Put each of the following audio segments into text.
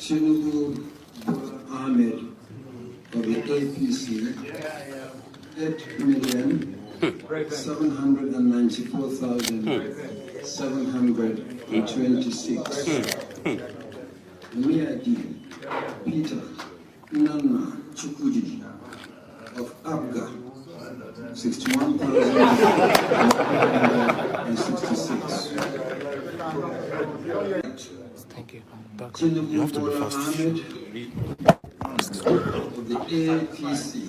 Tinubu Ahmed of the APC, 8,794,726. Miadi Peter Nana Chukwudi of Abga, 61,166. Thank you. You have to be fast. Ahmed of the APC.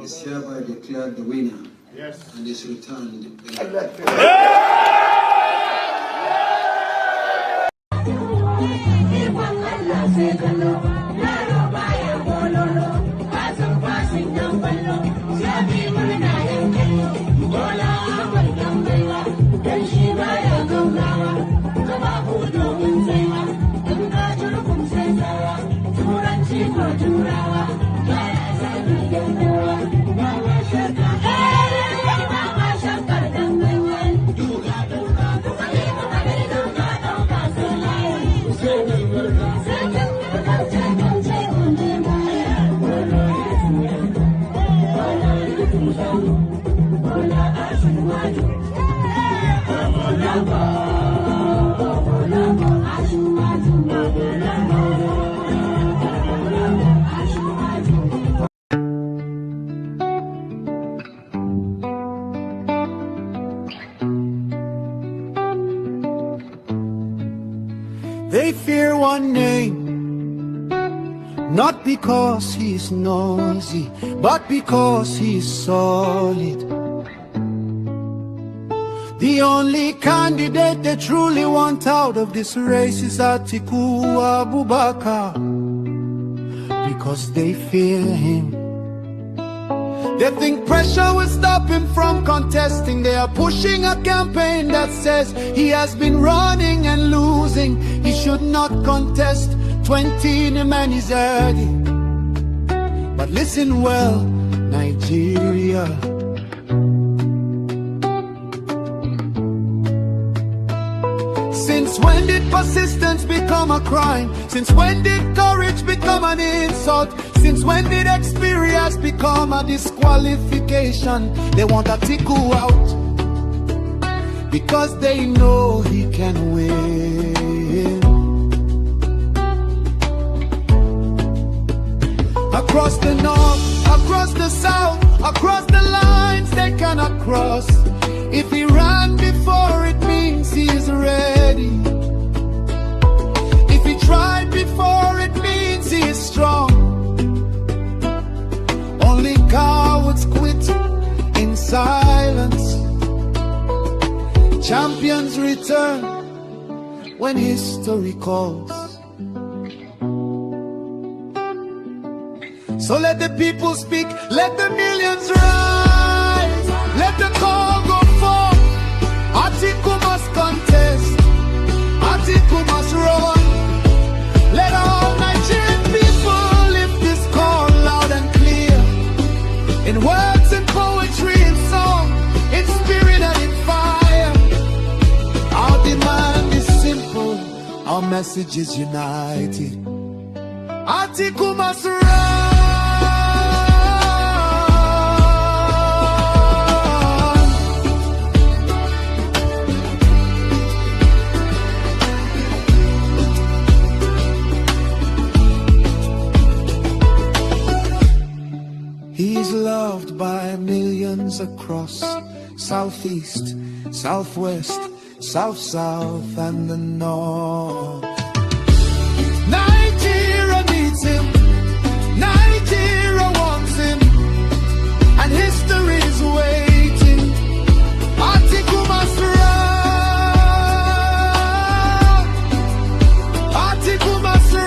Is hereby declared the winner and is returned. They fear one name, not because he's noisy, but because he's solid. The only candidate they truly want out of this race is Atiku Abubakar, because they fear him. They think pressure will stop him from contesting. They are pushing a campaign that says he has been running and losing. He should not contest. 20 the man is early. But listen well, Nigeria. Since when did persistence become a crime? Since when did courage become an insult? Since when did experience become a disqualification? They want Atiku out because they know he can win. Across the north, across the south, across the lines they cannot cross. If he ran before, it means he is ready. If he tried before, it means he is strong. Only cowards quit in silence. Champions return when history calls. So let the people speak, let the millions rise, let the call go forth. Atiku must contest, Atiku must run. Let all Nigerian people lift this call loud and clear, in words and poetry and song, in spirit and in fire. Our demand is simple, our message is united. Atiku must run. cuts across southeast, southwest, south, and the north. Nigeria needs him, Nigeria wants him, and history is waiting. Atiku must run, Atiku must run.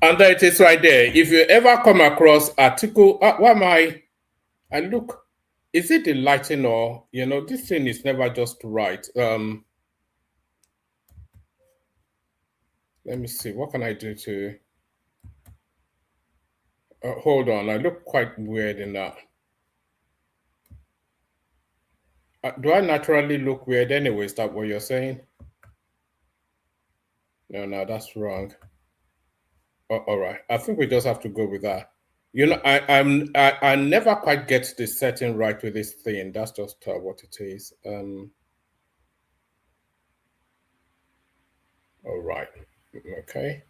And there it is right there. If you ever come across article, why am I look, is it the lighting or, this thing is never just right. Let me see, what can I do to, hold on, I look quite weird in that. Do I naturally look weird anyway? Is that what you're saying? No, that's wrong. All right, I think we just have to go with that. I never quite get the setting right with this thing. That's just what it is. All right, okay.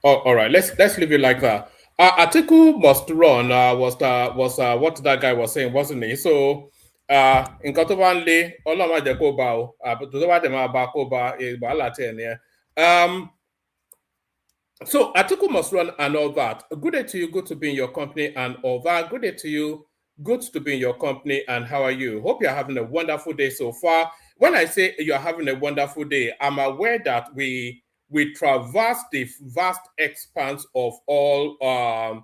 All right, let's leave it like that. Article must run was what that guy was saying, wasn't he? So in Kotobanle, Olama Jacoba, but to the so article must run and all that. Good day to you, good to be in your company and all that. Good day to you, good to be in your company and how are you? Hope you're having a wonderful day so far. When I say you're having a wonderful day, I'm aware that we traverse the vast expanse of all of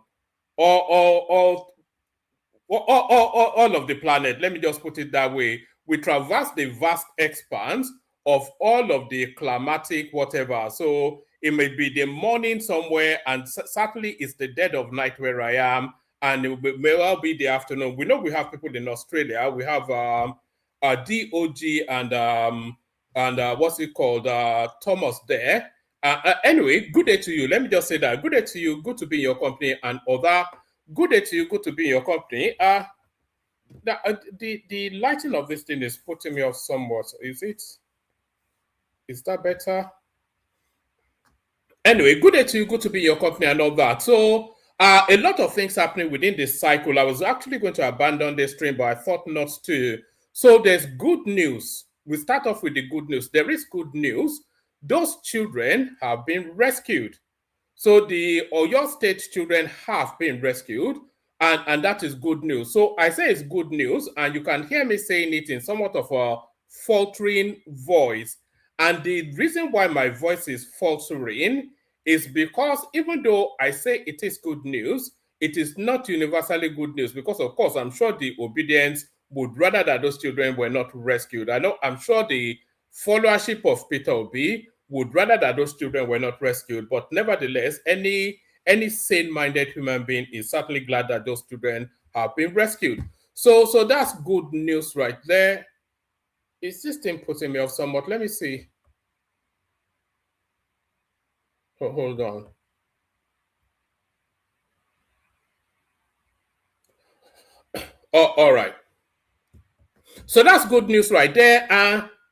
the planet. Let me just put it that way. We traverse the vast expanse of all of the climatic whatever. So it may be the morning somewhere, and certainly it's the dead of night where I am, and it may well be the afternoon. We know we have people in Australia. We have DOG and what's it called, Thomas there. Anyway, good day to you. Let me just say that. Good day to you. Good to be in your company and other. Good day to you. Good to be in your company. The lighting of this thing is putting me off somewhat. Is that better? Anyway, good day to you. Good to be in your company and all that. So a lot of things happening within this cycle. I was actually going to abandon this stream, but I thought not to. So there's good news. We start off with the good news. There is good news. Those children have been rescued. So the Oyo State children have been rescued, and that is good news. So I say it's good news, and you can hear me saying it in somewhat of a faltering voice. And the reason why my voice is faltering is because even though I say it is good news, it is not universally good news because, of course, I'm sure the obedience would rather that those children were not rescued. I'm sure the followership of Peter Obi would rather that those children were not rescued. But nevertheless, any sane-minded human being is certainly glad that those children have been rescued. So that's good news right there. Is this thing putting me off somewhat? Let me see. Oh, hold on. Oh, all right. So that's good news right there.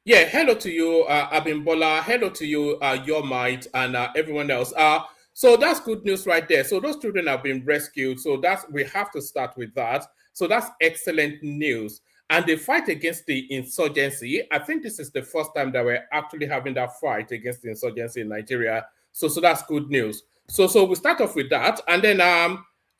Yeah, hello to you, Abimbola. Hello to you, Your Might, and everyone else. So that's good news right there. So those children have been rescued. So we have to start with that. So that's excellent news. And the fight against the insurgency, I think this is the first time that we're actually having that fight against the insurgency in Nigeria. So that's good news. So we start off with that. And then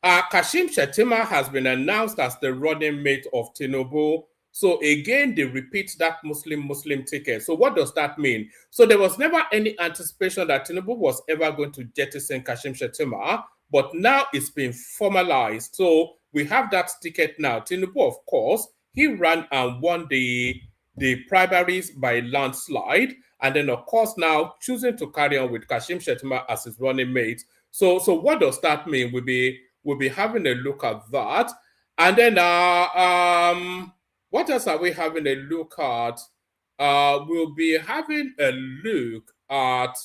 Kashim Shettima has been announced as the running mate of Tinubu. So again, they repeat that Muslim ticket. So what does that mean? So there was never any anticipation that Tinubu was ever going to jettison Kashim Shettima, but now it's been formalized. So we have that ticket now. Tinubu, of course, he ran and won the primaries by landslide. And then, of course, now choosing to carry on with Kashim Shettima as his running mate. So what does that mean? We'll be having a look at that. And then what else are we having a look at? We'll be having a look at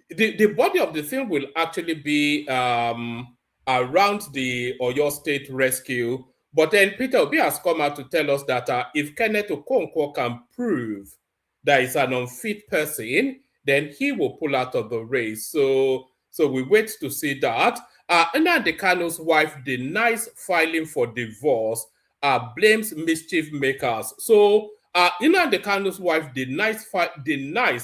the body of the thing will actually be around the Oyo State rescue. But then Peter Obi has come out to tell us that if Kenneth Okonkwo can prove that he's an unfit person, then he will pull out of the race. So we wait to see that. NNamdi Kanu's wife denies filing for divorce, blames mischief makers. So NNamdi Kanu's wife denies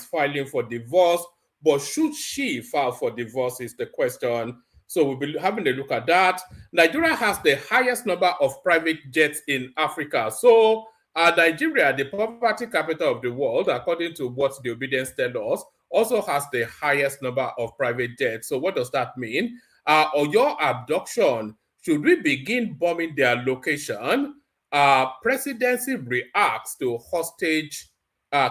filing for divorce, but should she file for divorce is the question. So we'll be having a look at that. Nigeria has the highest number of private jets in Africa. So Nigeria, the poverty capital of the world, according to what the obedience tell us, also has the highest number of private jets. So what does that mean? Oyo Abduction, should we begin bombing their location? Presidency reacts to hostage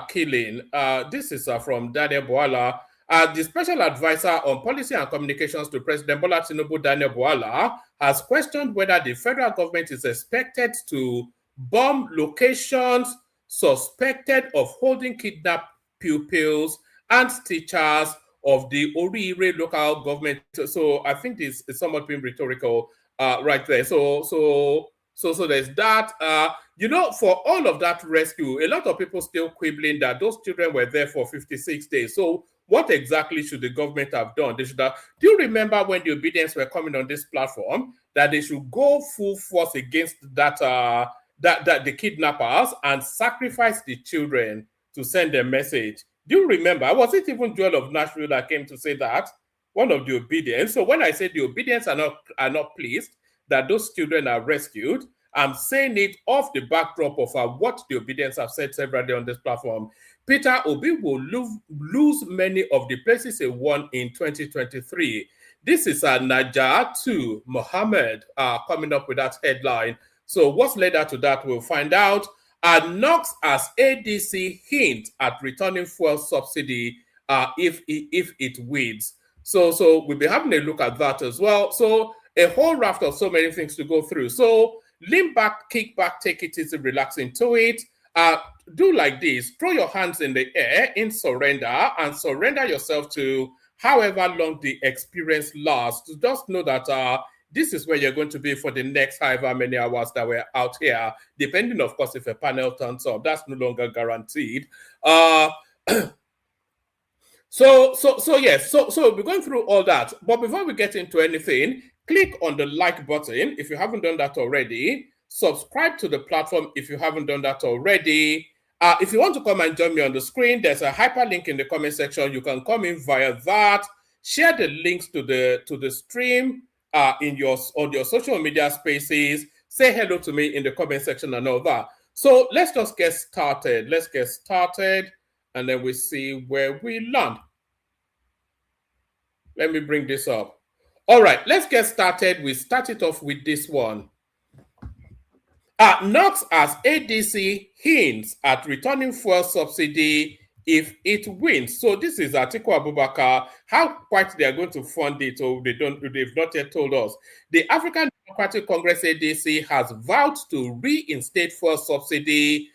killing. This is from Daniel Bwala. The special advisor on policy and communications to President Bola Tinubu, Daniel Bwala, has questioned whether the federal government is expected to bomb locations suspected of holding kidnapped pupils and teachers of the Oriire local government. So I think this is somewhat being rhetorical right there. So there's that. For all of that rescue, a lot of people still quibbling that those children were there for 56 days. So what exactly should the government have done? They should have. Do you remember when the obedience were coming on this platform that they should go full force against that the kidnappers and sacrifice the children to send a message? Do you remember? Was it even Joel of Nashville that came to say that? One of the obedience. So when I say the obedience are not pleased that those children are rescued, I'm saying it off the backdrop of what the obedience have said several days on this platform. Peter Obi will lose many of the places he won in 2023. This is Najar to Mohammed coming up with that headline. So what's led up to that, we'll find out. Knox as ADC hint at returning fuel subsidy if it wins. So we'll be having a look at that as well. So a whole raft of so many things to go through. So lean back, kick back, take it easy, relax into it. Do like this: throw your hands in the air in surrender and surrender yourself to however long the experience lasts. Just know that this is where you're going to be for the next however many hours that we're out here, depending, of course, if a panel turns up. That's no longer guaranteed. So we'll be going through all that. But before we get into anything, click on the like button if you haven't done that already. Subscribe to the platform if you haven't done that already. If you want to come and join me on the screen, there's a hyperlink in the comment section. You can come in via that. Share the links to the stream on your social media spaces. Say hello to me in the comment section and all that. So let's just get started. Let's get started, and then we see where we land. Let me bring this up. All right, let's get started. We start it off with this one. Knox as ADC hints at returning fuel subsidy if it wins. So this is Atiku Abubakar. How quite they are going to fund it, or they've not yet told us. The African Democratic Congress ADC has vowed to reinstate fuel subsidy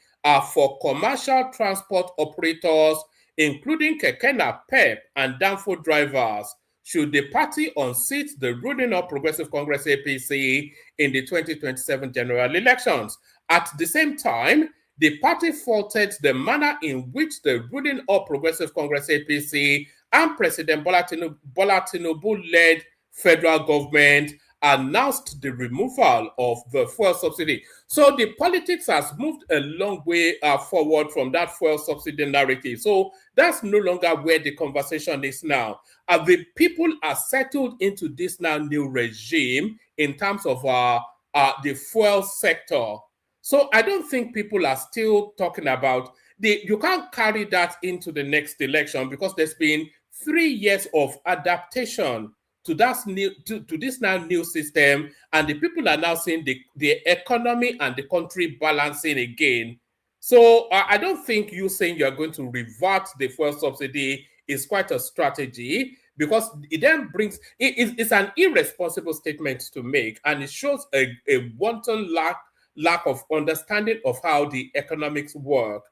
for commercial transport operators, including Kekena, PEP, and Danfo drivers, should the party unseat the ruling All Progressive Congress APC in the 2027 general elections. At the same time, the party faulted the manner in which the ruling All Progressive Congress APC and President Bola Tinubu-led federal government announced the removal of the fuel subsidy. So the politics has moved a long way forward from that fuel subsidy narrative. So that's no longer where the conversation is now. The people are settled into this now new regime in terms of the fuel sector. So I don't think people are still talking about you can't carry that into the next election, because there's been 3 years of adaptation to this now new system, and the people are now seeing the economy and the country balancing again. So I don't think you saying you're going to revert the fuel subsidy is quite a strategy, because it then brings it's an irresponsible statement to make, and it shows a wanton lack of understanding of how the economics work.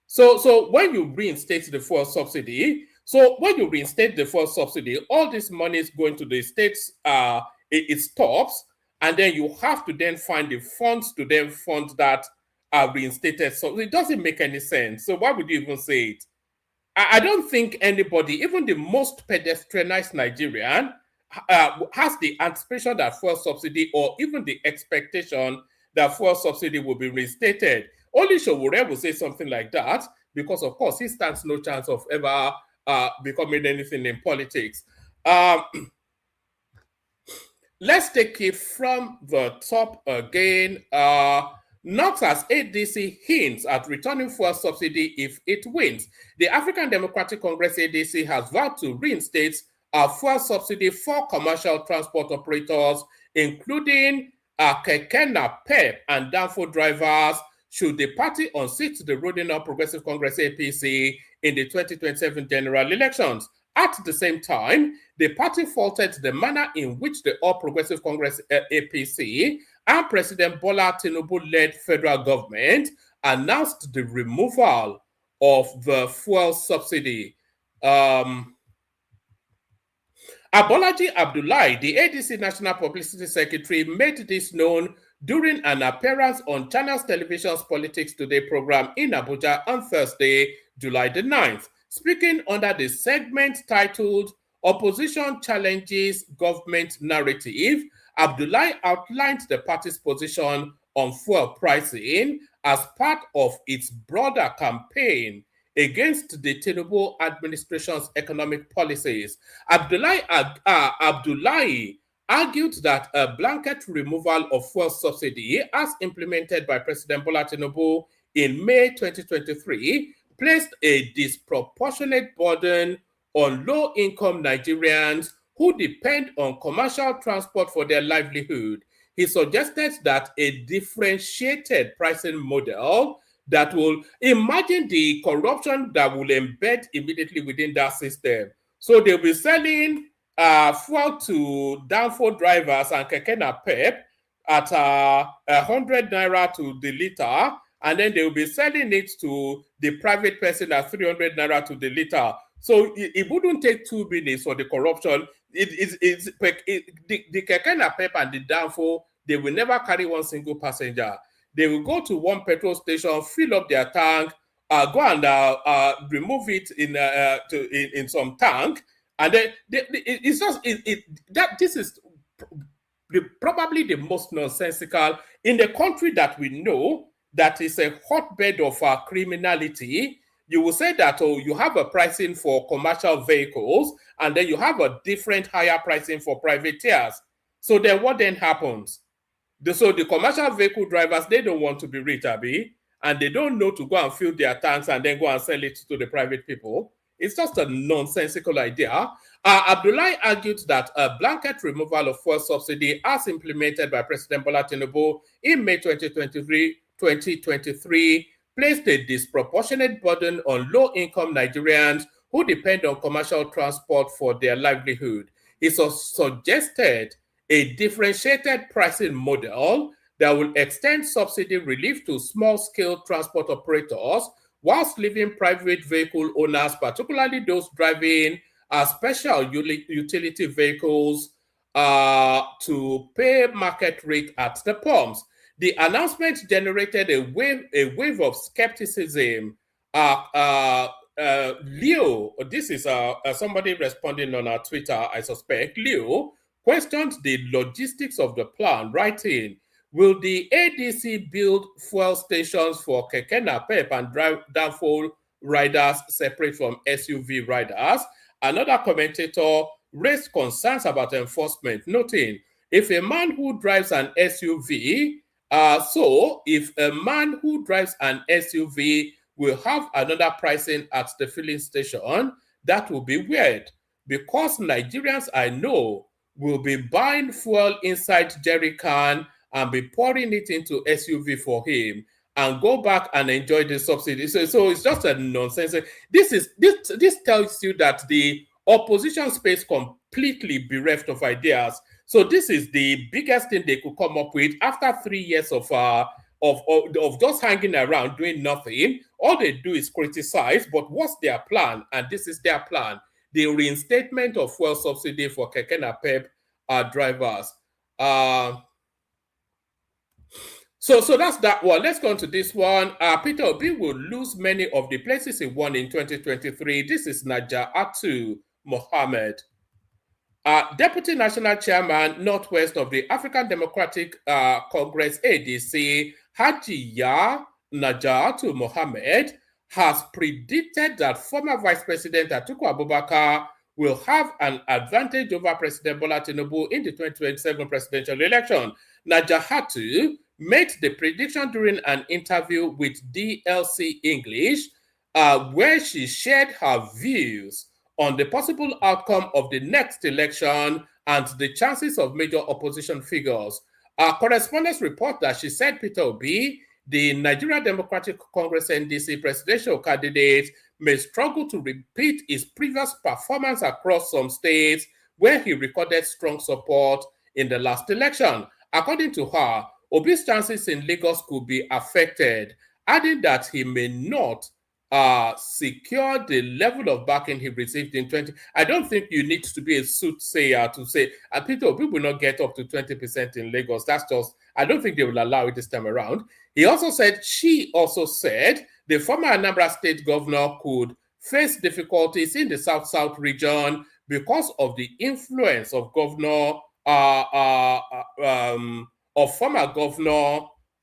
So when you reinstate the fuel subsidy, So when you reinstate the fuel subsidy, all this money is going to the states, it stops, and then you have to then find the funds to then fund that reinstated. So it doesn't make any sense. So why would you even say it? I don't think anybody, even the most pedestrianized Nigerian, has the anticipation that fuel subsidy or even the expectation that fuel subsidy will be reinstated. Only Showore will say something like that because, of course, he stands no chance of ever becoming anything in politics. Let's take it from the top again. Not as ADC hints at returning fuel subsidy if it wins. The African Democratic Congress ADC has vowed to reinstate a fuel subsidy for commercial transport operators, including Kekena, PEP, and Danfo drivers, should the party unseat the ruling All Progressive Congress APC in the 2027 general elections. At the same time, the party faulted the manner in which the All Progressive Congress APC and President Bola Tinubu-led federal government announced the removal of the fuel subsidy. Abolaji Abdullahi, the ADC National Publicity Secretary, made this known during an appearance on Channels Television's Politics Today program in Abuja on Thursday, July the 9th. Speaking under the segment titled Opposition Challenges Government Narrative, Abdullahi outlined the party's position on fuel pricing as part of its broader campaign against the Tinubu administration's economic policies. Abdullahi argued that a blanket removal of fuel subsidy as implemented by President Bola Tinubu in May 2023 placed a disproportionate burden on low-income Nigerians who depend on commercial transport for their livelihood. He suggested that a differentiated pricing model that will imagine the corruption that will embed immediately within that system. So they'll be selling fuel to Danfo drivers and Kekena Pep at 100 naira to the liter, and then they'll be selling it to the private person at 300 naira to the liter. So it wouldn't take 2 minutes for the corruption. The Kekena Pep and the Danfo, they will never carry one single passenger. They will go to one petrol station, fill up their tank, go and remove it in some tank, and then this is probably the most nonsensical in the country that we know that is a hotbed of criminality. You will say that you have a pricing for commercial vehicles, and then you have a different higher pricing for privateers. So then what then happens? So the commercial vehicle drivers, they don't want to be rich, Abi, and they don't know to go and fill their tanks and then go and sell it to the private people. It's just a nonsensical idea. Abdullahi argued that a blanket removal of fuel subsidy as implemented by President Bola Tinubu in May 2023 placed a disproportionate burden on low-income Nigerians who depend on commercial transport for their livelihood. He suggested a differentiated pricing model that will extend subsidy relief to small-scale transport operators whilst leaving private vehicle owners, particularly those driving special utility vehicles, to pay market rate at the pumps. The announcement generated a wave of skepticism. Leo, this is somebody responding on our Twitter, I suspect. Leo questioned the logistics of the plan, writing, will the ADC build fuel stations for Kekena Pep and Danfo riders separate from SUV riders? Another commentator raised concerns about enforcement, noting, if a man who drives an SUV, if a man who drives an SUV will have another pricing at the filling station, that will be weird, because Nigerians I know will be buying fuel inside jerry can and be pouring it into SUV for him and go back and enjoy the subsidy. So it's just a nonsense. This tells you that the opposition space completely bereft of ideas. So this is the biggest thing they could come up with after 3 years of of just hanging around doing nothing. All they do is criticize, but what's their plan? And this is their plan: the reinstatement of fuel subsidy for keke napep drivers. So that's that one. Let's go on to this one. Peter Obi will lose many of the places he won in 2023. This is Najatu Mohammed. Deputy National Chairman, Northwest of the African Democratic Congress, ADC, Hajiya Najatu Mohammed, has predicted that former Vice President Atiku Abubakar will have an advantage over President Bola Tinubu in the 2027 presidential election. Najatu made the prediction during an interview with DLC English, where she shared her views on the possible outcome of the next election and the chances of major opposition figures. Correspondents report that she said Peter Obi, the Nigeria Democratic Congress NDC presidential candidate, may struggle to repeat his previous performance across some states where he recorded strong support in the last election. According to her, Obi's chances in Lagos could be affected, adding that he may not secure the level of backing he received in 20. I don't think you need to be a soothsayer to say Peter Obi will not get up to 20% in Lagos. That's just, I don't think they will allow it this time around. She also said the former Anambra State governor could face difficulties in the South-South region because of the influence of former governor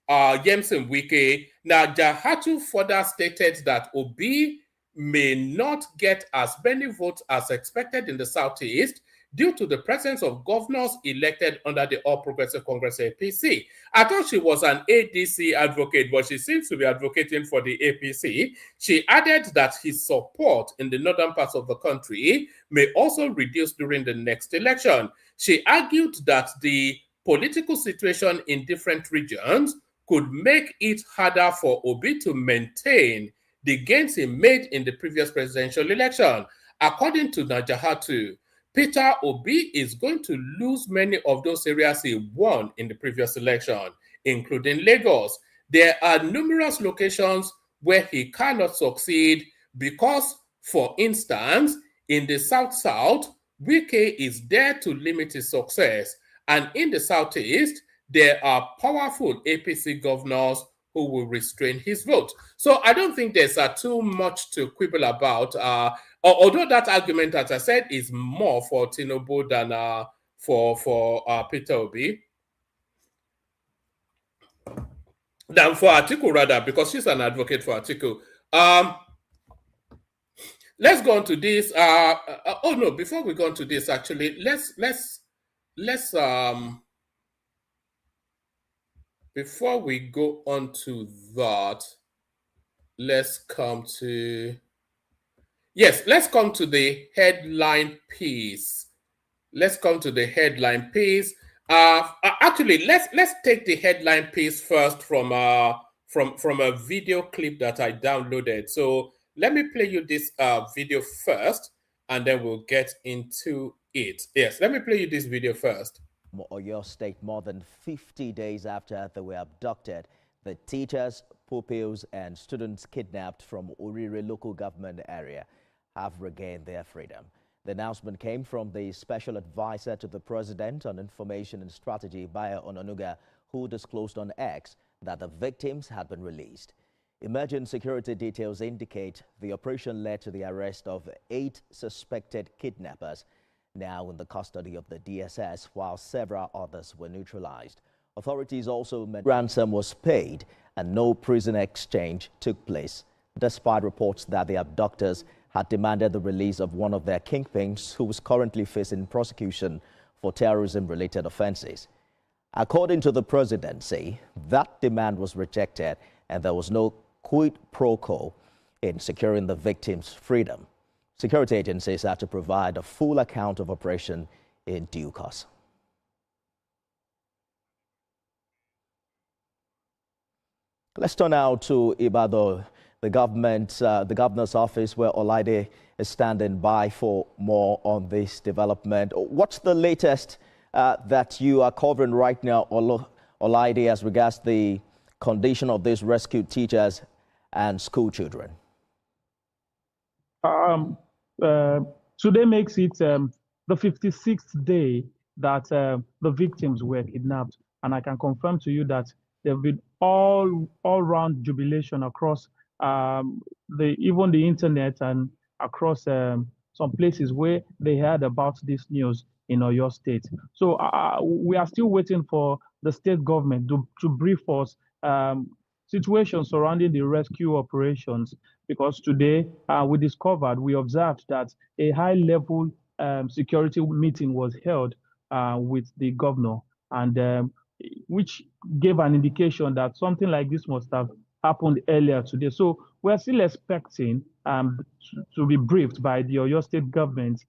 Yemson Wike. Now, Jahatu further stated that Obi may not get as many votes as expected in the Southeast due to the presence of governors elected under the All Progressive Congress APC. I thought she was an ADC advocate, but she seems to be advocating for the APC. She added that his support in the northern parts of the country may also reduce during the next election. She argued that the political situation in different regions could make it harder for Obi to maintain the gains he made in the previous presidential election. According to Najahatu, Peter Obi is going to lose many of those areas he won in the previous election, including Lagos. There are numerous locations where he cannot succeed because, for instance, in the South-South, Wike is there to limit his success. And in the Southeast, there are powerful APC governors who will restrain his vote. So I don't think there's too much to quibble about. Although that argument, as I said, is more for Tinubu than for Peter Obi. Than for Atiku, rather, because she's an advocate for Atiku. Let's go on to this. Oh no, before we go on to this, actually, before we go on to that, let's come to the headline piece. Actually, let's take the headline piece first from a video clip that I downloaded. So let me play you this video first, and then we'll get into it. Yes, let me play you this video first. Oyo State, more than 50 days after they were abducted, the teachers, pupils, and students kidnapped from Urire local government area have regained their freedom. The announcement came from the special advisor to the president on information and strategy, Bayo Onanuga, who disclosed on X that the victims had been released. Emergent security details indicate the operation led to the arrest of 8 suspected kidnappers, now in the custody of the DSS, while several others were neutralized. Authorities also meant ransom was paid and no prisoner exchange took place, despite reports that the abductors had demanded the release of one of their kingpins who was currently facing prosecution for terrorism-related offenses. According to the presidency, that demand was rejected and there was no quid pro quo in securing the victims' freedom. Security agencies have to provide a full account of operation in due course. Let's turn now to Ibadan, the governor's office, where Olaide is standing by for more on this development. What's the latest that you are covering right now, Olaide, as regards the condition of these rescued teachers and school children? Today makes it the 56th day that the victims were kidnapped, and I can confirm to you that there have been all-round jubilation across even the internet and across some places where they heard about this news in Oyo State. So we are still waiting for the state government to brief us situations surrounding the rescue operations, because today we observed that a high-level security meeting was held with the governor, and which gave an indication that something like this must have happened earlier today. So we're still expecting to be briefed by the Oyo State government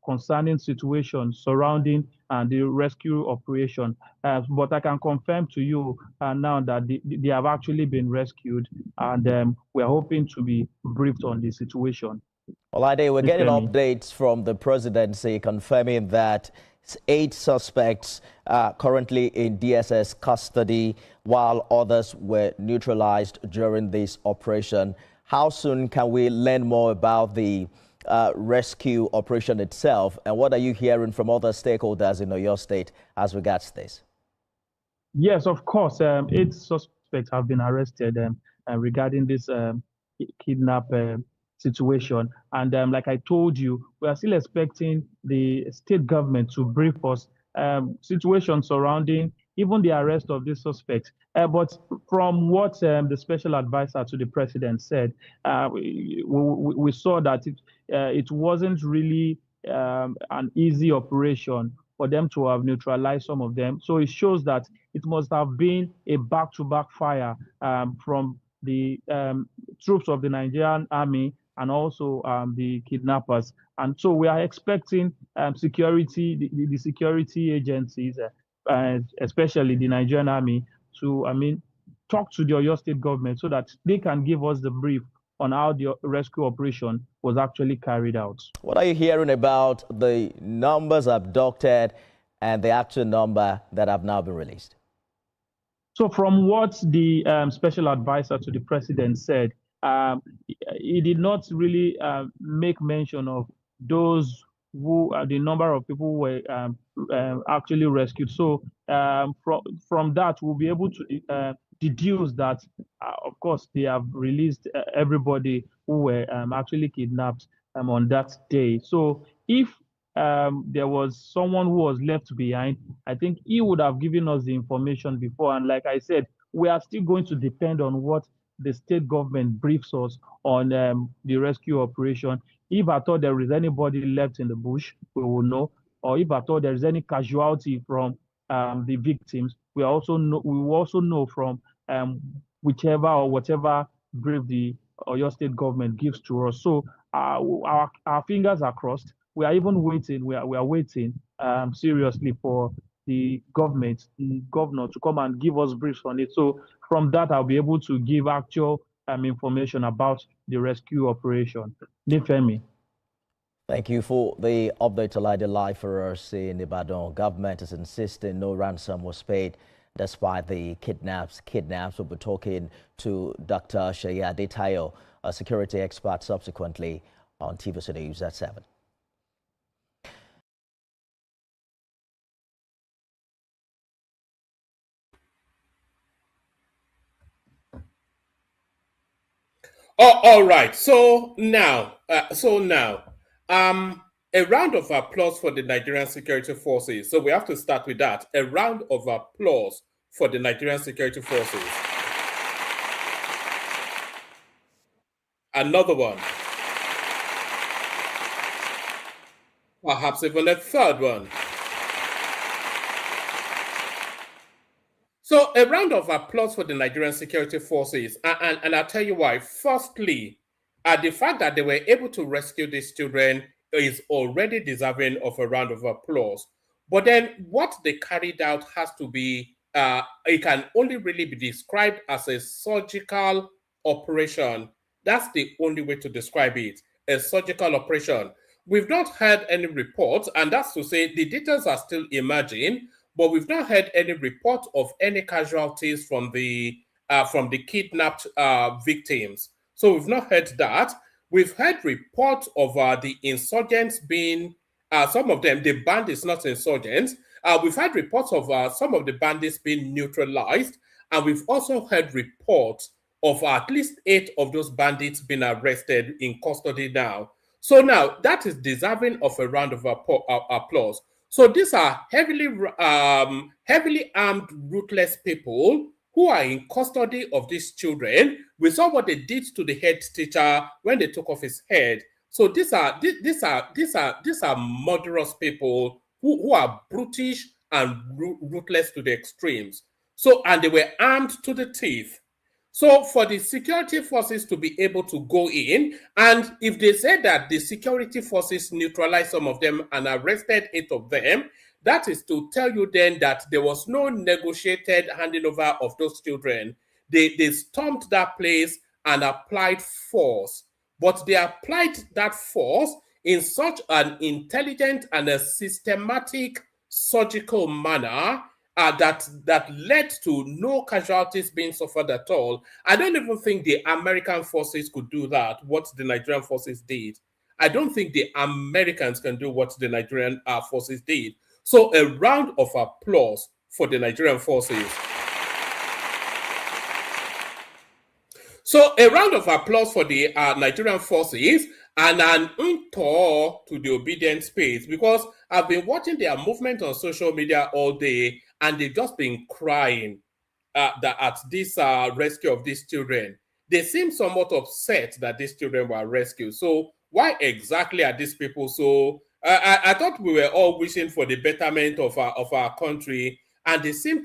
concerning situations surrounding the rescue operation. But I can confirm to you now that they have actually been rescued, and we're hoping to be briefed on the situation. Well, Ade, we're getting updates from the presidency confirming that 8 suspects are currently in DSS custody, while others were neutralized during this operation. How soon can we learn more about the rescue operation itself, and what are you hearing from other stakeholders in Oyo State as regards this? Yes, of course. 8 suspects have been arrested regarding this kidnap situation. And like I told you, we are still expecting the state government to brief us situations surrounding even the arrest of this suspect. But from what the special advisor to the president said, we saw that it wasn't really an easy operation for them to have neutralized some of them. So it shows that it must have been a back-to-back fire from the troops of the Nigerian army and also the kidnappers. And so we are expecting the security agencies, especially the Nigerian army, to talk to the Oyo State government so that they can give us the brief on how the rescue operation was actually carried out. What are you hearing about the numbers abducted and the actual number that have now been released? So from what the special advisor to the president said, he did not really make mention of those who the number of people who were actually rescued. So from that, we'll be able to deduce that, of course, they have released everybody who were actually kidnapped on that day. So if there was someone who was left behind, I think he would have given us the information before. And like I said, we are still going to depend on what the state government briefs us on the rescue operation. If at all there is anybody left in the bush, we will know. Or if at all there is any casualty from the victims, we will also know from whichever or whatever brief the Oyo State government gives to us. So our fingers are crossed. We are even waiting. We are waiting seriously for the governor to come and give us briefs on it. So from that, I'll be able to give actual information about the rescue operation. Nifemi. Thank you for the update to light the life for us in Ibadan. Government is insisting no ransom was paid despite the kidnaps. We'll be talking to Dr. Shaya Adetayo, a security expert, subsequently on TVC News at 7. Oh, all right. So now, a round of applause for the Nigerian security forces. So we have to start with that. A round of applause for the Nigerian security forces. Another one. Perhaps even a third one. So a round of applause for the Nigerian security forces. And I'll tell you why. Firstly, the fact that they were able to rescue these children is already deserving of a round of applause. But then what they carried out has to be, it can only really be described as a surgical operation. That's the only way to describe it, a surgical operation. We've not heard any reports, and that's to say the details are still emerging, but we've not heard any report of any casualties from the kidnapped victims. So we've not heard that. We've heard reports of the insurgents being, some of them, the bandits, not insurgents. We've had reports of some of the bandits being neutralized, and we've also heard reports of at least 8 of those bandits being arrested in custody now. So now that is deserving of a round of applause. So these are heavily armed, ruthless people who are in custody of these children. We saw what they did to the head teacher when they took off his head. So these are murderous people who are brutish and ruthless to the extremes. So, and they were armed to the teeth. So for the security forces to be able to go in, and if they say that the security forces neutralized some of them and arrested 8 of them, that is to tell you then that there was no negotiated handing over of those children. They stormed that place and applied force. But they applied that force in such an intelligent and a systematic surgical manner that led to no casualties being suffered at all. I don't even think the American forces could do that, what the Nigerian forces did. I don't think the Americans can do what the Nigerian forces did. So a round of applause for the Nigerian forces. So a round of applause for the Nigerian forces and an tour to the obedient space, because I've been watching their movement on social media all day and they've just been crying at this rescue of these children. They seem somewhat upset that these children were rescued. So why exactly are these people so... I thought we were all wishing for the betterment of our country, and they seem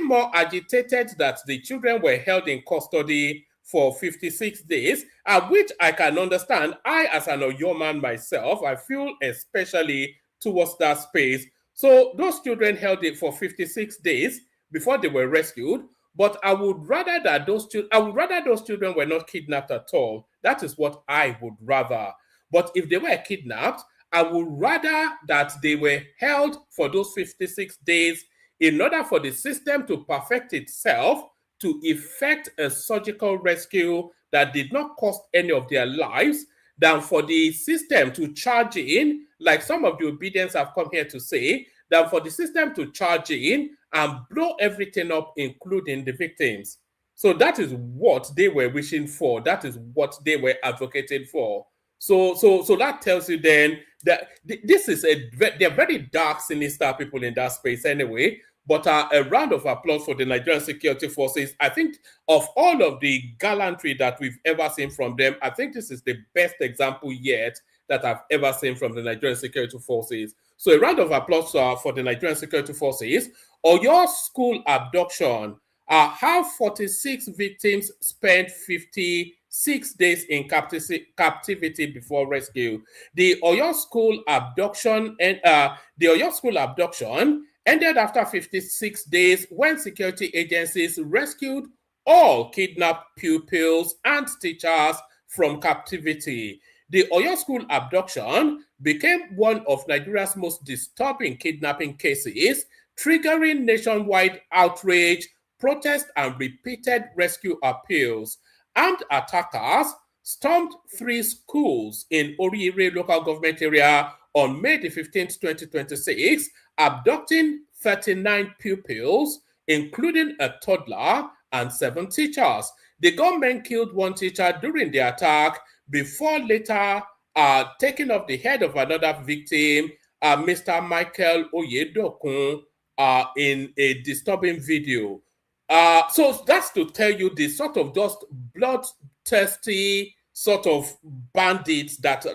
more agitated that the children were held in custody for 56 days, which I can understand. I, as an Oyo man myself, I feel especially towards that space. So those children held it for 56 days before they were rescued. But I would rather that those children were not kidnapped at all. That is what I would rather. But if they were kidnapped, I would rather that they were held for those 56 days in order for the system to perfect itself to effect a surgical rescue that did not cost any of their lives, than for the system to charge in, like some of the obedience have come here to say, than for the system to charge in and blow everything up, including the victims. So that is what they were wishing for. That is what they were advocating for. So that tells you then that they're very dark, sinister people in that space anyway. But a round of applause for the Nigerian security forces. I think of all of the gallantry that we've ever seen from them, I think this is the best example yet that I've ever seen from the Nigerian security forces. So a round of applause for the Nigerian security forces. Oyo school abduction. How 46 victims spent 56 days in captivity before rescue. The Oyo school abduction ended after 56 days when security agencies rescued all kidnapped pupils and teachers from captivity. The Oyo school abduction became one of Nigeria's most disturbing kidnapping cases, triggering nationwide outrage, protest, and repeated rescue appeals. Armed attackers stormed 3 schools in Orire local government area on May the 15th, 2026, abducting 39 pupils, including a toddler and 7 teachers. The gunmen killed 1 teacher during the attack before later taking off the head of another victim, Mr. Michael Oyedokun, in a disturbing video. So that's to tell you the sort of just bloodthirsty sort of bandits that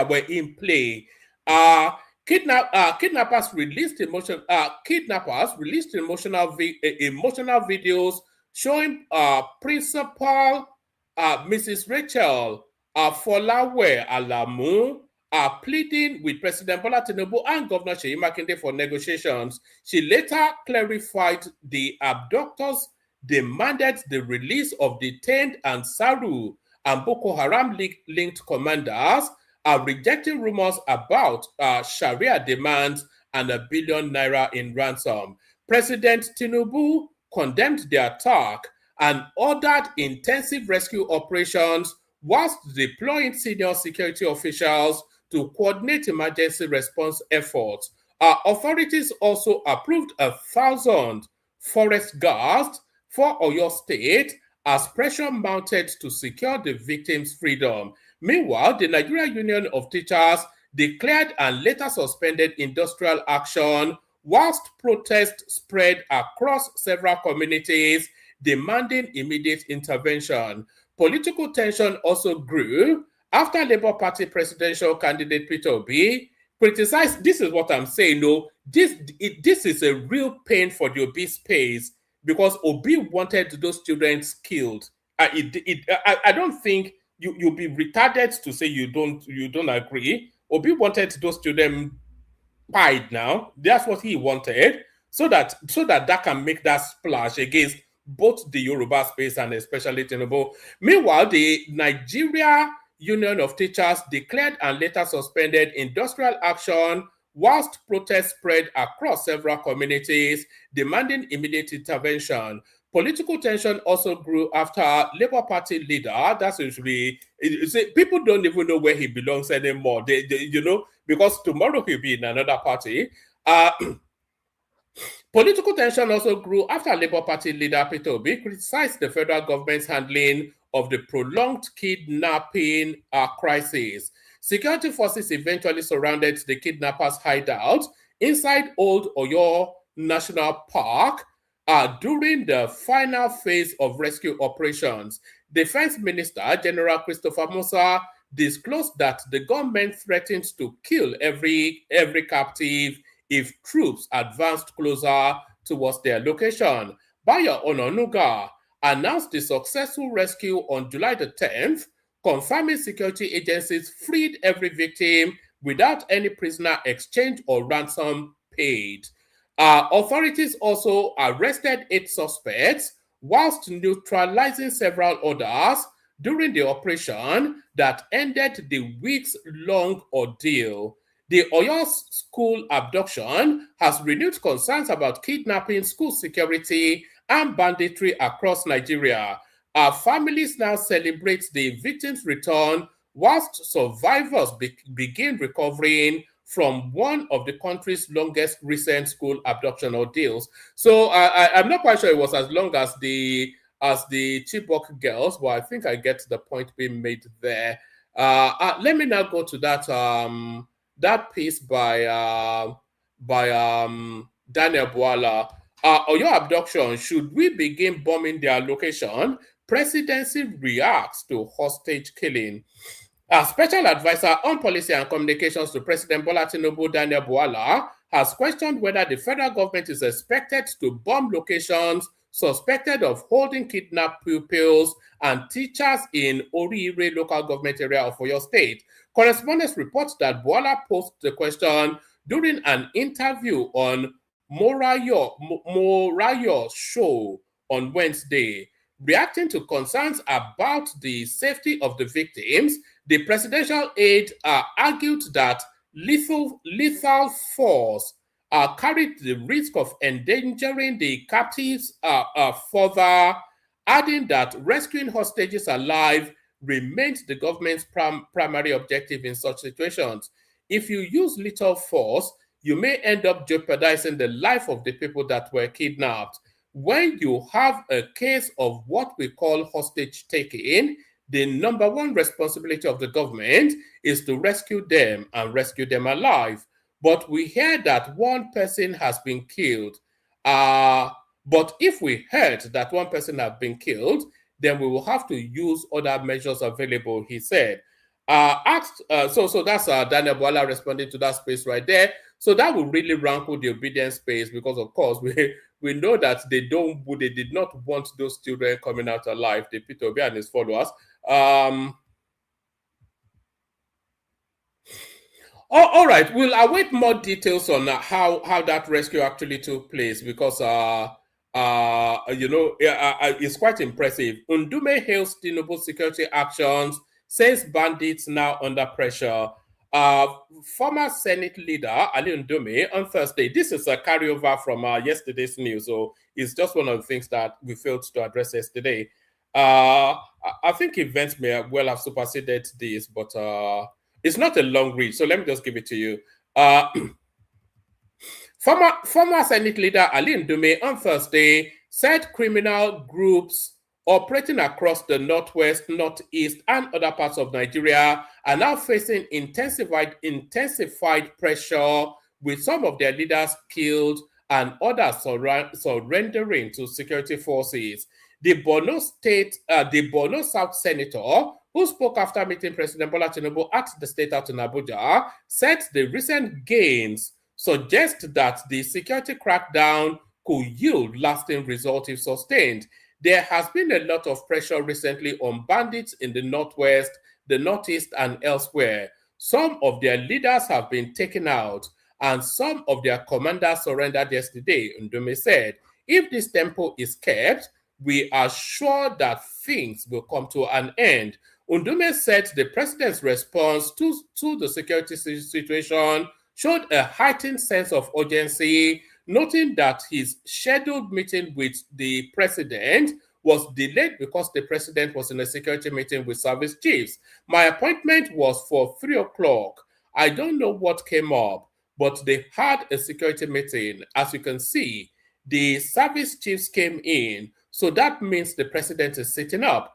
were in play. Kidnappers released emotional videos showing Principal Mrs. Rachel Folawe Alamu pleading with President Bola Tinubu and Governor Seyi Makinde for negotiations. She later clarified the abductors demanded the release of detained Ansaru and Boko Haram linked commanders, rejecting rumors about Sharia demands and a billion naira in ransom. President Tinubu condemned the attack and ordered intensive rescue operations whilst deploying senior security officials to coordinate emergency response efforts. Authorities also approved 1,000 forest guards for Oyo State as pressure mounted to secure the victims' freedom. Meanwhile, the Nigeria Union of Teachers declared and later suspended industrial action whilst protests spread across several communities demanding immediate intervention. Political tension also grew after Labour Party presidential candidate Peter Obi criticized. This is what I'm saying. No, this is a real pain for the Obi space because Obi wanted those children killed. I don't think you'll be retarded to say you don't agree. Obi wanted those children pied now. That's what he wanted, so that can make that splash against both the Yoruba space and especially Tinubu. Meanwhile, the Nigeria Union of Teachers declared and later suspended industrial action whilst protests spread across several communities demanding immediate intervention. Political tension also grew after Labour Party leader, that's usually, people don't even know where he belongs anymore. They because tomorrow he'll be in another party. Political tension also grew after Labour Party leader Peter Obi criticized the federal government's handling of the prolonged kidnapping crisis. Security forces eventually surrounded the kidnappers' hideout inside Old Oyo National Park during the final phase of rescue operations. Defense Minister General Christopher Musa disclosed that the government threatened to kill every captive if troops advanced closer towards their location. Bayo Ononuga announced the successful rescue on July the 10th, confirming security agencies freed every victim without any prisoner exchange or ransom paid. Authorities also arrested 8 suspects whilst neutralizing several others during the operation that ended the weeks-long ordeal. The Oyo school abduction has renewed concerns about kidnapping, school security, and banditry across Nigeria. Our families now celebrate the victims' return whilst survivors begin recovering from one of the country's longest recent school abduction ordeals. So I'm not quite sure it was as long as the Chibok girls, but I think I get the point being made there. Let me now go to that piece by Daniel Bwala. Oyo Abduction, should we begin bombing their location? Presidency reacts to hostage killing. A special advisor on policy and communications to President Bola Tinubu, Daniel Bwala, has questioned whether the federal government is expected to bomb locations suspected of holding kidnapped pupils and teachers in Orire local government area of Oyo State. Correspondents report that Bwala posed the question during an interview on Morayo's show on Wednesday. Reacting to concerns about the safety of the victims, the presidential aide argued that lethal force carried the risk of endangering the captives further, adding that rescuing hostages alive remains the government's primary objective in such situations. If you use lethal force, you may end up jeopardizing the life of the people that were kidnapped. When you have a case of what we call hostage taking, the number one responsibility of the government is to rescue them and rescue them alive. But we hear that one person has been killed. But if we heard that one person has been killed, then we will have to use other measures available, he said. So that's Daniel Bwala responding to that space right there. So that will really rankle the obedience space because, of course, we know that they did not want those children coming out alive, the Peter Obi and his followers. All right, we'll await more details on how that rescue actually took place because it's quite impressive. Undume hails Tinubu security actions, says bandits now under pressure. Former Senate leader Ali Ndume on Thursday. This is a carryover from yesterday's news, so it's just one of the things that we failed to address yesterday. I think events may well have superseded this, but it's not a long read, so let me just give it to you. Former Senate leader Ali Ndume on Thursday said criminal groups operating across the Northwest, Northeast, and other parts of Nigeria are now facing intensified pressure, with some of their leaders killed and others surrendering to security forces. The Borno South Senator, who spoke after meeting President Bola Tinubu at the State House in Abuja, said the recent gains suggest that the security crackdown could yield lasting results if sustained. There has been a lot of pressure recently on bandits in the Northwest, the Northeast, and elsewhere. Some of their leaders have been taken out, and some of their commanders surrendered yesterday, Ndume said. If this tempo is kept, we are sure that things will come to an end. Ndume said the president's response to the security situation showed a heightened sense of urgency, noting that his scheduled meeting with the president was delayed because the president was in a security meeting with service chiefs. My appointment was for 3 o'clock. I don't know what came up, but they had a security meeting. As you can see, the service chiefs came in, so that means the president is sitting up.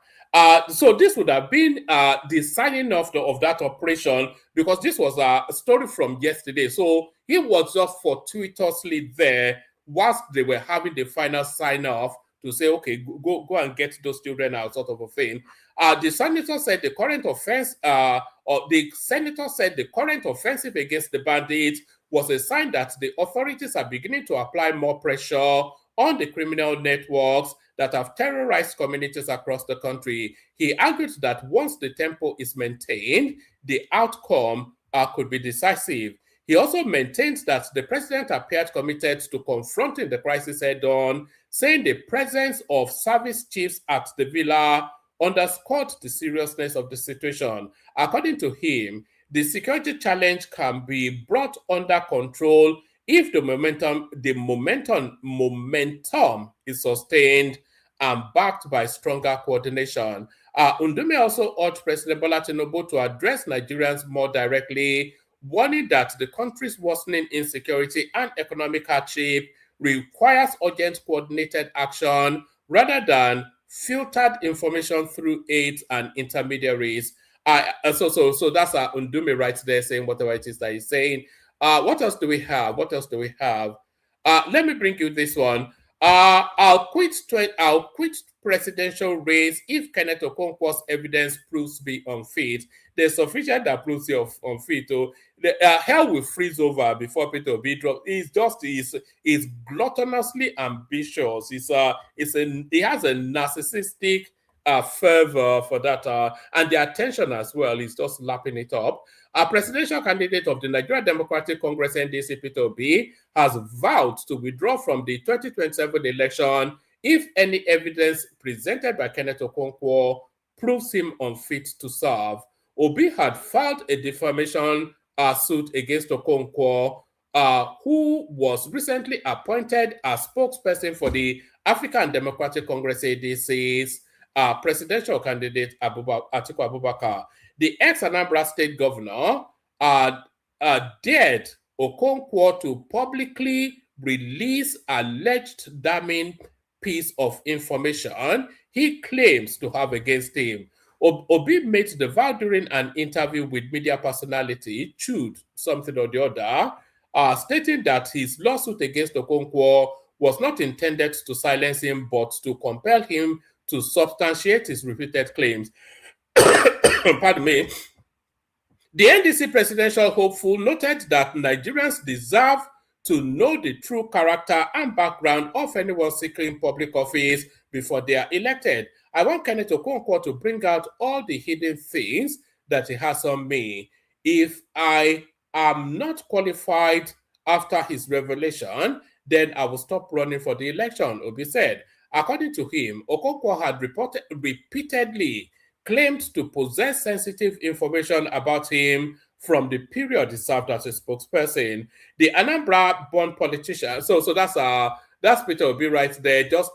So this would have been the signing off of that operation, because this was a story from yesterday. So he was just fortuitously there whilst they were having the final sign off to say, okay, go and get those children out, sort of a thing. The senator said the current offensive against the bandits was a sign that the authorities are beginning to apply more pressure on the criminal networks that have terrorized communities across the country. He argued that once the tempo is maintained, the outcome could be decisive. He also maintains that the president appeared committed to confronting the crisis head-on, saying the presence of service chiefs at the villa underscored the seriousness of the situation. According to him, the security challenge can be brought under control if the momentum is sustained and backed by stronger coordination. Ndume also urged President Bola Tinubu to address Nigerians more directly, warning that the country's worsening insecurity and economic hardship requires urgent coordinated action rather than filtered information through aides and intermediaries. So that's Ndume right there saying whatever it is that he's saying. What else do we have? Let me bring you this one. I'll quit presidential race if Kenneth Okonkwo's evidence proves to be unfit. There's sufficient that proves you unfit. Hell will freeze over before Peter will be dropped. He's gluttonously ambitious. He has a narcissistic fervor for that, and the attention as well is just lapping it up. A presidential candidate of the Nigeria Democratic Congress NDC, Peter Obi, has vowed to withdraw from the 2027 election if any evidence presented by Kenneth Okonkwo proves him unfit to serve. Obi had filed a defamation suit against Okonkwo, who was recently appointed as spokesperson for the African Democratic Congress ADC's presidential candidate Atiku Abubakar. The ex-Anambra State governor dared Okonkwo to publicly release alleged damning piece of information he claims to have against him. Obi made the vow during an interview with media personality, Chud, something or the other, stating that his lawsuit against Okonkwo was not intended to silence him, but to compel him to substantiate his repeated claims. Pardon me. The NDC presidential hopeful noted that Nigerians deserve to know the true character and background of anyone seeking public office before they are elected. I want Kenneth Okonkwo to bring out all the hidden things that he has on me. If I am not qualified after his revelation, then I will stop running for the election, Obi said. According to him, Okonkwo had repeatedly claimed to possess sensitive information about him from the period he served as a spokesperson. The Anambra-born politician, so that's Peter Obi right there, just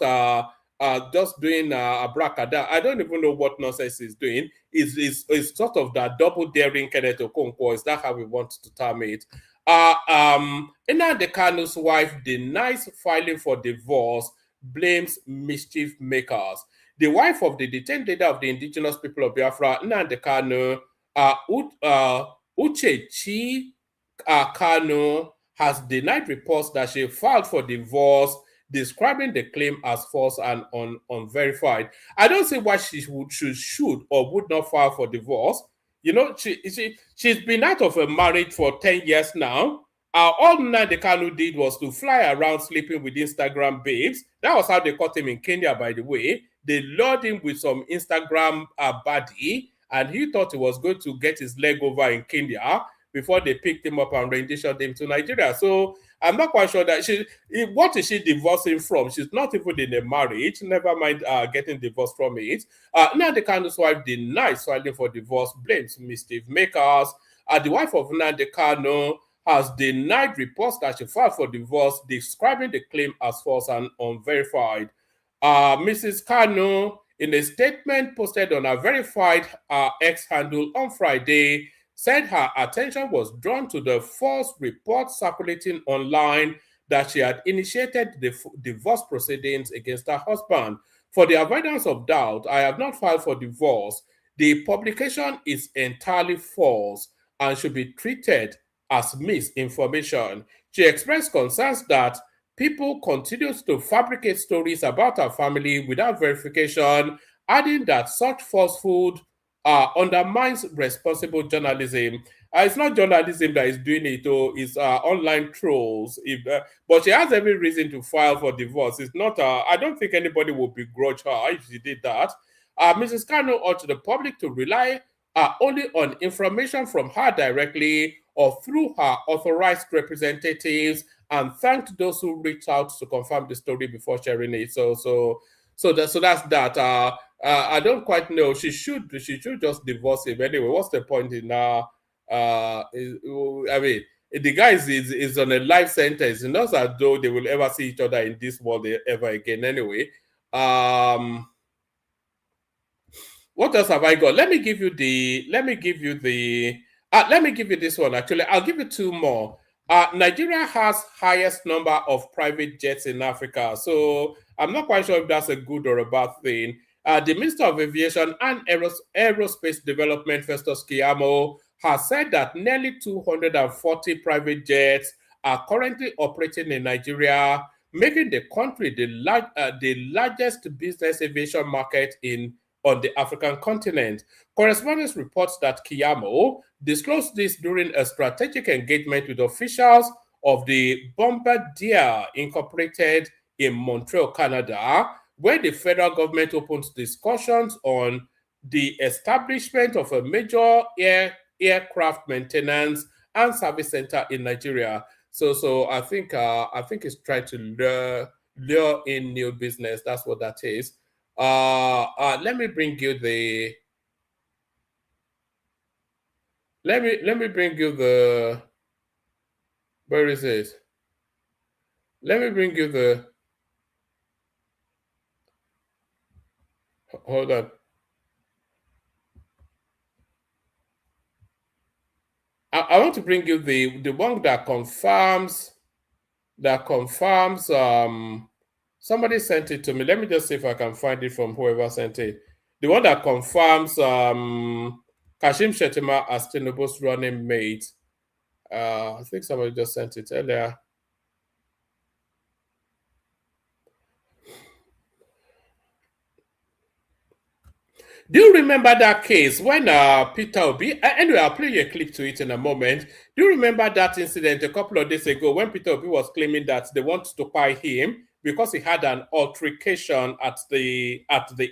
doing abracadabra. I don't even know what nonsense he's doing. Is sort of that double daring Kenneth Okonkwo. Is that how we want to term it? NNamdi Kanu's wife denies filing for divorce, blames mischief makers. The wife of the detained leader of the indigenous people of Biafra, NNamdi Kanu, Uchechi Kanu, has denied reports that she filed for divorce, describing the claim as false and unverified. I don't see why she should or would not file for divorce. You know, she's been out of a marriage for 10 years now. All NNamdi Kanu did was to fly around sleeping with Instagram babes. That was how they caught him in Kenya, by the way. They lured him with some Instagram baddie, and he thought he was going to get his leg over in Kenya before they picked him up and renditioned him to Nigeria. So I'm not quite sure that what is she divorcing from? She's not even in a marriage, never mind getting divorced from it. NNamdi Kanu's wife denies filing for divorce, blames mischief makers. The wife of NNamdi Kanu has denied reports that she filed for divorce, describing the claim as false and unverified. Mrs. Kanu, in a statement posted on her verified X handle on Friday, said her attention was drawn to the false report circulating online that she had initiated the divorce proceedings against her husband. For the avoidance of doubt, I have not filed for divorce. The publication is entirely false and should be treated as misinformation. She expressed concerns that people continue to fabricate stories about her family without verification, adding that such falsehood undermines responsible journalism. It's not journalism that is doing it, though. It's online trolls. But she has every reason to file for divorce. It's not. I don't think anybody would begrudge her if she did that. Mrs. Kanu urged the public to rely only on information from her directly or through her authorized representatives, and thanked those who reached out to confirm the story before sharing it. So that's that. I don't quite know. She should just divorce him anyway. What's the point in I mean, the guy is on a life sentence. It's not as though they will ever see each other in this world ever again. Anyway, what else have I got? Let me give you this one. Actually, I'll give you two more. Nigeria has highest number of private jets in Africa. So I'm not quite sure if that's a good or a bad thing. The Minister of Aviation and Aerospace Development, Festus Keyamo, has said that nearly 240 private jets are currently operating in Nigeria, making the country the largest business aviation market on the African continent. Correspondence reports that Keyamo disclosed this during a strategic engagement with officials of the Bombardier Incorporated in Montreal, Canada, where the federal government opened discussions on the establishment of a major aircraft maintenance and service center in Nigeria. So I think it's trying to lure in new business. That's what that is. Let me bring you the. Let me bring you the. Where is it? Let me bring you the. Hold on. I want to bring you the one that confirms. Somebody sent it to me. Let me just see if I can find it from whoever sent it. The one that confirms Kashim Shettima as Tinubu's running mate. I think somebody just sent it earlier. Do you remember that case when Peter Obi, anyway, I'll play you a clip to it in a moment. Do you remember that incident a couple of days ago when Peter Obi was claiming that they want to buy him because he had an altercation at the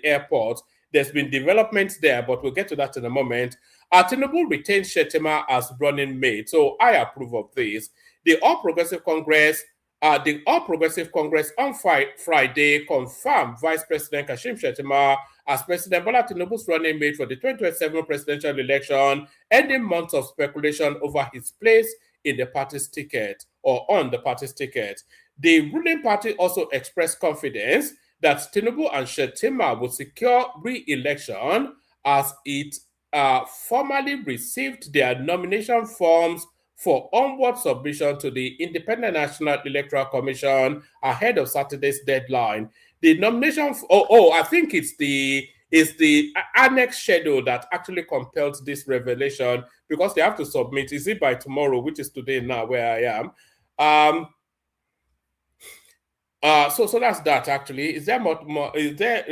airport? There's been developments there, but we'll get to that in a moment. Tinubu retains Shettima as running mate, so I approve of this. The All Progressive Congress the All Progressive Congress on Friday confirmed Vice President Kashim Shettima as President Bola Tinubu's running mate for the 2027 presidential election, ending months of speculation over his place in the party's ticket or on the party's ticket. The ruling party also expressed confidence that Tinubu and Shettima would secure re-election as it formally received their nomination forms for onward submission to the Independent National Electoral Commission ahead of Saturday's deadline. The nomination, I think it's the annex schedule that actually compelled this revelation, because they have to submit, is it by tomorrow, which is today now where I am. So that's that actually. Is there more? Is there,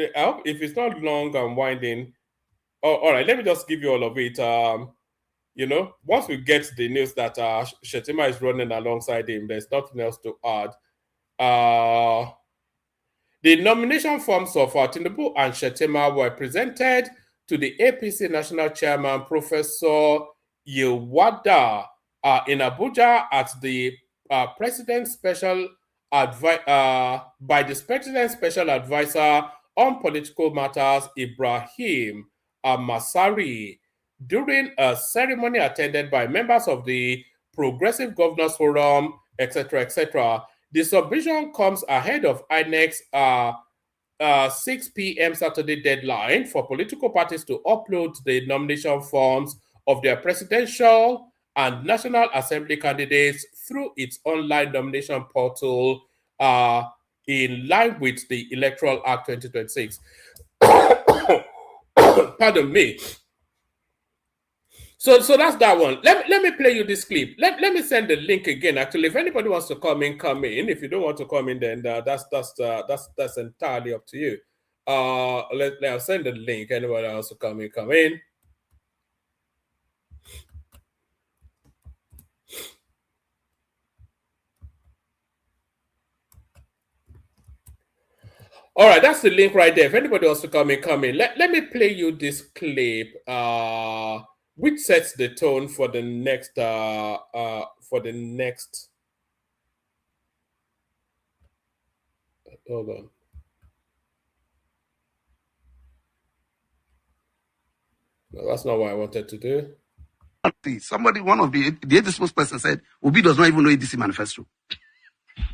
if it's not long and winding, all right, let me just give you all of it. Once we get the news that Shettima is running alongside him, there's nothing else to add. The nomination forms of Tinubu and Shettima were presented to the APC National Chairman, Professor Yewada, in Abuja at the President's Special by the President's Special Advisor on Political Matters, Ibrahim Masari, during a ceremony attended by members of the Progressive Governors Forum, etc., etc. The submission comes ahead of INEC's 6 p.m. Saturday deadline for political parties to upload the nomination forms of their presidential and National Assembly candidates through its online nomination portal in line with the Electoral Act 2026. Pardon me. So that's that one. Let me play you this clip. Let me send the link again. Actually, if anybody wants to come in, come in. If you don't want to come in, then that's entirely up to you. I'll send the link. Anybody else to come in, come in. All right, that's the link right there. If anybody wants to come in, come in. Let me play you this clip, which sets the tone for the next Hold on. No, that's not what I wanted to do. Somebody, one of the spokesperson said, Obi does not even know ADC manifesto.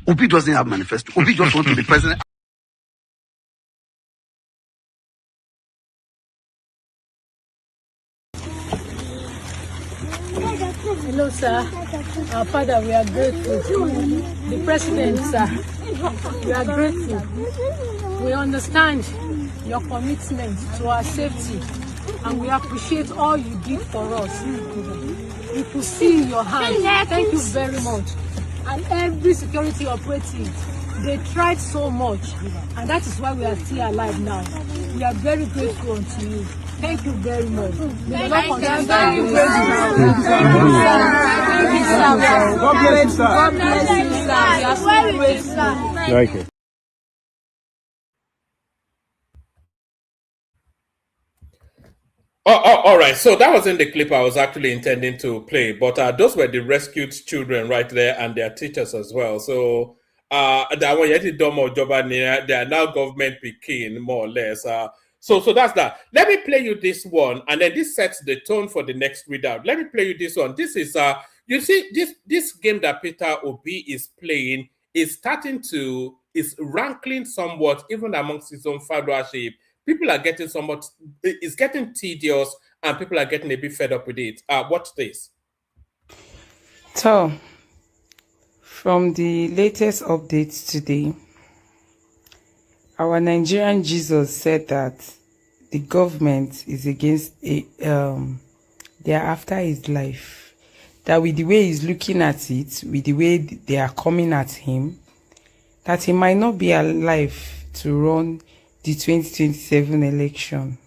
Obi doesn't have manifesto. Obi just wants to be president. Hello, sir. Our father, we are grateful. The president, sir, we are grateful. We understand your commitment to our safety, and we appreciate all you did for us. We could see your hand. Thank you very much. And every security operative, they tried so much, and that is why we are still alive now. We are very grateful unto you. Thank you very much. Thank you, sir. Thank you, sir. God bless you, sir. God bless you, sir. We are so grateful. Thank you. All right. So that wasn't the clip I was actually intending to play, but those were the rescued children right there and their teachers as well. So they are now government picking, more or less. So that's that. Let me play you this one, and then this sets the tone for the next readout. Let me play you this one. This is you see, this game that Peter Obi is playing is rankling somewhat even amongst his own followership. People are getting it's getting tedious, and people are getting a bit fed up with it. Watch this. So, from the latest updates today, our Nigerian Jesus said that the government is against they are after his life. That with the way he's looking at it, with the way they are coming at him, that he might not be alive to run the 2027 election.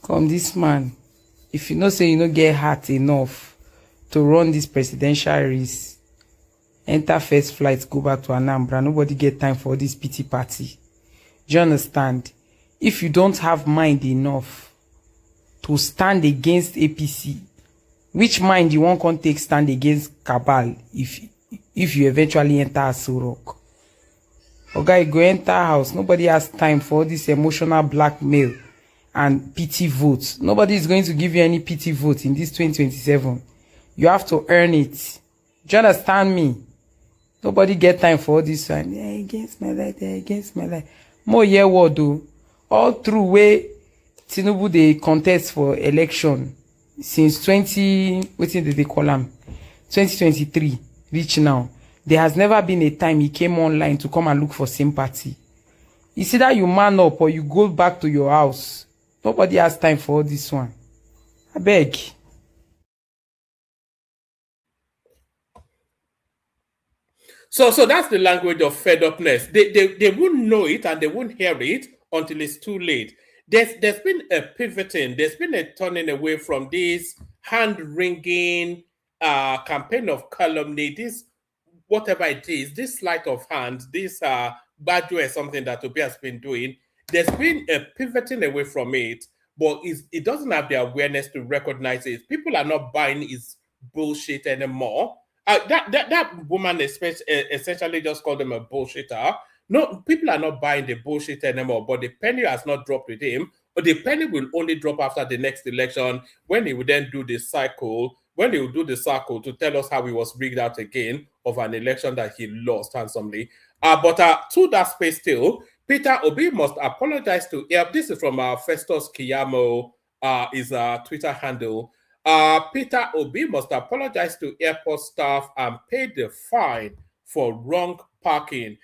Come, this man, if you know say you don't get heart enough to run this presidential race, enter first flight, go back to Anambra. Nobody get time for this pity party. Do you understand? If you don't have mind enough to stand against APC, which mind you won't take stand against Cabal? If if you eventually enter Aso Rock. Okay, you go enter house. Nobody has time for this emotional blackmail and pity votes. Nobody is going to give you any pity vote in this 2027. You have to earn it. Do you understand me? Nobody get time for all this one. Yeah, against my life, yeah, against my life. More year what do? All through way Tinubu they contest for election since 2023 reach now. There has never been a time he came online to come and look for sympathy. It's either you man up or you go back to your house. Nobody has time for all this one. I beg. So that's the language of fed upness. They won't know it and they won't hear it until it's too late. There's been a pivoting, there's been a turning away from this hand-wringing campaign of calumny, this whatever it is, this sleight of hand, this badger or something that Obi has been doing. There's been a pivoting away from it, but it doesn't have the awareness to recognize it. People are not buying his bullshit anymore. That woman essentially just called him a bullshitter. No, people are not buying the bullshit anymore, but the penny has not dropped with him. But the penny will only drop after the next election when he will then do the cycle, when he will do the circle to tell us how he was rigged out again of an election that he lost handsomely. But to that space still, Peter Obi must apologize to, this is from Festus Kiyamo, his Twitter handle. Peter Obi must apologize to airport staff and pay the fine for wrong parking.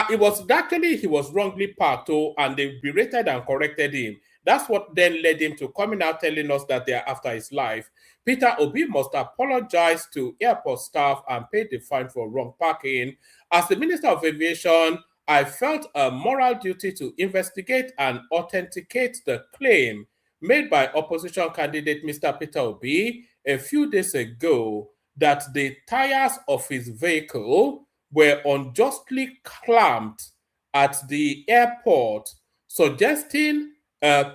It was actually, he was wrongly parked, and they berated and corrected him. That's what then led him to coming out telling us that they're after his life. Peter Obi must apologize to airport staff and pay the fine for wrong parking. As the Minister of Aviation, I felt a moral duty to investigate and authenticate the claim made by opposition candidate Mr. Peter Obi a few days ago that the tires of his vehicle were unjustly clamped at the airport, suggesting a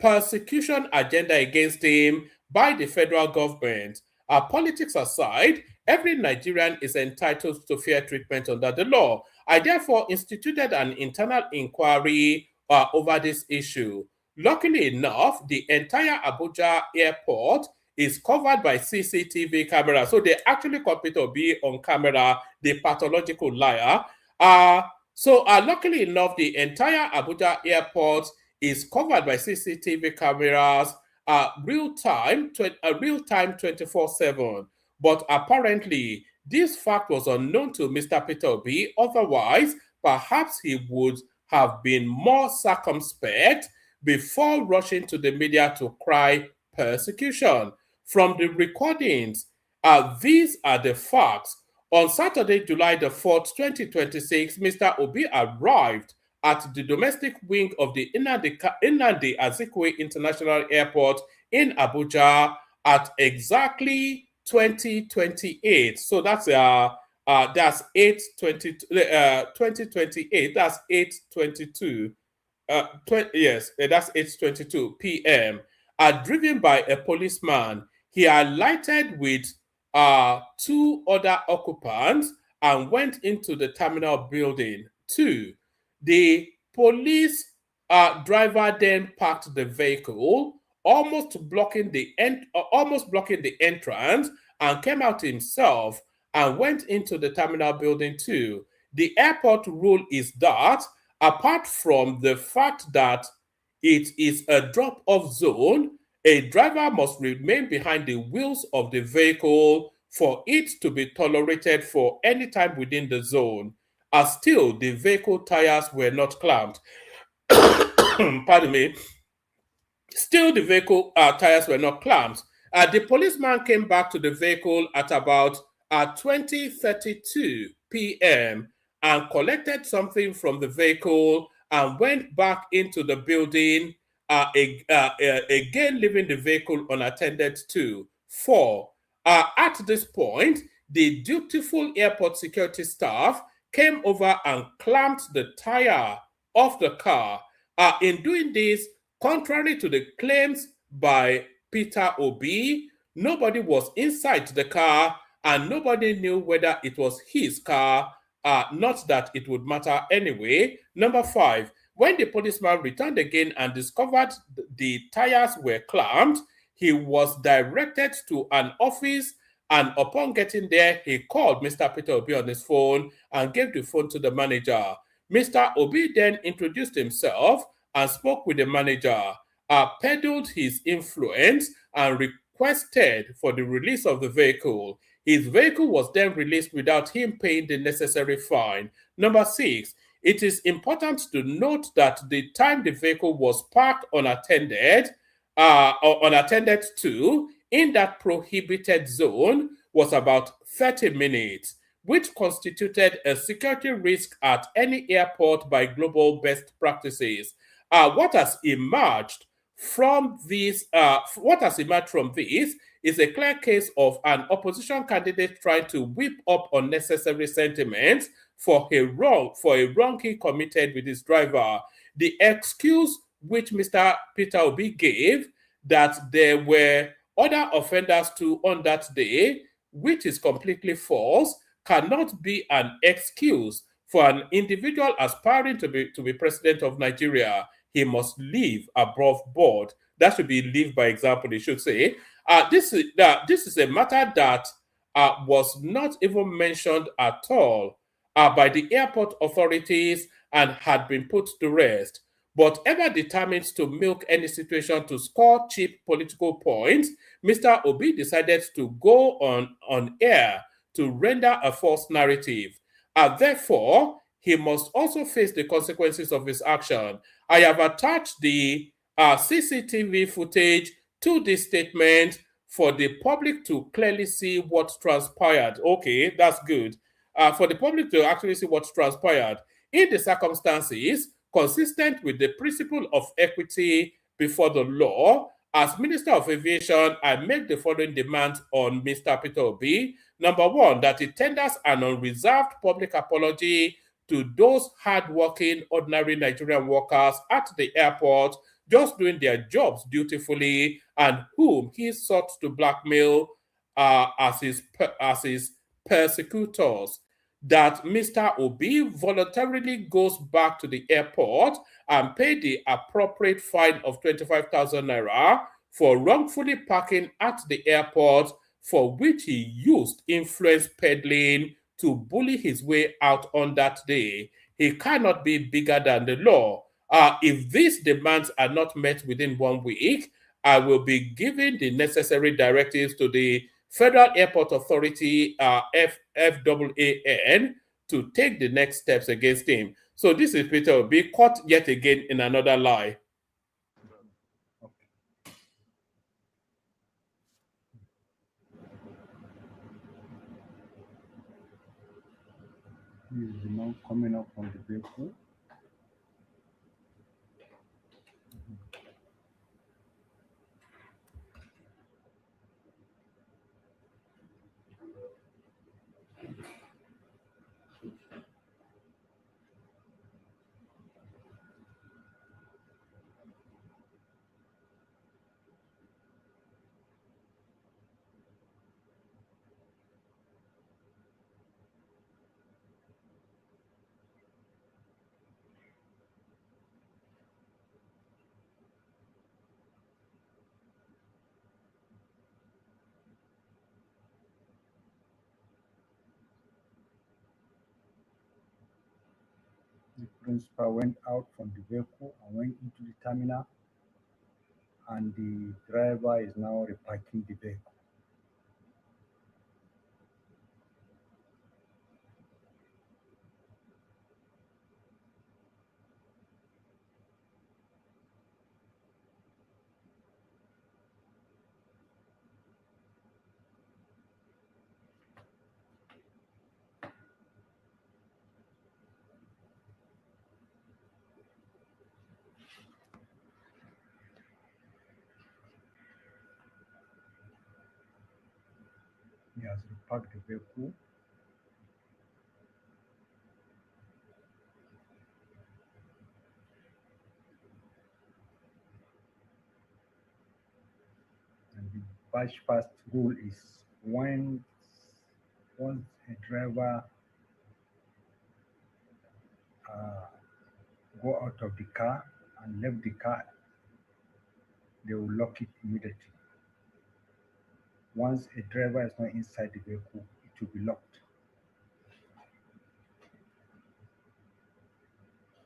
persecution agenda against him by the federal government. Politics aside, every Nigerian is entitled to fair treatment under the law. I therefore instituted an internal inquiry over this issue. Luckily enough, the entire Abuja airport is covered by CCTV cameras. So they actually caught Peter Obi on camera, the pathological liar. Luckily enough, the entire Abuja airport is covered by CCTV cameras, real time 24/7. But apparently, this fact was unknown to Mr. Peter Obi. Otherwise, perhaps he would have been more circumspect before rushing to the media to cry persecution. From the recordings, these are the facts. On Saturday, July the 4th, 2026, Mr. Obi arrived at the domestic wing of the Nnamdi Azikiwe International Airport in Abuja at exactly 2028. So that's 2028. That's 8:22. Yes, that's 8:22 p.m. Driven by a policeman, he alighted with two other occupants and went into the terminal building. The police driver then parked the vehicle, almost blocking the entrance, and came out himself and went into the terminal building too. The airport rule is that, apart from the fact that it is a drop-off zone, a driver must remain behind the wheels of the vehicle for it to be tolerated for any time within the zone. As still, the vehicle tires were not clamped. Pardon me. Still, the vehicle tires were not clamped. The policeman came back to the vehicle at about 20:32 p.m. and collected something from the vehicle and went back into the building, again leaving the vehicle unattended to. At this point, the dutiful airport security staff came over and clamped the tire of the car. In doing this, contrary to the claims by Peter Obi, nobody was inside the car and nobody knew whether it was his car, not that it would matter anyway. Number 5, when the policeman returned again and discovered the tires were clamped, he was directed to an office, and upon getting there, he called Mr. Peter Obi on his phone and gave the phone to the manager. Mr. Obi then introduced himself and spoke with the manager, peddled his influence, and requested for the release of the vehicle. His vehicle was then released without him paying the necessary fine. Number 6, it is important to note that the time the vehicle was parked unattended, or unattended to, in that prohibited zone was about 30 minutes, which constituted a security risk at any airport by global best practices. What has emerged from this is a clear case of an opposition candidate trying to whip up unnecessary sentiments for a wrong he committed with his driver. The excuse which Mr. Peter Obi gave, that there were other offenders too on that day, which is completely false, cannot be an excuse for an individual aspiring to be president of Nigeria. He must live above board. That should be live by example, they should say. This is a matter that was not even mentioned at all by the airport authorities and had been put to rest. But ever determined to milk any situation to score cheap political points, Mr. Obi decided to go on air to render a false narrative. Therefore, he must also face the consequences of his action. I have attached the CCTV footage to this statement for the public to clearly see what transpired. Okay, that's good. For the public to actually see what transpired. In the circumstances, consistent with the principle of equity before the law, as Minister of Aviation, I make the following demands on Mr. Peter Obi. Number 1, that he tenders an unreserved public apology to those hardworking, ordinary Nigerian workers at the airport, just doing their jobs dutifully, and whom he sought to blackmail as his persecutors. That Mr. Obi voluntarily goes back to the airport and pay the appropriate fine of 25,000 naira for wrongfully parking at the airport, for which he used influence peddling to bully his way out on that day. He cannot be bigger than the law. If these demands are not met within 1 week, I will be giving the necessary directives to the Federal Airport Authority, FAAN, to take the next steps against him. So this is Peter Obi caught yet again in another lie. This is the man coming up from the vehicle. The principal went out from the vehicle and went into the terminal, and the driver is now reparking the vehicle. He has reparked the vehicle. And the batch fast rule is when Once a driver uh, go out of the car and left the car, they will lock it immediately. Once a driver is not inside the vehicle, it will be locked.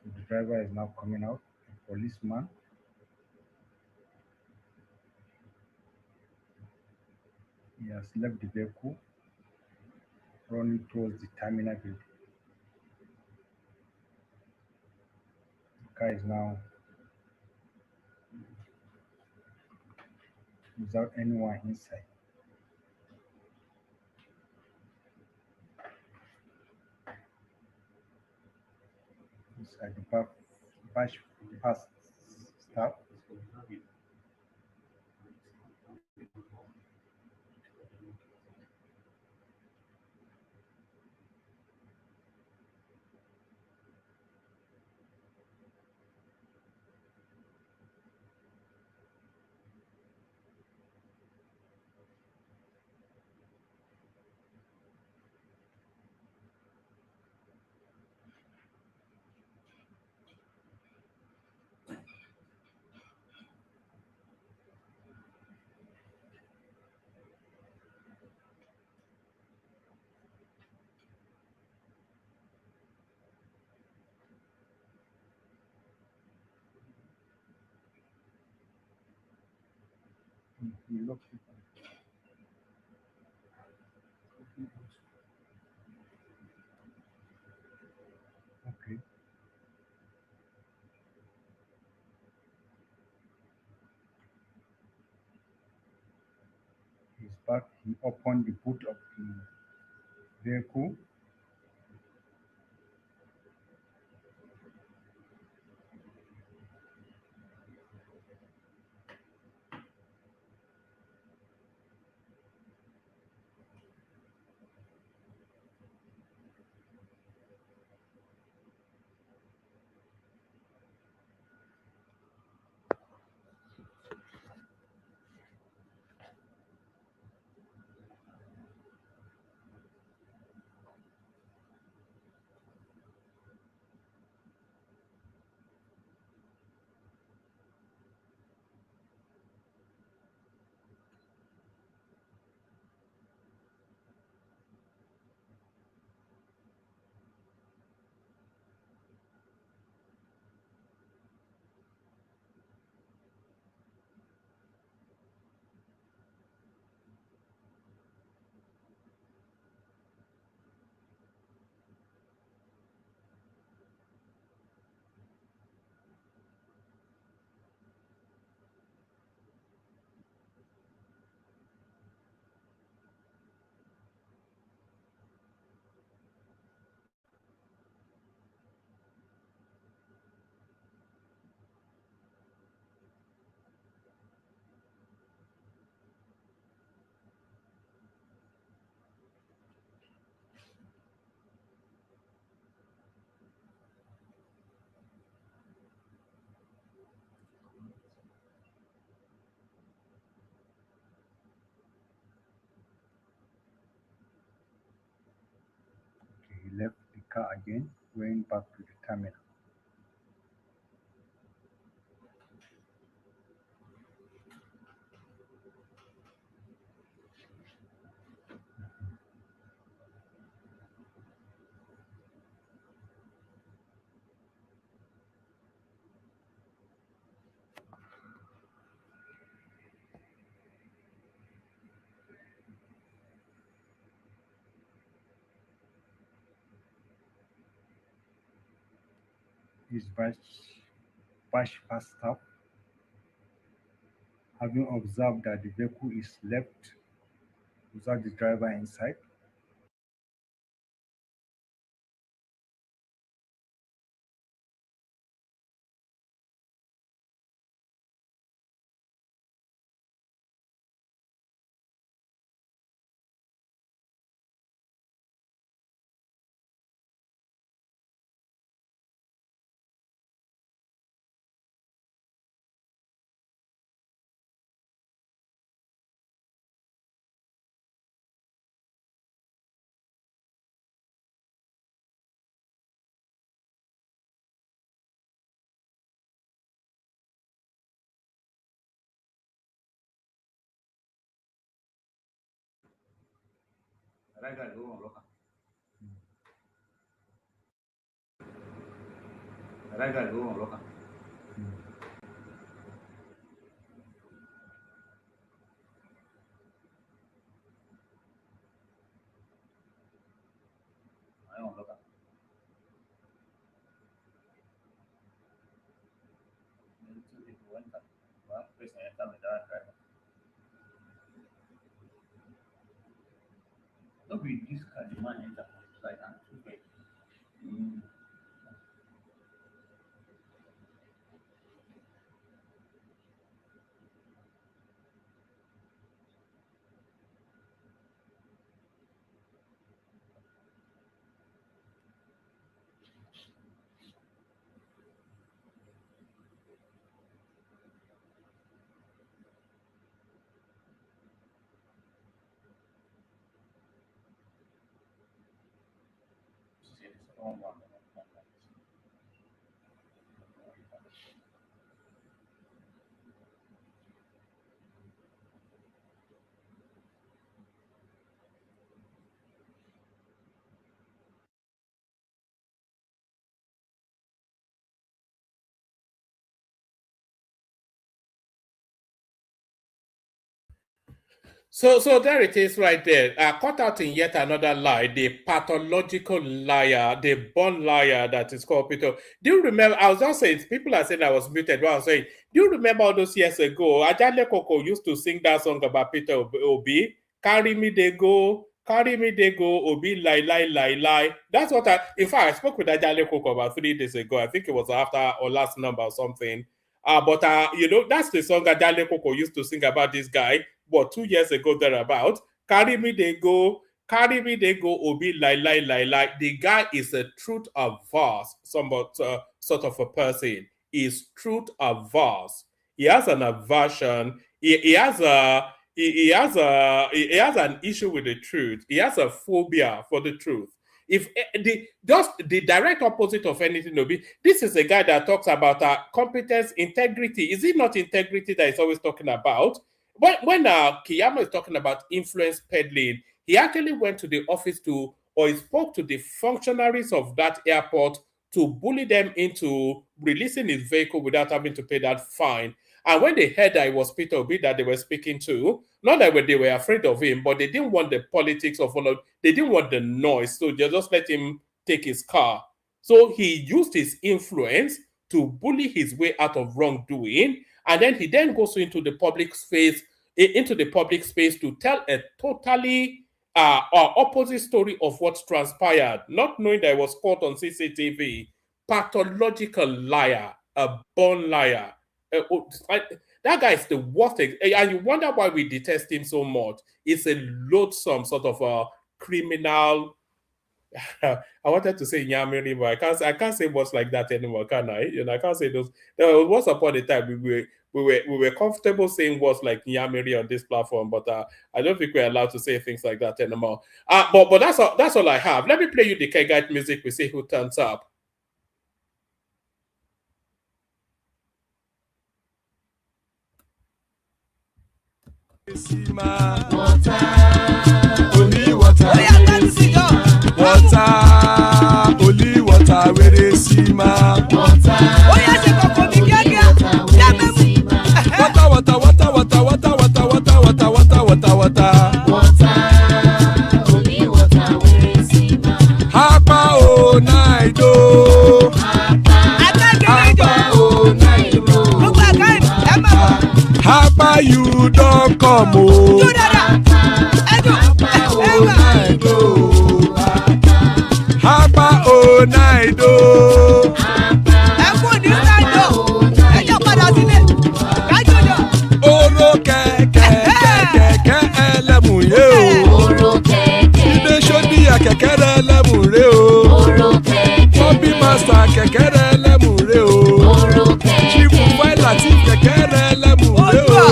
So the driver is now coming out, a policeman. He has left the vehicle, running towards the terminal building. The car is now without anyone inside. Inside the back, past staff. He locked it. Okay. He's back. He opened the boot of the vehicle. Okay, he left the car again, going back to the terminal. His bash past staff, having observed that the vehicle is left without the driver inside, So there it is right there. Caught out in yet another lie, the pathological liar, the born liar that is called Peter. Do you remember? I was just saying, people are saying I was muted while I was saying, do you remember all those years ago? Ajale Koko used to sing that song about Peter Obi. Carry me, they go. Carry me, they go. Obi, lie, lie, lie, lie. That's what in fact, I spoke with Ajale Koko about 3 days ago. I think it was after or last number or something. But that's the song Ajale Koko used to sing about this guy. What 2 years ago thereabout, carry me they go, Obi lie lie lie lie. The guy is a truth averse, somewhat sort of a person. Is truth averse. He has an aversion. He has an issue with the truth. He has a phobia for the truth. If the direct opposite of anything, Obi, this is a guy that talks about competence, integrity. Is it not integrity that he's always talking about? When Kiyama is talking about influence peddling, he actually went to the office he spoke to the functionaries of that airport to bully them into releasing his vehicle without having to pay that fine. And when they heard that it was Peter Obi that they were speaking to, not that they were afraid of him, but they didn't want the politics of they didn't want the noise, so they just let him take his car. So he used his influence to bully his way out of wrongdoing, and then he then goes into the public space to tell a totally opposite story of what's transpired, not knowing that it was caught on CCTV. Pathological liar, a born liar. That guy is the worst, and you wonder why we detest him so much. It's a loathsome sort of a criminal. I wanted to say Nyamiri, but I can't say words like that anymore, can I? I can't say those. Once upon a time we were comfortable saying words like Nyamiri on this platform, but I don't think we're allowed to say things like that anymore. But that's all I have. Let me play you the Kegite music. We see who turns up. Water, only water, only water, where they see ma. Water, only water, where they see ma. Hapa o naido, hapa o naido. Hapa you don't come o. Hapa o naido. Oro kẹ̀kẹ́ ẹlẹ́mù yé o. Ilé sọ́dí àkẹ́kẹ́ ẹlẹ́mù ré o. Bobby master kẹ̀kẹ́ ẹlẹ́mù ré o. Chief Wáìlà tí kẹ̀kẹ́ ẹlẹ́mù ré o.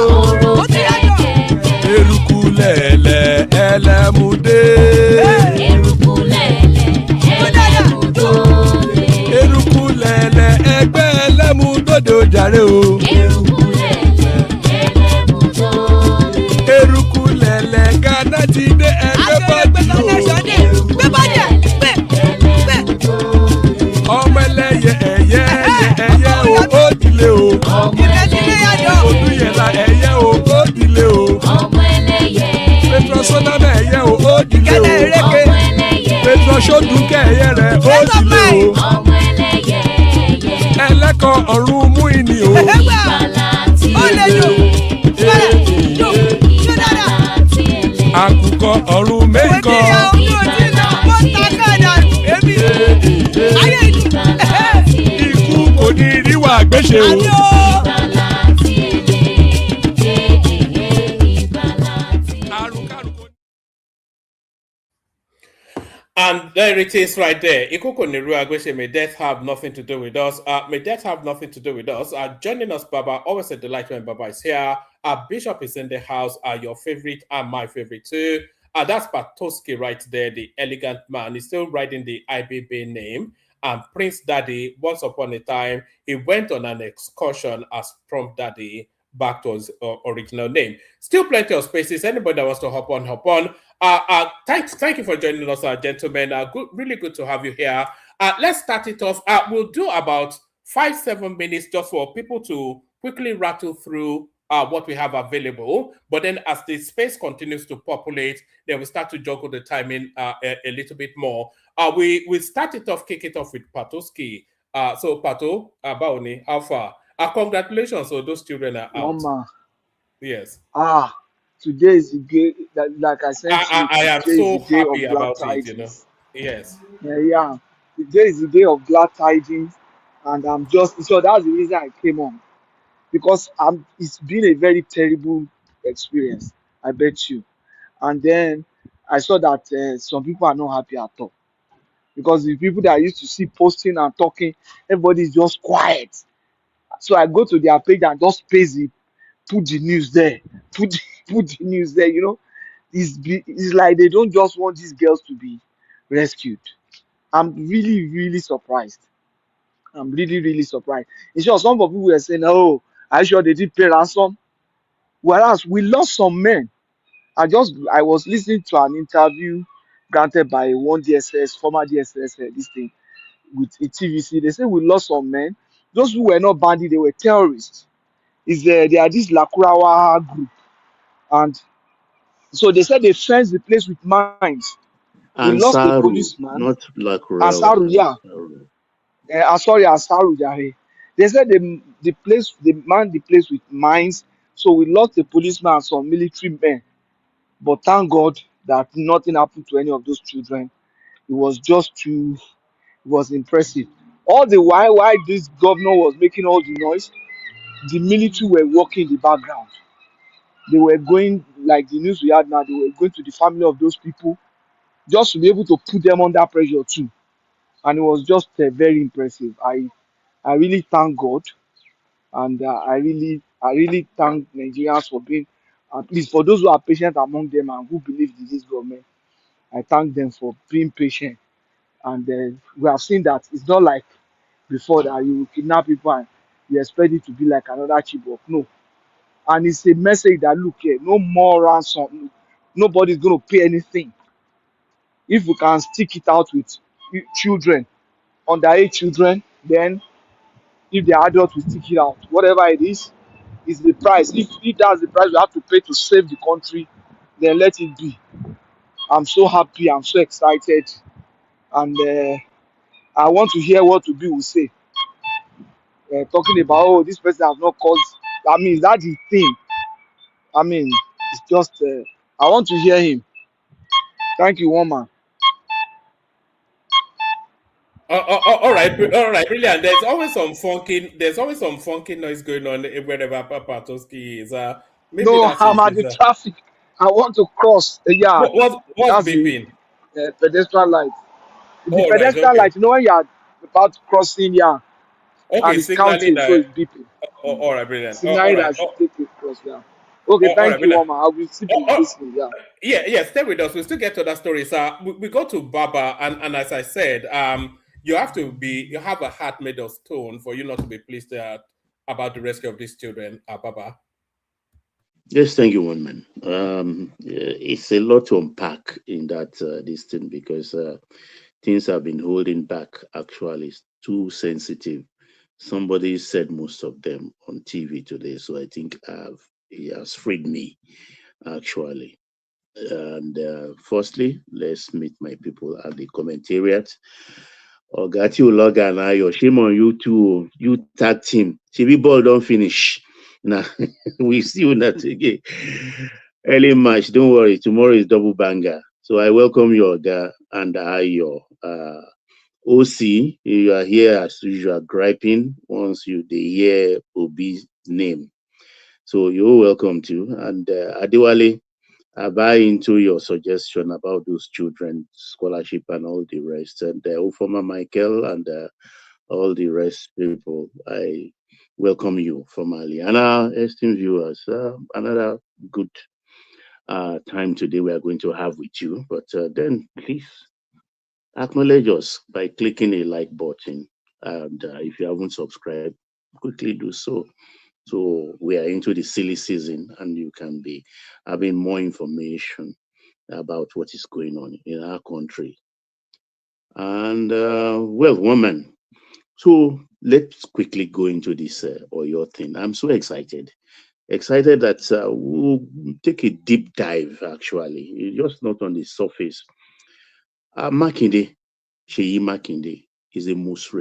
Eruku lẹ̀lẹ̀ ẹlẹ́mù dé. Eruku lẹ̀lẹ̀ ẹgbẹ́ ẹlẹ́mù dòde ojàre o. Eruku lẹ̀lẹ̀ Ghana ti dé ẹgbẹ́ bọ́ọ̀dù o. gbèsè o. And there it is right there. Ikoko Neru Agweshe, may death have nothing to do with us. May death have nothing to do with us. Joining us, Baba, always a delight when Baba is here. Our Bishop is in the house. Your favorite and my favorite too. That's Patoski right there, the elegant man. He's still riding the IBB name. And Prince Daddy, once upon a time, he went on an excursion as Prompt Daddy back to his original name. Still plenty of spaces. Anybody that wants to hop on, hop on. Thank you for joining us, gentlemen. Really good to have you here. Let's start it off. We'll do about 5-7 minutes just for people to quickly rattle through what we have available. But then as the space continues to populate, then we start to juggle the timing a little bit more. We start it off, kick it off with Patoski. So Pato, Baoni, how far? Congratulations, so those children are out. Mama. Yes. Today is the day that, like I said, I am so happy about it, you know. Yes. Yeah. Today is the day of glad tidings, and I'm just so that's the reason I came on, because it's been a very terrible experience, I bet you. And then I saw that some people are not happy at all, because the people that I used to see posting and talking, everybody's just quiet. So I go to their page and just put the news there, put the news there. You know, it's like they don't just want these girls to be rescued. I'm really, really surprised. I'm really, really surprised. In short, some people were saying, "Oh, are you sure they did pay ransom?" Whereas we lost some men. I was listening to an interview granted by one DSS, former DSS, this thing with TVC. They say we lost some men. Those who were not bandits, they were terrorists. They are this Lakurawa group, and so they said they fenced the place with mines. We lost a policeman. Not Lakurawa. Ansaru, yeah. Sorry, Ansaru, Jare. They said they manned the place with mines. So we lost a policeman and some military men. But thank God that nothing happened to any of those children. It was impressive. All the while this governor was making all the noise, the military were working in the background. They were going, like the news we had now, they were going to the family of those people just to be able to put them under pressure too. And it was just very impressive. I really thank God, and I really thank Nigerians for being, at least for those who are patient among them and who believe in this government. I thank them for being patient. And we have seen that it's not like before that you will kidnap people and you expect it to be like another Chibok. No. And it's a message that, look here, no more ransom. Nobody's going to pay anything. If we can stick it out with children, underage children, then if they're adults, we stick it out. Whatever it is the price. If that's the price we have to pay to save the country, then let it be. I'm so happy. I'm so excited. And I want to hear what Obi will say. Talking about, oh, this person has not caused. I mean, that's the thing. I mean, it's just, I want to hear him. Thank you, woman. All right, brilliant. There's always some funky noise going on wherever Papa Toski is. Maybe no, I'm at the traffic. I want to cross. Yeah. What's beeping? The pedestrian light. The pedestrian light. You know when you are about crossing, yeah. Okay, and it's counting, so it's beeping. All right, brilliant. Signaling that I should take it cross, yeah. Okay, thank you, Mama. I will still be listening, yeah. Yeah, stay with us. We'll still get to that story. So we go to Baba, and as I said, you have a heart made of stone for you not to be pleased about the rescue of these children, Baba. Yes, thank you, one man. It's a lot to unpack in that this thing, because things have been holding back. Actually, it's too sensitive. Somebody said most of them on TV today, so I think it has freed me, actually. And firstly, let's meet my people at the commentariat. Ogati Uloga and Ayo, shame on you too. You tag team. TV ball don't finish. Now we see you that again. Early March, don't worry. Tomorrow is double banger. So I welcome you, Oga and Ayo. OC, you are here as usual griping once you hear Obi's name. So you're welcome to. And Adewale, I buy into your suggestion about those children, scholarship and all the rest. And Ufoma Michael and all the rest people, I welcome you formally. And our esteemed viewers, another good time today we are going to have with you. But then please acknowledge us by clicking a like button. And if you haven't subscribed, quickly do so. So we are into the silly season and you can be having more information about what is going on in our country. And well, woman. So let's quickly go into this Oyo thing. I'm so excited. Excited that we'll take a deep dive, actually, just not on the surface. Makinde, Sheyi Makinde, is the most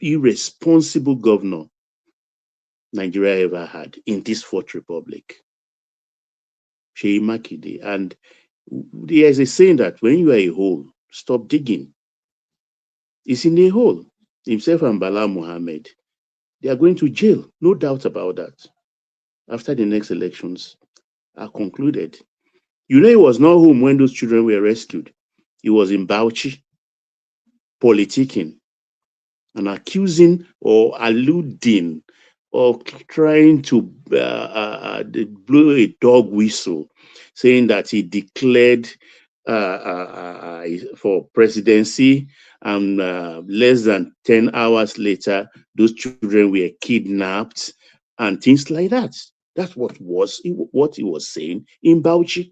irresponsible governor Nigeria ever had in this fourth republic. Sheyi Makinde. And there's a saying that when you are a hole, stop digging. He's in a hole. Himself and Bala Mohammed, they are going to jail, no doubt about that. After the next elections are concluded. You know, he was not home when those children were rescued. He was in Bauchi, politicking, and accusing or alluding or trying to blow a dog whistle, saying that he declared for presidency, and less than 10 hours later, those children were kidnapped and things like that. That's what he was saying in Bauchi.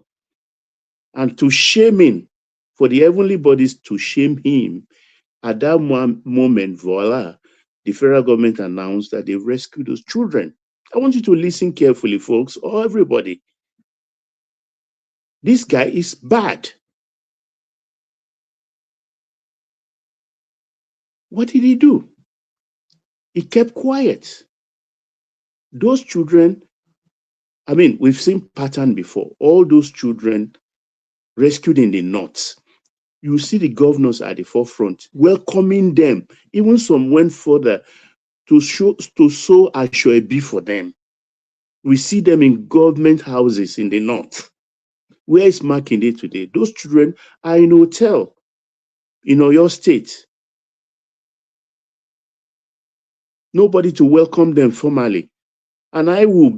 And to shame him, for the heavenly bodies to shame him, at that moment, voila, the federal government announced that they rescued those children. I want you to listen carefully, folks, or everybody. This guy is bad. What did he do? He kept quiet. Those children, I mean, we've seen pattern before. All those children rescued in the north. You see the governors at the forefront welcoming them. Even some went further to sow ashoebi for them. We see them in government houses in the north. Where is Makinde today? Those children are in a hotel in Oyo State. Nobody to welcome them formally. And I will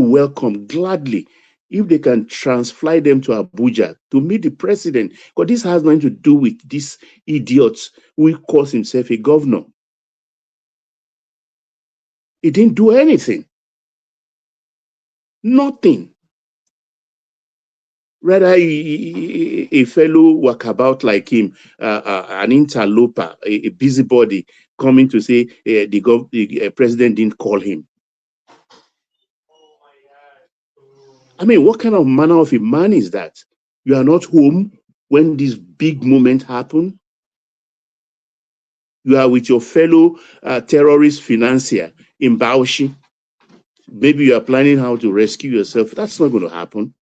welcome gladly if they can transfly them to Abuja to meet the president. Because this has nothing to do with this idiot who calls himself a governor. He didn't do anything. Nothing. Rather, a fellow walkabout like him, an interloper, a busybody, coming to say the president didn't call him. I mean, what kind of manner of a man is that? You are not home when this big moment happened. You are with your fellow terrorist financier in Bauchi. Maybe you are planning how to rescue yourself. That's not going to happen.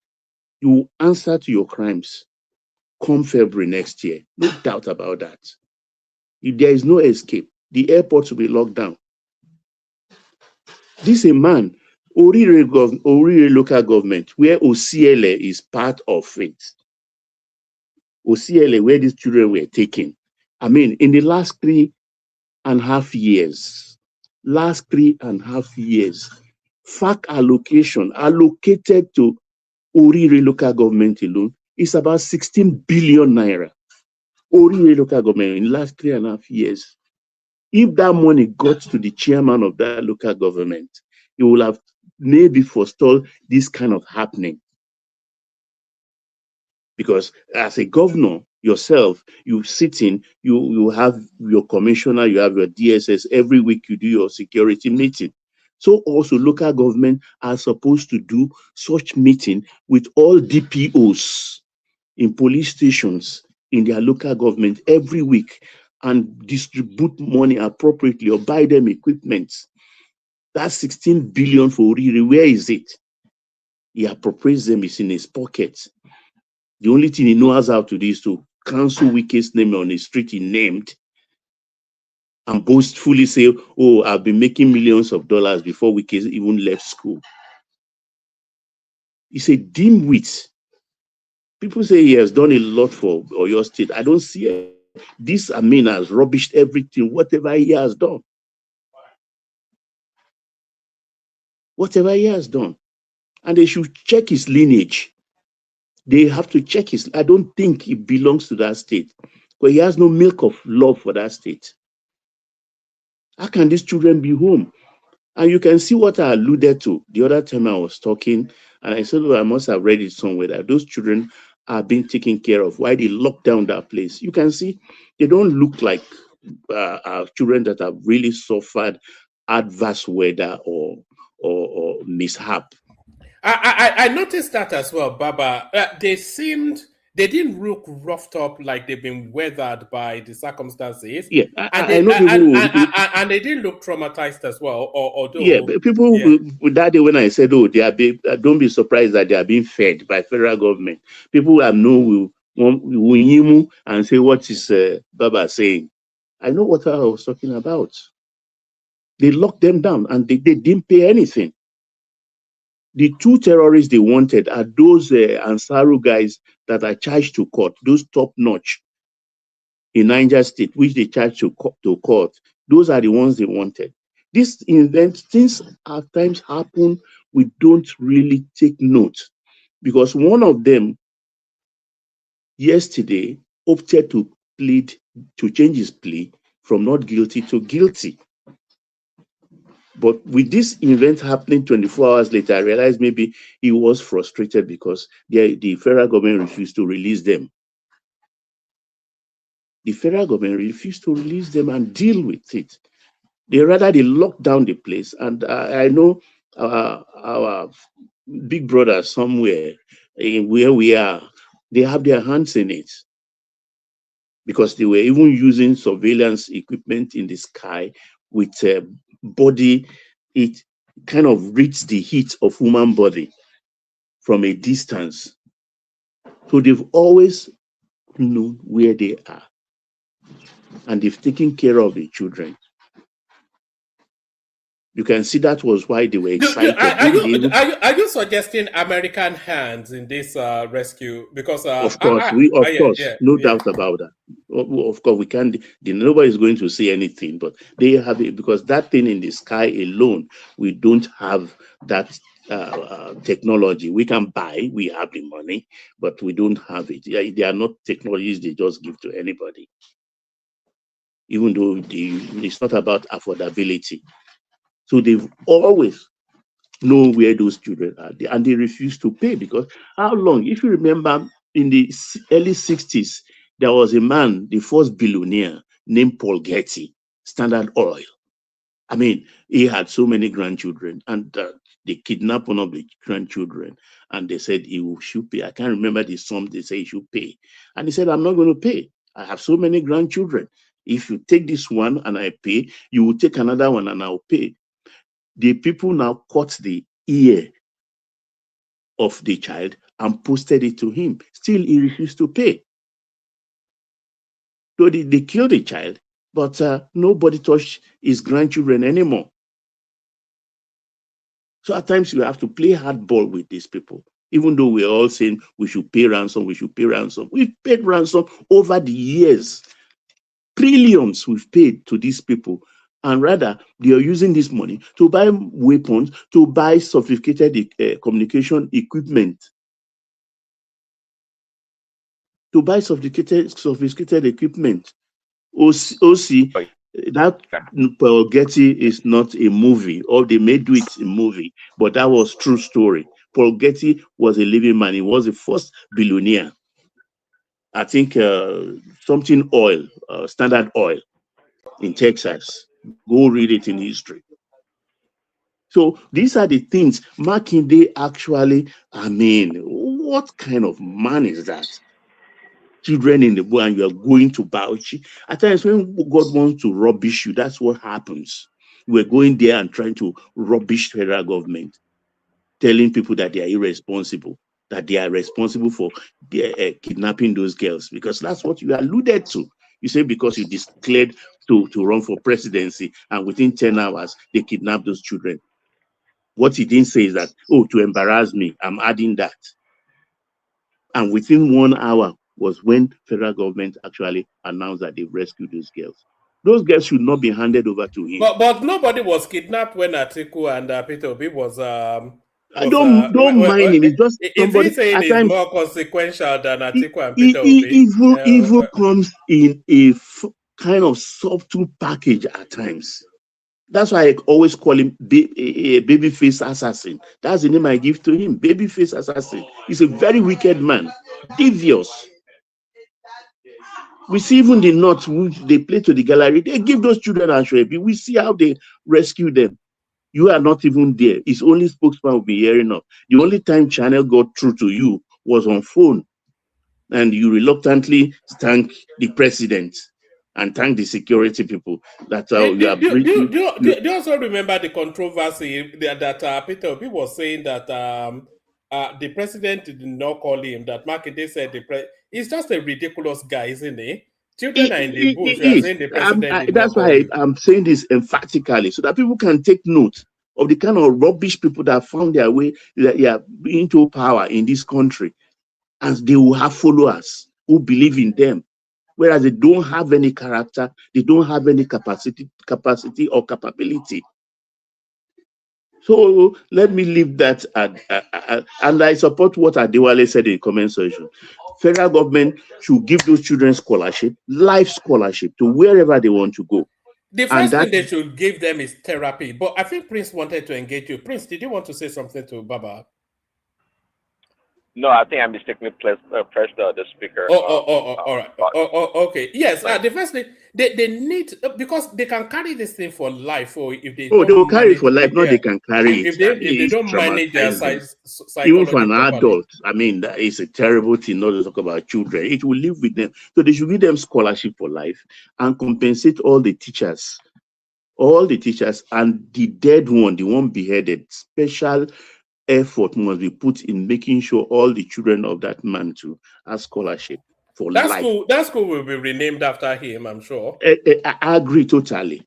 You will answer to your crimes come February next year. No doubt about that. If there is no escape, the airport will be locked down. This is a man, Orire local government, where OCLA is part of it. OCLA, where these children were taken. I mean, in the last 3.5 years, FAC allocation allocated to Orire local government alone is about 16 billion naira. Orire local government in the last 3.5 years. If that money got to the chairman of that local government, he will have maybe forestalled this kind of happening. Because as a governor yourself, you sit in, you have your commissioner, you have your DSS, every week you do your security meeting. So also local government are supposed to do such meeting with all DPOs in police stations in their local government every week and distribute money appropriately or buy them equipment. That's 16 billion for Orire. Where is it? He appropriates them, it's in his pocket. The only thing he knows how to do is to cancel Wike's name on the street he named and boastfully say, oh, I've been making millions of dollars before we even left school. He's a dimwit. People say he has done a lot for Oyo State. I don't see it. This Amin has rubbished everything, whatever he has done. Whatever he has done. And they should check his lineage. They have to check his. I don't think he belongs to that state. But he has no milk of love for that state. How can these children be home? And you can see what I alluded to the other time I was talking, and I said, oh, I must have read it somewhere, that those children are being taken care of. Why they lock down that place? You can see they don't look like children that have really suffered adverse weather or mishap. I noticed that as well, Baba. They didn't look roughed up like they've been weathered by the circumstances. Yeah, and they didn't look traumatized as well. Although, yeah, people that day when I said, oh, they are don't be surprised that they are being fed by federal government. People I know will and say, what is Baba saying? I know what I was talking about. They locked them down and they didn't pay anything. The two terrorists they wanted are those Ansaru guys that are charged to court, those top-notch in Niger State, which they charged to court. Those are the ones they wanted. This event, things at times happen, we don't really take note. Because one of them, yesterday, opted to change his plea from not guilty to guilty. But with this event happening 24 hours later, I realized maybe he was frustrated because the federal government refused to release them. The federal government refused to release them and deal with it. They locked down the place. And I know our big brother somewhere where we are, they have their hands in it. Because they were even using surveillance equipment in the sky with body, it kind of reads the heat of human body from a distance. So they've always known where they are. And they've taken care of the children. You can see that was why they were excited. Are you suggesting American hands in this rescue? Because of course, no doubt about that. Of course, we can't. Nobody's going to say anything, but they have it because that thing in the sky alone, we don't have that technology. We can buy, we have the money, but we don't have it. They are not technologies they just give to anybody. Even though it's not about affordability. So they've always known where those children are, and they refuse to pay because how long? If you remember, in the early 60s, there was a man, the first billionaire, named Paul Getty, Standard Oil. I mean, he had so many grandchildren, and they kidnapped one of the grandchildren, and they said he should pay. I can't remember the sum they say he should pay. And he said, I'm not going to pay. I have so many grandchildren. If you take this one and I pay, you will take another one and I'll pay. The people now cut the ear of the child and posted it to him. Still, he refused to pay. So they killed the child, but nobody touched his grandchildren anymore. So at times you have to play hardball with these people. Even though we're all saying we should pay ransom, we should pay ransom. We've paid ransom over the years. Trillions we've paid to these people. And rather, they are using this money to buy weapons, to buy sophisticated communication equipment. To buy sophisticated equipment. OC, that Paul Getty is not a movie, or they may do it a movie, but that was true story. Paul Getty was a living man. He was the first billionaire. I think something oil, Standard Oil in Texas. Go read it in history. So these are the things Makinde actually, I mean, what kind of man is that? Children in the boy and you are going to Bauchi. At times when God wants to rubbish you, that's what happens. We're going there and trying to rubbish federal government, telling people that they are irresponsible, that they are responsible for kidnapping those girls, because that's what you alluded to. You say because you declared to run for presidency, and within 10 hours, they kidnapped those children. What he didn't say is that, oh, to embarrass me, I'm adding that. And within 1 hour was when federal government actually announced that they've rescued those girls. Those girls should not be handed over to him. But nobody was kidnapped when Atiku and Peter Obi was I don't mind him. It's just somebody. Is he saying at it's times, more consequential than Atiku and Peter Obi? Evil comes in a kind of subtle package at times. That's why I always call him a babyface assassin. That's the name I give to him, babyface assassin. He's a very wicked man, devious. We see even the North, which they play to the gallery, they give those children ashrabi. We see how they rescue them. You are not even there. It's only spokesman will be hearing of. The only time channel got through to you was on phone, and you reluctantly thank the president and thank the security people. That's how you are. Do you also remember the controversy that Peter Obi was saying that the president did not call him, that Makinde said he's just a ridiculous guy, isn't he? Children are in the bush. You are saying the president that's why I'm saying this emphatically, so that people can take note of the kind of rubbish people that found their way into power in this country, and they will have followers who believe in them, whereas they don't have any character, they don't have any capacity or capability. So let me leave that and I support what Adewale said in the comment section. Federal government should give those children scholarship, life scholarship, to wherever they want to go. The first thing they should give them is therapy. But I think Prince wanted to engage you. Prince, did you want to say something to Baba? No, I think I mistakenly pressed the speaker. All right. Okay. Yes. The first thing they need, because they can carry this thing for life, or if they they will carry it for life. No, they can carry if it. They don't manage their psychology. Even for an adult, I mean, that is a terrible thing not to talk about children. It will live with them. So they should give them scholarship for life and compensate all the teachers, and the dead one, the one beheaded. Special effort must be put in making sure all the children of that man too have scholarship for life. That school will be renamed after him, I'm sure. I agree totally.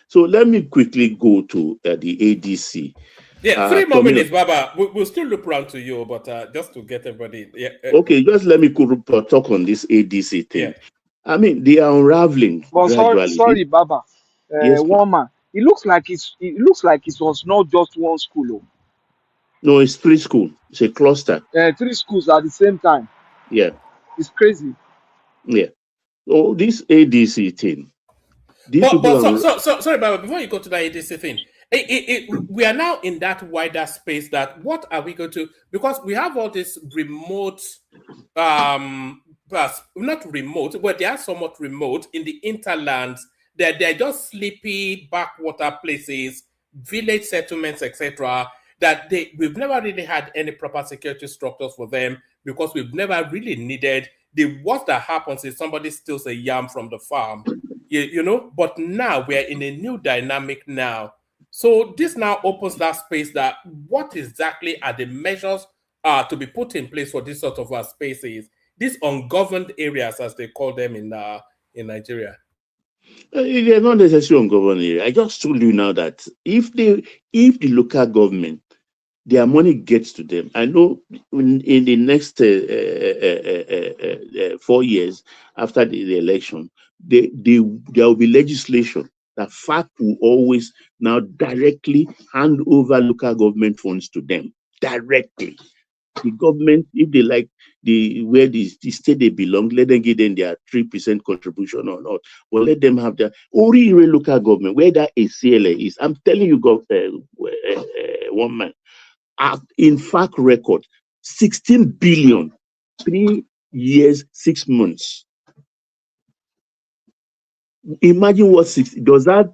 So let me quickly go to the ADC. Yeah, 3 more minutes, Baba. We'll still look around to you, but just to get everybody. Yeah. Okay, just let me talk on this ADC thing. Yeah. I mean, they are unraveling. But sorry, Baba. Yes, one man. It looks like it was not just one school. No, it's 3 schools. It's a cluster. 3 schools at the same time. Yeah. It's crazy. Yeah. So this ADC thing. Sorry, Baba, before you go to that ADC thing, we are now in that wider space that what are we going to, because we have all this remote, not remote, but they are somewhat remote in the interlands. They're just sleepy backwater places, village settlements, etc. That we've never really had any proper security structures for them, because we've never really needed. The worst that happens is somebody steals a yam from the farm, you know. But now we are in a new dynamic now. So this now opens that space that what exactly are the measures to be put in place for this sort of spaces, these ungoverned areas, as they call them in Nigeria? They're not necessarily ungoverned area. I just told you now that if the local government, their money gets to them, I know in the next 4 years after the election, there will be legislation that FAC will always now directly hand over local government funds to them directly. The government, if they like where the state they belong, let them give them their 3% contribution or not. But let them have their Orire local government, where that ACLA is. I'm telling you, one man. In fact, record 16 billion, 3 years, 6 months. Imagine what does that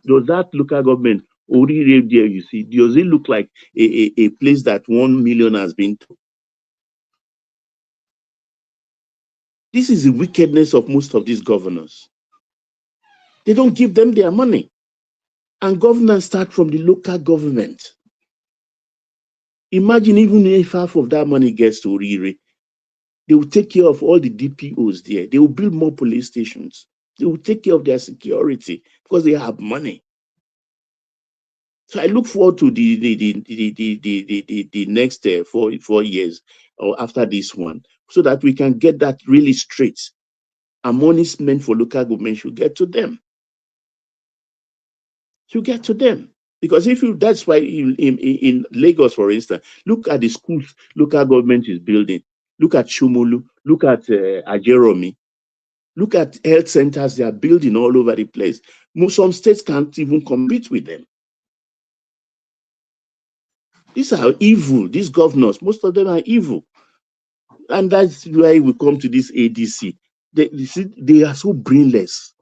local government Orire there, you see, does it look like a place that 1 million has been to? This is the wickedness of most of these governors. They don't give them their money. And governance start from the local government. Imagine even if half of that money gets to Orire, they will take care of all the DPOs there. They will build more police stations. They will take care of their security because they have money. So I look forward to the next 4 years or after this one, so that we can get that really straight. And money is meant for local government should get to them. Should get to them. Because that's why in Lagos, for instance, look at the schools local government is building. Look at Shumulu, look at Ajeromi, look at health centers they are building all over the place. Some states can't even compete with them. These are evil. These governors, most of them are evil. And that's why we come to this ADC. They are so brainless.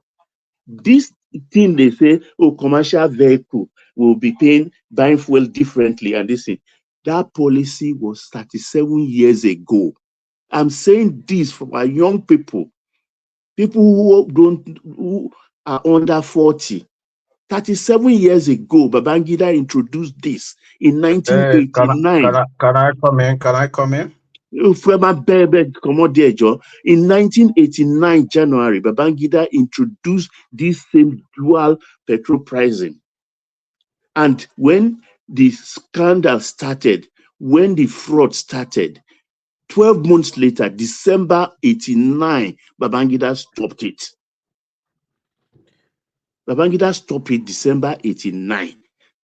This thing they say, oh, commercial vehicle will be buying fuel differently, and this thing. That policy was 37 years ago. I'm saying this for our young people who are under 40. 37 years ago, Babangida introduced this in 1989. Can I come in? Can I come in? In 1989, January, Babangida introduced this same dual petrol pricing. And when the scandal started, when the fraud started, 12 months later, December 89, Babangida stopped it. Babangida stopped it December 89.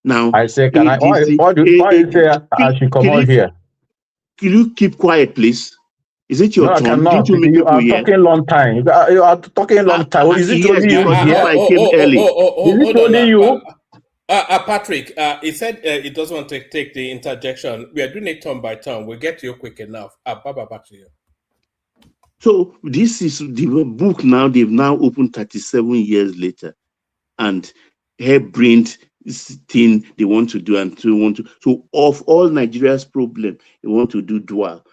Now, I say, why you say I should come out here? Can you keep quiet, please? Is it your turn? Didn't you make you are talking long time. You are talking long time. Is it only you here? I came early. Is it only you? Patrick, he said he doesn't want to take the interjection. We are doing it turn by turn. We'll get to you quick enough. Baba, back to you. So this is the book now. They've now opened 37 years later. And hair-brained thing they want to do and so of all Nigeria's problem, they want to do dual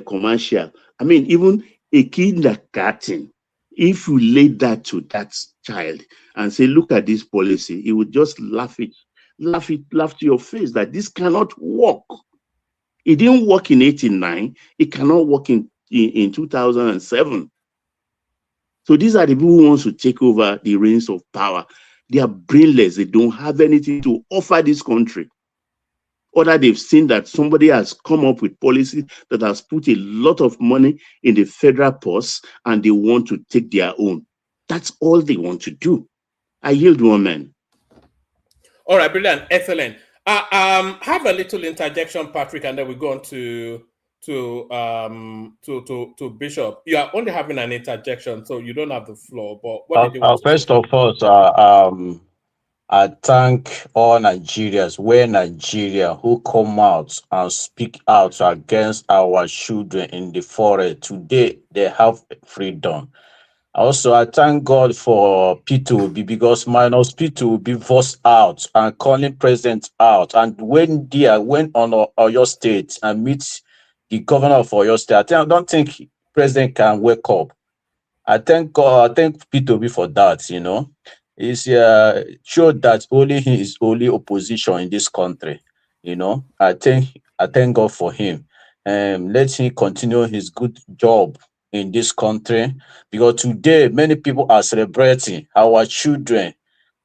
commercial. I mean, even a kindergarten, if you lay that to that child and say, look at this policy, he would just laugh to your face that this cannot work. It didn't work in 1989, it cannot work in 2007. So these are the people who want to take over the reins of power. They are brainless. They don't have anything to offer this country. Or they've seen that somebody has come up with policy that has put a lot of money in the federal purse and they want to take their own. That's all they want to do. I yield, woman. All right, brilliant, excellent. Have a little interjection, Patrick, and then we go on to Bishop. You are only having an interjection, so you don't have the floor. But what did you want to first say? of all, I thank all Nigerians, Nigeria who come out and speak out against our children in the forest. Today, they have freedom. Also, I thank God for P2B because minus P2B voiced out and calling president out. And when they went on Oyo State and meet the governor of Oyo State, I don't think president can wake up. I thank God, I thank P2B for that, It's showed that only he is only opposition in this country, I thank God for him. Let him continue his good job in this country, because today many people are celebrating our children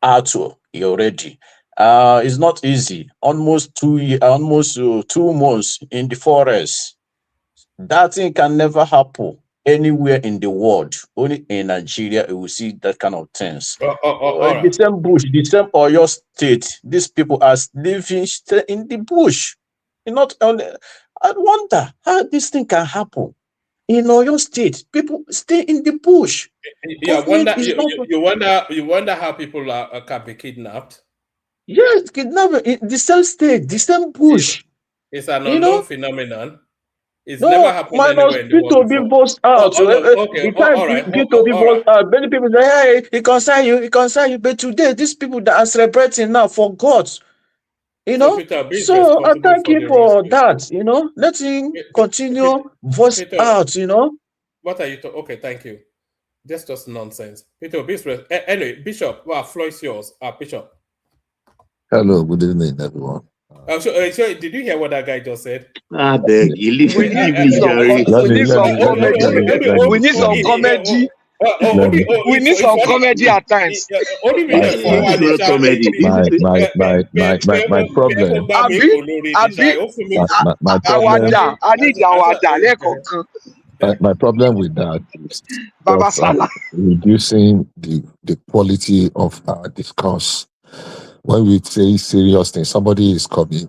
out already. It's not easy. Almost 2 months in the forest. That thing can never happen anywhere in the world. Only in Nigeria you will see that kind of things. The same bush, the same Oyo State, these people are living in the bush. Not only, I wonder how this thing can happen. In Oyo State, people stay in the bush. You wonder how people can be kidnapped. Yes, kidnapped in the same state, the same bush. It's an unknown phenomenon. It's never happened anywhere in the world before. Be bossed out. Many people say, hey, it concern you. But today, these people that are celebrating now for God, So I thank you for that, Let him continue voice out, What are you talking? Okay, thank you. That's just nonsense. Peter, anyway, Bishop, floor is yours. Bishop. Hello, good evening, everyone. So did you hear what that guy just said? We need some comedy. We need some comedy at times. Only me that for one Visual comedy. my problem. My problem. I need our My problem with that is Baba just Salah. reducing the quality of our discourse. When we say serious things, somebody is coming.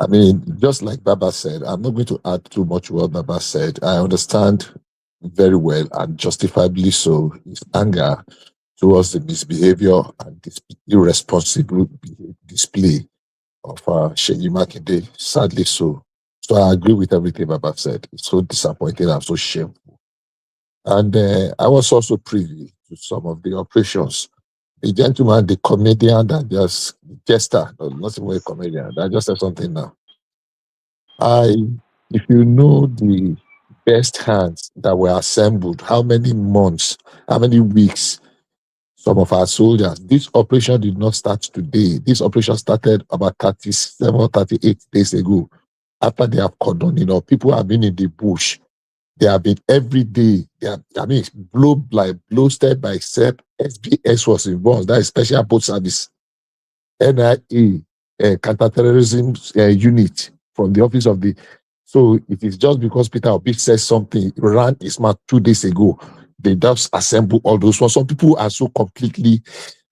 I mean, just like Baba said, I'm not going to add too much to what Baba said. I understand very well, and justifiably so, his anger towards the misbehavior and this irresponsible display of Sheyi Makinde, sadly so. So I agree with everything Baba said. It's so disappointing and so shameful. And I was also privy to some of the operations. The gentleman, the comedian, that just jester, no, not even a comedian, I just said something now. If you know the best hands that were assembled, how many months, how many weeks, some of our soldiers, this operation did not start today. This operation started about 37, 38 days ago. After they have cordoning up, people have been in the bush. They have been every day. Blow step by step. SBS was involved. That is Special Boat Service. NIA, counterterrorism unit from the office of the. So it is just because Peter Obi says something, ran his mouth 2 days ago. They just assemble all those ones. Some people are so completely.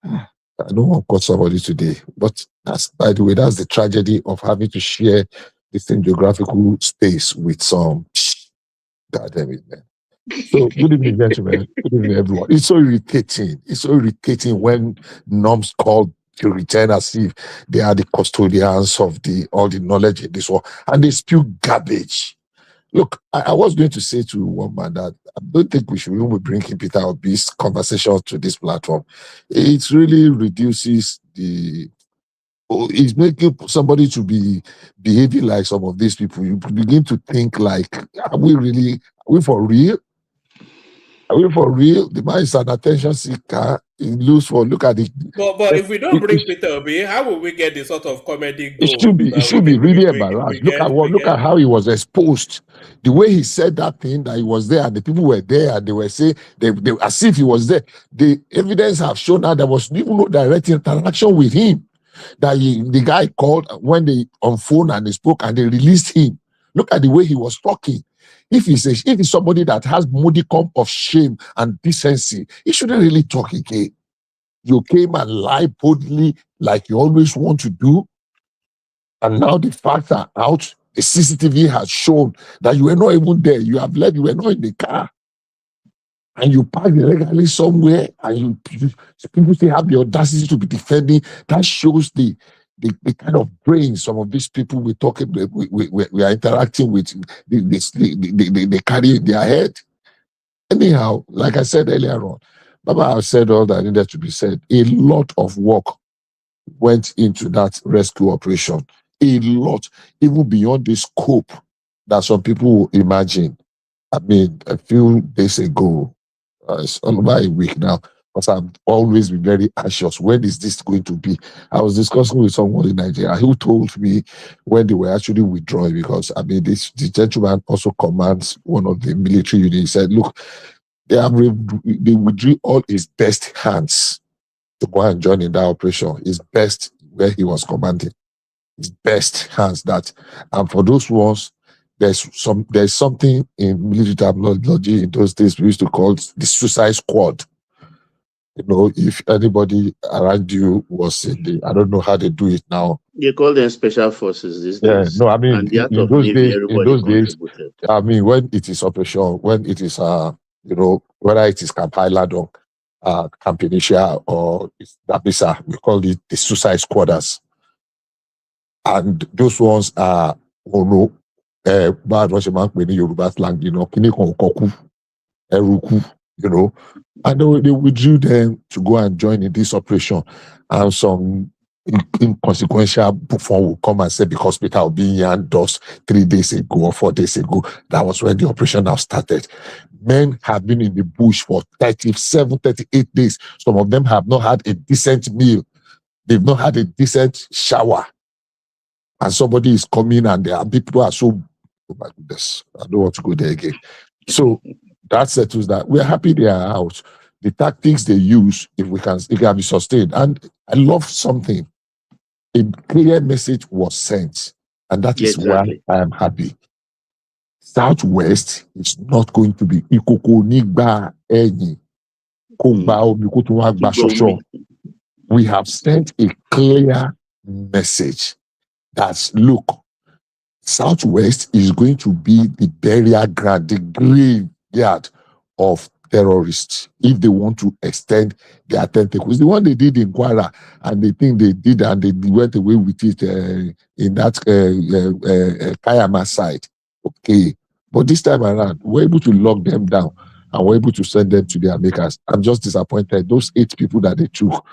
I don't want to call somebody today, but that's, by the way, that's the tragedy of having to share the same geographical space with some. God damn it, man. So, good evening, gentlemen. Good evening, everyone. It's so irritating. It's so irritating when norms call to return as if they are the custodians of all the knowledge in this world, and they spew garbage. Look, I was going to say to one man that I don't think we should even be bringing Peter Obi's conversation to this platform. It really reduces it's making somebody to be behaving like some of these people. You begin to think like, are we for real? Are we for real? The man is an attention seeker. He looks for, look at it. But if we don't bring Peter Obi, how will we get the sort of comedy gold? It should be really embarrassed. Look at how he was exposed. The way he said that thing, that he was there and the people were there and they were saying, they as if he was there. The evidence have shown that there was even no direct interaction with him. That the guy called when they on phone and they spoke and they released him. Look at the way he was talking. If he's somebody that has modicum of shame and decency, he shouldn't really talk again. You came and lied boldly like you always want to do. And now the facts are out. The CCTV has shown that you were not even there. You have left, you were not in the car. And you parked illegally somewhere, and people still have the audacity to be defending. That shows the kind of brains some of these people we are interacting with, they carry in their head. Anyhow, like I said earlier on, Baba has said all that needed to be said. A lot of work went into that rescue operation. A lot, even beyond the scope that some people imagine. I mean, a few days ago, it's about a week now, because I've always been very anxious. When is this going to be? I was discussing with someone in Nigeria who told me when they were actually withdrawing, because I mean, the gentleman also commands one of the military units. He said, look, they withdrew all his best hands to go and join in that operation. His best, where he was commanding, his best hands. And for those ones, there's something in military terminology in those days we used to call the suicide squad. You know, if anybody around you was in I don't know how they do it now. You call them special forces these days. No, I mean, in those days, I mean, when it is operation, when it is, whether it is Camp Highland or Camp Initia or Dabisa, we call it the suicide squatters. And those ones are, bad Russian when Yoruba slang, and they withdrew them to go and join in this operation. And some inconsequential buffon will come and say, because Peter Obi and us 3 days ago or 4 days ago, that was when the operation now started. Men have been in the bush for 37, 38 days. Some of them have not had a decent meal. They've not had a decent shower. And somebody is coming and people are so, oh my goodness, I don't want to go there again. So that settles that. We're happy they are out. the tactics they use, if it can be sustained. And I love something. A clear message was sent, and that is Exactly. why I am happy. Southwest is not going to be ikoko nigba ẹ̀yìn, kó gba omi, kó tún wá gba ṣọṣọ. We have sent a clear message that, look, Southwest is going to be the burial ground, the graveyard of terrorists if they want to extend their tentacles. The one they did in Kwara, and they think they did, and they went away with it in that Kayama side. Okay. But this time around, we're able to lock them down and we're able to send them to their makers. I'm just disappointed. Those 8 people that they took,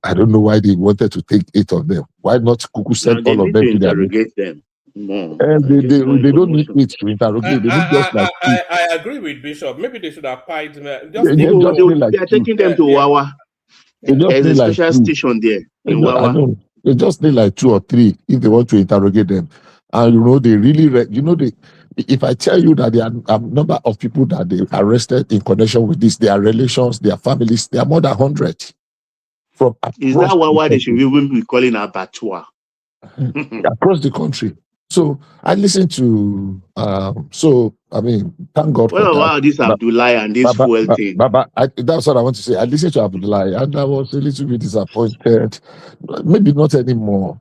I don't know why they wanted to take 8 of them. Why not Kuku send all of them to their makers? Interrogate them. No, they don't need it to interrogate. They need just like I agree with Bishop. Maybe they should have pied them. they are taking them to Wawa. There's a special station there in Wawa. They just need like 2 or 3 if they want to interrogate them. And they really, if I tell you that there are number of people that they arrested in connection with this, their relations, their families, they are more than 100. Is that Wawa they should even be calling Abattoir? Across the country. So I listened to, thank God for that. Wow, this Abdullah and this fuel thing. That's what I want to say. I listened to Abdullah and I was a little bit disappointed. Maybe not anymore.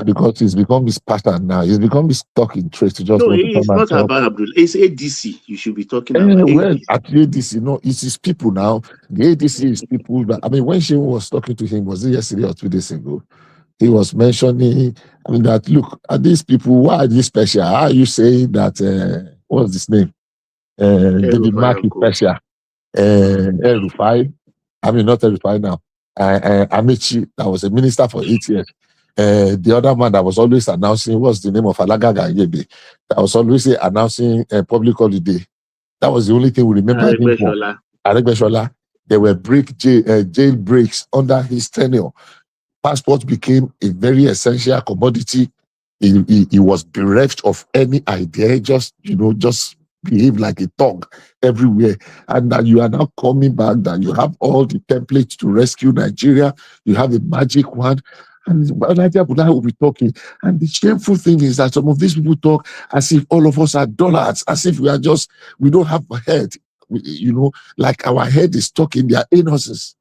Because it's become his pattern now. He's become his talking trait to just. No, it's not about Abdullah. It's ADC. You should be talking about. Well, at ADC, no, it's his people now. The ADC is people that, when she was talking to him, was it yesterday or 2 days ago? He was mentioning, that look, at these people, why are they special? How are you saying that, what's his name? David Mark is special. El-Rufai, not El-Rufai now. Amici, that was a minister for 8 years. The other man that was always announcing, what's the name of Alagaga Yebe, that was always announcing a public holiday. That was the only thing we remember him for. Aregbesola. There were jail breaks under his tenure. Passport became a very essential commodity. He was bereft of any idea, just behave like a thug everywhere. And that you are now coming back, that you have all the templates to rescue Nigeria. You have a magic wand. And Nadia Abdullah will be talking. And the shameful thing is that some of these people talk as if all of us are dullards, as if we don't have a head. Like our head is stuck in their anuses.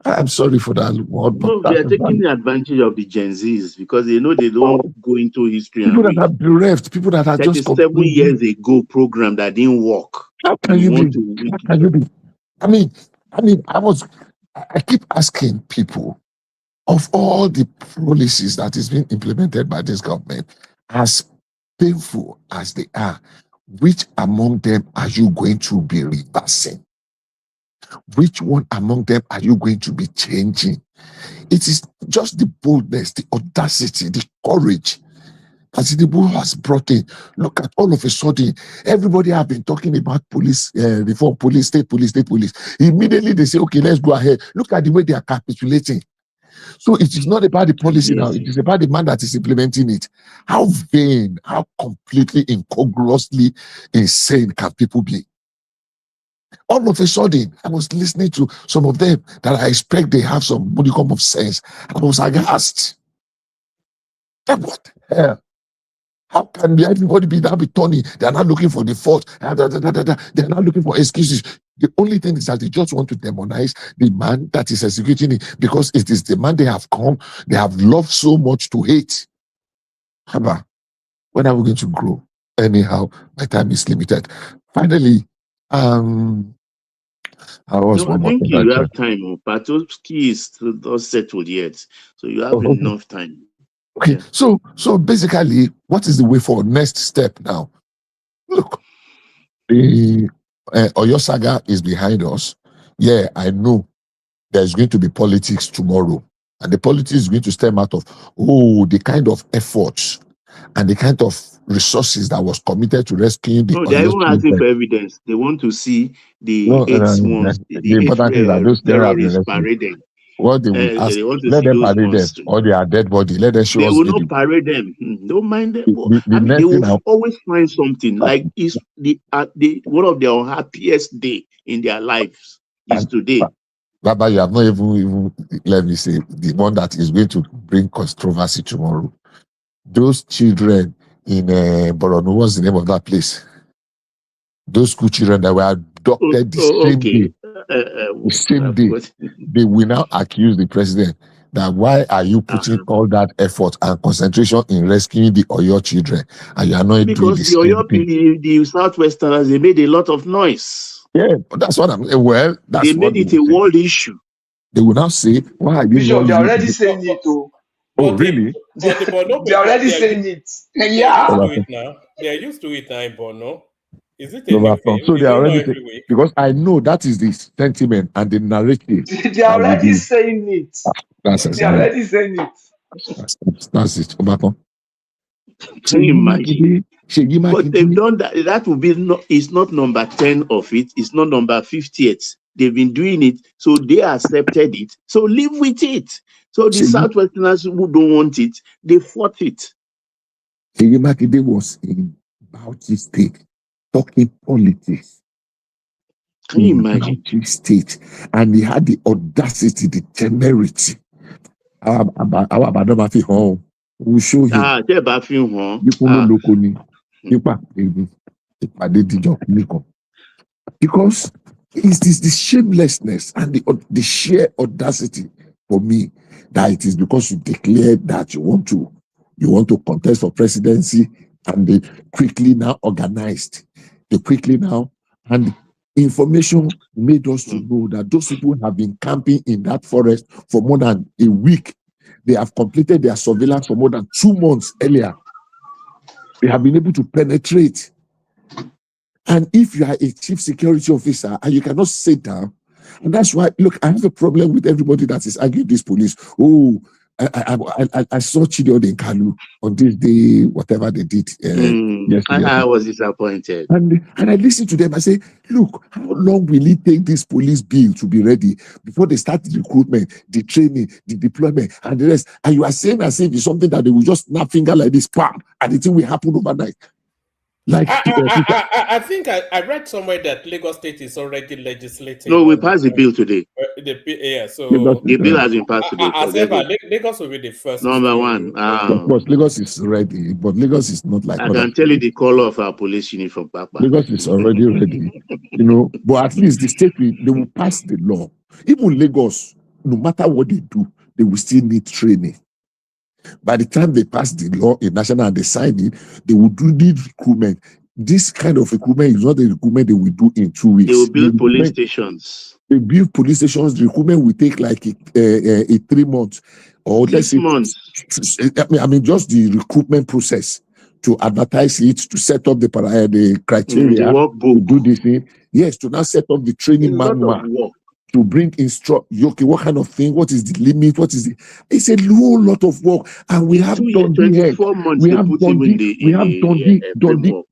I'm sorry for that word. No, they are taking the advantage of the Gen Zs because they know they don't go into history. People that are bereft, people that are just 7 years ago program that didn't work. How can you be? How can you be? I keep asking people, of all the policies that is being implemented by this government, as painful as they are, which among them are you going to be reversing? Which one among them are you going to be changing? It is just the boldness, the audacity, the courage that Tinubu has brought in. Look at all of a sudden, everybody have been talking about police reform, state police. Immediately they say, okay, let's go ahead. Look at the way they are capitulating. So it is not about the policy now. It is about the man that is implementing it. How vain, how completely incongruously insane can people be? All of a sudden, I was listening to some of them that I expect they have some modicum of sense. I was aghast. What the hell? How can everybody be turning? They are not looking for the fault. They are not looking for excuses. The only thing is that they just want to demonize the man that is executing it because it is the man they have loved so much to hate. Haba, when are we going to grow? Anyhow, my time is limited. Finally, I think you have time. Patowski is not settled yet, so you have enough time. Okay, so basically, what is the way forward? Next step now. Look, the Oyo saga is behind us. Yeah, I know there's going to be politics tomorrow, and the politics is going to stem out of the kind of efforts and the kind of resources that was committed to rescuing the. No, they're even asking for evidence. They want to see the terrorists parading. What they will ask, let them parade them, or they are dead body. Let them show us. They will not parade them. Don't mind them. They will always find something. Like it's one of their happiest day in their lives. is today. Baba, you have not even, let me say, the one that is going to bring controversy tomorrow. Those children in Borno, what's the name of that place? Those school children that were abducted the same day. The same day. They will now accuse the president that why are you putting all that effort and concentration in rescuing the Oyo children and you are not doing the Oyo people, the Southwesterners, they made a lot of noise. Yeah, but that's what I'm. Well, that's they made it a world issue. They will now say, "Why are you Bishop, they're already saying it. Oh, really? But the Borno they're already saying it. Yeah. They're used to it now. They're used to it now in Borno. Is it a new thing? So they are already saying, because I know that is the sentiment and the narrative. They are already saying it. They are already saying it. That's it. Can you imagine? But they've done that. That will be it's not number 10 of it. It's not number 50th. They've been doing it, so they accepted it. So live with it. So the Southwesterners who don't want it, they fought it. Makinde was in Bauchi State talking politics. Can you imagine? Bauchi State, and he had the audacity, the temerity. Our Abadamafi home. We show him. Because it is the shamelessness and the sheer audacity for me that it is because you declared that you want to contest for presidency, and they quickly now organized. They quickly now, and information made us to know that those people have been camping in that forest for more than a week. They have completed their surveillance for more than 2 months earlier. They have been able to penetrate. And if you are a chief security officer and you cannot sit down, and that's why, look, I have a problem with everybody that is arguing this police. Oh, I saw Chidi Kanu on this day, whatever they did. I was disappointed. And I listened to them. I say, look, how long will it take this police bill to be ready before they start the recruitment, the training, the deployment, and the rest? And you are saying as if it's something that they will just snap finger like this, pam, and the thing will happen overnight. Like I think I read somewhere that Lagos State is already legislating. No, we passed the bill today. So the bill has been passed today. As ever, Lagos will be the first. Number one. Of course, Lagos is ready, but Lagos is not like. I can tell you the color of our police uniform, Papa. Lagos is already ready, But at least the state they will pass the law. Even Lagos, no matter what they do, they will still need training. By the time they pass the law in national and they sign it, they will do the recruitment. This kind of recruitment is not the recruitment they will do in 2 weeks. They will build police stations. They build police stations. The recruitment will take like a 3 months or 6 months. I mean, just the recruitment process to advertise it, to set up the criteria, to do this thing. Yes, to now set up the training manual. To bring okay, what kind of thing? What is the limit? What is the? It's a whole lot of work, and we have done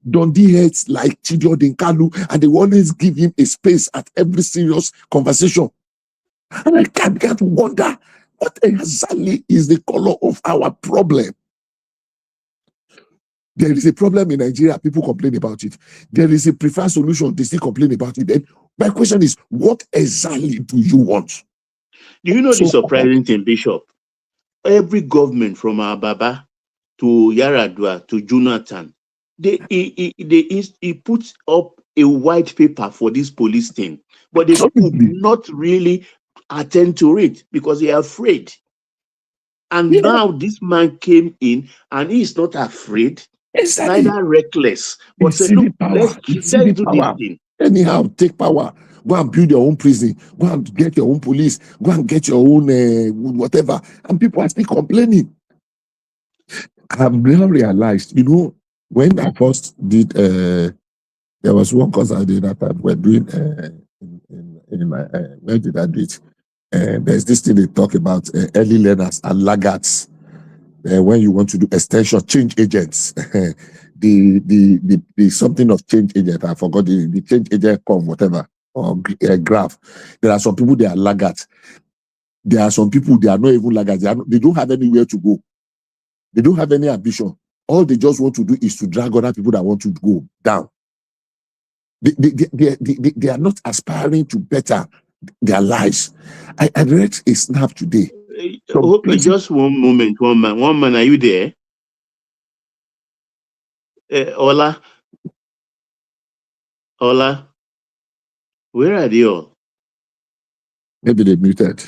Dundee heads like Chidi Kalu, and they always give him a space at every serious conversation. And I can't wonder what exactly is the color of our problem. There is a problem in Nigeria, people complain about it. There is a preferred solution, they still complain about it. Then my question is, what exactly do you want? Do you know the surprising thing, Bishop? Every government from our Baba to Yaradua to Jonathan, he puts up a white paper for this police thing, but they could not really attend to it because they are afraid. And now this man came in and he is not afraid. Exactly. Neither reckless, but say, look, let's do this thing. Anyhow, take power. Go and build your own prison. Go and get your own police. Go and get your own whatever. And people are still complaining. I've now realized, when I first did, there was one course I did that we're doing in my, where did I do it? There's this thing they talk about early learners and laggards. When you want to do extension, change agents, the something of change agent, I forgot the change agent whatever, or graph. There are some people, they are laggards. There are some people, they are not even laggards. They don't have anywhere to go. They don't have any ambition. All they just want to do is to drag other people that want to go down. They are not aspiring to better. their lives. I read a snap today. Just one moment, one man, are you there? Ola, where are they all? Maybe they muted.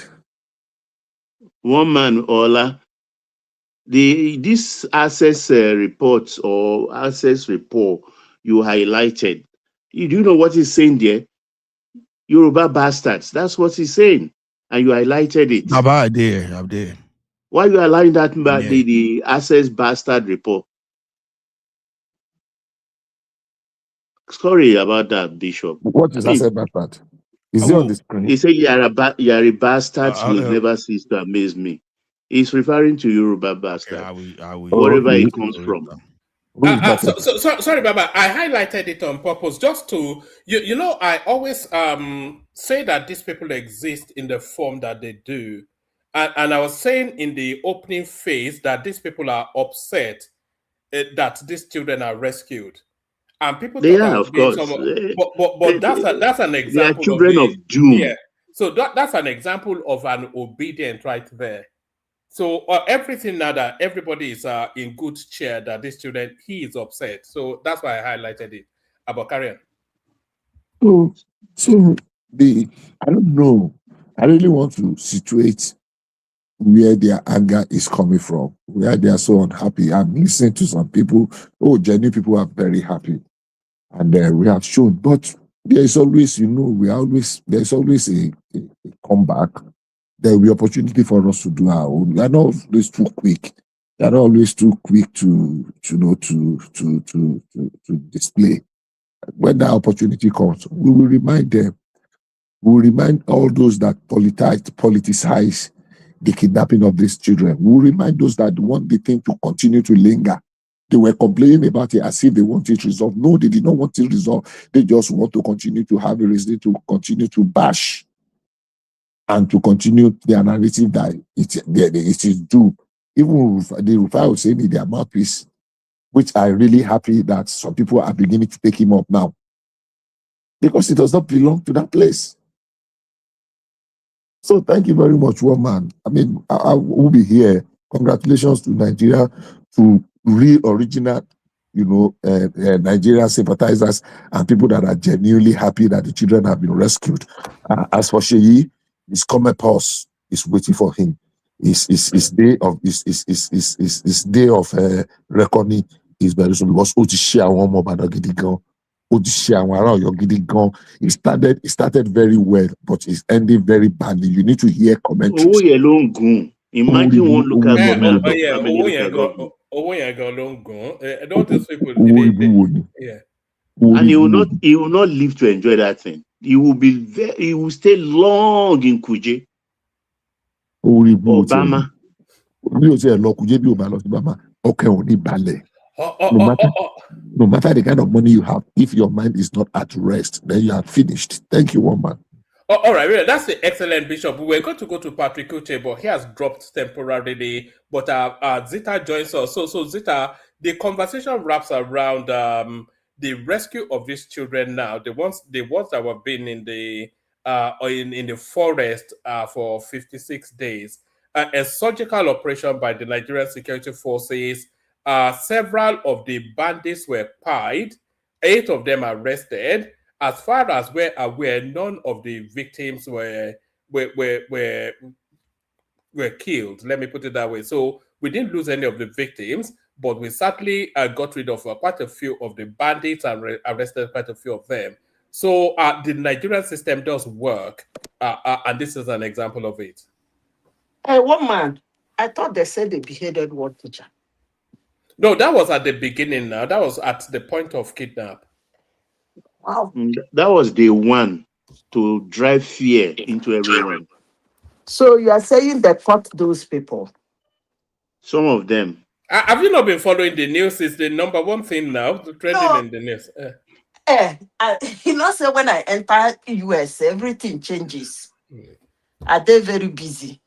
One man, Ola. This access report or access report you highlighted, you do know what he's saying there? Yoruba bastards. That's what he's saying, and you highlighted it. I'm there. Why you allowing that the access bastard report? Sorry about that, Bishop. What is access bastard? Is it on the screen? He said you're a bastard. You'll never cease to amaze me. He's referring to Yoruba bastard. I will, wherever it comes from. Sorry, Baba. I highlighted it on purpose just to, you know, I always say that these people exist in the form that they do. And I was saying in the opening phase that these people are upset that these children are rescued. And people they thought are, of course. But that's an example. They are children of doom. Yeah. So that's an example of an obedient right there. So everything now that everybody is in good cheer that this children, he is upset. So that's why I highlighted it. About carrying. So I don't know. I really want to situate where their anger is coming from, where they are so unhappy. I'm listening to some people. Genuine people are very happy, and we have shown. But there is always, there's always a comeback. There will be opportunity for us to do our own. We are not always too quick. They are not always too quick to display. When that opportunity comes, we will remind them. We will remind all those that politicize the kidnapping of these children. We will remind those that want the thing to continue to linger. They were complaining about it as if they want it resolved. No, they did not want it resolved. They just want to continue to have a reason to continue to bash and to continue their narrative that it is due. Even the Rufai was saying in their mouthpiece, which I'm really happy that some people are beginning to take him up now, because it does not belong to that place. So thank you very much, one man. I mean, I will be here. Congratulations to Nigeria, to real original, Nigerian sympathizers and people that are genuinely happy that the children have been rescued. As for Sheyi, his common pause is waiting for him. His day of reckoning is very soon, because it started very well, but it's ending very badly. You need to hear commentaries. Imagine one local government. Don't those people and he will not live to enjoy that thing. He will stay long in Kuje. Obama. No matter the kind of money you have, if your mind is not at rest, then you are finished. Thank you, one man. All right, that's the excellent, Bishop. We were going to go to Patrick Uche, but he has dropped temporarily. But Zita joins us. So Zita, the conversation wraps around the rescue of these children now. The ones that were being in the forest for 56 days. A surgical operation by the Nigerian security forces. Several of the bandits were pied. 8 of them arrested. As far as we're aware, none of the victims were killed. Let me put it that way. So we didn't lose any of the victims, but we certainly got rid of quite a few of the bandits and arrested quite a few of them. So the Nigerian system does work, and this is an example of it. Hey, one man, I thought they said they beheaded one teacher. No, that was at the beginning now. That was at the point of kidnap. Wow. That was day one to drive fear into everyone. So you are saying they caught those people? Some of them. Have you not been following the news? It's the number one thing now, trending in the news. Say when I enter US, everything changes. Are they very busy?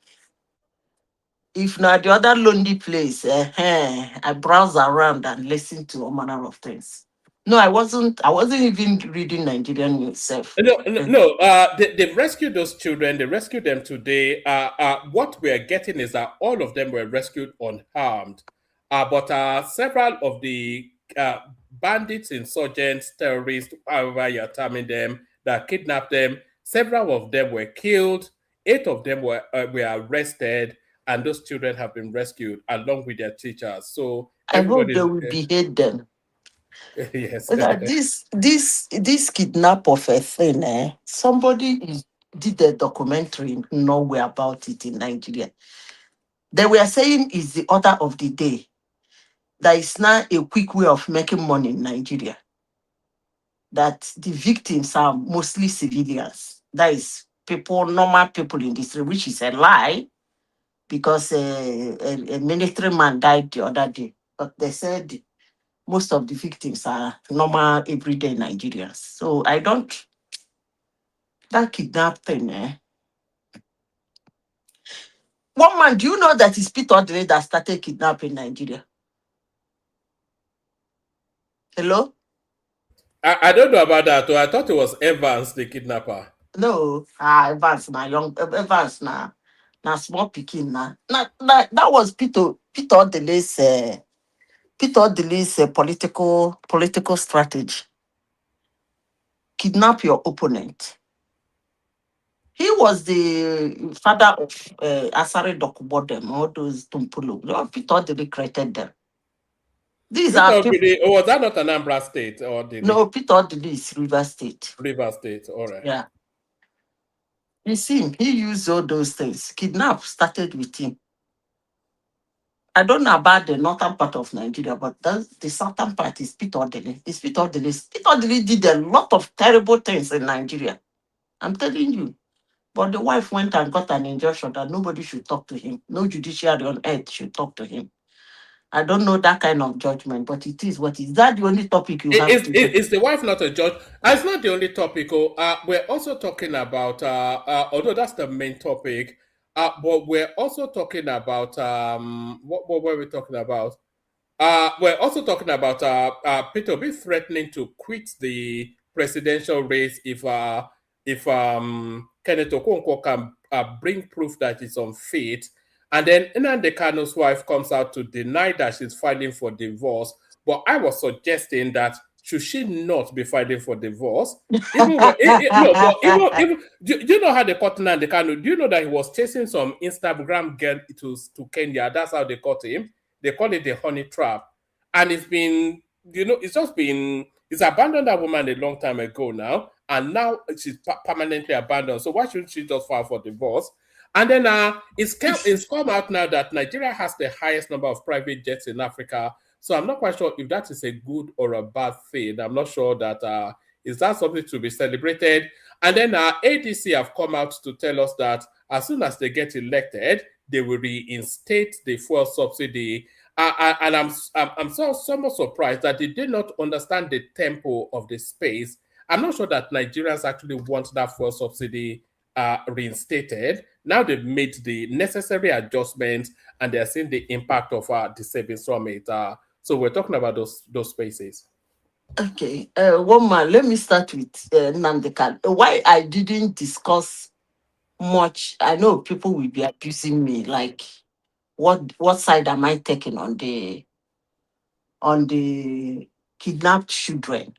If not the other lonely place, I browse around and listen to all manner of things. No, I wasn't. I wasn't even reading Nigerian news. Self. No. They've rescued those children. They rescued them today. What we're getting is that all of them were rescued unharmed. But several of the bandits, insurgents, terrorists, however you're terming them, that kidnapped them, several of them were killed. 8 of them were arrested, and those children have been rescued along with their teachers. So I hope everybody they is will behead them. yes. This kidnap of a thing, somebody did a documentary nowhere about it in Nigeria. They were saying is the order of the day. That is now a quick way of making money in Nigeria. That the victims are mostly civilians. That is people, normal people in the street, which is a lie because a military man died the other day. But they said most of the victims are normal, everyday Nigerians. So I don't, that kidnap thing, One man, do you know that it's Peter Odile that started kidnapping Nigeria? Hello? I don't know about that. Though. I thought it was Evans, the kidnapper. No, Evans na young, Evans na small pikin na. That was Peter Odele's political strategy. Kidnap your opponent. He was the father of Asare Dokubodem, all those Tumpulu. Peter Odele created them. These Peter are people. Odile, was that not Anambra State or No, Peter Odele is River State. River State? All right. Yeah. You see, he used all those things. Kidnap started with him. I don't know about the northern part of Nigeria, but the southern part is Peter Odele. It's Peter Odele. Peter Odele did a lot of terrible things in Nigeria. I'm telling you. But the wife went and got an injunction that nobody should talk to him. No judiciary on earth should talk to him. I don't know that kind of judgment, but it is what is. That the only topic you have today? Is the wife not a judge? It's not the only topic. We're also talking about, although that's the main topic, but we're also talking about, what were we talking about? We're also talking about Peter Obi threatening to quit the presidential race if Kenneth Okonkwo can bring proof that he's unfit. And then NNamdi wife comes out to deny that she's filing for divorce. But I was suggesting that should she not be filing for divorce? Even when, no, but even do you know how they caught Nnamdi Kanu? Do you know that he was chasing some Instagram girl to Kenya? That's how they caught him. They call it the honey trap. And it's been, it's abandoned that woman a long time ago now. And now she's permanently abandoned. So why shouldn't she just file for divorce? And then it's come out now that Nigeria has the highest number of private jets in Africa. So I'm not quite sure if that is a good or a bad thing. I'm not sure that is that something to be celebrated. And then ADC have come out to tell us that as soon as they get elected, they will reinstate the fuel subsidy. And I'm somewhat surprised that they did not understand the tempo of the space. I'm not sure that Nigerians actually want that fuel subsidy reinstated. Now they've made the necessary adjustments and they're seeing the impact of the savings from it. So we're talking about those spaces. Okay, one man, let me start with Nnamdi Kanu. Why I didn't discuss much, I know people will be abusing me, like what side am I taking on the kidnapped children?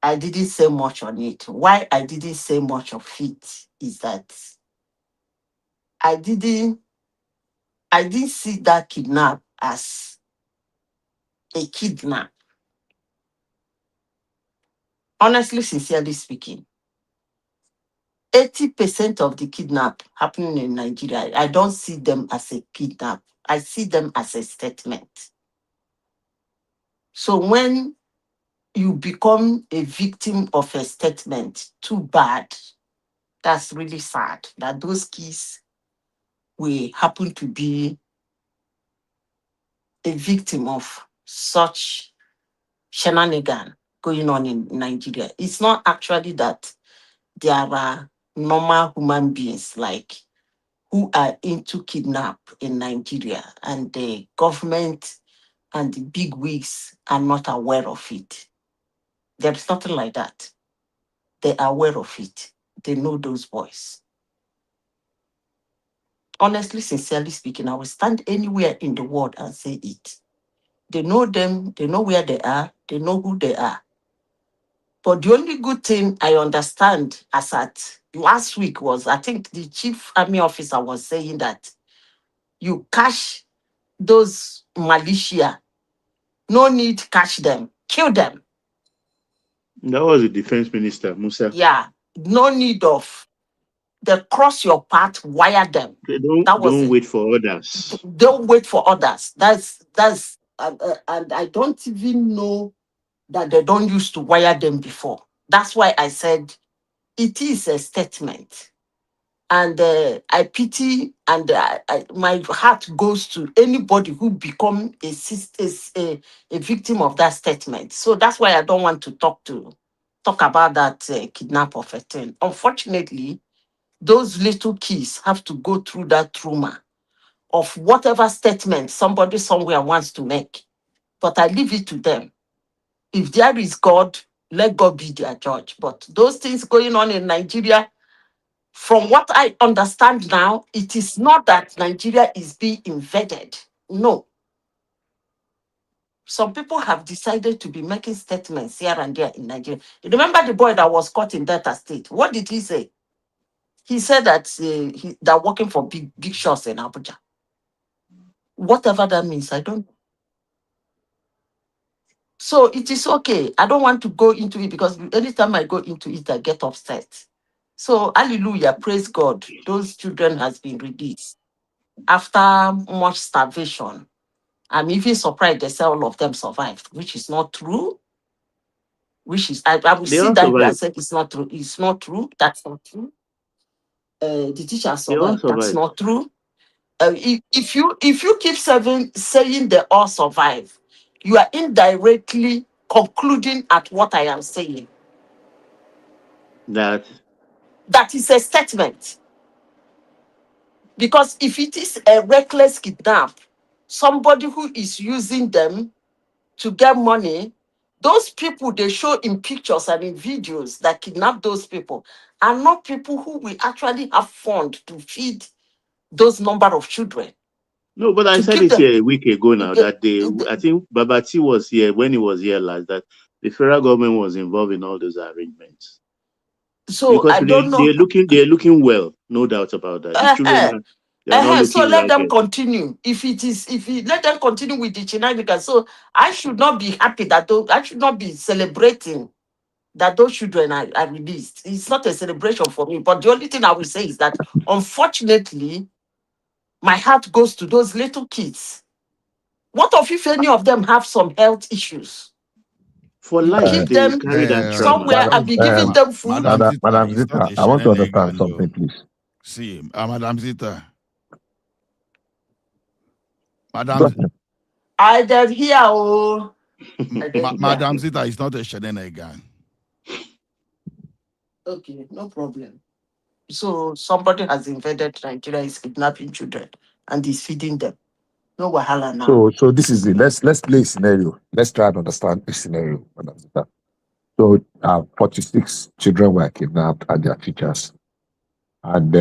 I didn't say much on it. Why I didn't say much of it is that I didn't see that kidnap as a kidnap. Honestly, sincerely speaking, 80% of the kidnap happening in Nigeria, I don't see them as a kidnap. I see them as a statement. So when you become a victim of a statement, too bad. That's really sad that those kids will happen to be a victim of such shenanigan going on in Nigeria. It's not actually that there are normal human beings like who are into kidnap in Nigeria and the government and the big wigs are not aware of it. There is nothing like that. They are aware of it. They know those boys. Honestly, sincerely speaking, I will stand anywhere in the world and say it. They know them, they know where they are, they know who they are. But the only good thing I understand as at last week was, I think the chief army officer was saying that you catch those militia, no need catch them, kill them. That was the defense minister, Musa. Yeah, no need of, they cross your path, wire them. They That was don't it. wait for others. Don't wait for others. And I don't even know that they don't used to wire them before. That's why I said it is a statement. And I pity, and my heart goes to anybody who become a victim of that statement. So that's why I don't want to talk about that kidnap of a thing. Unfortunately, those little kids have to go through that trauma of whatever statement somebody somewhere wants to make. But I leave it to them. If there is God, let God be their judge. But those things going on in Nigeria, from what I understand now, it is not that Nigeria is being invaded. No. Some people have decided to be making statements here and there in Nigeria. You remember the boy that was caught in Delta State? What did he say? He said that they're working for big shots in Abuja. Whatever that means, I don't know. So it is okay. I don't want to go into it because anytime I go into it, I get upset. So hallelujah, praise God. Those children has been released after much starvation. I'm even surprised they say all of them survived, which is not true. I will They see all that you are survived. saying it's not true. It's not true. That's not true. The teacher They all survived. That's survived. not true. If you keep saying they all survive, you are indirectly concluding at what I am saying. That That is a statement. Because if it is a reckless kidnap, somebody who is using them to get money, those people they show in pictures and in videos that kidnap those people are not people who will actually have fund to feed those number of children. no, but I To said give it them. here a week ago now that I think Babati was here when he was here last, that the federal government was involved in all those arrangements. So Because I don't know. they're looking well, no doubt about that. The children they are not So looking let them ragged. continue. Let them continue with the shenanigans. So I should not be happy that I should not be celebrating that those children are released. It's not a celebration for me. But the only thing I will say is that unfortunately, my heart goes to those little kids. What if any of them have some health issues? For You life, keep they will them carry that trauma. somewhere and be giving them food. Madam Zita, I want to understand something, please. See, Madam Zita. Go Madam, ahead. I did hear, oh. Madam Zita is not a shenanigan. Okay, no problem. So somebody has invaded Nigeria, is kidnapping children, and is feeding them. No wahala now. So this is it. Let's play a scenario. Let's try and understand a scenario, Madam Zita. So 46 children were kidnapped and their teachers. And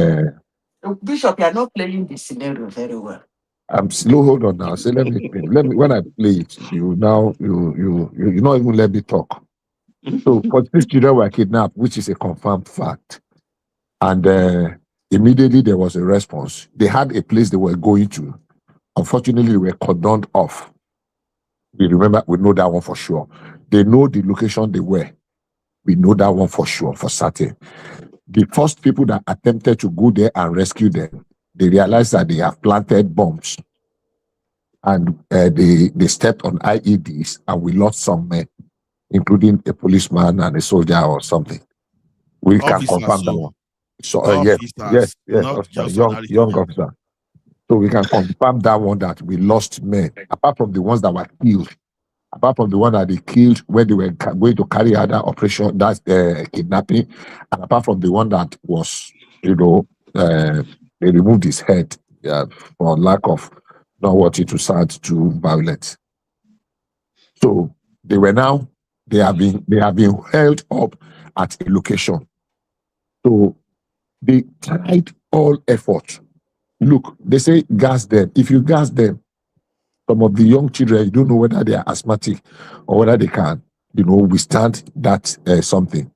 Bishop, you are not playing the scenario very well. I'm slow. Hold on now. So let me when I play it, you not even let me talk. So 46 children were kidnapped, which is a confirmed fact. And immediately there was a response. They had a place they were going to. Unfortunately, they were cordoned off. We know that one for sure. They know the location they were. We know that one for sure, for certain. The first people that attempted to go there and rescue them, they realized that they have planted bombs. And they stepped on IEDs, and we lost some men, including a policeman and a soldier or something. We can confirm that one. So yes, not officer, just young officer. So we can confirm that one that we lost men, apart from the ones that were killed. Apart from the one that they killed when they were going to carry out that operation, that's kidnapping, and apart from the one that was, they removed his head for lack of not wanting to sound too violent. So they were now They have been held up at a location. So they tried all effort. Look, they say gas them. If you gas them, some of the young children, you don't know whether they are asthmatic or whether they can, withstand that something.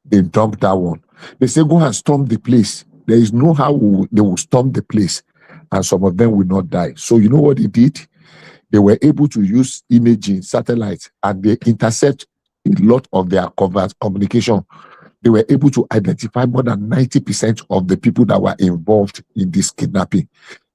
They dump that one. They say go and storm the place. There is no how they will storm the place, and some of them will not die. So you know what they did? They were able to use imaging satellites, and they intercept a lot of their communication. They were able to identify more than 90% of the people that were involved in this kidnapping.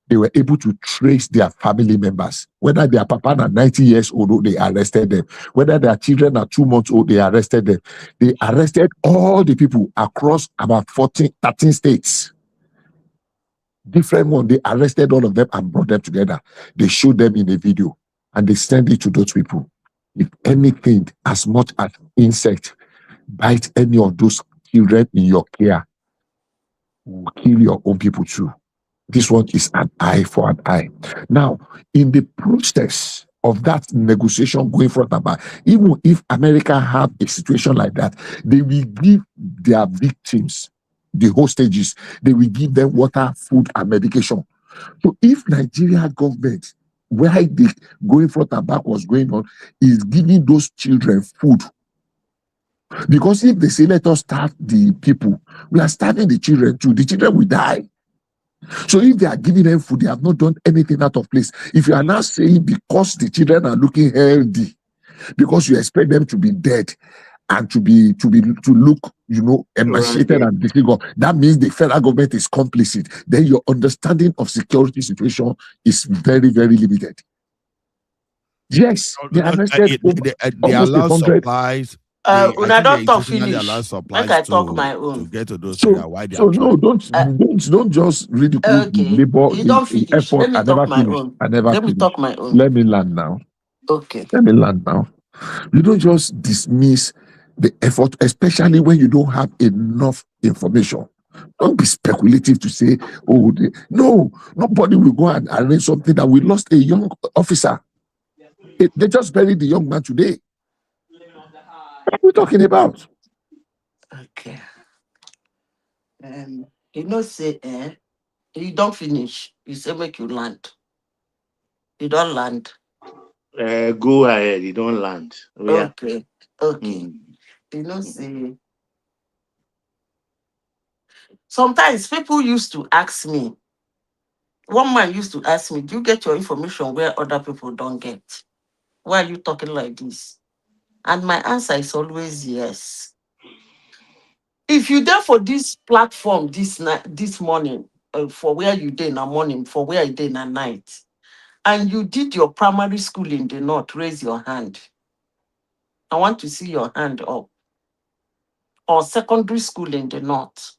They were able to trace their family members. Whether their papa are 90 years old, they arrested them. Whether their children are 2 months old, they arrested them. They arrested all the people across about 13 states. Different one, they arrested all of them and brought them together. They showed them in a video and they sent it to those people. If anything, as much as insect bite any of those children in your care, will kill your own people too. This one is an eye for an eye. Now, in the process of that negotiation going front and back, even if America have a situation like that, they will give their victims, the hostages, they will give them water, food, and medication. So if Nigeria government, where the going front and back was going on, is giving those children food, because if they say let us starve the people, we are starving the children too. The children will die. So if they are giving them food, they have not done anything out of place. If you are now saying because the children are looking healthy, because you expect them to be dead and to look, emaciated and disfigured, that means the federal government is complicit. Then your understanding of security situation is very, very limited. Yes, they arrested they almost allow 100 supplies. I don't talk intentionally allow finish. supplies Make I talk my own. to get to those areas. Why they So are no, don't just ridicule the Okay, labor, you the don't finish. effort. Let me I never talk my finished. own. I never Let me finished. talk my own. Let me land now. Okay. Let me land now. You don't just dismiss the effort, especially when you don't have enough information. Don't be speculative to say, no, nobody will go and arrange something that we lost a young officer. They just buried the young man today. What are we talking about? Okay. Say, you don't finish. You say make you land. You don't land. Go ahead. You don't land. Yeah. Okay. Say, sometimes people used to ask me, one man used to ask me, do you get your information where other people don't get? Why are you talking like this? And my answer is always yes. If you there for this platform this morning, for where you did in the morning, for where you did in the night, and you did your primary school in the north, raise your hand. I want to see your hand up. Or secondary school in the north.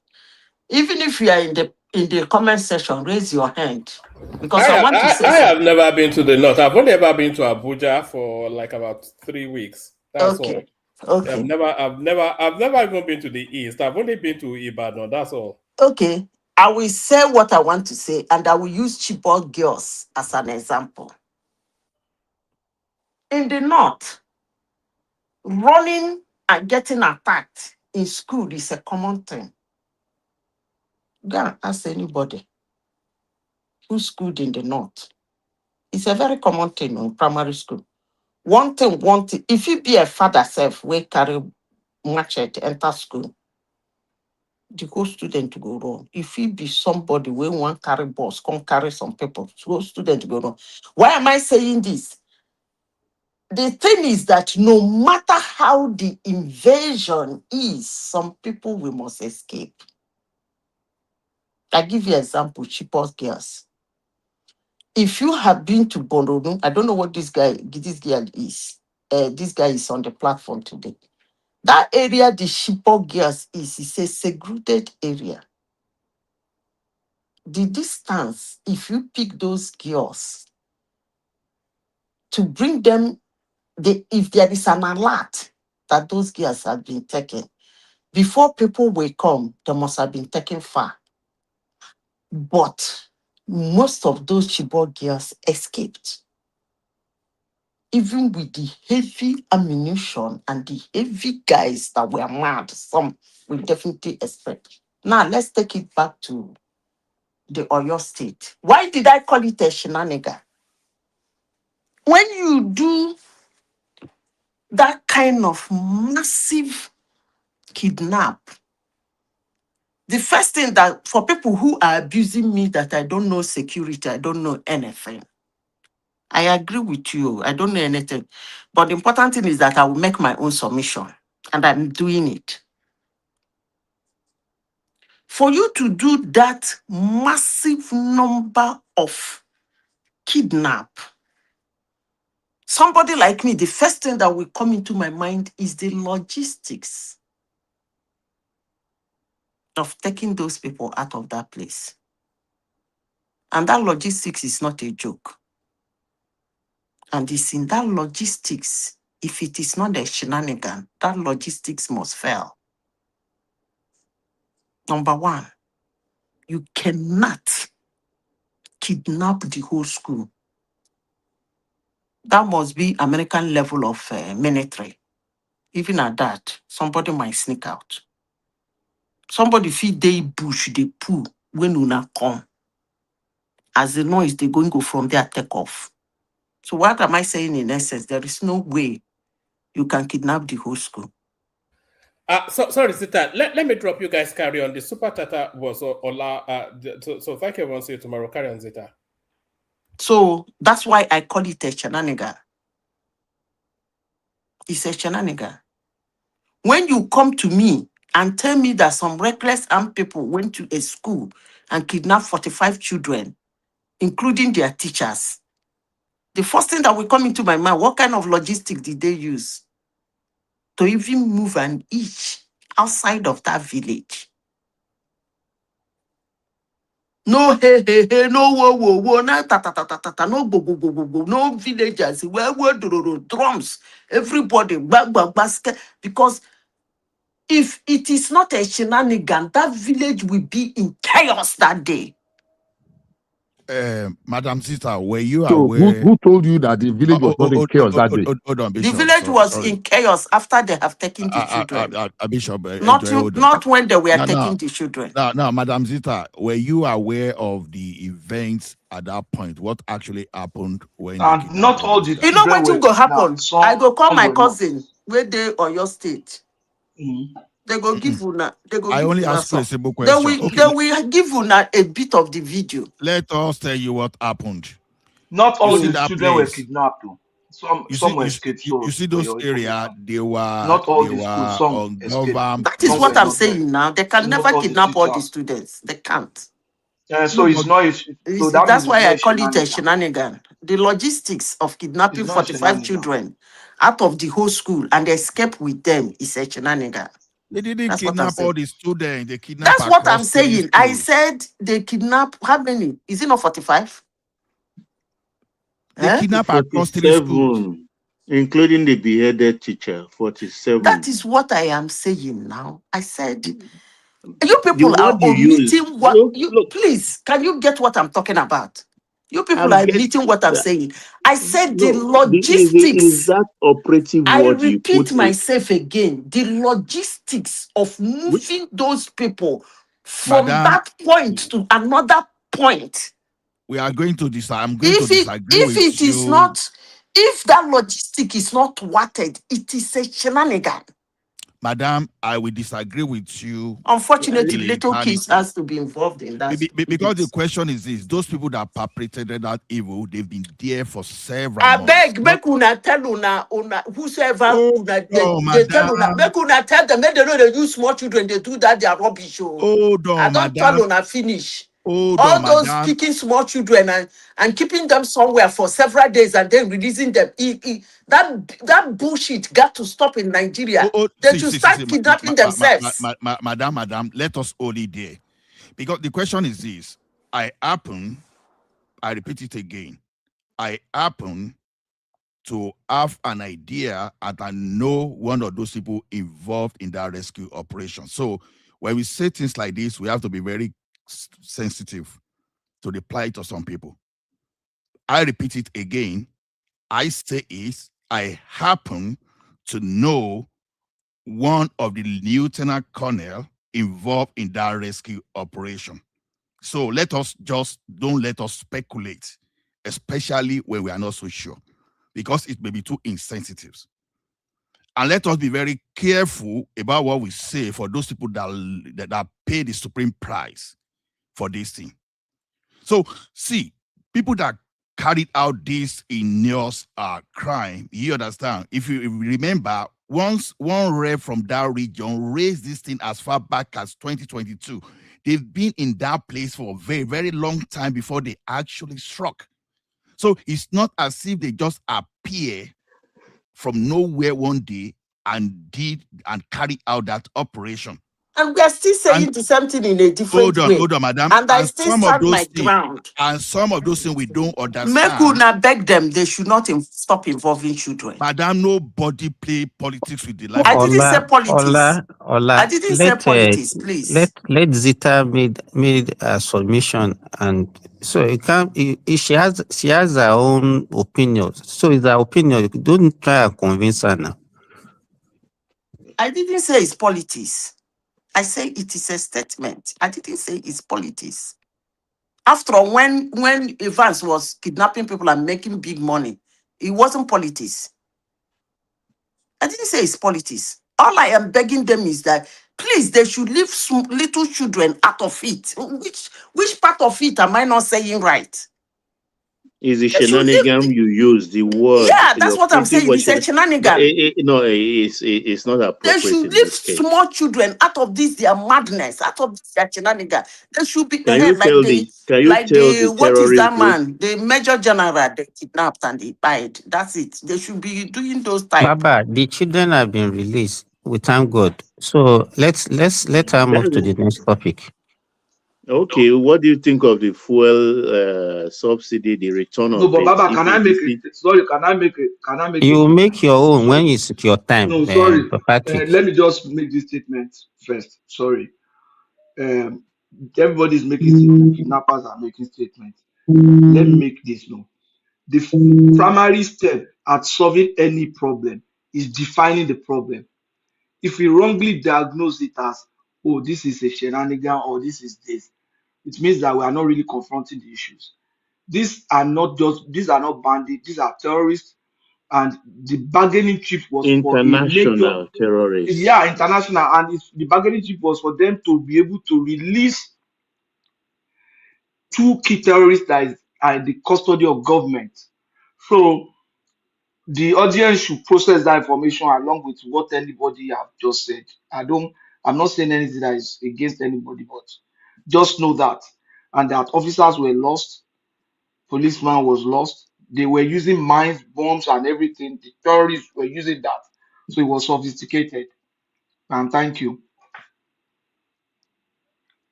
Even if you are in the comment section, raise your hand. Because I want to say I have never been to the north. I've only ever been to Abuja for like about 3 weeks. That's all. Okay. I've never even been to the east. I've only been to Ibadan. That's all. Okay. I will say what I want to say, and I will use Chibok girls as an example. In the north, running and getting attacked in school is a common thing. Go and ask anybody who schooled in the north. It's a very common thing in primary school. One thing, if you be a father self, we carry machete enter school, the whole student go wrong. If you be somebody we want carry bus, come carry some people, the whole student go wrong. Why am I saying this? The thing is that no matter how the invasion is, some people we must escape. I give you an example, Chibok girls. If you have been to Borno, I don't know what this girl is. This guy is on the platform today. That area, the Chibok girls is a segregated area. The distance, if you pick those girls to bring them, if there is an alert that those girls have been taken, before people will come, they must have been taken far. But most of those Chibok girls escaped. even with the heavy ammunition and the heavy guys that were mad, some we definitely expect. Now let's take it back to the Oyo State. Why did I call it a shenanigan? When you do that kind of massive kidnap, the first thing that for people who are abusing me that I don't know security, I don't know anything. I agree with you. I don't know anything. But the important thing is that I will make my own submission. And I'm doing it. For you to do that massive number of kidnap, somebody like me, the first thing that will come into my mind is the logistics of taking those people out of that place. And that logistics is not a joke. And it's in that logistics, if it is not a shenanigan, that logistics must fail. Number one, you cannot kidnap the whole school. That must be American level of military. Even at that, somebody might sneak out. Somebody feed they bush, they pull when una come. As the noise, they going to go from there, take off. So what am I saying in essence? There is no way you can kidnap the whole school. Sorry, Zita. Let me drop you guys. Carry on. The super tata was Ola. So thank you everyone. See you tomorrow. Carry on, Zita. So that's why I call it a shenanigan. It's a shenanigan. When you come to me and tell me that some reckless armed people went to a school and kidnapped 45 children, including their teachers, the first thing that will come into my mind, what kind of logistics did they use to even move an inch outside of that village? No, hey, no, whoa, no, no, go, no villagers, where drums, everybody, basket, because if it is not a shenanigan, that village will be in chaos that day. Madam Sister, were you So aware? who told you that the village was not in chaos that day? Hold on, The Bishop. village was in chaos after they have taken the children. Bishop, Not when they were taking the children. Now, Madam Zita, were you aware of the events at that point? What actually happened when they kidnapped not all the You know children what were will go happen? kidnapped. I go call Some my were not. cousin where they on your state. They go give una. They go I give only una ask you a some. simple They question. will give una a bit of the video. Let us tell you what happened. Not all see the that children were place. kidnapped. Though. Some were escaped. You see for those your area, information. they were Not all the schools. Some escaped. ungoverned. That is Some what were I'm not there. saying now. They can Not never all the kidnap all the teachers. students. They can't. So it's not. So that That's means it's why not I a call it a shenanigan. shenanigan. The logistics of It's kidnapping not a 45 shenanigan. children out of the whole school and escape with them is a shenanigan. They didn't That's what I'm kidnap all saying. the students. They kidnapped That's what across I'm 10 saying. I schools. said they kidnap how many? Is it not 45? They kidnapped across 3 schools, including the beheaded teacher. 47. That is what I am saying now. I said you people The are word you omitting use. what Look, you please. Can you get what I'm talking about? You people I'm are getting omitting what I'm that. saying. I said the No, is logistics. that operative I word you repeat put in? myself again. The logistics of moving those people from Madam, that point to another point. we are going to decide. I'm going to disagree If it with is you. not, if that logistic is not thwarted, it is a shenanigan. Madam, I will disagree with you. Unfortunately, in little kids entirety. has to be involved in that. Because the question is this: those people that perpetrated that evil, they've been there for several I months. beg, make una tell una whosoever una they tell una, madam. make una tell them, make they know they use small children, they do that, they are rubbish. Hold I on, don't tell madam. una finish. Hold All on, those madam. picking small children and keeping them somewhere for several days and then releasing them. That bullshit got to stop in Nigeria. They should start kidnapping themselves. Madam, let us hold it there. Because the question is this: I repeat it again, I happen to have an idea and I know one of those people involved in that rescue operation. So when we say things like this, we have to be very sensitive to the plight of some people. I repeat it again, I say is I happen to know one of the lieutenant colonel involved in that rescue operation. So don't let us speculate, especially when we are not so sure, because it may be too insensitive. And let us be very careful about what we say for those people that pay the supreme price for this thing. So, see, people that carried out this heinous crime, you understand? If you remember, once one rep from that region raised this thing as far back as 2022, they've been in that place for a very, very long time before they actually struck. So it's not as if they just appear from nowhere one day and did and carried out that operation. And we are still saying the same thing in a different way. Hold on, madam. And I And still some of stand my those things, ground. we don't Make understand. una beg them, they should not stop involving children. Madam, nobody play politics with the life. I didn't say politics. Ola, I didn't say politics, please. let Zita made a submission, and so it can. She has her own opinion. So it's her opinion. Don't try and convince her now. I didn't say it's politics. I say it is a statement. I didn't say it's politics. After all, when Evans was kidnapping people and making big money, it wasn't politics. I didn't say it's politics. All I am begging them is that, please, they should leave little children out of it. Which part of it am I not saying right? Is the shenanigan you use the word? Yeah, that's what I'm saying. It's a shenanigan. No, it's not appropriate. They should leave small children out of this their madness, out of this their shenanigan. They should be Can you tell the what is that terrorist man? The major general they kidnapped and he died. That's it. They should be doing those type. Baba, the children have been released. We thank God. So let her move to the next topic. Okay, what do you think of the fuel subsidy, the return of No, but it? Baba, can I make it? Sorry, can I make it? You make your own when it's your time. No, sorry. Let me just make this statement first. Sorry. Everybody's making statements. Kidnappers are making statements. Let me make this known. The primary step at solving any problem is defining the problem. If we wrongly diagnose it as, oh, this is a shenanigan or this is this, it means that we are not really confronting the issues. These are not bandits, these are terrorists, and the bargaining chip was for a international terrorists. Yeah, international, and the bargaining chip was for them to be able to release 2 key terrorists that are in the custody of government. So the audience should process that information along with what anybody have just said. I'm not saying anything that is against anybody, but just know that, and that officers were lost, policeman was lost. They were using mines, bombs, and everything. The terrorists were using that, so it was sophisticated. And thank you.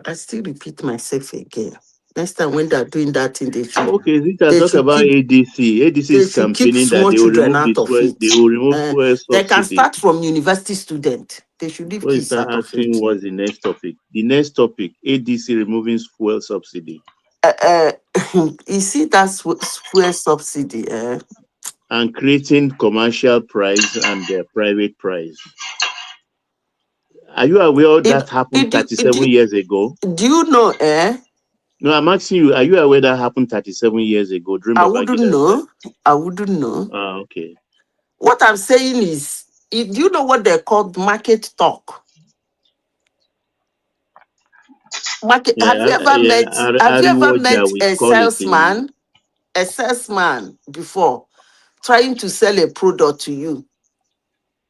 I still repeat myself again. Next time when they're doing that thing, they should. Okay, Zita, talk about ADC. ADC is campaigning that they will remove fuel subsidy. They can start from university student. They should leave kids out of it. What's the next topic? The next topic, ADC removing fuel subsidy. You see, that's fuel subsidy. And creating commercial price and their private price. Are you aware that happened 37 years ago? Do you know, No, I'm asking you, are you aware that happened 37 years ago? I wouldn't know. I wouldn't know. Okay. What I'm saying is, do you know what they call market talk? Market. Yeah, have you ever met a salesman before trying to sell a product to you?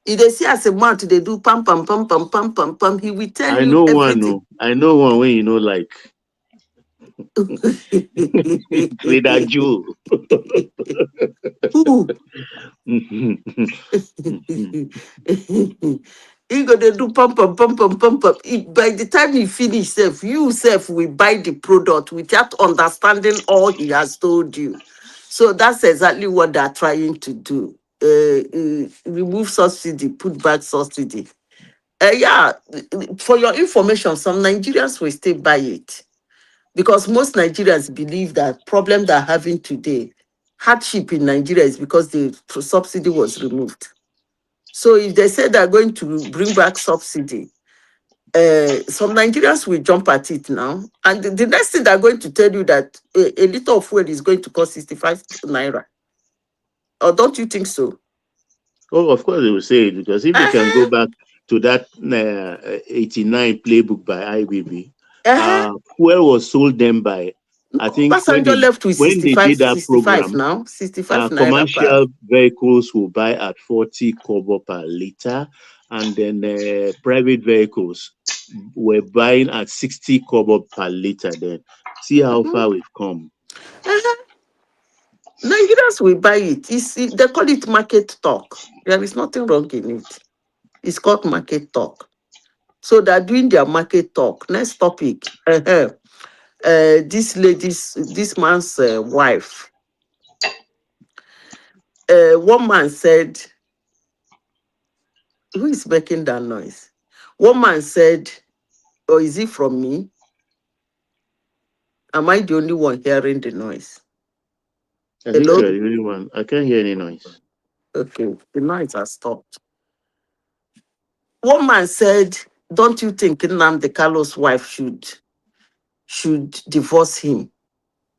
If they see as a man, they do pam pam pam pam pam pam pam. He will tell you everything. I know one when you know, like Trader Joe. He gonna do pam pam pam pam pam pam. By the time he finish, you will buy the product without understanding all he has told you. So that's exactly what they're trying to do. Remove subsidy, put back subsidy. Yeah, for your information, some Nigerians will still buy it because most Nigerians believe that problem they're having today hardship in Nigeria is because the subsidy was removed. So if they say they're going to bring back subsidy, some Nigerians will jump at it now. And the next thing they're going to tell you that a liter of fuel is going to cost 65 naira. Or don't you think so? Oh, of course they will say it, because if they can go back to that 89 playbook by IBB, fuel was sold them by, I think Passenger left with when they did that 65 program, now, 65 naira per. commercial vehicles will buy at 40 kobo per liter, and then private vehicles were buying at 60 kobo per liter. Then see how far we've come. Nigerians will buy it. They call it market talk. There is nothing wrong in it. It's called market talk. So they're doing their market talk. Next topic. This man's wife. One man said, who is making that noise? One man said, or is it from me? Am I the only one hearing the noise? I think you're the only one. I can't hear any noise. Okay, the noise has stopped. One man said, don't you think NNamdi's wife should divorce him?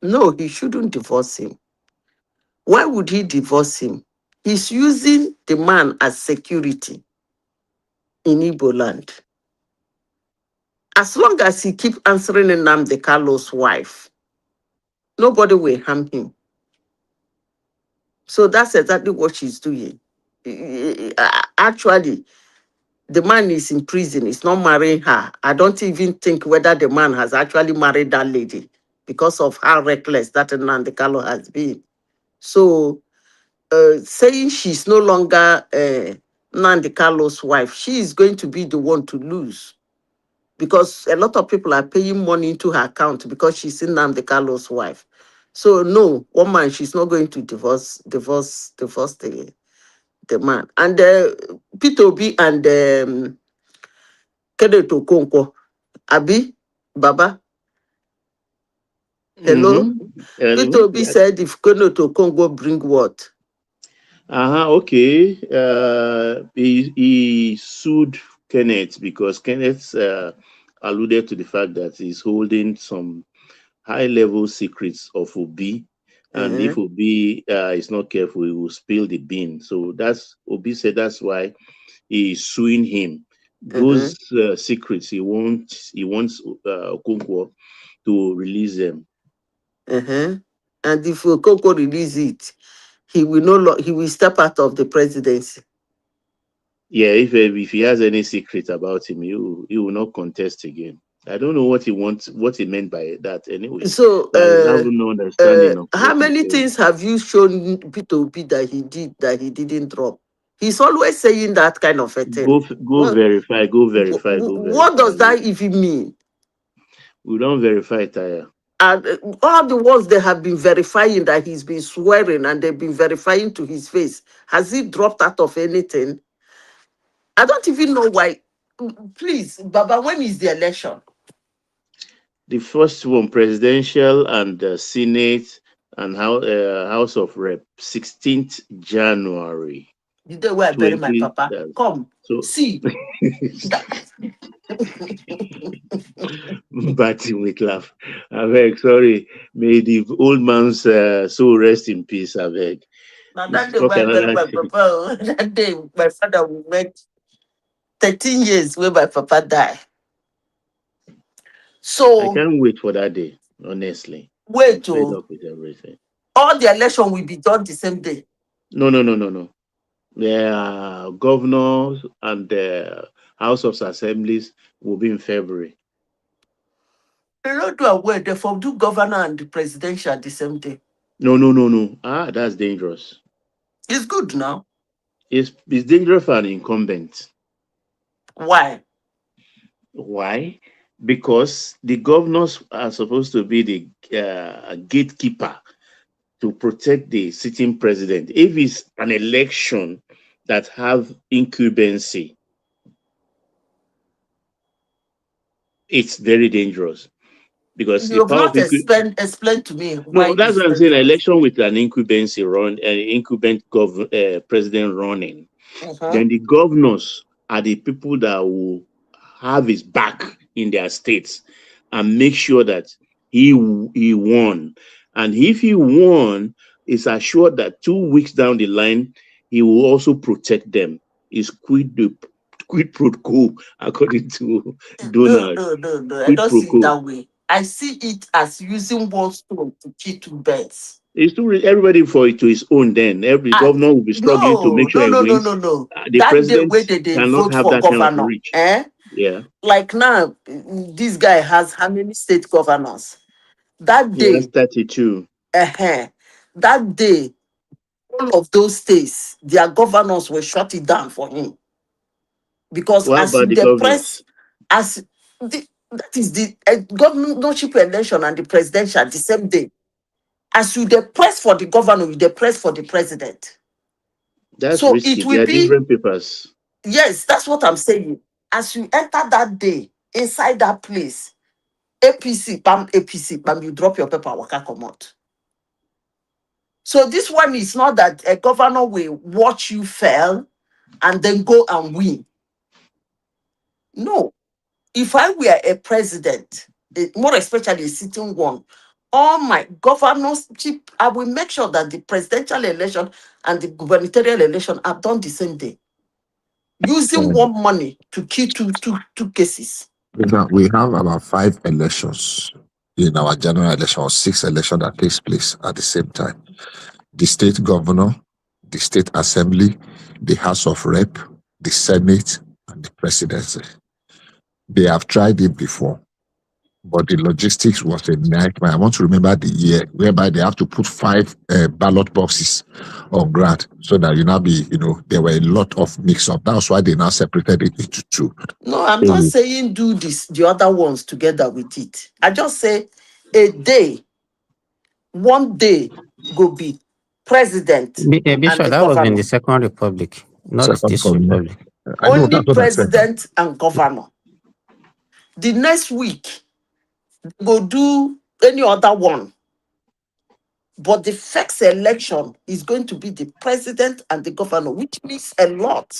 No, he shouldn't divorce him. Why would he divorce him? He's using the man as security in Igbo land. As long as he keeps answering NNamdi's wife, nobody will harm him. So that's exactly what she's doing. Actually, the man is in prison. He's not marrying her. I don't even think whether the man has actually married that lady because of how reckless that Nnamdi has been. So, saying she's no longer Nnamdi wife, she is going to be the one to lose, because a lot of people are paying money into her account because she's in Nnamdi wife. So no, woman, she's not going to divorce the man. And Peter Obi and Kenneth Okonkwo, Abi, Baba, hello? Hello? Peter Obi said if Kenneth Okonkwo bring what? Okay. He sued Kenneth because Kenneth alluded to the fact that he's holding some high-level secrets of Obi, and if Obi is not careful, he will spill the bean. So that's Obi said that's why he is suing him. Those secrets he wants Okonkwo to release them. And if Okonkwo release it, he will step out of the presidency. Yeah, if he has any secret about him, he will not contest again. I don't know what he wants, what he meant by that anyway. So, I have no understanding of how many things have you shown Peter Obi that he did that he didn't drop? He's always saying that kind of a thing. Go verify. What does that even mean? We don't verify, Taya. And all the ones they have been verifying that he's been swearing and they've been verifying to his face, has he dropped out of anything? I don't even know why. Please, Baba, when is the election? The first one, presidential and Senate and House of Rep, 16th January. The day where I bury my papa. Come, so, see. Batting with laugh. Aveg, sorry. May the old man's soul rest in peace, Aveg. Now that day where I bury my papa, that day my father will make 13 years where my papa died. So I can't wait for that day, honestly. Wait, I'm fed up with everything. All the election will be done the same day. No. The governors and the House of Assemblies will be in February. They don't do away. They do governor and the presidential the same day. No. That's dangerous. It's good now. It's dangerous for an incumbent. Why? Because the governors are supposed to be the gatekeeper to protect the sitting president. If it's an election that have incumbency, it's very dangerous, because You the have power of not explained to me why no, that's it's what I'm saying. An dangerous. election with an incumbent president running, then the governors are the people that will have his back in their states and make sure that he won. And if he won, it's assured that 2 weeks down the line, he will also protect them. It's quid pro quo, according to Donald. No. I Quid don't pro see it quo. that way. I see it as using one stone to kill two birds. It's to everybody for it to his own. Then every governor will be struggling to make sure he wins. No. The That day president where they cannot vote have for that kind of governor, reach. eh? Yeah, Like now, this guy has how many state governors? That he has day, 32. that day, all of those states, their governors were shut it down for him. Because What as about you the the press, governors? that is the governorship election and the presidential the same day. As you the press for the governor, you the press for the president. That's So it risky. They will are be, different papers. yes, that's what I'm saying. As you enter that day inside that place, APC, bam, you drop your paper, waka come out. So this one is not that a governor will watch you fail and then go and win. No. If I were a president, more especially a sitting one, all my governorship, I will make sure that the presidential election and the gubernatorial election are done the same day. Using one money to kill two cases. We have about 5 elections in our general election, or 6 elections that takes place at the same time. The state governor, the state assembly, the House of Rep, the Senate, and the presidency. They have tried it before, but the logistics was a nightmare. I want to remember the year whereby they have to put 5 ballot boxes on ground so that there were a lot of mix-up. That's why they now separated it into 2. No, I'm not saying do the other ones together with it. I just say one day go be president and Bishop, the that was in the governor. Second Republic, not Second this Republic. Republic. I know Only that's what I said now. president and governor. The next week, go do any other one. But the first election is going to be the president and the governor, which means a lot.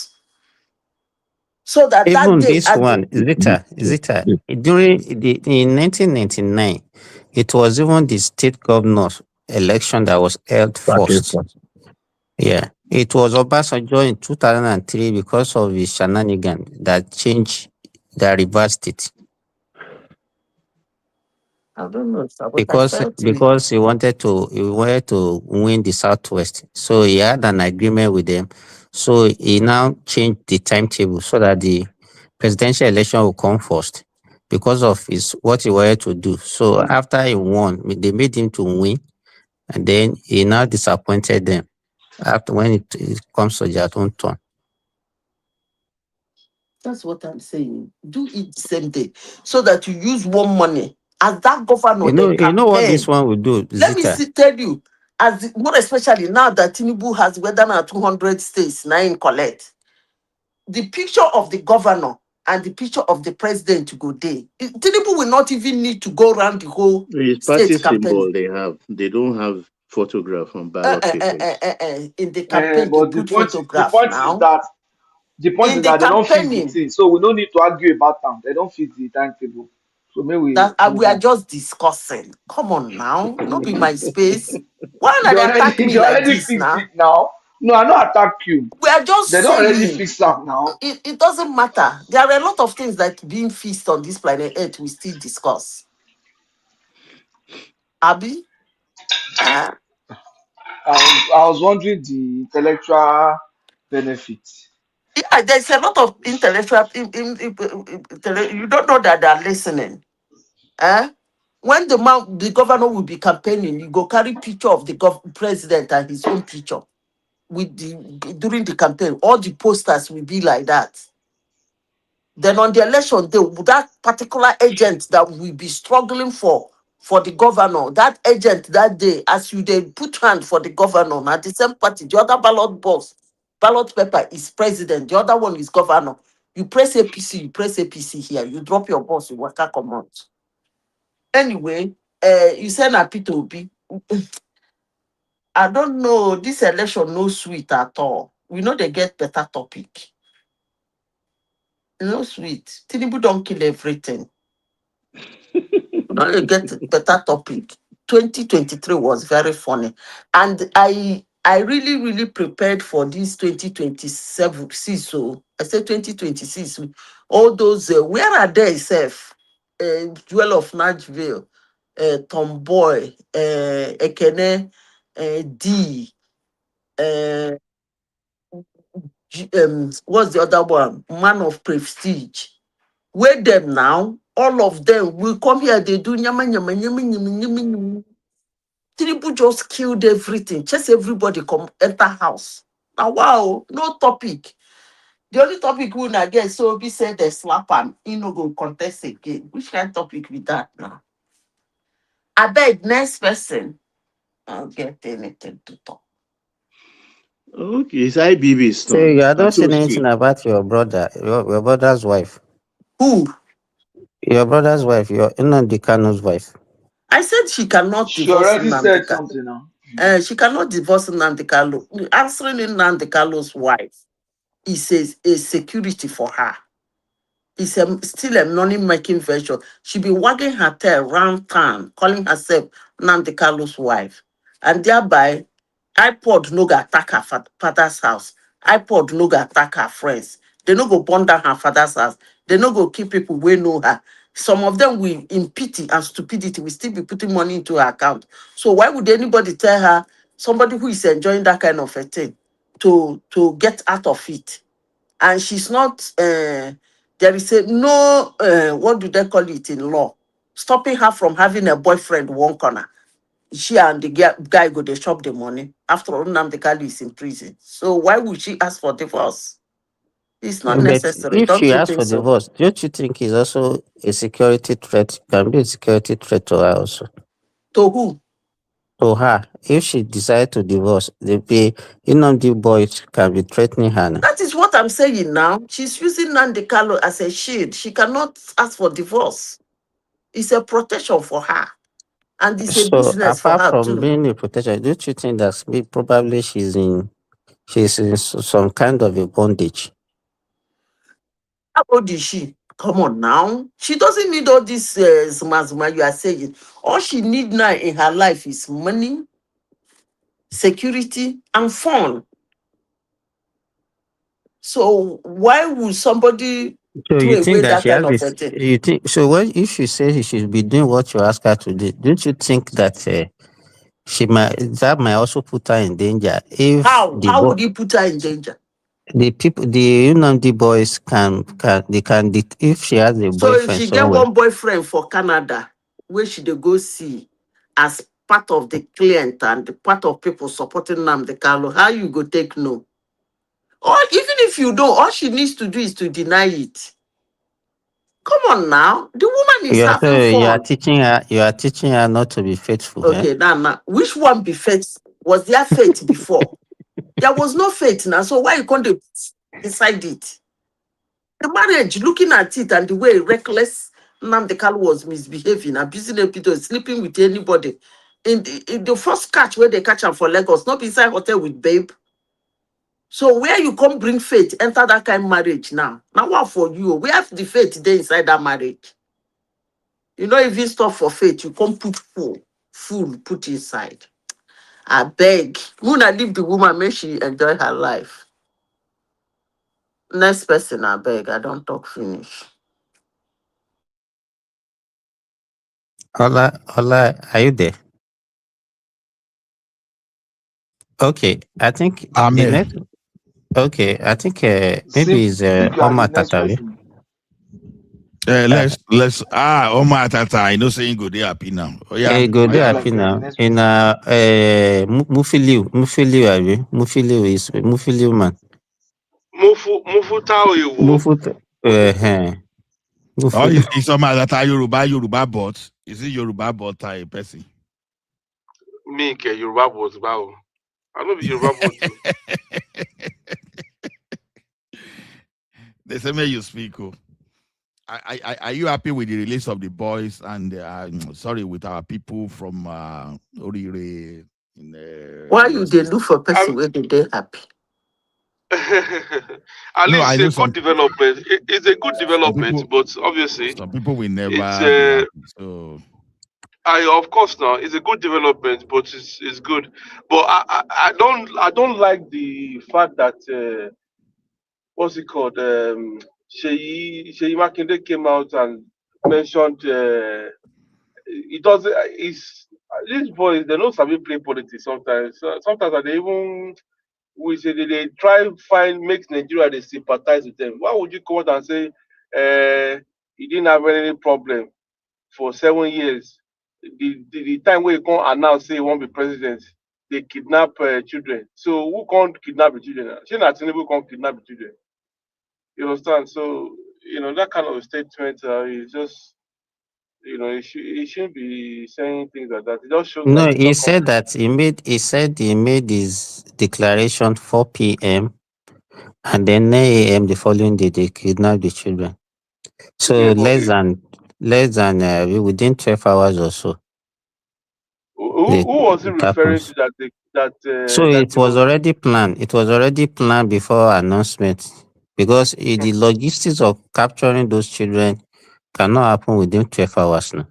So that Even day, this one, Zita, in 1999, it was even the state governor election that was held first. Yeah, it was Obasanjo in 2003 because of his shenanigan that reversed it. I don't know, sir, but I Because felt because he wanted to win the Southwest, so he had an agreement with them. So he now changed the timetable so that the presidential election will come first because of what he wanted to do. So after he won, they made him to win, and then he now disappointed them after when it comes to their own turn. That's what I'm saying. Do it the same day so that you use one money as that governor. You know what this one will do, Let Zita? me tell you, more especially now that Tinubu has whether now 200 states now in collect. The picture of the governor and the picture of the president to go there. Tinubu will not even need to go around the whole It's party state campaign. symbol they don't have photograph on ballot papers. In the campaign, But they put photograph now. The point is that they don't fix the thing, so we don't need to argue about them. They don't fix the timetable, so maybe we We move are on. just discussing. Come on now, not be my space. Why not They they attack me they like already this fixed now? it now. No, I don't attack you. We are just They don't already saying fix that now. it doesn't matter. There are a lot of things that being fixed on this planet Earth we still discuss. Abby? I was wondering the intellectual benefit. Yeah, there's a lot of intellectual. You don't know that they're listening. When the governor will be campaigning, you go carry picture of the president and his own picture during the campaign. All the posters will be like that. Then on the election day, that particular agent that will be struggling for the governor, that agent that day, as you they put hand for the governor, at the same party, the other ballot paper is president, the other one is governor. You press APC here, you drop your boss, you work come out. Anyway, you said na Peter Obi. I don't know. This election no sweet at all. We know they get better topic. No sweet. Tinubu don't kill everything. Now you get better topic. 2023 was very funny. And I really, really prepared for this 2027. So I said 2026. All those, where are they, Seth? Jewel of Nashville, Tomboy, Ekene, D, uh, what's the other one? Man of Prestige. Where them now? All of them will come here. They do nyama nyama nyama nyama nyama nyama. Tinubu just killed everything. Just everybody come enter house. Now wow, no topic. The only topic we na get so be said they slap him. He no go contest again. Which kind of topic with that now? I beg next person. I'll get anything to talk. Okay, it's IBB's So turn. you are not saying anything Atoshi. about your brother, your brother's wife. Who? Your brother's wife, your Nnamdi Kanu's wife. I said she cannot She divorce already said Nnamdi Kanu. something now. She cannot divorce Nnamdi Kanu. Answering Nnamdi Kanu's wife is a security for her. It's still a money-making venture. She be wagging her tail around town, calling herself Nnamdi Kanu's wife. And thereby, iPod no go attack her father's house. iPod no go attack her friends. They no go burn down her father's house. They no go kill people who know her. Some of them will, in pity and stupidity, will still be putting money into her account. So why would anybody tell her, somebody who is enjoying that kind of a thing, to get out of it? And she's not, there is a no, what do they call it in law? Stopping her from having a boyfriend one corner. She and the guy go, they chop the money. After all, Nnamdi Kanu is in prison. So why would she ask for divorce? It's not But necessary. if Don't she you asks think for so? divorce, don't you think it's also a security threat? Can be a security threat to her also. To who? To her. If she decides to divorce, the boys can be threatening her now. That is what I'm saying now. She's using Nnamdi Kanu as a shield. She cannot ask for divorce. It's a protection for her. And it's a So business for apart her from too. being a protection, don't you think that probably she's in some kind of a bondage? How old is she? Come on now. She doesn't need all this zuma you are saying. All she need now in her life is money, security, and fun. So why would somebody So throw you think away that that she kind has of a this? thing? You think so? What if she says she should be doing what you ask her to do? Don't you think that that might also put her in danger if How? How would you put her in danger? the boys if she has a So if boyfriend she get somewhere. one boyfriend for Canada, where should they go see as part of the client and the part of people supporting Nnamdi Kanu, how you go take no? Or even if you don't, all she needs to do is to deny it. Come on now. The woman is having You are fun. teaching her not to be faithful. Okay, now, which one be faith? Was there faith before? There was no faith now. So why you can't decide it? The marriage, looking at it and the way reckless Nnamdi Kanu was misbehaving, abusing people, sleeping with anybody. In the first catch where they catch her for Lagos, not inside hotel with babe. So where you come bring faith, enter that kind of marriage now. Now what for you? We have the faith there inside that marriage. You know, even stuff for faith, you come put full put inside. I beg. Muna leave the woman, make she enjoy her life. Next person, I beg. I don't talk finish. Hola, are you there? Okay, I think the Amen. next. Okay, I think maybe Simp, it's you are the Oma next Tatavi. person. Let's Oma Tata, I know saying good day happy now. Oh yeah. Go Oh, there yeah, happy like you are the now. next In person. Mufiliu is Mufiliu man. Mufu Tao Ewo. Mufut Oh, Mufu. is Oma Tata Yoruba bot? Is it Yoruba bot type person? Me ke Yoruba boss bao. I know be Yoruba boss too. They say me you speak. Oh. Are you happy with the release of the boys and sorry, with our people from Orire? Why you they look for person where they happy? At No, I least know it's a good development. It's a good development, people, but obviously, some people will never it's be happy. So of course now it's a good development, but it's good. But I don't like the fact that what's it called? Sheyi Makinde came out and mentioned it doesn't. It's these boys they don't sabi play politics sometimes. Sometimes they even we say they try find make Nigeria they sympathize with them. Why would you come out and say he didn't have any problem for 7 years? The time where you can't announce say he won't be president, they kidnap children. So who can't kidnap the children? She not Tinubu can't kidnap the children. You understand? So that kind of statement is just he shouldn't be saying things like that. It just shows No, that he's he not said confident. that he made his declaration 4 p.m. and then 9 a.m. the following day they kidnapped the children. So Yeah, but less than within 12 hours or so. who was he It referring happens. to that So that it he was was? already planned. It was already planned before announcement because the logistics of capturing those children cannot happen within 12 hours now.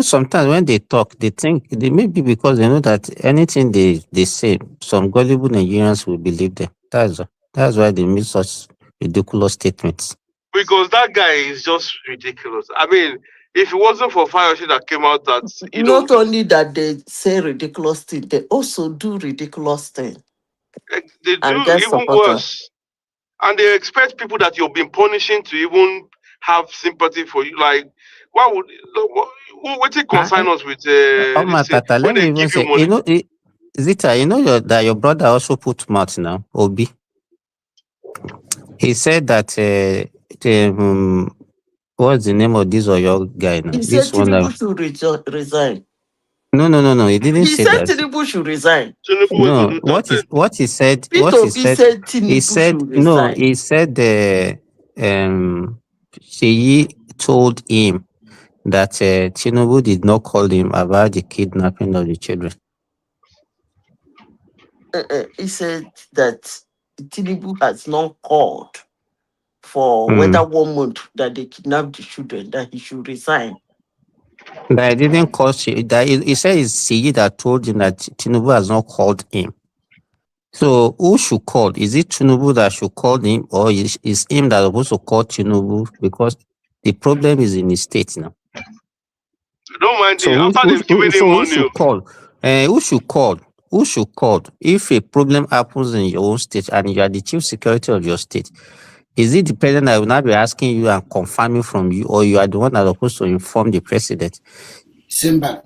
Sometimes when they talk, they think they maybe because they know that anything they say, some gullible Nigerians will believe them. That's why they make such ridiculous statements. Because that guy is just ridiculous. I mean, if it wasn't for Fayose that came out that Not only that they say ridiculous thing, they also do ridiculous thing they and do get even supporter. worse, and they expect people that you've been punishing to even have sympathy for you. Like, why would what it concern us with this thing Tata, when let me they even give you say, money? Zita, that your brother also put mouth now, Obi. He said that what's the name of this Oyo guy now? He said This one that Tinubu should resign. no. He didn't He say said that. Tinubu should resign. Tinubu will No, do that. what he said, P2P said Tinubu should no, resign. he said Sheyi told him that Tinubu did not call him about the kidnapping of the children. He said that Tinubu has not called for whether 1 month that they kidnapped the children, that he should resign. But I didn't call Sheyi. He said it's Sheyi that told him that Tinubu has not called him. So who should call? Is it Tinubu that should call him, or is him that supposed to call Tinubu? Because the problem is in the state now. Don't mind him. So After they've given him who money, should call? Who should call? Who should call if a problem happens in your own state and you are the chief security of your state? Is it the president that will not be asking you and confirming from you, or you are the one that is supposed to inform the president? Simba,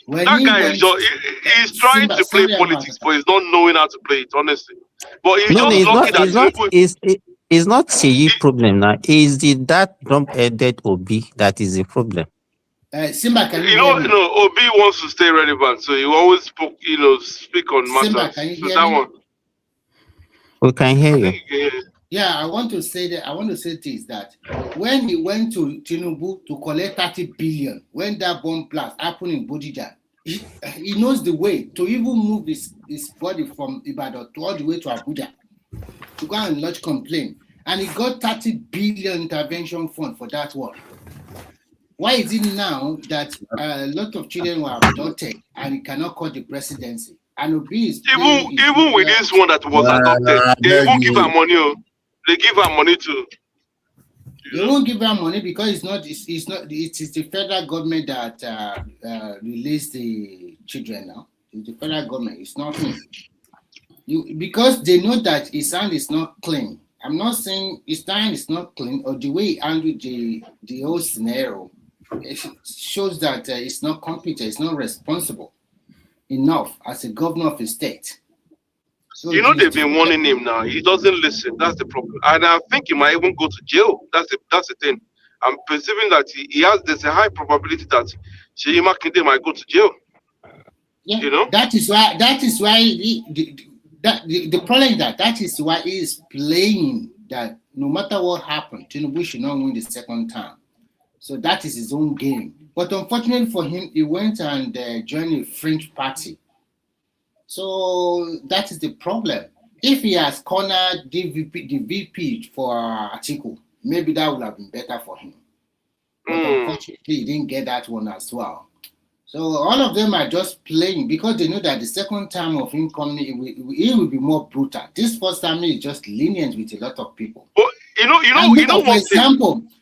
when that he guy is went, just he's trying Simba, to play sorry, politics, but he's not knowing how to play it, honestly. But he's No, just lucky that Tinubu. it's not Seyi problem now. It's that dumb-headed Obi that is the problem. Simba, can you hear me? Obi wants to stay relevant, so he always speak on Simba, matters. can you So hear that me? one. We can hear you. Yeah, I want to say this, that when he went to Tinubu to collect 30 billion, when that bomb blast happened in Bodija, he knows the way to even move his body from Ibadan to all the way to Abuja to go and lodge complaint. And he got 30 billion intervention fund for that one. Why is it now that a lot of children were abducted and he cannot call the presidency? And Obi is even with this one that was adopted, they won't give her money. They give her money too. They won't give her money because it is the federal government that released the children now. It's the federal government, it's not him. Because they know that his hand is not clean. I'm not saying his hand is not clean, or the way he handled the whole scenario, it shows that he's not competent, he's not responsible enough as a governor of a state. So they've been warning him now. He doesn't listen. That's the problem. And I think he might even go to jail. That's the thing. I'm perceiving that there's a high probability that Sheyi Makinde might go to jail. Yeah, that is why the problem is that is why he is playing that no matter what happened, Tinubu should not win the second term. So that is his own game. But unfortunately for him, he went and joined a fringe party. So that is the problem. If he has cornered the VP for Atiku, maybe that would have been better for him. But unfortunately, he didn't get that one as well. So all of them are just playing because they know that the second time of him coming, he will be more brutal. This first time is just lenient with a lot of people. But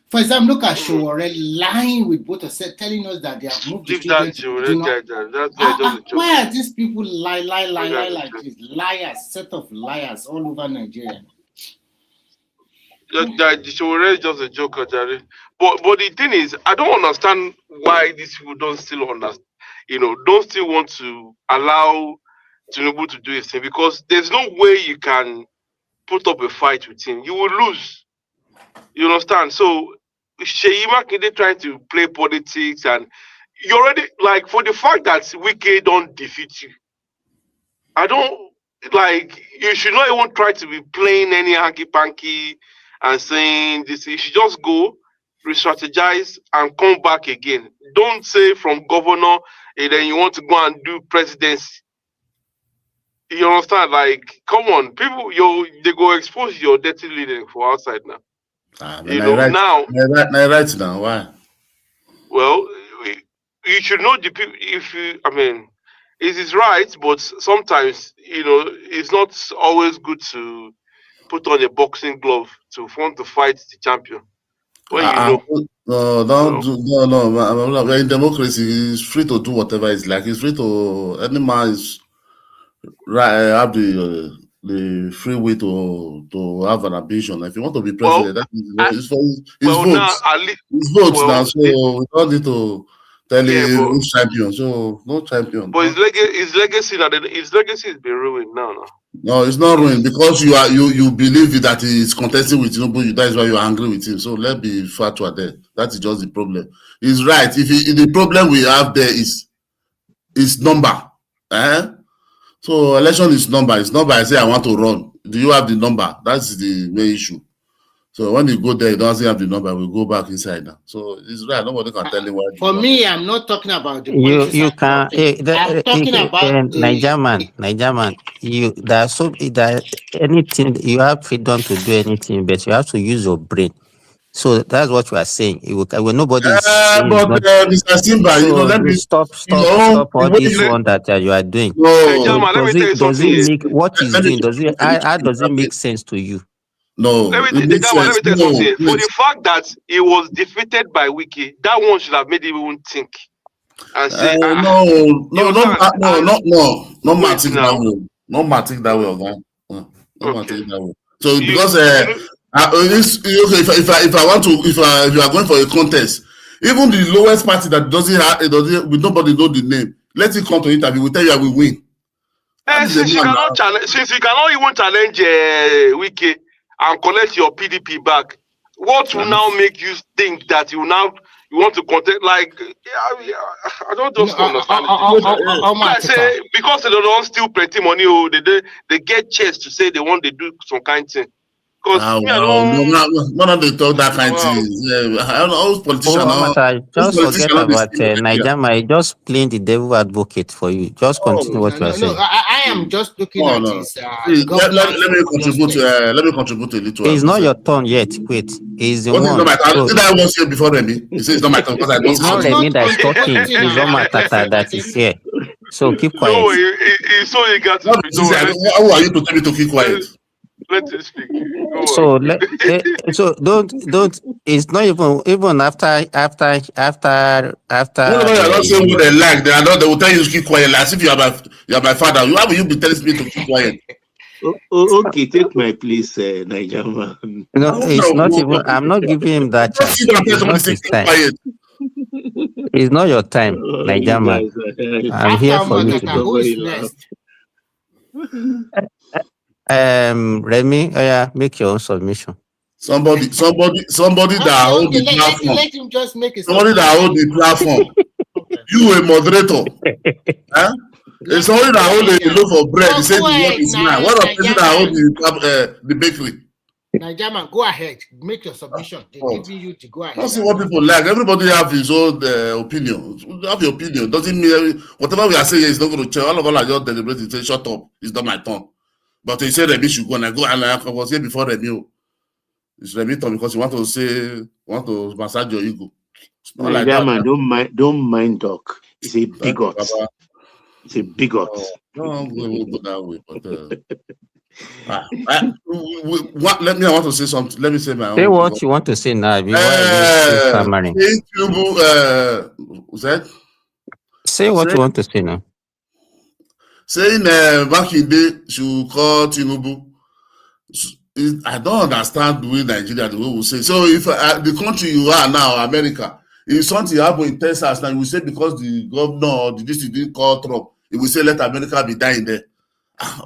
for example, look at Showore lying with both of us, telling us that they have moved the children. Why are these people lie like this? Liars, set of liars all over Nigeria. The Showore is just a joker, Jerry. But the thing is, I don't understand why these people don't still understand, don't still want to allow Tinubu to do his thing, because there's no way you can put up a fight with him. You will lose. You understand? So Sheyi Makinde trying to play politics, and you already, like, for the fact that Wike don't defeat you, I don't, like, you should not even try to be playing any hanky-panky and saying this. You should just go, re-strategize, and come back again. Don't say from governor, and then you want to go and do presidency. You understand? Like, come on, people, they go expose your dirty leading for outside now. Now, why? Well, you should know the people. It is right, but sometimes, it's not always good to put on a boxing glove to want to fight the champion. When No. In democracy, he's free to do whatever he's like. He's free to, any man is have the free way to have an ambition. If you want to be president, it's for his votes. His votes now, so we don't need to tell him who's champion. So no champion. But his legacy is being ruined now. No, it's not ruined because you believe that he's contesting with Tinubu. That is why you're angry with him. So let's be factual there. That is just the problem. He's right. If the problem we have there is number. So election is number. It's number. I say I want to run. Do you have the number? That's the main issue. So when you go there, you don't have the number. We go back inside now. So it's right. Nobody can tell him why. For me, I'm not talking about the you can. I'm talking about Nigerman. Anything you have freedom to do anything, but you have to use your brain. So that's what we are saying. When nobody is Mr. Simba, let me stop all this one that you are doing. Does it make what he's doing? How does it make sense to you? No. Let me tell you something. For the fact that he was defeated by Wiki, that one should have made him even think and say, no, Martin that way. No Martin that way, okay? No Martin that way. So because if I want to, if you are going for a contest, even the lowest party that with nobody know the name, let it come to interview. We tell you I will win. Since you cannot even challenge Wiki and collect your PDP back, what will now make you think that you want to contest? Like, I don't just understand. I say because they don't steal plenty money, they get chance to say they want to do some kind of thing. Because none of they talk that kind of thing. Yeah, I don't know. Politicians just forget about Nigeria. Just playing the devil advocate for you. Just continue what you are saying. I am just looking at this. Let me contribute. Let me contribute a little. It's not your turn yet. Wait, it's the one. Did I once here before Remy? He says it's not my turn because I don't. It's not Remy that is talking. It's Omar Tata that is here. So keep quiet. No, he's so eager to. Who are you to tell me to keep quiet? Let us speak. So don't. It's not even after. No, you're not saying what they like. They will tell you to keep quiet. Like as if you are my father. Why will you be telling me to keep quiet? Okay, take my place, Nigerman. No, it's not even. I'm not giving him that chance. It's not his time. It's not your time, Nigerman. I'm here for you to Who is next? Remy, make your own submission. Somebody that hold the platform. Let him just make a somebody that hold the platform. You a moderator. It's somebody that hold a loaf of bread. He said the word is mine. What a person that hold the bakery. Nigerian, go ahead, make your submission. They're giving you to go ahead. Don't see what people like. Everybody have his own opinion. Have your opinion. Doesn't mean whatever we are saying is not going to change. All of us are just deliberating. Say, shut up. It's not my turn. But he said Remy should go, and I go, and I was here before Remy. It's Remy turn because you want to massage your ego. It's not like that. Man, don't mind Doc. It's a bigot. It's a bigot. No, we'll go that way. But I want to say something. Let me say my own. Say what you want to say now. Say what you want to say now. Saying back in the day, should call Tinubu. I don't understand the way Nigeria, the way we say. So if the country you are now, America, if something happen in Texas, now you will say because the governor or the district didn't call Trump, it will say let America be dying there.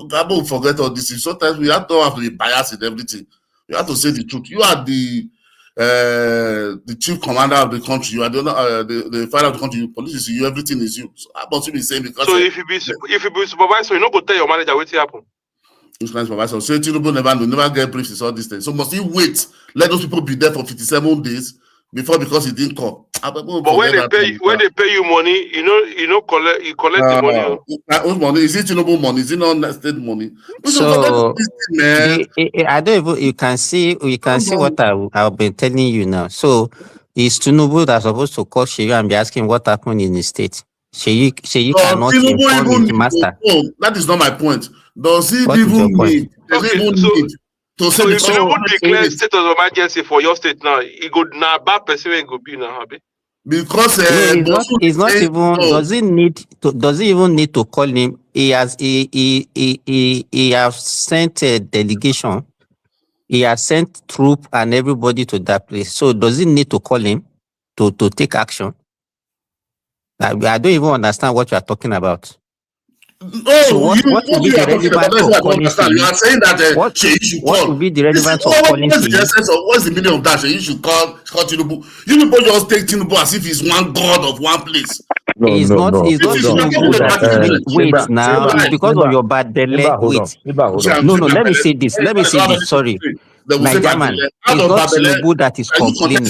God will forget all this. Sometimes we have to be biased in everything. You have to say the truth. You are the chief commander of the country. You are the father of the country. Police is you. Everything is you. So I must be saying because. So if you be supervisor, you not go tell your manager what happen. Which kind of supervisor? So Tinubu never get briefs. Is all this thing. So must he wait? Let those people be there for 57 days before because he didn't come. But when they pay you money, you collect the money. Whose money? Is it Tinubu money? Is it not state money? So I don't even. You can see what I've been telling you now. So it's Tinubu that's supposed to call Sheyi and be asking what happened in the state. Sheyi cannot inform his master. That is not my point. Does he even need? So if Tinubu declare state of emergency for your state now, it go now bad person when go be now, happy. Because it's not even. Does he even need to call him? He has sent a delegation. He has sent troop and everybody to that place. So does he need to call him to take action? I don't even understand what you are talking about. So what would be the relevance of calling? You are saying that Sheyi should call. What would be the relevance of calling? What's the meaning of that? Sheyi should call Tinubu. You people just take Tinubu as if he's one god of one place. He's not Tinubu that wait now. It's because of your bad belly. Wait. No. Let me say this. Sorry. Nigerian, it's not Tinubu that is complaining.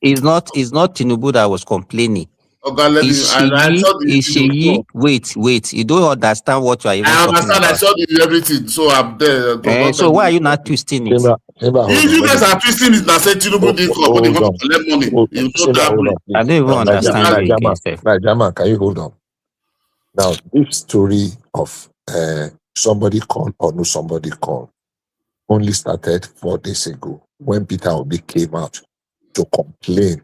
It's not Tinubu that was complaining. Sheyi, wait. You don't understand what you are even talking about. I saw everything, so I'm there. So why are you not twisting it? You guys are twisting it now. Say Tinubu didn't come, but they want to collect money. I don't even understand you. Nigerian, can you hold on? Now, this story of somebody called or no somebody called only started 4 days ago when Peter Obi came out to complain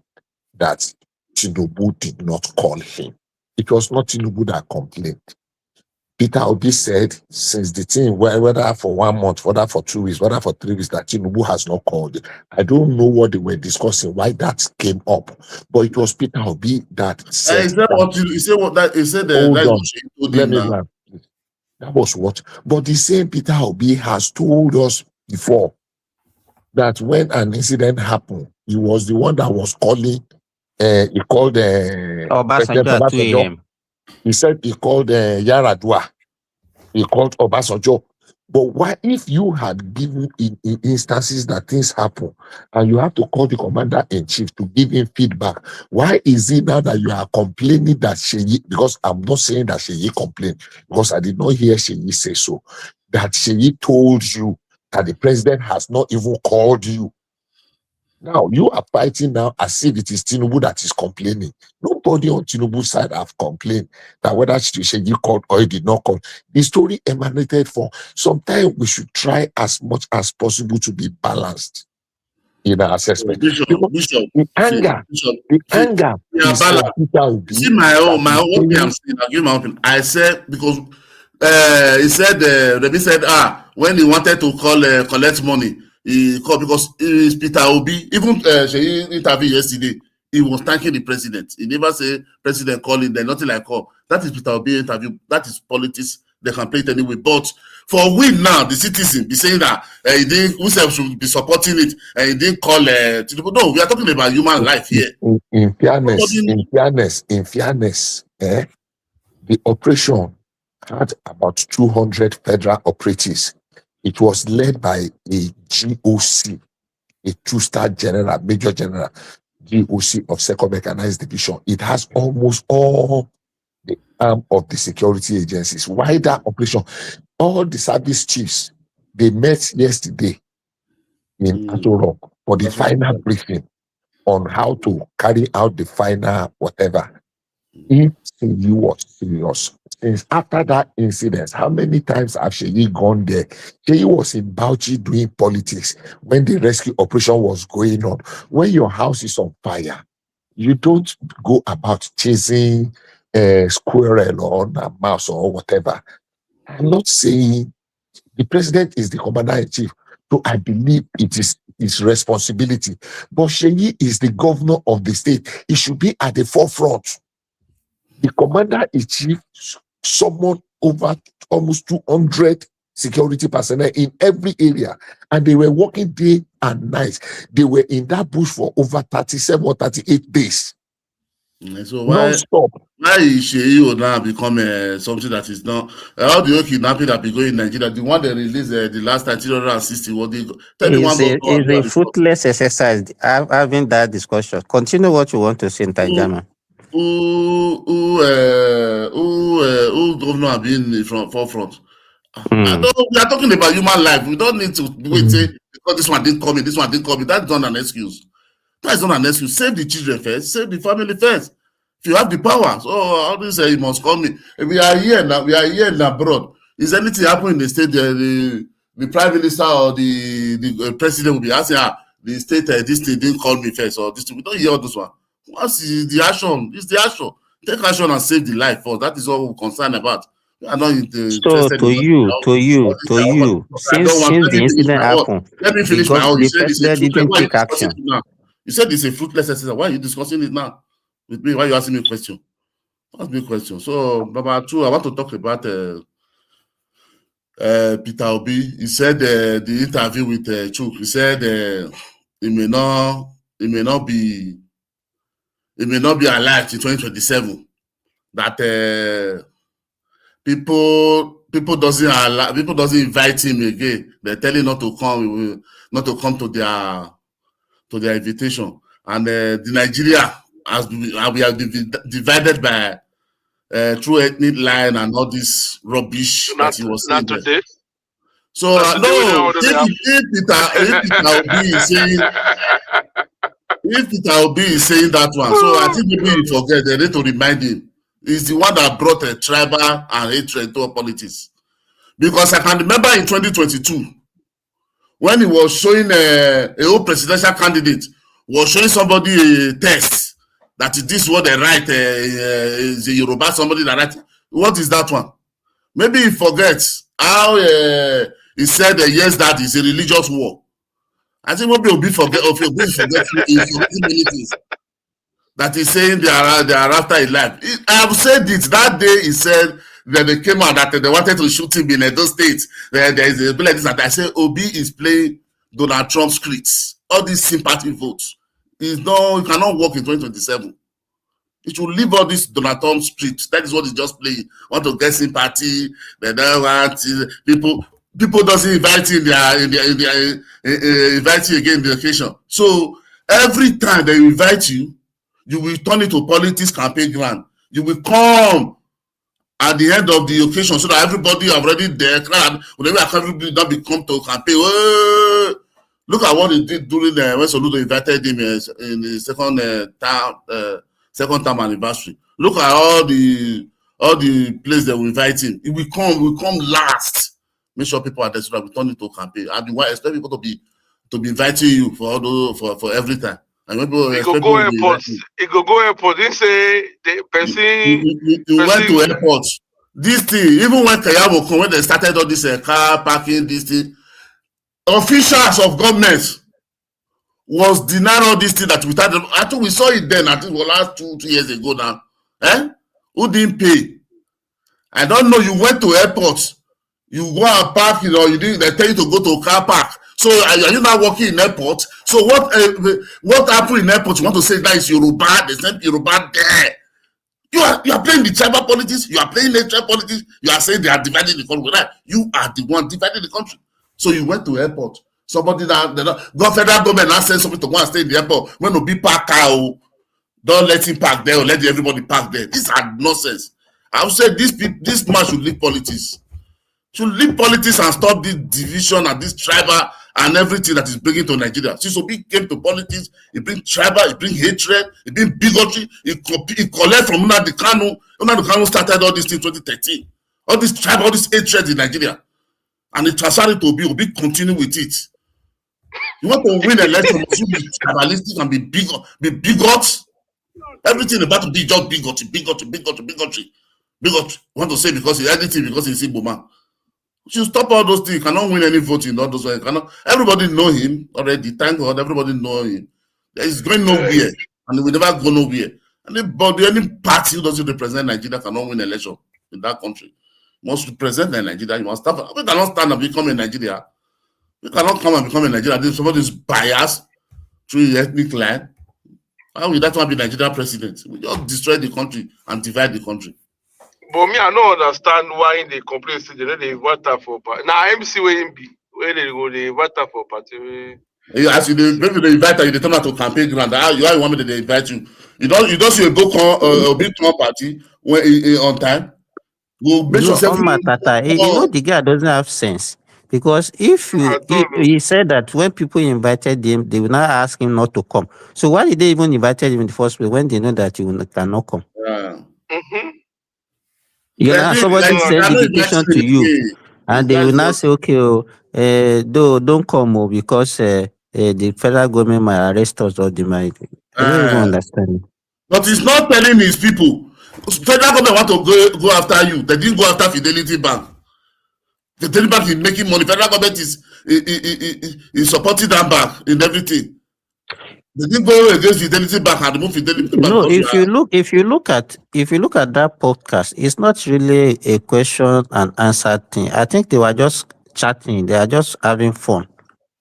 that Tinubu did not call him. It was not Tinubu that complained. Peter Obi said since the thing, whether for 1 month, whether for 2 weeks, whether for 3 weeks, that Tinubu has not called. I don't know what they were discussing, why that came up, but it was Peter Obi that said. Let me learn. That was what. But the same Peter Obi has told us before that when an incident happened, he was the one that was calling. He called Obasanjo at 2 a.m. He said he called Yaradua. He called Obasanjo. But why, if you had given in instances that things happen and you have to call the commander-in-chief to give him feedback, why is it now that you are complaining that Sheyi, because I'm not saying that Sheyi complained, because I did not hear Sheyi say so, that Sheyi told you that the president has not even called you. Now, you are fighting now as if it is Tinubu that is complaining. Nobody on Tinubu's side have complained that whether Sheyi called or he did not call. The story emanated from. Sometimes we should try as much as possible to be balanced in our assessment. Bishop, the anger is for Peter Obi. See my own I'm saying, I give my opinion. I said because he said Remy said when he wanted to call collect money. He called because it is Peter Obi. Even Sheyi interview yesterday, he was thanking the president. He never say president calling them, nothing like call. That is Peter Obi interview. That is politics. They can play it anyway. But for we now, the citizen, be saying that he didn't, we should be supporting it, and he didn't call. No, we are talking about human life here. In fairness, the operation had about 200 federal operatives. It was led by a GOC, a two-star general, major general, GOC of Second Mechanized Division. It has almost all the arm of the security agencies. Wider operation. All the service chiefs, they met yesterday in Aso Rock for the final briefing on how to carry out the final whatever. If Sheyi was serious, since after that incident, how many times have Sheyi gone there? Sheyi was in Bauchi doing politics when the rescue operation was going on. When your house is on fire, you don't go about chasing a squirrel or a mouse or whatever. I'm not saying the president is the commander-in-chief, so I believe it is his responsibility. But Sheyi is the governor of the state. He should be at the forefront. The commander-in-chief summoned over almost 200 security personnel in every area, and they were working day and night. They were in that bush for over 37 or 38 days. So why is Sheyi now become something that is not all the kidnapping that be going in Nigeria? The one they released the last 360. What they tell me one go It's a fruitless exercise having that discussion. Continue what you want to say in Tanjama. Who governor have been in front forefront? We are talking about human life. We don't need to wait say because this one didn't come in, this one didn't come in. That's not an excuse. That's not an excuse. Save the children first, save the family first. If you have the power, so all this you must come in. If we are here now, we are here in abroad. Is anything happening in the state? The prime minister or the president will be asking, the state this thing didn't call me first, or this thing. We don't hear all this one. Once the action, it's the action. Take action and save the life first. That is all we're concerned about. We are not so to you, since the incident happened, let me finish my own. The president didn't take action. You said it's a fruitless exercise. Why are you discussing it now with me? Why are you asking me a question? Ask me a question. So, number two, I want to talk about Peter Obi. He said the interview with Chuk. He said he may not be alive in 2027. That people doesn't invite him again. They're telling not to come to their invitation. And the Nigeria we are divided by through ethnic line and all this rubbish that he was saying there. So no, if Peter Obi is saying that one, so I think maybe you forget. They need to remind him. He's the one that brought a tribal and hatred to politics. Because I can remember in 2022 when he was showing a old presidential candidate was showing somebody a test that this is what they write is a Yoruba somebody that write. What is that one? Maybe he forgets how he said yes, that is a religious war. I think maybe Obi forget many things that he's saying they are after his life. I have said it that day. He said that they came out that they wanted to shoot him in Edo State. There is a bill like this that I say Obi is playing Donald Trump scripts. All these sympathy votes. You cannot work in 2027. It should leave all this Donald Trump scripts. That is what he's just playing. Want to get sympathy. They don't want people doesn't invite you invite you again in the occasion. So every time they invite you, you will turn it to politics campaign ground. You will come at the end of the occasion so that everybody already there. Whenever everybody not become to campaign. Look at what he did during when Soludo invited him in the second term anniversary. Look at all the places that we invite him. He will come last. Make sure people are there so that we turn it to campaign. And we expect people to be inviting you for every time. And people it go go airport. It go go airport. They say the person. You went to airport. This thing, even when Kayabo come, when they started all this car parking, this thing, officials of government was denied all this thing that we started. I think we saw it then. I think it was last 2 years ago now. Who didn't pay? I don't know. You went to airport. You go and park, they tell you to go to a car park. So are you not working in airport? So what happened in airport? You want to say that is Yoruba, the same Yoruba there. You are playing the tribal politics, you are playing national politics, you are saying they are dividing the country. You are the one dividing the country. So you went to airport. Somebody that the federal government now send somebody to go and stay in the airport. When no be park car, don't let him park there or let everybody park there. These are nonsense. I would say this man should leave politics. Should leave politics and stop this division and this tribal and everything that is bringing to Nigeria. Since Obi came to politics, he bring tribal, he bring hatred, he bring bigotry, he collect from NNamdi Kanu. NNamdi Kanu started all this in 2013. All this tribal, all this hatred in Nigeria. And he transferred it to Obi. Obi continue with it. You want to win election, must you be tribalistic and be bigots? Everything about to be just bigotry. Bigotry. Want to say because he anything because he's Igbo man. You should stop all those things. You cannot win any vote in all those ways. Everybody know him already. Thank God, everybody know him. He's going nowhere, and he will never go nowhere. Any party who doesn't represent Nigeria cannot win election in that country. You must represent Nigeria. You must start. We cannot stand and become a Nigeria. We cannot come and become a Nigeria. If somebody is biased through the ethnic line, how will that one be Nigeria president? We just destroy the country and divide the country. But me, I don't understand why they complain. They vote for party. Now MC where they go, they vote for party. As you maybe they invite you, they turn out to campaign ground. You want me to invite you? You don't see a big party when on time. We'll make No, yourself. the guy doesn't have sense. Because if he said that when people invited him, they will not ask him not to come. So why did they even invite him in the first place when they know that you cannot come? Somebody sent the invitation to you, and they will not say, okay, don't come because the federal government might arrest us or they might. I don't even understand. But he's not telling his people. Federal government want to go after you. They didn't go after Fidelity Bank. Fidelity Bank is making money. Federal government is supporting that bank in everything. They didn't go against Fidelity Bank and remove Fidelity Bank. No, if you look at that podcast, it's not really a question and answer thing. I think they were just chatting. They are just having fun.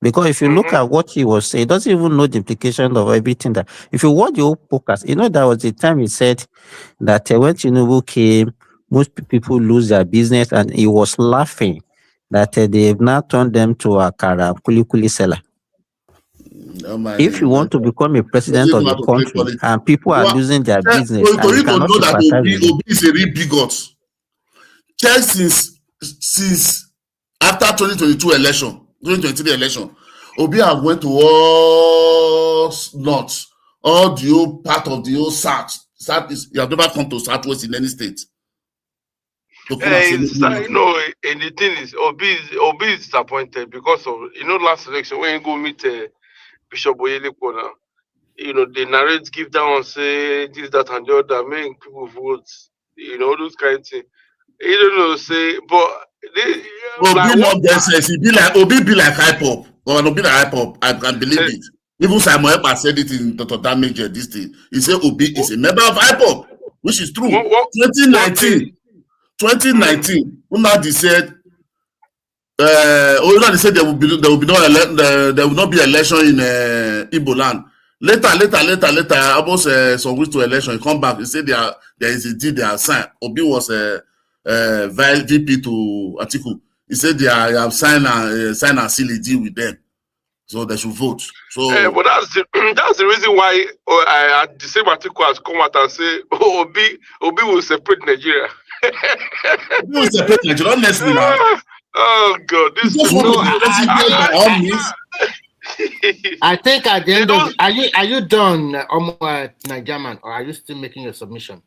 Because if you look at what he was saying, he doesn't even know the implication of everything that. If you watch the whole podcast, there was the time he said that when Tinubu came, most people lose their business, and he was laughing that they have now turned them to a kuli seller. If you want to become a president of the country and people are losing their business, and you cannot know that Obi is a real bigot. Just since after 2023 election, Obi have went to all north, all the whole part of the whole south. Southeast, you have never come to southwest in any state. And the thing is, Obi is disappointed because of last election when you go meet Bishop Oyelekwo now. They narrate, give that one, say this, that, and the other, make people vote. Those kind of things. You don't know, say, but Obi be like hype up. Or Obi like hype up. I can believe it. Even Simon Epa said it in Dr. Damage this thing. He said Obi is a member of hype up, which is true. 2019, NNamdi said, they said there will not be election in Igbo land. Later, almost some weeks to election, he come back. He said there is a deal they have signed. Obi was VP to Atiku. He said they have signed and sealed a deal with them, so they should vote. So, but that's the reason why the same Atiku has come out and say, Obi will separate Nigeria. Obi will separate Nigeria, honestly now. Oh God, this is I think at the end of are you done, Nigerian, or are you still making your submission?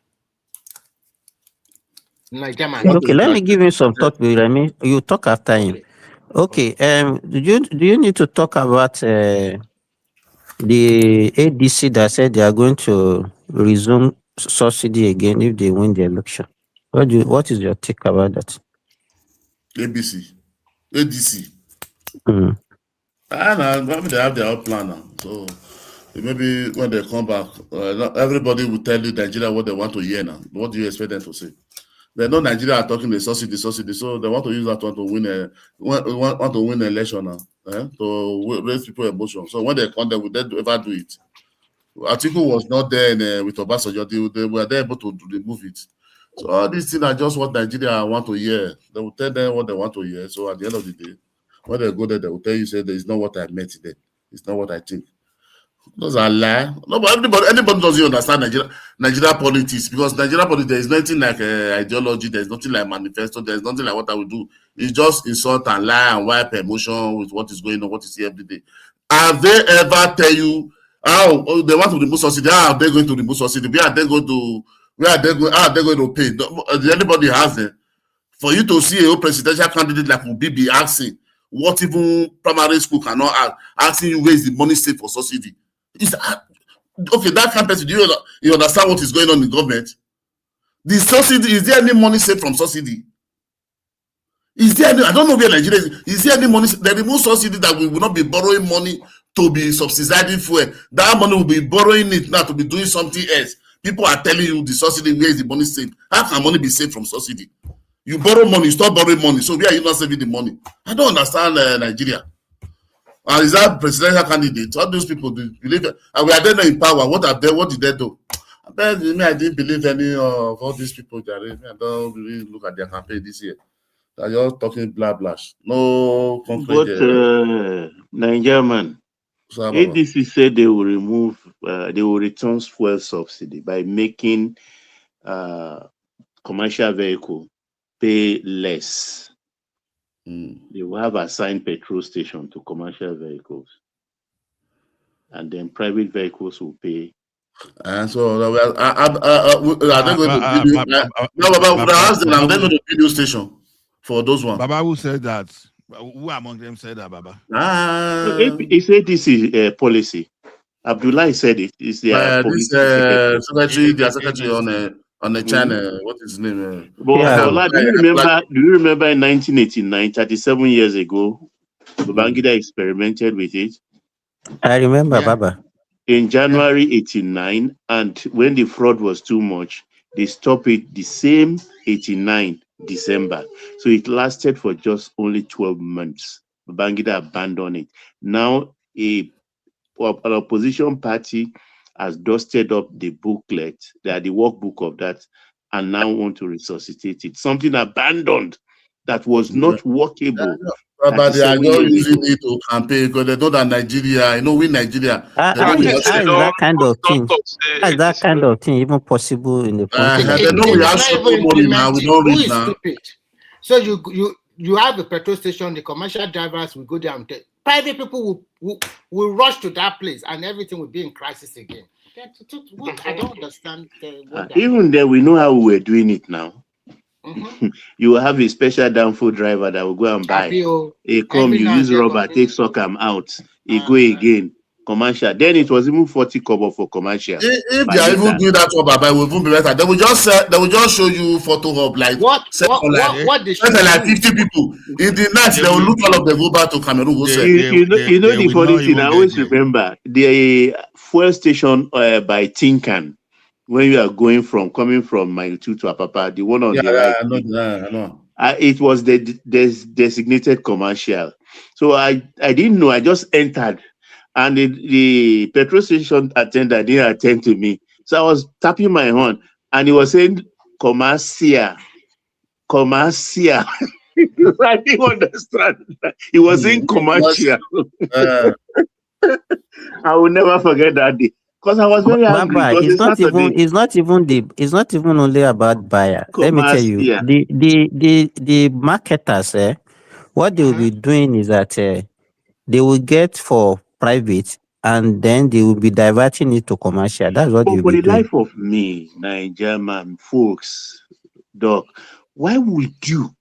Nigerian. Okay, let me give him some thought. You talk after him. Okay. Do you need to talk about the ADC that said they are going to resume subsidy again if they win the election? What is your take about that? ADC. Maybe they have their own plan now. So maybe when they come back, everybody will tell you Nigeria what they want to hear now. What do you expect them to say? They know Nigeria are talking the subsidy, so they want to use that one to win an election now, to raise people's emotion. So when they come, they will ever do it. Atiku was not there with Obasanjo. They were there able to remove it. So all these things are just what Nigeria want to hear. They will tell them what they want to hear. So at the end of the day, When they go there, they will tell you, say, it's not what I met there. It's not what I think. Those are lie. No, but anybody doesn't understand Nigeria politics, because Nigeria politics, there is nothing like ideology, there's nothing like manifesto, there's nothing like what I will do. It's just insult and lie and wipe emotion with what is going on, what is here every day. Have they ever tell you how they want to remove subsidy? How are they going to remove subsidy? Where are they going to pay? Anybody has them? For you to see a presidential candidate like Obi be asking what even primary school cannot ask, asking you where is the money saved for subsidy? Is okay, that kind of person, do you understand what is going on in government? The subsidy, is there any money saved from subsidy? Is there any, I don't know where Nigeria is there any money? They remove subsidy that we will not be borrowing money to be subsidizing fuel. That money will be borrowing it now to be doing something else. People are telling you the subsidy, where is the money saved? How can money be saved from subsidy? You borrow money, you stop borrowing money. So where are you not saving the money? I don't understand Nigeria. And is that presidential candidate? All those people do believe it. And we are then in power. What did they do? I didn't believe any of all these people. I don't really look at their campaign this year. They're just talking blah blah. No concrete. But Nigeria man, ADC said they will remove, they will return fuel subsidy by making commercial vehicle pay less. They will have assigned petrol station to commercial vehicles, and then private vehicles will pay. And so are they going to video? No, Baba, I asked them, are they going to video station for those ones? Baba, who said that? Who among them said that, Baba? He said this is policy. Abdullah said it. It's their secretary on the channel. What is his name? But do you remember in 1989, 37 years ago, Babangida experimented with it? I remember, Baba. In January 89, and when the fraud was too much, they stopped it the same 89 December. So it lasted for just only 12 months. Babangida abandoned it. Now an opposition party has dusted up the booklet, the workbook of that, and now want to resuscitate it. Something abandoned that was not workable. But they are not using it to campaign because they know that Nigeria, we Nigeria. That kind of thing. That kind of thing even possible in the country. They know we have so much money now. We don't reach now. So you have a petrol station. The commercial drivers will go down. Private people will rush to that place, and everything will be in crisis again. I don't understand. Even there, we know how we were doing it now. You will have a special downfall driver that will go and buy. He come, you use rubber, take Socam out. He go again. Commercial. Then it was even 40 kobo for commercial. If they are even doing that, Baba, it will even be better. They will just show you photo hub like what they show like 50 people. In the night, they will look all of them go back to Cameroon. You know the funny thing, I always remember the fuel station by Tinkan. When you are coming from Mile 2 to Apapa, the one on the right. I know. It was the designated commercial. So I didn't know. I just entered, and the petrol station attendant didn't attend to me. So I was tapping my horn, and he was saying commercial. I didn't understand. He was saying commercial. I will never forget that day. Because I was very angry. It's not even only about buyer. Let me tell you, the marketers, what they will be doing is that they will get for private and then they will be diverting it to commercial. That's what they will be doing. For the life of me, Nigeria man, folks, Doc, why would you,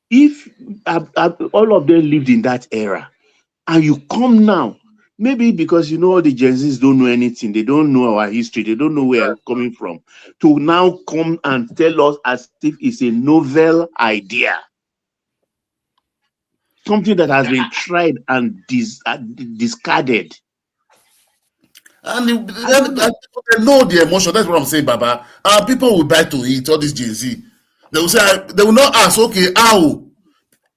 if all of them lived in that era, and you come now? Maybe because all the Gen Zs don't know anything, they don't know our history, they don't know where we're coming from, to now come and tell us as if it's a novel idea. Something that has been tried and discarded. And they know the emotion. That's what I'm saying, Baba. People will buy to eat all this Gen Z. They will say, they will not ask, okay, how?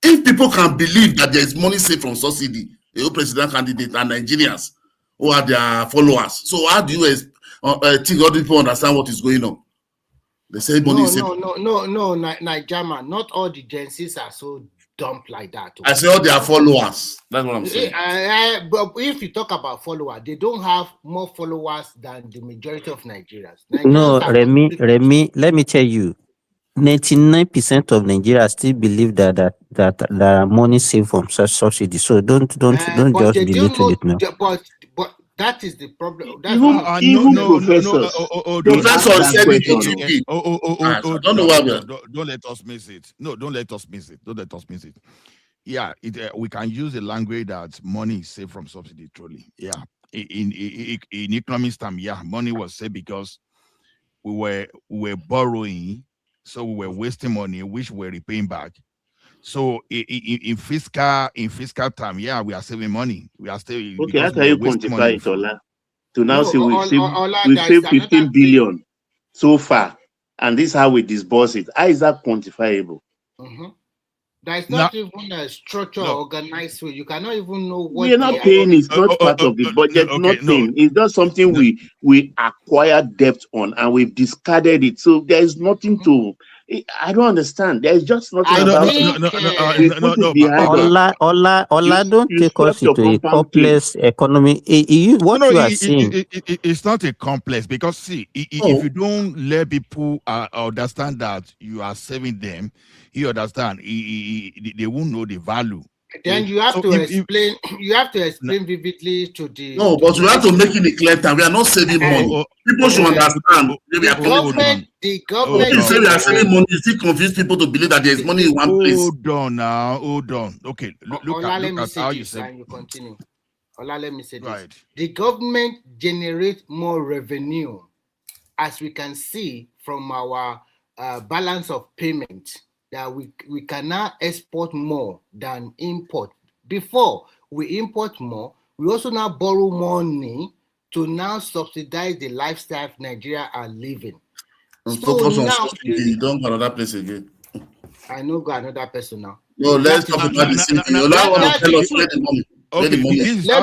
If people can believe that there is money saved from subsidy, a president candidate and Nigerians who are their followers. So how do you think other people understand what is going on? They say money no, Nigeria, not all the Gen Zs are so dump like that. I say all their followers. That's what I'm saying. But if you talk about followers, they don't have more followers than the majority of Nigerians. No, Nigerians are Remy, let me tell you, 99% of Nigeria still believe that money saved from such subsidy. So don't but just they don't belittle know. it now. But that is the problem. That's Even one of professors, they ask Professor that said it question. I don't know why we are. Don't let us miss it. No, don't let us miss it. Don't let us miss it. Yeah, we can use the language that money is saved from subsidy. Truly, yeah. In economics term, yeah, money was saved because we were borrowing, so we were wasting money, which we're repaying back. So in fiscal term, yeah, we are saving money. We are still Okay, because how can we you were wasting money quantify it, before. Ola? To now No, say we've there is saved 15 another thing. billion so far, and this is how we disburse it. How is that quantifiable? There is Now, not even a structure or organized way. You cannot even know We what are they not are. paying, it's not part of the budget, nothing. It's just something we acquired debt on and we've discarded it. So there is nothing to, I don't understand. There's just nothing about it. We put it behind us. Ola, don't You take us swept your into a compound clean. complex economy. What you are saying. It's not a complex because see, if you don't let people understand that you are saving them, you understand, they won't know the value. Then you have So to explain. You have to explain vividly to the. No, but we have to make it a clear time. We are not saving money. People should understand. We are collecting. The government. When you say we are saving money, you still confuse people to believe that there is money in one place. Hold on now, hold on. Okay, look at how you say. And you continue. Ola, let me say this. Right. The government generates more revenue, as we can see from our balance of payment, that we can now export more than import. Before we import more, we also now borrow money to now subsidize the lifestyle Nigeria are living. And focus on subsidy. You don't go another place again. I know go another person now. No, let's talk about the same thing. You don't want to tell us where the money. Let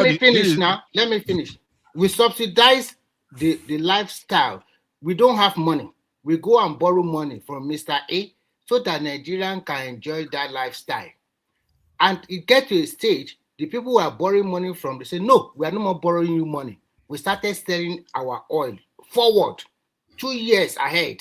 me finish now. Let me finish. We subsidize the lifestyle. We don't have money. We go and borrow money from Mr. A so that Nigerian can enjoy that lifestyle. And it gets to a stage, the people who are borrowing money from, they say, no, we are no more borrowing you money. We started selling our oil forward 2 years ahead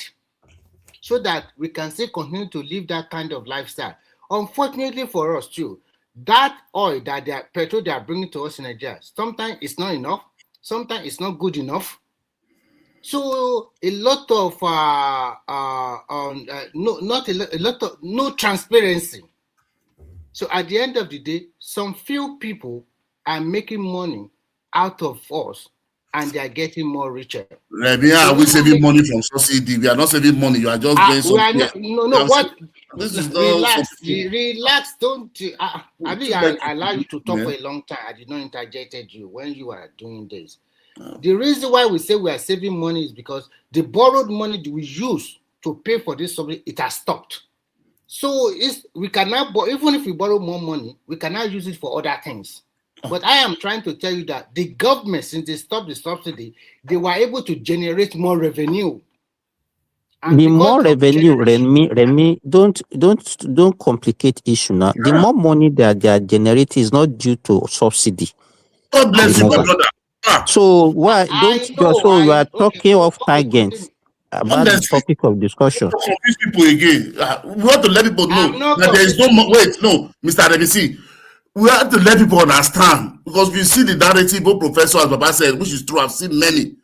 so that we can still continue to live that kind of lifestyle. Unfortunately for us too, that oil that petrol they are bringing to us in Nigeria, sometimes it's not enough, sometimes it's not good enough. So a lot of no transparency. So at the end of the day, some few people are making money out of us, and they are getting more richer. Are we saving money from subsidy? We are not saving money. You are just doing something. No. What? This is relax. Don't. I allow you to talk for a long time. I did not interject you when you are doing this. The reason why we say we are saving money is because the borrowed money we use to pay for this subsidy, it has stopped. So we cannot, even if we borrow more money, we cannot use it for other things. But I am trying to tell you that the government, since they stopped the subsidy, they were able to generate more revenue. And the more revenue, Remy, don't complicate issue now. The more money that they are generating is not due to subsidy. God bless you, my brother. So why you are talking of targets about the topic of discussion? Confuse people again. We want to let people know that there is no more. Wait, no, Mr. RBC. We have to let people understand, because we see the narrative of Professor, as Baba said, which is true. I've seen many.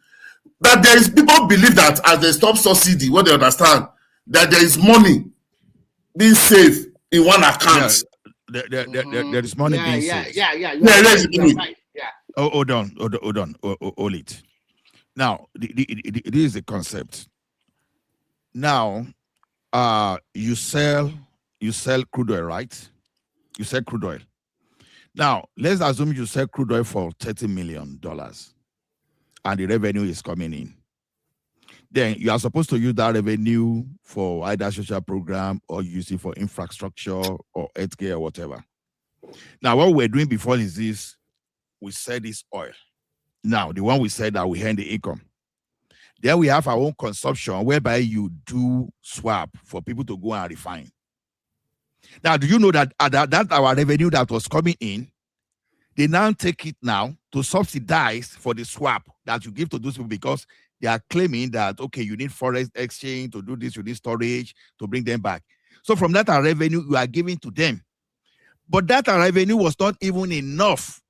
That there is people believe that as they stop subsidy, what they understand, that there is money being saved in one account. Yeah, there is money being saved. Yeah. Oh, hold on. Hold it. Now, it is a concept. Now, you sell crude oil, right? You sell crude oil. Now, let's assume you sell crude oil for $30 million and the revenue is coming in. Then you are supposed to use that revenue for either social program or use it for infrastructure or healthcare or whatever. Now, what we're doing before is this: we sell this oil. Now, the one we said that we earn the income. Then we have our own consumption, whereby you do swap for people to go and refine. Now, do you know that that our revenue that was coming in, they now take it now to subsidize for the swap that you give to those people because they are claiming that, okay, you need forex exchange to do this, you need storage to bring them back. So from that revenue, you are giving to them. But that revenue was not even enough.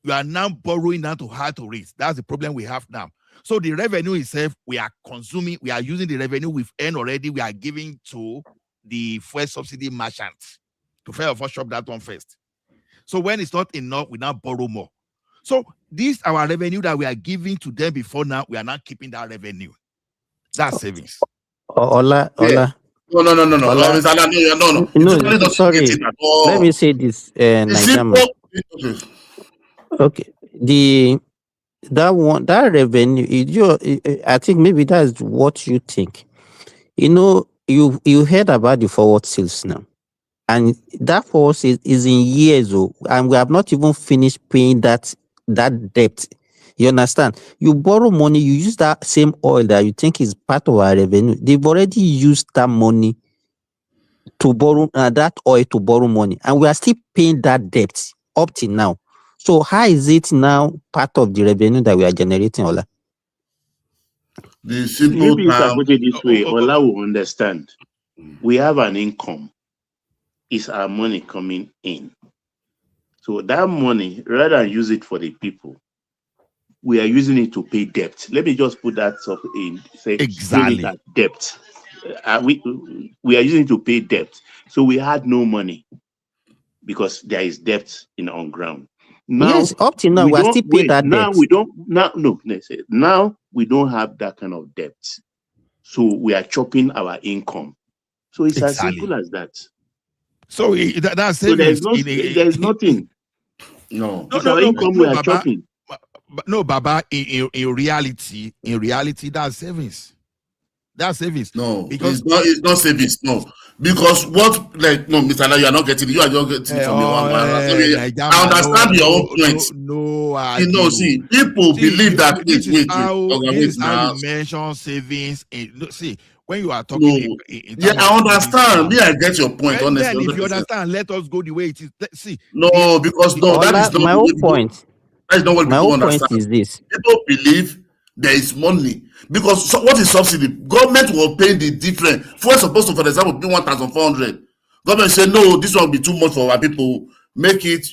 You are now borrowing now to hard to raise. That's the problem we have now. So the revenue itself, we are consuming, we are using the revenue we've earned already, we are giving to the fuel subsidy merchants to fair of us shop that one first. So when it's not enough, we now borrow more. So this our revenue that we are giving to them before now, we are not keeping that revenue. That's savings. Ola. No. Ola. No. No, sorry. Let me say this, Nigerian. Okay. That revenue, I think maybe that's what you think. You know, you heard about the forward sales now. And that force is in years old, and we have not even finished paying that debt. You understand? You borrow money, you use that same oil that you think is part of our revenue. They've already used that money to borrow that oil to borrow money, and we are still paying that debt up till now. So how is it now part of the revenue that we are generating, Ola? The simple maybe you can put it this way, Ola will understand. We have an income. Is our money coming in? So that money, rather than use it for the people, we are using it to pay debt. Let me just put that stuff in. Say exactly as debt. We are using it to pay debt. So we had no money because there is debt on ground. Now, yes, up till now we are still paying that now debt. Now we don't have that kind of debt. So we are chopping our income. So it's as simple as that. So that's savings. So there's nothing. No. It's our income we are chopping. No, Baba. In reality, that's savings. That's savings. No, because it's not savings. No, because Mr. Ala, you are not getting it. You are just getting it from your one. I understand your own point. No, see, people believe that this is how you mention savings. See, when you are talking, I understand. I get your point. Honestly, then if you understand, let us go the way it is. See, because that is not my own point. That is not what people understand. Point is this: people believe there is money because what is subsidy? Government will pay the difference. Fuel supposed to, for example, be 1,400. Government say no, this one will be too much for our people. Make it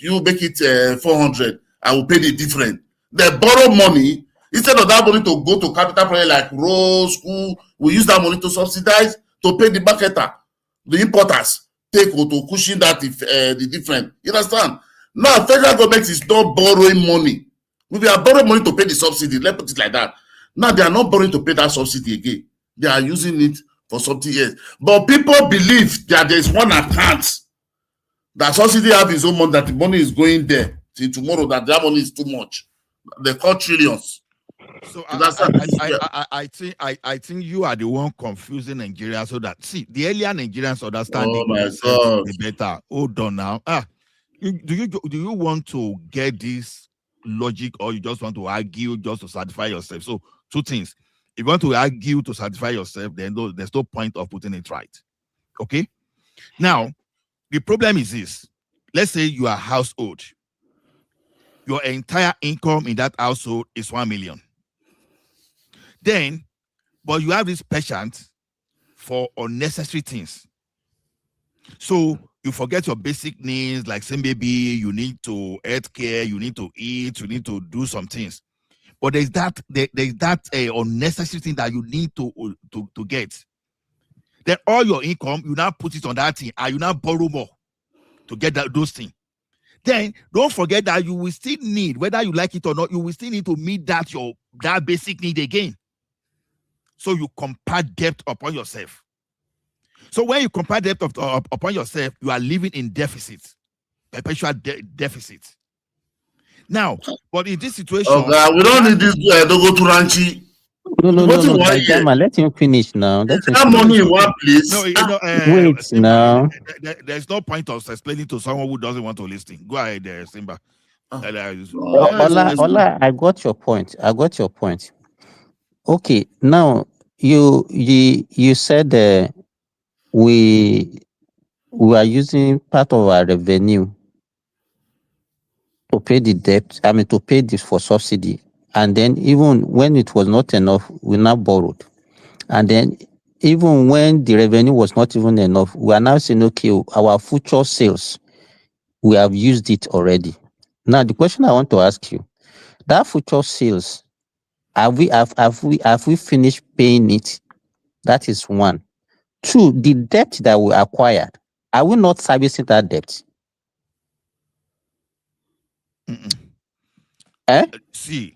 400. I will pay the difference. They borrow money instead of that money to go to capital project like road, school. We use that money to subsidize to pay the marketer, the importers. Take to cushion that the difference. You understand? Now, federal government is not borrowing money. We are borrowing money to pay the subsidy. Let's put it like that. Now, they are not borrowing to pay that subsidy again. They are using it for something else. But people believe that there is one account that subsidy have his own money, that the money is going there till tomorrow, that money is too much. They call trillions. So I think you are the one confusing Nigeria. So that the earlier Nigerians understand the better. Hold on now. Do you want to get this logic, or you just want to argue just to satisfy yourself? So two things. If you want to argue to satisfy yourself, then there's no point of putting it right. Okay? Now, the problem is this. Let's say you are a household. Your entire income in that household is 1 million. Then, but you have this penchant for unnecessary things. So you forget your basic needs, like say maybe you need to health care, you need to eat, you need to do some things. But there's that unnecessary thing that you need to get. Then all your income, you now put it on that thing, and you now borrow more to get those things. Then don't forget that you will still need, whether you like it or not, you will still need to meet that basic need again. So you compare debt upon yourself. So when you compare debt upon yourself, you are living in deficit, perpetual deficit. Now, but in this situation, we don't need this guy to go to Ranchi. No, let him finish now. That money in one place. Wait, Simba, there's no point of explaining to someone who doesn't want to listen. Go ahead there, Simba. Ola, I got your point. Okay, now you said we we are using part of our revenue to pay the debt, I mean, to pay this for subsidy. And then even when it was not enough, we now borrowed. And then even when the revenue was not even enough, we are now saying, okay, our future sales, we have used it already. Now, the question I want to ask you, that future sales, have we finished paying it? That is one. Two, the debt that we acquired, are we not servicing that debt? Eh? See,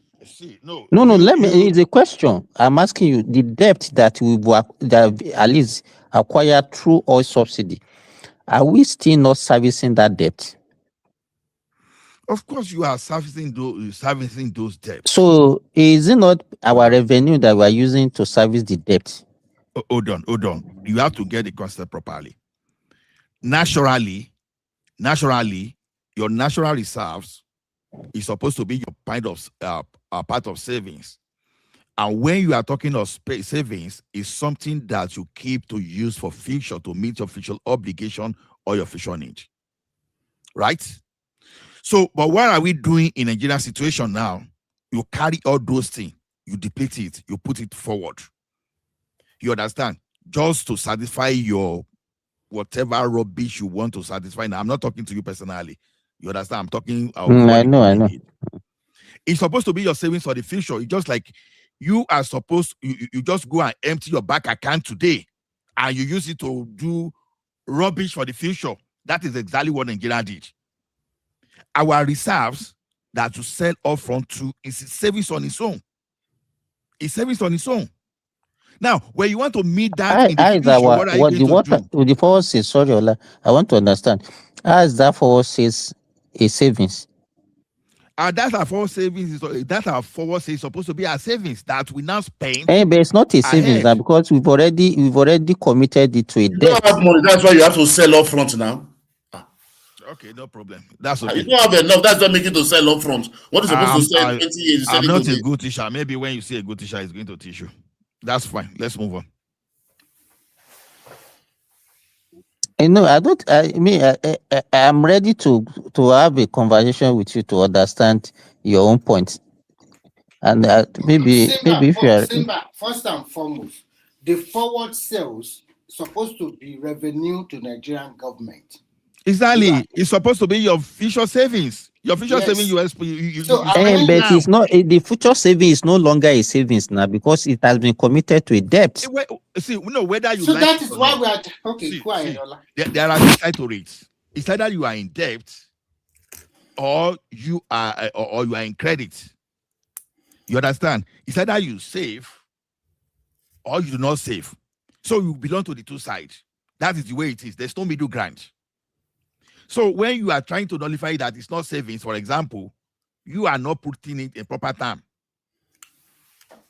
no, No, let me, it's a question. I'm asking you, the debt that that at least acquired through oil subsidy, are we still not servicing that debt? Of course, you are servicing those debts. So is it not our revenue that we are using to service the debt? Hold on. You have to get the concept properly. Naturally, your natural reserves is supposed to be your part of savings. And when you are talking of savings, is something that you keep to use for future, to meet your future obligation or your future need. Right? So, but what are we doing in a Nigerian situation now? You carry all those things, you deplete it, you put it forward. You understand? Just to satisfy your whatever rubbish you want to satisfy. Now, I'm not talking to you personally. You understand? I'm talking of what I know. It's supposed to be your savings for the future. It's just like you are supposed, you just go and empty your bank account today and you use it to do rubbish for the future. That is exactly what Nigeria did. Our reserves that you sell off front to is savings on its own. It's savings on its own. Now, when you want to meet that in the future, what are you going to do? The forward sales, sorry, Ola, I want to understand. How is that forward sales a savings? That's our forward savings. That's our forward sales supposed to be our savings that we now spend. But it's not a savings now because we've already committed it to a debt. You don't have money. That's why you have to sell up front now. Okay, no problem. That's okay. You don't have enough. That's why make it to sell up front. What is supposed to sell 20 years? I'm not a good teacher. Maybe when you see a good teacher, he's going to teach you. That's fine. Let's move on. I'm ready to have a conversation with you to understand your own point. And maybe if you are Simba, first and foremost, the forward sales supposed to be revenue to Nigerian government. Exactly. It's supposed to be your future savings. Your future savings, but it's not the future saving is no longer a savings now because it has been committed to a debt. See, whether you so like that is why we are okay. Quiet, there are two sides to it. It's either you are in debt or you are in credit. You understand? It's either you save or you do not save. So you belong to the two sides. That is the way it is. There's no middle ground. So when you are trying to nullify that it's not savings, for example, you are not putting it in proper time.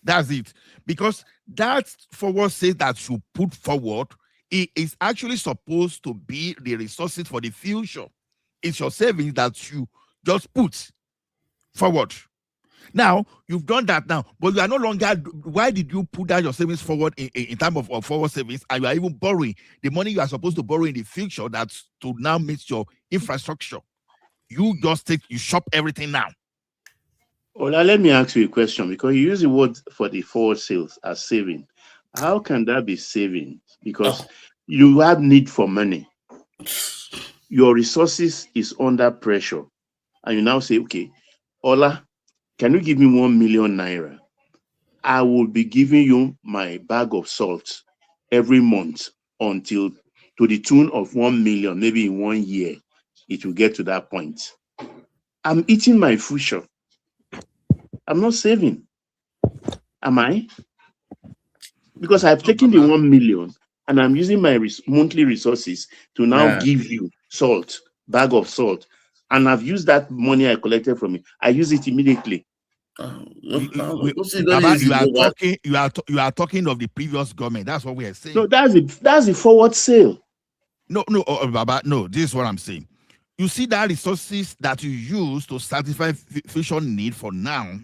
That's it. Because that forward says that you put forward, it is actually supposed to be the resources for the future. It's your savings that you just put forward. Now, you've done that now, but you are no longer, why did you put down your savings forward in terms of forward savings, and you are even borrowing the money you are supposed to borrow in the future that's to now meet your infrastructure? You just you shop everything now. Ola, let me ask you a question, because you use the word for the forward sales as saving. How can that be saving? Because you have need for money. Your resources is under pressure. And you now say, okay, Ola, can you give me 1 million naira? I will be giving you my bag of salt every month until to the tune of 1 million, maybe in 1 year, it will get to that point. I'm eating my future. I'm not saving. Am I? Because I've taken the 1 million and I'm using my monthly resources to now give you salt, bag of salt. And I've used that money I collected from you. I use it immediately. You are talking of the previous government. That's what we are saying. No, that's the forward sale. No, Baba, no. This is what I'm saying. You see that resources that you use to satisfy future need for now,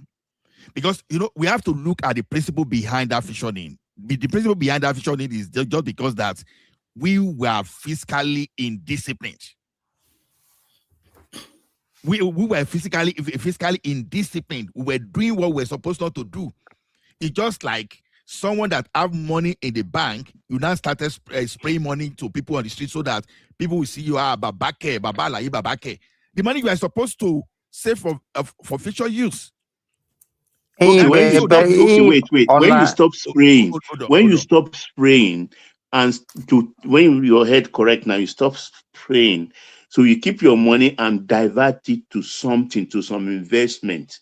because we have to look at the principle behind that future need. The principle behind that future need is just because that we were fiscally indisciplined. We were fiscally indisciplined. We were doing what we're supposed not to do. It's just like someone that have money in the bank, you now started spraying money to people on the street so that people will see you are babake, babalayi, babake. The money you are supposed to save for future use. Okay, wait. When you stop spraying, stop spraying, and when your head correct now, you stop spraying. So you keep your money and divert it to something, to some investment.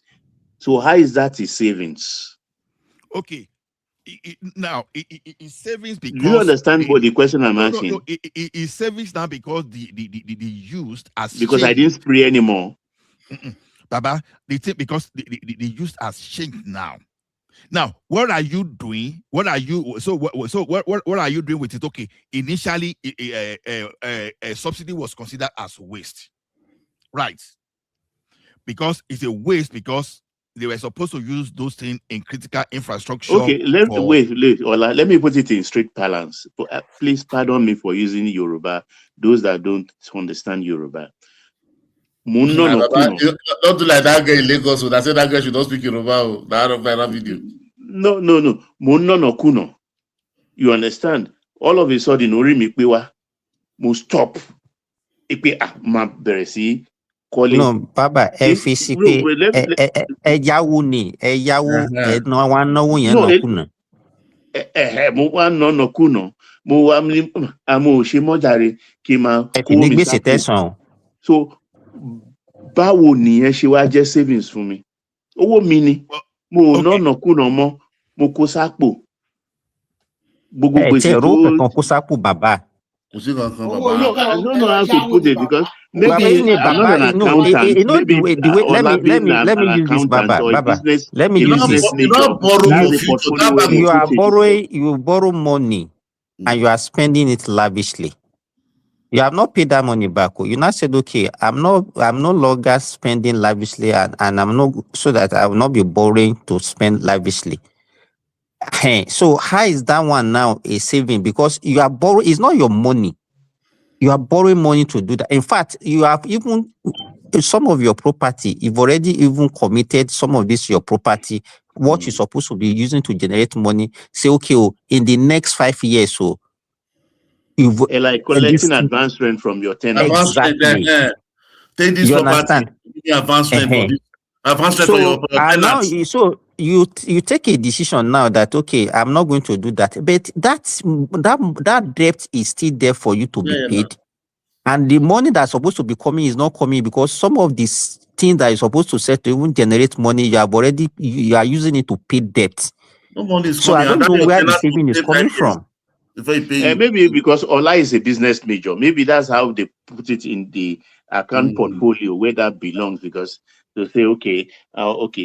So how is that a savings? Okay. It's savings because you understand what the question I'm asking? No, it's savings now because the used as because changed. I didn't spray anymore. Baba, they think because the used has changed now. Now, what are you doing? What are you what are you doing with it? Okay, initially a subsidy was considered as waste, right? Because it's a waste because they were supposed to use those things in critical infrastructure. Okay, wait, Ola, let me put it in straight balance. Please pardon me for using Yoruba. Those that don't understand Yoruba. Don't do like that girl in Lagos. I said that girl should not speak Yoruba. That video. No. Mono no kuno. You understand? All of a sudden, Ori Mikwewa must stop. Ma beresi. No, Baba, FCP, Eyawu ni, Eyawu, no one no one no kuno. Mo wa no kuno. Mo wa amo se mojare ki ma ko mi sa. So báwo nìyẹn ṣe wá jẹ́ savings fún mi? Owó mi ni. Mo no kuno mo kó sápò. Gbogbo gbèsè tó kó sápò bàbá. I don't know how to put it because maybe I'm not an accountant. Let me use this, Baba. Let me use this. You borrow money and you are spending it lavishly. You have not paid that money back. You now said, okay, I'm no longer spending lavishly and I'm not so that I will not be borrowing to spend lavishly. So how is that one now a saving? Because you are borrowing, it's not your money. You are borrowing money to do that. In fact, you have even some of your property, you've already even committed some of this your property, what you're supposed to be using to generate money. Say, okay, in the next 5 years, so you've like collecting advance rent from your tenant. Exactly. Take this property, advance rent for this. Advance rent for your tenants. Now, so you take a decision now that okay, I'm not going to do that, but that debt is still there for you to be paid, and the money that's supposed to be coming is not coming because some of these things that you're supposed to set to even generate money, you are using it to pay debt. No money is so I don't know where the saving is coming from. Maybe because Ola is a business major. Maybe that's how they put it in the account portfolio where that belongs. Because they say, okay,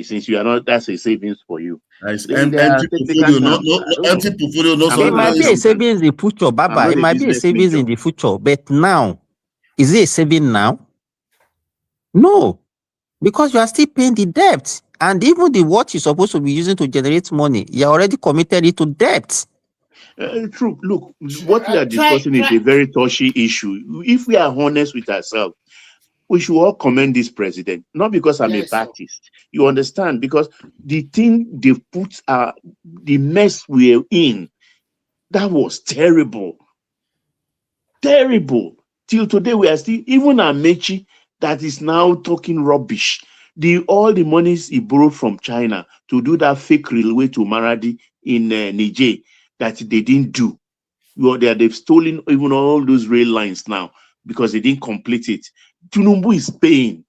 since you are not, that's a savings for you. Nice. Empty portfolio, empty portfolio. It might be a savings in the future, Baba. It might be a savings in the future, but now, is it a saving now? No, because you are still paying the debt, and even the what you're supposed to be using to generate money, you already committed it to debt. True. Look, what we are discussing is a very touchy issue. If we are honest with ourselves, we should all commend this president. Not because I'm a Baptist. You understand? Because the thing they put, the mess we're in, that was terrible. Terrible. Till today, we are still, even Amechi, that is now talking rubbish. All the monies he borrowed from China to do that fake railway to Maradi in Niger, that they didn't do. They've stolen even all those rail lines now because they didn't complete it. Tinubu is paying.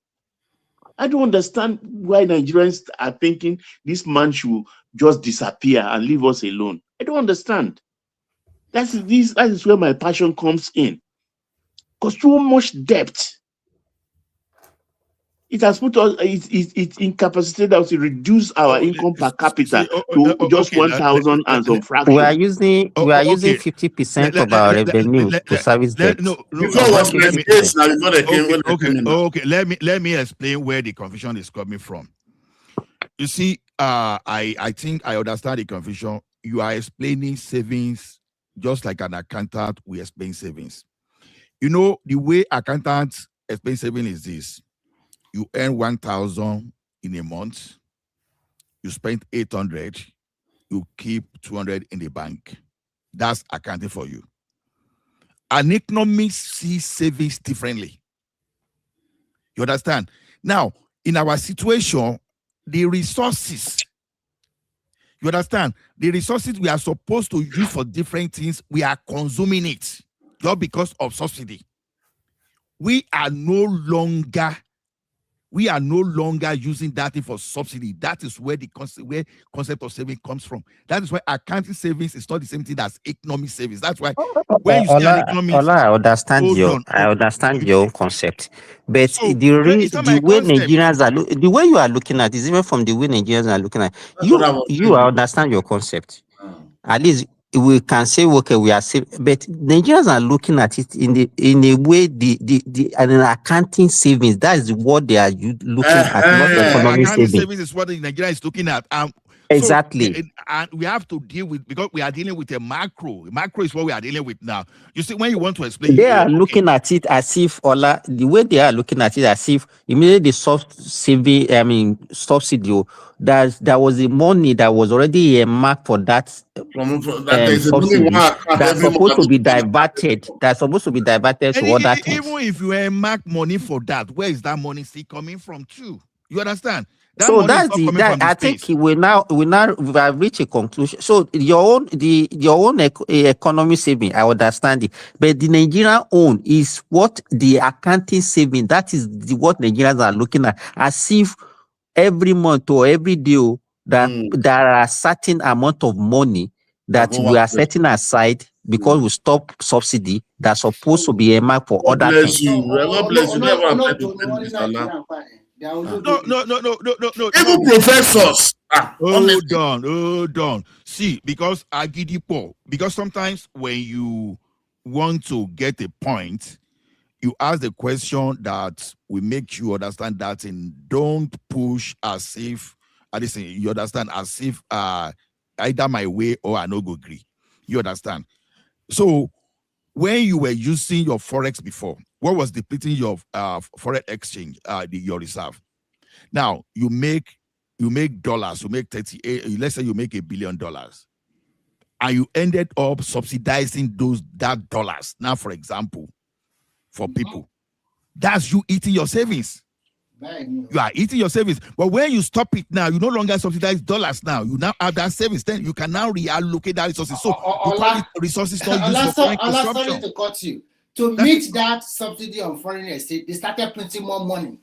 I don't understand why Nigerians are thinking this man should just disappear and leave us alone. I don't understand. That is where my passion comes in. Because too much debt. It has put us, it incapacitated us to reduce our income per capita to just 1,000 and some fraction. We are using 50% of our revenue to service debt. Let me explain where the confusion is coming from. You see, I think I understand the confusion. You are explaining savings just like an accountant will explain savings. You know, the way accountants explain saving is this. You earn 1,000 in a month, you spend 800, you keep 200 in the bank. That's accounting for you. An economist sees savings differently. You understand? Now, in our situation, the resources, you understand? The resources we are supposed to use for different things, we are consuming it just because of subsidy. We are no longer using that thing for subsidy. That is where the concept of saving comes from. That is why accounting savings is not the same thing as economic savings. That's why when you see an economist, I understand your own concept, but so it's not the my way concept. Nigerians are the way you are looking at is even from the way Nigerians are looking at I understand your concept. At least we can say, okay, we are safe, but Nigerians are looking at it in a way an accounting savings. That is what they are looking at, not economic Accounting savings. savings is what Nigeria is looking at. Exactly. So, and we have to deal with, because we are dealing with a macro. Macro is what we are dealing with now. You see, when you want to explain, They are looking at it as if, the way they are looking at it as if immediately the subsidy, there was the money that was already earmarked for that subsidy that's supposed to be diverted. That's supposed to be diverted to other things. even if you earmark money for that, where is that money still coming from too? You understand? That So money is not coming from the I space. think we have reached a conclusion. So your own economy saving, I understand it, but the Nigerian own is what the accounting saving. That is what Nigerians are looking at, as if every month or every day that there are certain amount of money that we are setting aside because we stop subsidy that's supposed to be earmarked for other things. No. Even professors. Hold on. See, because Agidipo, because sometimes when you want to get a point, you ask the question that will make you understand that, and don't push as if you understand, as if either my way or I no go agree. You understand? So when you were using your forex before, what was depleting your forex exchange, your reserve? Now you make dollars, you make 38, let's say you make $1 billion, and you ended up subsidizing that dollars. Now, for example, for people, that's you eating your savings. You are eating your savings. But when you stop it now, you no longer subsidize dollars now. You now have that savings. Then you can now reallocate that resources. So you call it resources not used for foreign consumption. Sorry to cut you. To meet that subsidy on foreign estate, they started printing more money.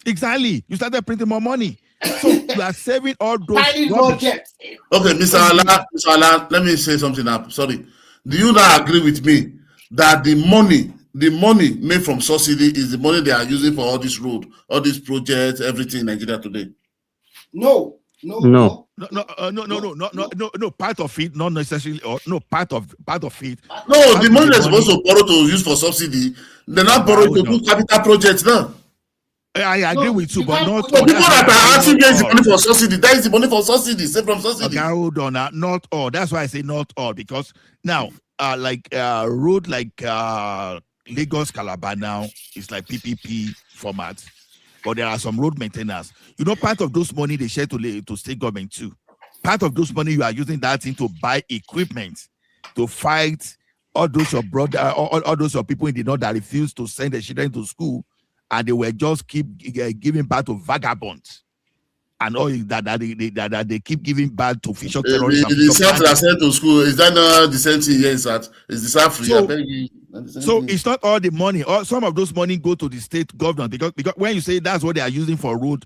Exactly. You started printing more money. So you are saving all those rubbish. Okay, Mr. Alan, let me say something up. Sorry. Do you not agree with me that the money made from subsidy is the money they are using for all this road, all these projects, everything in Nigeria today? No. No. Part of it, not necessarily, or no, part of it. No, the money they're supposed to borrow to use for subsidy, they're not borrowing to do capital projects now. I agree with you, but not all. People that are asking gets the money for subsidy. That is the money for subsidy, saved from subsidy. Okay, hold on. Not all. That's why I say not all, because now, road like Lagos Calabar now is like PPP format, but there are some road maintainers. You know, part of those money they share to state government too. Part of those money you are using that thing to buy equipment to fight all those your brother, all those your people in the north that refuse to send their children to school, and they will just keep giving back to vagabonds. And all that they keep giving back to official terrorists. The South that sent to school, is that not the same thing here? Is the South free? So it's not all the money. Or some of those money go to the state government, because when you say that's what they are using for road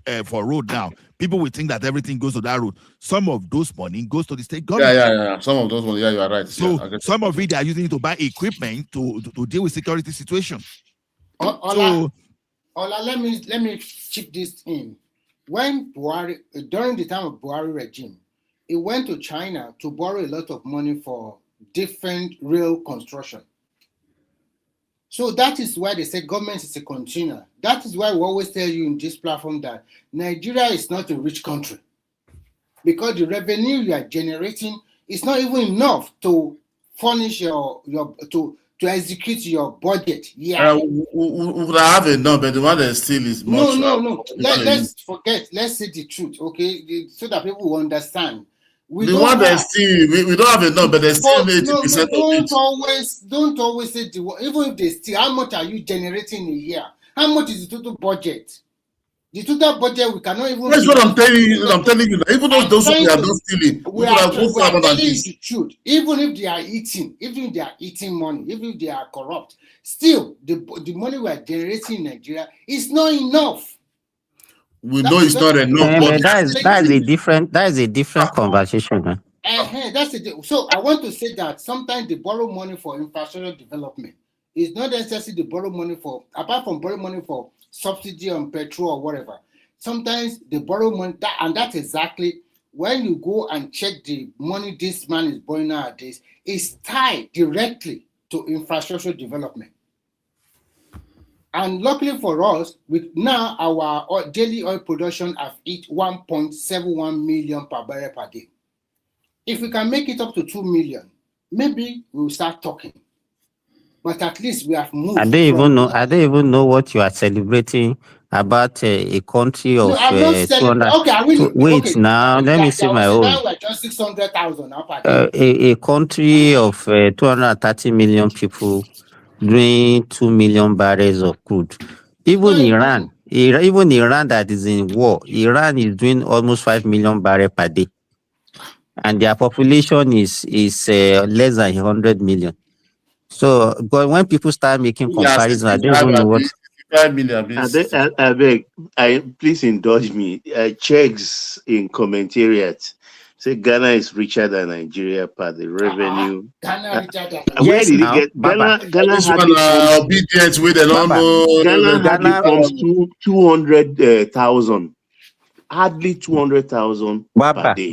now, people will think that everything goes to that road. Some of those money goes to the state government. Yeah. Some of those money, you are right. So some of it they are using it to buy equipment to deal with security situation. Ola, let me chip this in. When Buhari, during the time of Buhari regime, he went to China to borrow a lot of money for different rail construction. So that is why they say government is a container. That is why we always tell you in this platform that Nigeria is not a rich country, because the revenue you are generating is not even enough to furnish your to execute your budget. Yeah. Would I have a number? The one that still is much. No. Let's forget. Let's say the truth, okay? So that people will understand. The one that still, we don't have a number. There's still 80% of it. Don't always say the one. Even if they steal, how much are you generating a year? How much is the total budget? The total budget we cannot even. That's what I'm telling you. I'm telling you that even those who are not stealing, we are telling you the truth. Even if they are eating money, even if they are corrupt, still the money we are generating in Nigeria is not enough. We know it's not enough. But that is a different conversation. That's it. So I want to say that sometimes they borrow money for infrastructure development. It's not necessarily they borrow money for, apart from borrow money for subsidy on petrol or whatever. Sometimes they borrow money, and that's exactly when you go and check the money this man is borrowing nowadays, is tied directly to infrastructure development. And luckily for us, with now our daily oil production have hit 1.71 million per barrel per day. If we can make it up to 2 million, maybe we'll start talking. But at least we have moved. I don't even know what you are celebrating about a country of 200. Wait, now let me see my own. Now we're just 600,000 now per day. A country of 230 million people doing 2 million barrels of crude. Even Iran that is in war, Iran is doing almost 5 million barrels per day, and their population is less than 100 million. So, but when people start making comparisons, I don't even know what. 5 million. I beg, please indulge me. Checks in commentariat say Ghana is richer than Nigeria per the revenue. Ghana richer than Where did it get? Ghana hardly obedience with an almost. Ghana hardly comes 200,000. Hardly 200,000 per day.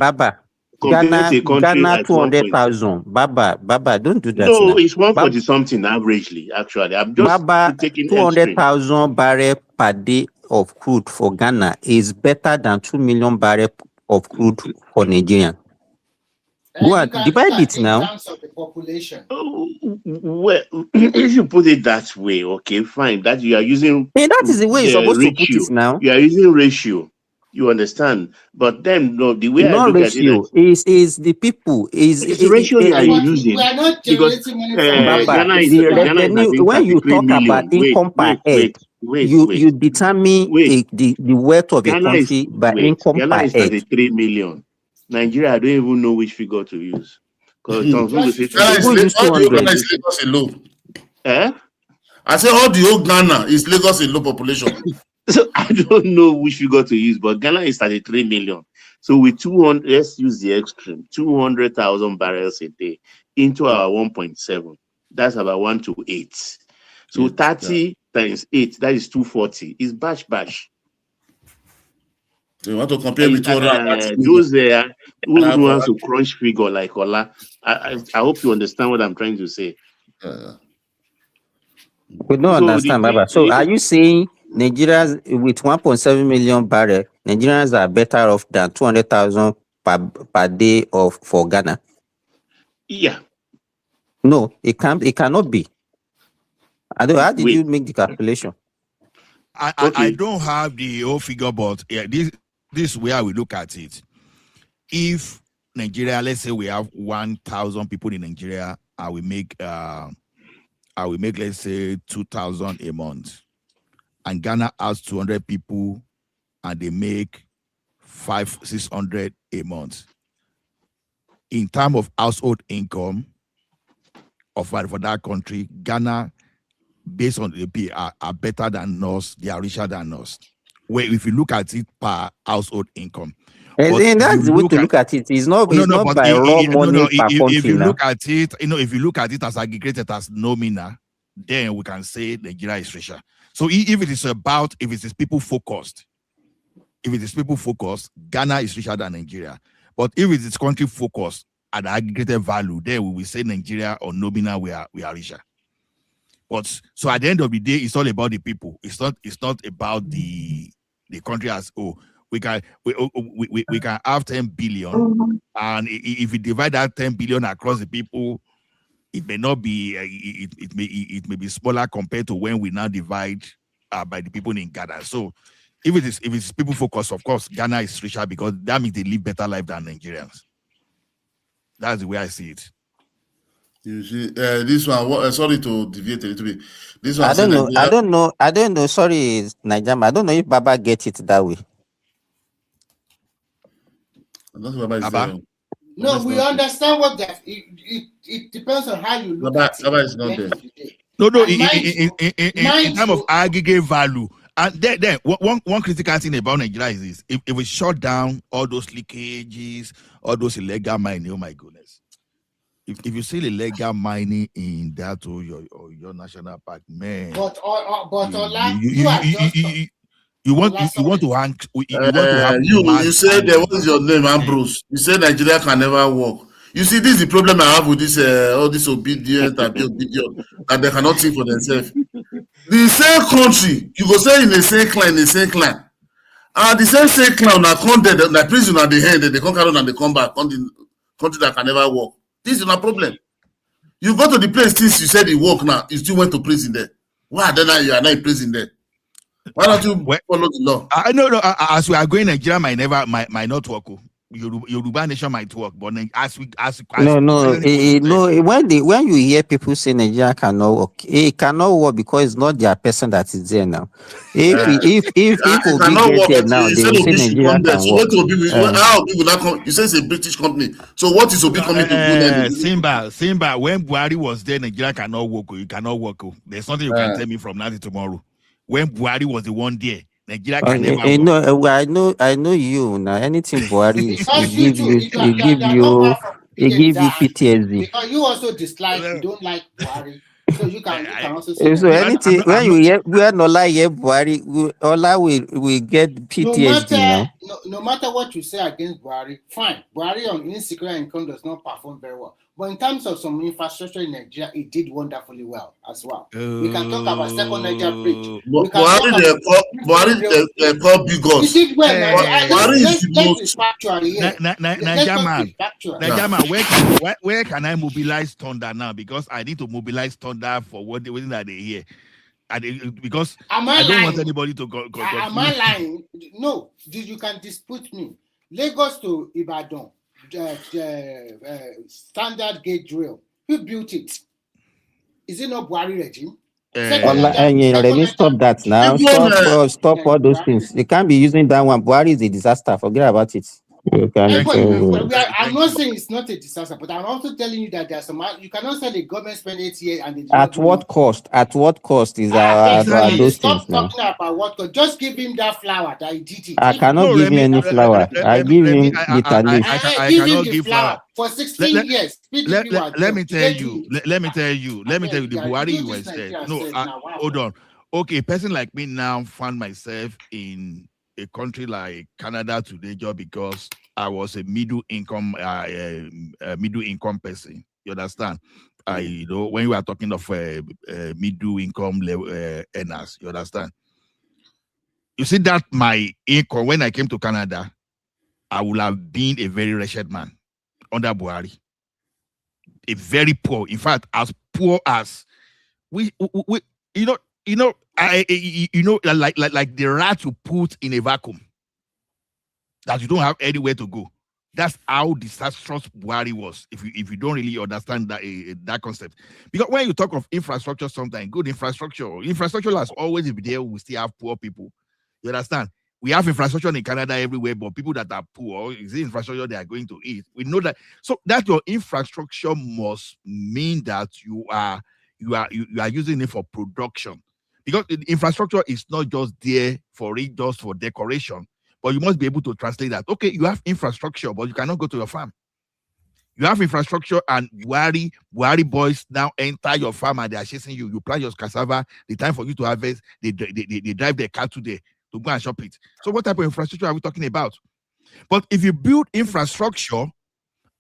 Ghana 200,000. Baba, don't do that. No, it's 140 something averagely. Actually, I'm just taking 200,000 barrel per day of crude for Ghana is better than 2 million barrel of crude for Nigeria. Go on, divide it now. In terms of the population. Well, if you put it that way, okay, fine. That you are using. That is the way you're supposed to put it now. You are using ratio. You understand? But then, no, the way not I look ratio at it is the people is the ratio you are using. We are not generating money from when you talk about income per head, you determine the wealth of a country by income Ghana per is head. 33 million. Nigeria, I don't even know which figure to use. Because Ghana is Lagos alone. I say all the whole Ghana is Lagos in low population. So I don't know which figure to use, but Ghana is 33 million. So with 200, let's use the extreme, 200,000 barrels a day into our 1.7. That's about 1 to 8. So 30 times 8, that is 240. It's bash. So you want to compare with those who wants to crunch figure like Ola. I hope you understand what I'm trying to say. We don't understand, Baba. So are you saying Nigerians with 1.7 million barrel, Nigerians are better off than 200,000 per day for Ghana? Yeah. No, it cannot be. How did you make the calculation? I don't have the whole figure, but this is where we look at it. If Nigeria, let's say we have 1,000 people in Nigeria, I will make let's say 2,000 a month, and Ghana has 200 people, and they make 500-600 a month. In terms of household income for that country, Ghana, based on the AP, are better than us. They are richer than us. Where if you look at it per household income. And that's the way to look at it. It's not by raw money per country. If you look at it, if you look at it as aggregated as nominal, then we can say Nigeria is richer. So if it is people focused, Ghana is richer than Nigeria. But if it is country focused at the aggregated value, then we will say Nigeria or nominal we are richer. But so at the end of the day, it's all about the people. It's not about the country as we can have 10 billion, and if you divide that 10 billion across the people, It may not be, it may be smaller compared to when we now divide by the people in Ghana. So if it's people focused, of course, Ghana is richer because that means they live better life than Nigerians. That's the way I see it. You see, this one. Sorry to deviate a little bit. This one. I don't know. Sorry, Najama. I don't know if Baba gets it that way. I don't think Baba is Baba? there. No, we understand what that. It depends on how you look at it. Baba is not there. No. In terms of aggregate value, and then one critical thing about Nigeria is this: if we shut down all those leakages, all those illegal mining, oh my goodness. If you see illegal mining in that or your national park, man. But you want to hang. You said what is your name, Ambrose? You said Nigeria can never work. You see, this is the problem I have with this all this obedience and obedience that they cannot think for themselves. The same country, you go say in the same clan, and the same clan na come there, na prison at the end, they come carry on and they come back on the country that can never work. This is not a problem. You go to the place since you said it work now, you still went to prison there. Why then you are not in prison there? Why don't you follow the law? No. As we are going, Nigeria might not work. Yoruba nation might work, but when you hear people say Nigeria cannot work, it cannot work because it's not their person that is there now. If Obi get there now, they will say Nigeria can work. How Obi will not come? You say it's a British company. So what is Obi coming to do then? Simba, when Buhari was there, Nigeria cannot work. You cannot work. There's nothing you can tell me from now to tomorrow. When Buhari was the one there, Nigeria can never work. I know you now. Anything Buhari it give you PTSD. Because you also dislike, you don't like Buhari. So you can also say so anything when you hear Ola hear Buhari, Ola will get PTSD no matter what you say against Buhari, fine. Buhari on insecurity income does not perform very well. But in terms of some infrastructure in Nigeria, it did wonderfully well as well. We can talk about second Niger bridge. Buhari they call big guns. He did well. Buhari is the most Niger man, where can I mobilize thunder now? Because I need to mobilize thunder for what that they hear. Because I don't want anybody to go. Am I lying? No, you can dispute me. Lagos to Ibadan. Standard gauge rail. Who built it? Is it not Buhari regime? Let me stop that now. Stop all those things. They can't be using that one. Buhari is a disaster. Forget about it. I'm not saying it's not a disaster, but I'm also telling you that there's some. You cannot say the government spent 8 years and at what cost? At what cost is those Stop things now? talking about what cost. Just give him that flower that he did it. I cannot give him any flower. I give him bitter leaf. I give him the flower for 16 years. Let me tell you. The Buhari you were said. No, hold on. Okay, a person like me now found myself in a country like Canada today just because I was a middle income person. You understand? When you are talking of middle income earners, you understand? You see that my income when I came to Canada, I would have been a very wretched man under Buhari. A very poor, in fact, as poor as we like the rat you put in a vacuum that you don't have anywhere to go. That's how disastrous Buhari was. If you don't really understand that concept, because when you talk of infrastructure, sometimes good infrastructure has always been there. We still have poor people. You understand? We have infrastructure in Canada everywhere, but people that are poor, is the infrastructure they are going to eat. We know that. So that your infrastructure must mean that you are using it for production, because the infrastructure is not just there for it just for decoration, but you must be able to translate that. Okay, you have infrastructure, but you cannot go to your farm. You have infrastructure, and Buhari boys now enter your farm and they are chasing you. You plant your cassava. The time for you to harvest, they drive their car there to go and shop it. So what type of infrastructure are we talking about? But if you build infrastructure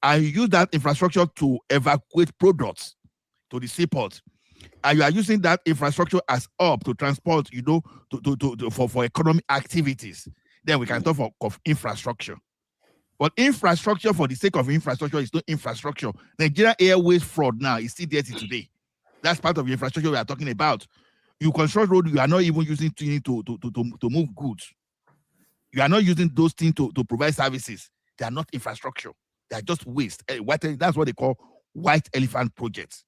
and you use that infrastructure to evacuate products to the seaport, and you are using that infrastructure as hub to transport, for economic activities, then we can talk of infrastructure. But infrastructure for the sake of infrastructure is not infrastructure. Nigeria Airways fraud now is still dirty today. That's part of the infrastructure we are talking about. You construct road, you are not even using to move goods. You are not using those things to provide services. They are not infrastructure. They are just waste. That's what they call white elephant projects.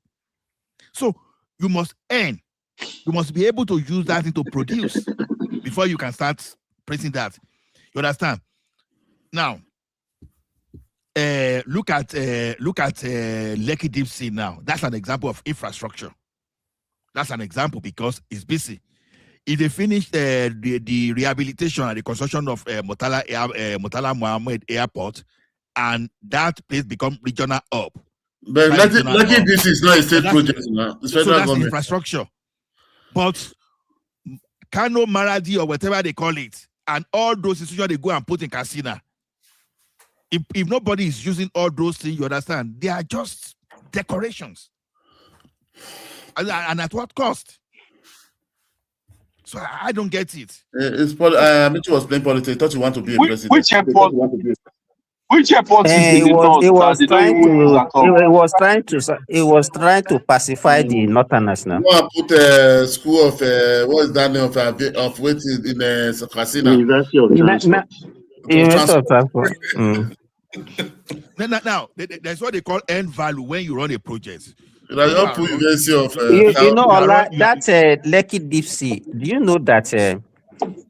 So you must earn. You must be able to use that thing to produce before you can start pressing that. You understand? Now, look at Lekki Deep Sea now. That's an example of infrastructure. That's an example because it's busy. If they finish the rehabilitation and the construction of Murtala Mohammed Airport, and that place become regional hub. But Lekki Deep Sea is not a state project now. It's federal government. Infrastructure. But Kano, Maradi, or whatever they call it, and all those institutions they go and put in Casina. If nobody is using all those things, you understand, they are just decorations. And at what cost? So I don't get it. Mitchell was playing politics. He thought you want to be a president. Which airport is He was trying to pacify the Northerners now. You want to put school of what is that name of waiting in Casina? University of Transport. Now, that's what they call end value when you run a project. You know, that Lekki Deep Sea. Do you know that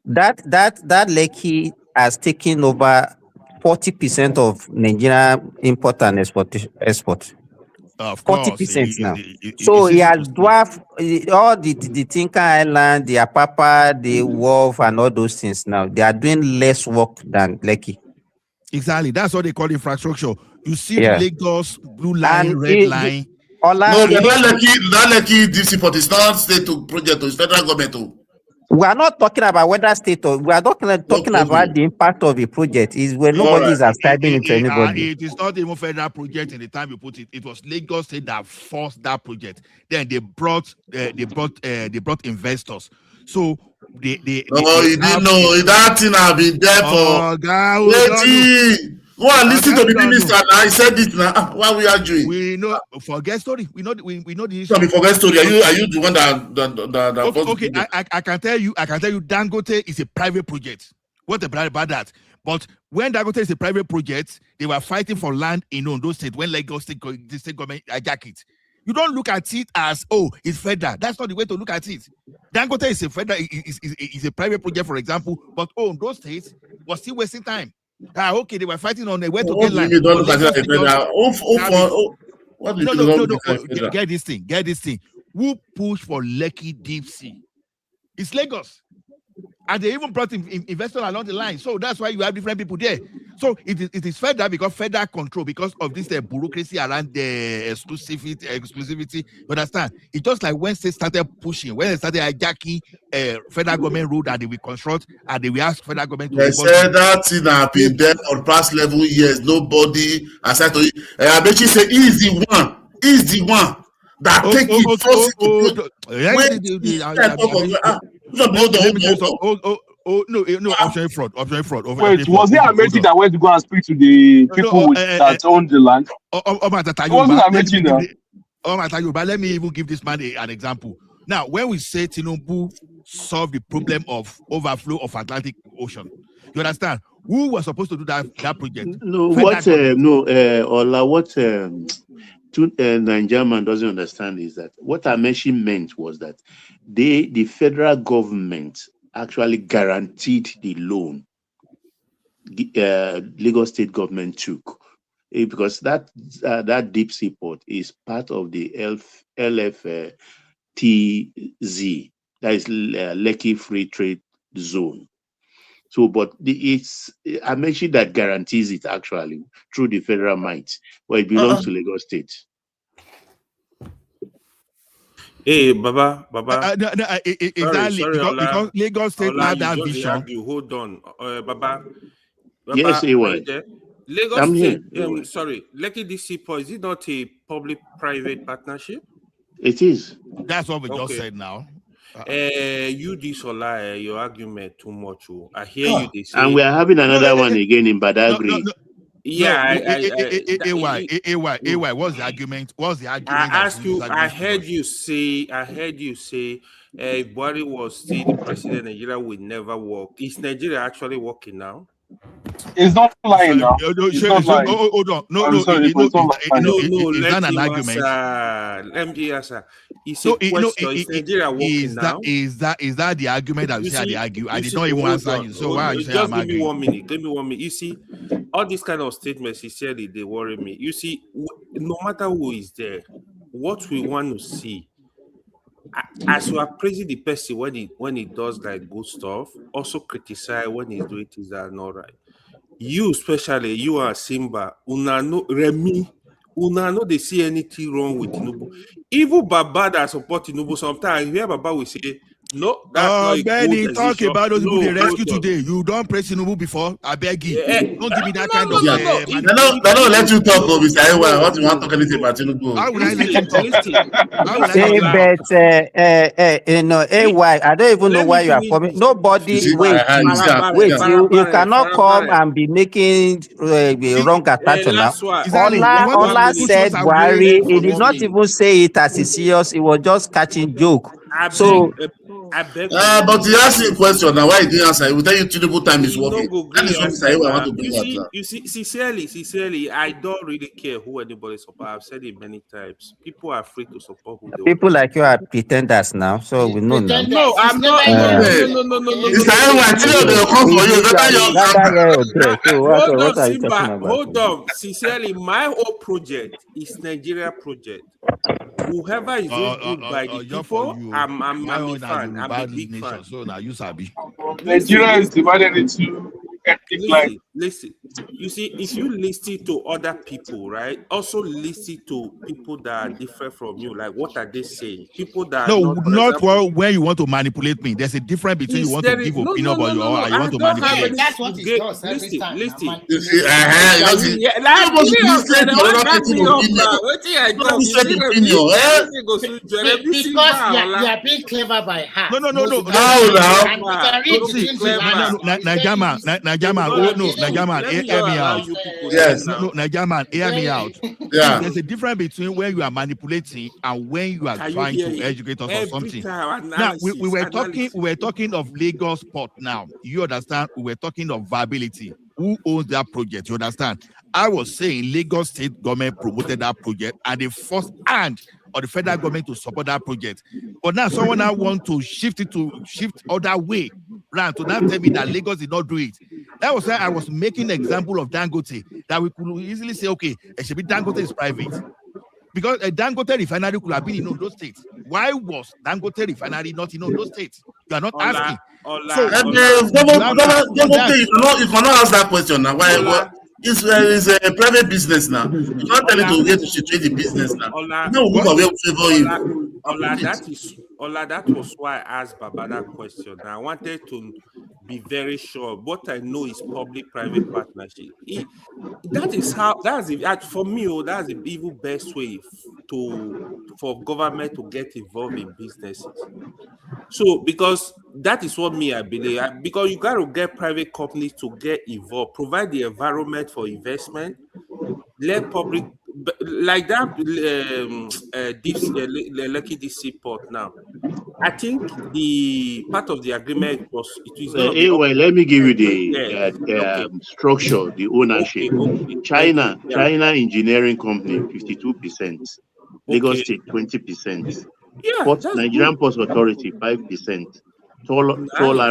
that Lekki has taken over 40% of Nigeria import and export? 40% now. So he has dwarfed all the Tinker Island, the Apapa, the Wharf, and all those things now. They are doing less work than Lekki. Exactly. That's what they call infrastructure. You see Lagos, blue line, and red line. That Lekki Deep Sea Port is not state project, it's federal government. We are not talking about whether state or we are talking about the impact of the project. Is where nobody is ascribing it to anybody. It is not even federal project in the time you put it. It was Lagos State that forced that project. Then they brought investors. So you didn't know that thing have been there for. Go and listen to the minister now. I said it now. Why we arguing? We know forget story. We know the issue. Forget story. Are you the one that okay? I can tell you. Dangote is a private project. What about that? But when Dangote is a private project, they were fighting for land in Ondo State when Lagos State government hijack it. You don't look at it as it's federal. That's not the way to look at it. Dangote is a federal is a private project, for example. But Ondo State was still wasting time. Okay, they were fighting on the way to get land. Get this thing. Who pushed for Lekki Deep Sea? It's Lagos. And they even brought investors along the line. So that's why you have different people there. So it is federal because federal control, because of this bureaucracy around the exclusivity. You understand? It's just like when they started pushing, when they started hijacking federal government road and they will construct and they will ask federal government to. They said that thing have been there for past 11 years. Nobody aside to it. I bet you say he's the one that take it first. No, option fraud. Wait, was it Amechi that went to go and speak to the people that own the land? Let me even give this man an example. Now, when we say Tinubu solve the problem of overflow of Atlantic Ocean, you understand? Who was supposed to do that project? Nigerian man doesn't understand is that what Amechi meant was that the federal government actually guaranteed the loan Lagos State government took, because that deep sea port is part of the LFTZ, that is Lekki Free Trade Zone. So, but it's Amechi that guarantees it actually through the federal might, but it belongs to Lagos State. Hey, Baba. Exactly. Because Lagos State had that vision. Hold on, Baba. Yes, Lagos State. Lekki DC Port, is it not a public-private partnership? It is. That's what we just said now. You Sola, your argument too much. I hear you. They say, and we are having another one again in Badagry. Yeah, AY. What's the argument? What's the argument? I asked you. I heard you say. If Buhari was still the president, Nigeria would never work. Is Nigeria actually working now? It's not lying now. It's not lying. Hold on. No. It's Let him answer. Let me answer. It's a question. Is Nigeria working now? Is that the argument that you say I argue? I did not even answer you. So why are you saying I'm arguing? Give me 1 minute. You see, all these kind of statements he said, they worry me. You see, no matter who is there, what we want to see, as you are praising the person when he does like good stuff, also criticize when he's doing things that are not right. You especially, you are Simba, Remy, they see anything wrong with Tinubu. Even Baba that support Tinubu, sometimes you hear Baba will say, no, that's not a Benny, good talk decision. about those people they rescue hold on. today. You don't praise Tinubu before. I beg you. Don't give me that kind of. They don't let you talk, Mr. Ewa. What you want to talk anything about Tinubu? How would I let you talk? AY, I don't even know why you are coming. Nobody, wait. You cannot come and be making wrong assumption now. Ola said Buhari, he did not even say it as a serious, he was just catching joke. But he asked you a question now. Why he didn't answer? He will tell you Tinubu time is working. That is what Mr. Ewa want to bring out. You see, sincerely, I don't really care who anybody support. I've said it many times. People are free to support who they People like you are pretenders now, so we know now. No, I'm not. No. Mr. Ewa, they'll come for you. Hold on. Sincerely, my whole project is Nigeria project. Whoever is doing by the people, I'm a fan. I'm a big fan. So now you sabi. Nigeria is divided into ethnic lines. Listen. You see, if you listen to other people, right? Also listen to people that are different from you. Like, what are they saying? People that not where you want to manipulate me. There's a difference between you want to give opinion about you or you want to manipulate. That's what he does every time. Listen. Because you are being clever by heart. No. Najaman, hear me out. Yeah. There's a difference between when you are manipulating and when you are trying to educate us on something. Now we were talking of Lagos Port now. You understand? We were talking of viability. Who owns that project? You understand? I was saying Lagos State government promoted that project and the first hand of the federal government to support that project. But now someone now want to shift other way around to now tell me that Lagos did not do it. That was why I was making an example of Dangote, that we could easily say, okay, it should be Dangote is private. Because a Dangote refinery could have been in those states. Why was Dangote refinery not in those states? You are not asking. You cannot ask that question now. Why? It's a private business now. You can't tell it to get to situate the business now. That was why I asked Baba that question. I wanted to be very sure. What I know is public-private partnership. For me, that's the even best way for government to get involved in businesses. So, because that is what I believe. Because you got to get private companies to get involved, provide the environment for investment, let public, like that, Lucky DC port now. I think the part of the agreement was anyway, let me give you the structure, the ownership. Okay. China Engineering Company 52%, Lagos State 20%, Nigerian Ports Authority 5%. Toll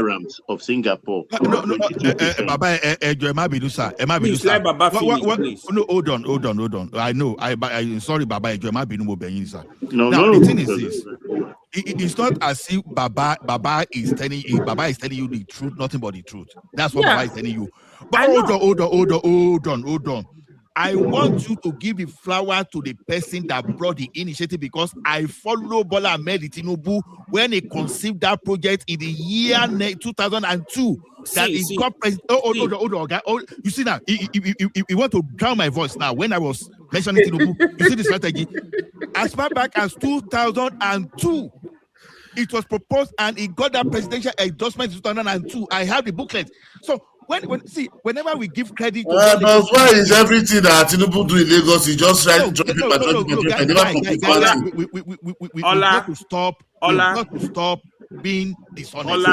Rams of Singapore. Baba, please let Baba finish, please. No, hold on. I know. I'm sorry, Baba. No. The thing is this. It's not as if Baba is telling you the truth, nothing but the truth. That's what Baba is telling you. But hold on. I want you to give the flower to the person that brought the initiative, because I follow Bola Ahmed Tinubu when he conceived that project in the year 2002. Got president. You see now, he want to drown my voice now when I was mentioning Tinubu. You see the strategy? As far back as 2002, it was proposed and he got that presidential endorsement in 2002. I have the booklet. So See, whenever we give credit to what but why is everything that Tinubu do in Lagos? He just try to never complete anything. We've got to stop. We've got to stop being dishonest.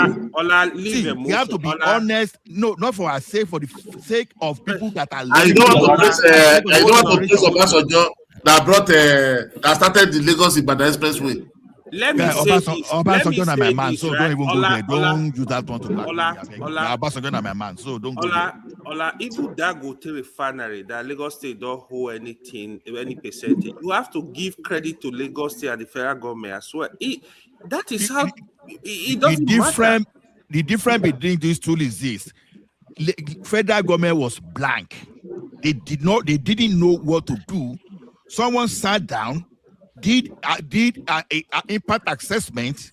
See, we have to be honest. No, not for our sake, for the sake of people that are. I don't want to praise Obasanjo that brought that started the Lagos Ibadan Expressway. Let me say this. Obasanjo na my man, so right? don't even go there. Don't use that one to back me. Obasanjo na my man, so don't go there. Even that go to refinery that Lagos State don't hold anything, any percentage. You have to give credit to Lagos State and the federal government as well. That is how it doesn't matter. The difference between these two is this: federal government was blank. They didn't know what to do. Someone sat down, did an impact assessment.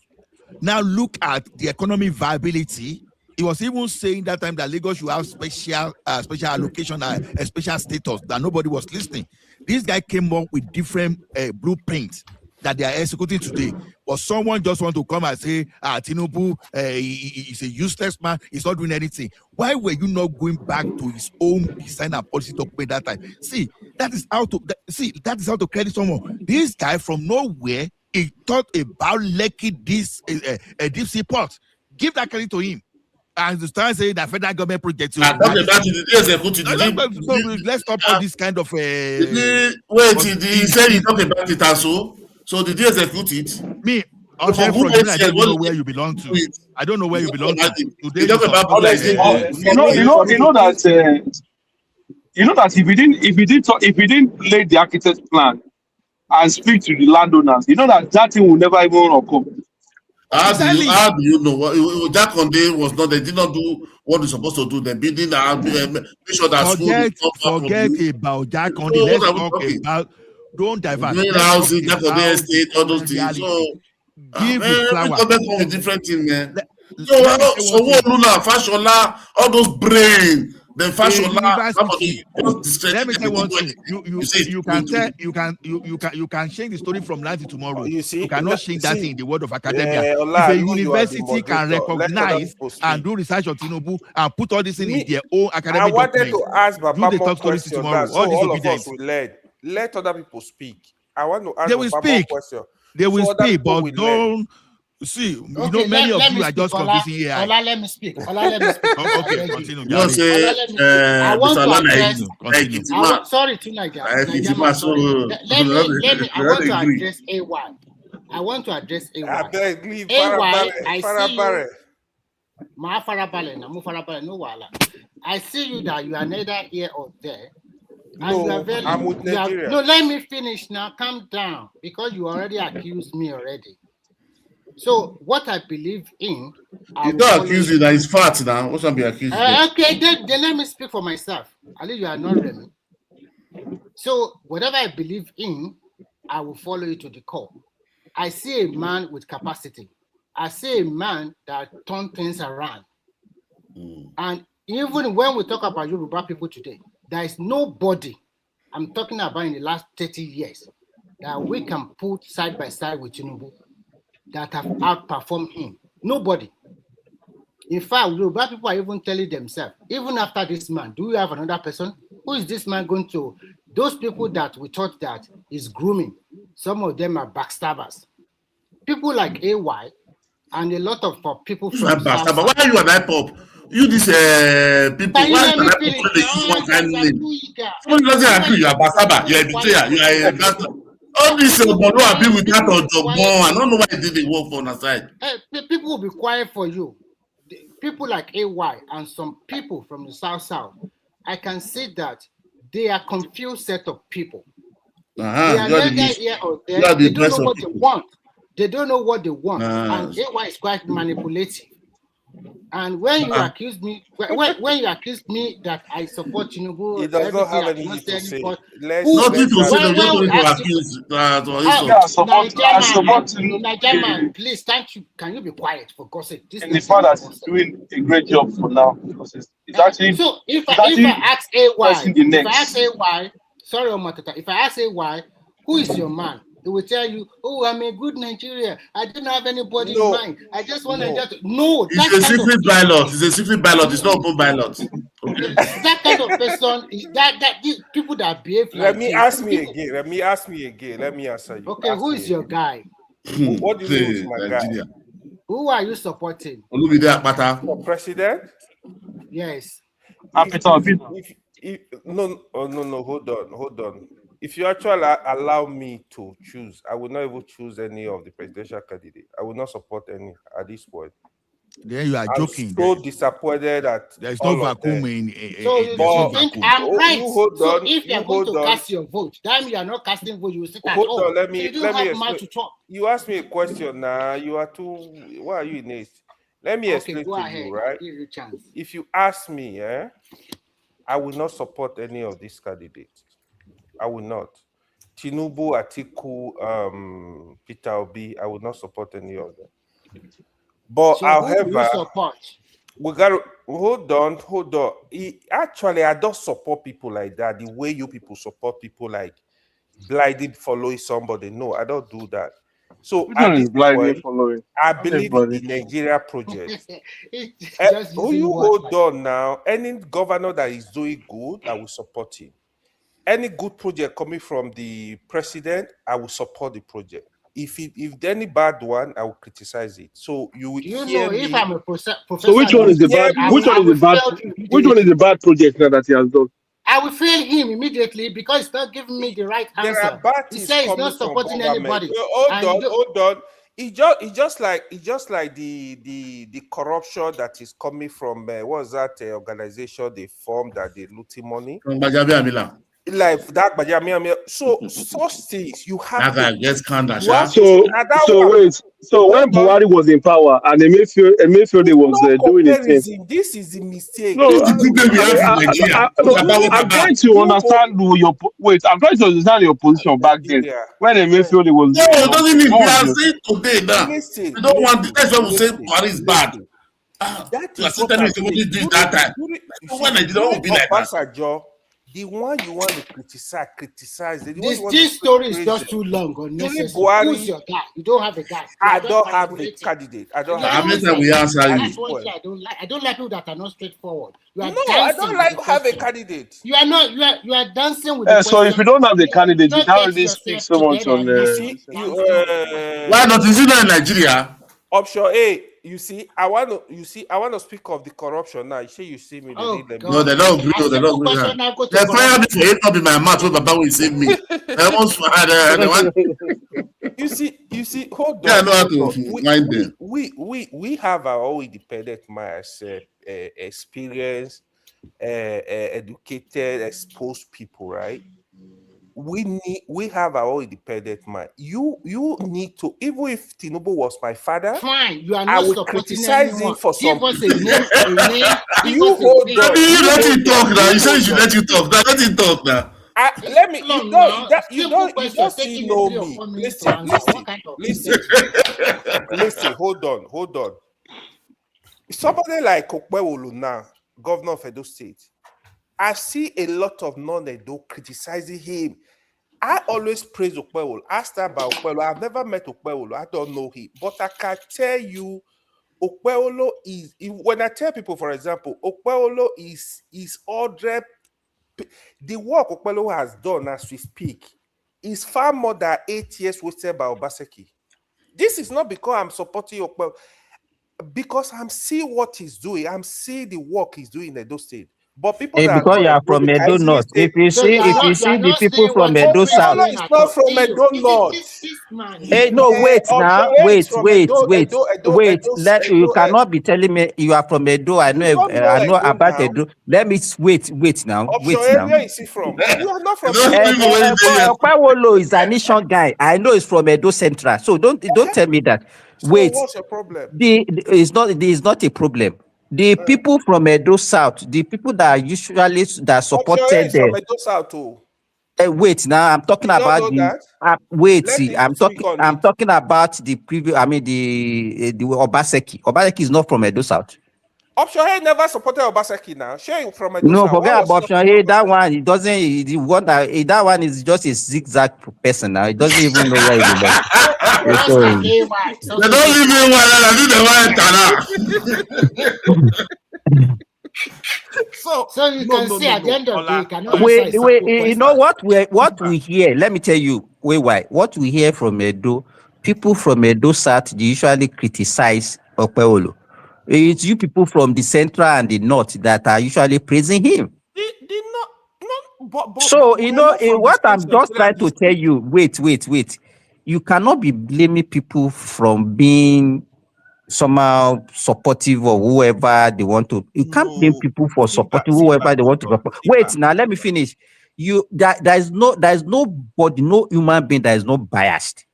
Now look at the economic viability. He was even saying that time that Lagos should have special allocation, a special status, that nobody was listening. This guy came up with different blueprints that they are executing today. But someone just want to come and say, Tinubu, he's a useless man, he's not doing anything. Why were you not going back to his own design and policy document that time? That is how to credit someone. This guy from nowhere, he thought about Lekki this deep sea port. Give that credit to him. And to start saying that federal government project. Let's stop all this kind of. He said he talked about it also. So did he execute it? Me, I don't know where you belong to. I don't know where you belong to. You know that if he didn't lay the architect's plan and speak to the landowners, you know that thing will never even occur. How do you know? Jack Conde was not. They did not do what they're supposed to do. They building make sure that forget about Jack Conde. Let's talk about. Don't divert. Housing, estate, all those things. So, give the flower. With different thing, man. So what Luna, Fashola, all those brain, then Fashola. Let me say one thing. You can change the story from now to tomorrow. You cannot change that thing in the world of academia. If a university can recognize and do research on Tinubu and put all this in their own academic documents, to ask Baba do the top stories tomorrow. All of us will let other people speak. I want to ask they will speak. Question. They will speak, but don't see. Okay, many of you are just confusing here. Ola, let me speak. Okay, continue. You say, I want to address. Continue. Sorry, tonight. I want to address AY. I want to address AY. I see you. Ma farabale, na mu farabale, no wala. I see you that you are neither here or there. And No, you are very, I'm with Nigeria. no, let me finish now. Calm down, because you already accused me already. So what I believe in, you don't accuse you that it's fat now. What's going to be accused? Okay, then let me speak for myself. At least you are not Remy. So whatever I believe in, I will follow you to the core. I see a man with capacity. I see a man that turns things around. And even when we talk about Yoruba people today, there is nobody, I'm talking about in the last 30 years, that we can put side by side with Tinubu that have outperformed him. Nobody. In fact, Yoruba people are even telling themselves, even after this man, do we have another person? Who is this man going to? Those people that we thought that is grooming, some of them are backstabbers. People like AY and a lot of people from South. Why are you an IPOP? You this people, why can I put the use one kind name? Somebody doesn't agree, you are Basaba, you are a betrayer, you are a bastard. All this Bolo have been with that or Jogbon. I don't know why they did the work on the side. People will be quiet for you. People like AY and some people from the South, I can see that they are confused set of people. They are neither here or there. They don't know what they want. They don't know what they want. And AY is quite manipulative. And when you accuse me, when you accuse me that I support Tinubu, it does not have anything to say. Nothing to say. Nigerian, please, thank you. Can you be quiet for God's sake? And the father is doing a great job for now because it's actually. So if I ask AY, sorry, Omatata, if I ask AY, who is your man? He will tell you, "Oh, I'm a good Nigerian. I don't have anybody in No, mind. I just want to no. just no." It's That a kind of secret ballot. It's a secret ballot. It's not open ballot. that kind of person is that these people that behave Let like me this. ask me People, again. Let me ask me again. Let me answer you. okay, Ask who me is your again. guy? What do you mean with my guy? Nigeria. Who are you supporting? Olumide Akpata. For president? Yes. No, hold on. If you actually allow me to choose, I will not even choose any of the presidential candidates. I will not support any at this point. Then you are I'm joking. so disappointed at There's no all of vacuum them. So there's you no think vacuum. I'm right? You hold So on. if You you're going hold to on. cast your vote, then you are not casting vote. You will sit at Hold home. on. Let So me you don't have explain. mouth to talk. You asked me a question now. You are too. Why are you in haste? Let me Okay, explain go to ahead. you, right? Give you a chance. If you ask me, I will not support any of these candidates. I will not. Tinubu, Atiku, Peter Obi, I will not support any of them. But So who do you however, support? we got to hold on. Actually, I don't support people like that. The way you people support people like blindly following somebody. No, I don't do that. So Which at one this is blindly point, following? I Not believe in everybody. the Nigeria project. It's just Oh, using you words hold like on now. Any governor that is doing good, I will support him. Any good project coming from the president, I will support the project. If any bad one, I will criticize it. So you will Do you hear know if me. I'm a professor So which You one will is the hear bad? me. Which one I is will the bad? fail you Which one is the bad project now that he has done? I will fail him immediately because it's not giving me the right There answer. are bad He things says he's coming not from supporting government. anybody. Hold on. It's just like the corruption that is coming from what's that organization they formed that they looting money. From Bajabi Amila. Like that, so such things you have That guy to. gets scandal, You have sha. to. So Now that so one. wait. So when Hold on. Buhari was in power and Emefiele was No doing his thing. comparison. This is the mistake. No, This is the problem we have in Nigeria. Talk about what I'm about. trying to understand your wait. I'm trying to understand your position back then Nigeria. when Emefiele was No, doing his it own doesn't thing. mean What we was are your saying today now. We don't want the that's why we say Buhari is bad. That You are is still what telling me I'm somebody saying. did that time. You So see, when Nigeria during won't be like that. Obasanjo, the one you want to criticize, the one you want to This story is praise just them. too long, During unnecessary. Who's Buhari, your guy? You don't have a guy. You I are just don't have a manipulating. candidate. I You don't are have. How many always times like we that. answer At you? this That's one point, thing I don't like. I don't like people that are not straightforward. You are no, I dancing don't with like the have a question. candidate. You are not. You are dancing with the So if question. you don't have the candidate, you Just can't get really speak yourself so much together on and let's See, you dance on the Why not? Is it not in Nigeria? option A. You see, I want to speak of the corruption now. You see me, they Oh didn't let me No, God! they speak. don't agree. A No, they don't simple agree. question now go to They fire me corruption. for it up in my mouth. What Baba will save me? I almost they want. You see, hold Yeah, I on, know how hold to on. mind them. We have our own independent minds, experience, educated, exposed people, right? We have our own independent mind. You need to, even if Tinubu was my father, Fine, you are I not will supporting criticize him anyone. for Give some. us a name. Give You us a hold name. on. Maybe you You let him hold talk on. now. You You say you should hold on. let you talk. Now let him talk now. Let me. Long now. Simple You question. don't Take see him know 3 or me. 4 minutes to answer. What kind of Listen. Hold on. Somebody like Okpewolu now, governor of Edo State, I see a lot of non-Edo criticizing him. I always praise Okpewolu. Ask her about Okpewolu. I've never met Okpewolu. I don't know him, but I can tell you, Okpewolu is. When I tell people, for example, Okpewolu is 100. The work Okpewolu has done as we speak is far more than 8 years wasted by Obaseki. This is not because I'm supporting Okpewolu, because I'm seeing what he's doing. I'm seeing the work he's doing in Edo State. But people that are Because not you are Edo, from they can Edo easily North. say, So you If you are see the not people seeing from what he's Edo South, Okpewolu doing is at not all. from See you. Edo North. This man. No, wait now, Option A is wait, from wait, Edo, wait, wait. You Edo. cannot be telling me you are from Edo. I You know, don't know I know Edo about now. Edo. Let me wait now, Option wait A, now. where is he from? You are not from don't Edo. even when you say yes. Okpewolo is an Asian guy. I know he's from Edo Central. So don't tell me that. So Wait, what's your problem? it's not a problem. The people from Edo South, the people that usually that Option A supported is from them. Edo South too. Wait now, I'm talking You don't about know the. that? Wait, Let see, him speak on I'm it. talking about the previous. I mean the Obaseki. Obaseki is not from Edo South. Option A never supported Obaseki now. Share from a No, forget about option A. That one, it doesn't. The one that one is just a zigzag person now. It doesn't even know where he belongs. Just So, like AY. They don't leave me one, I do the one. So you can see at the end of the day, you cannot wait, answer a wait. simple You know question. what we hear? Let me tell you. Wait, why? What we hear from Edo, people from Edo South, they usually criticize Okpewolo. It's you people from the central and the north that are usually praising him. So, you know, what I'm just trying to tell you, wait. You cannot be blaming people from being somehow supportive of whoever they want to. You can't blame people for supporting whoever they want to support. Wait, now let me finish. There's nobody, no human being that is not biased.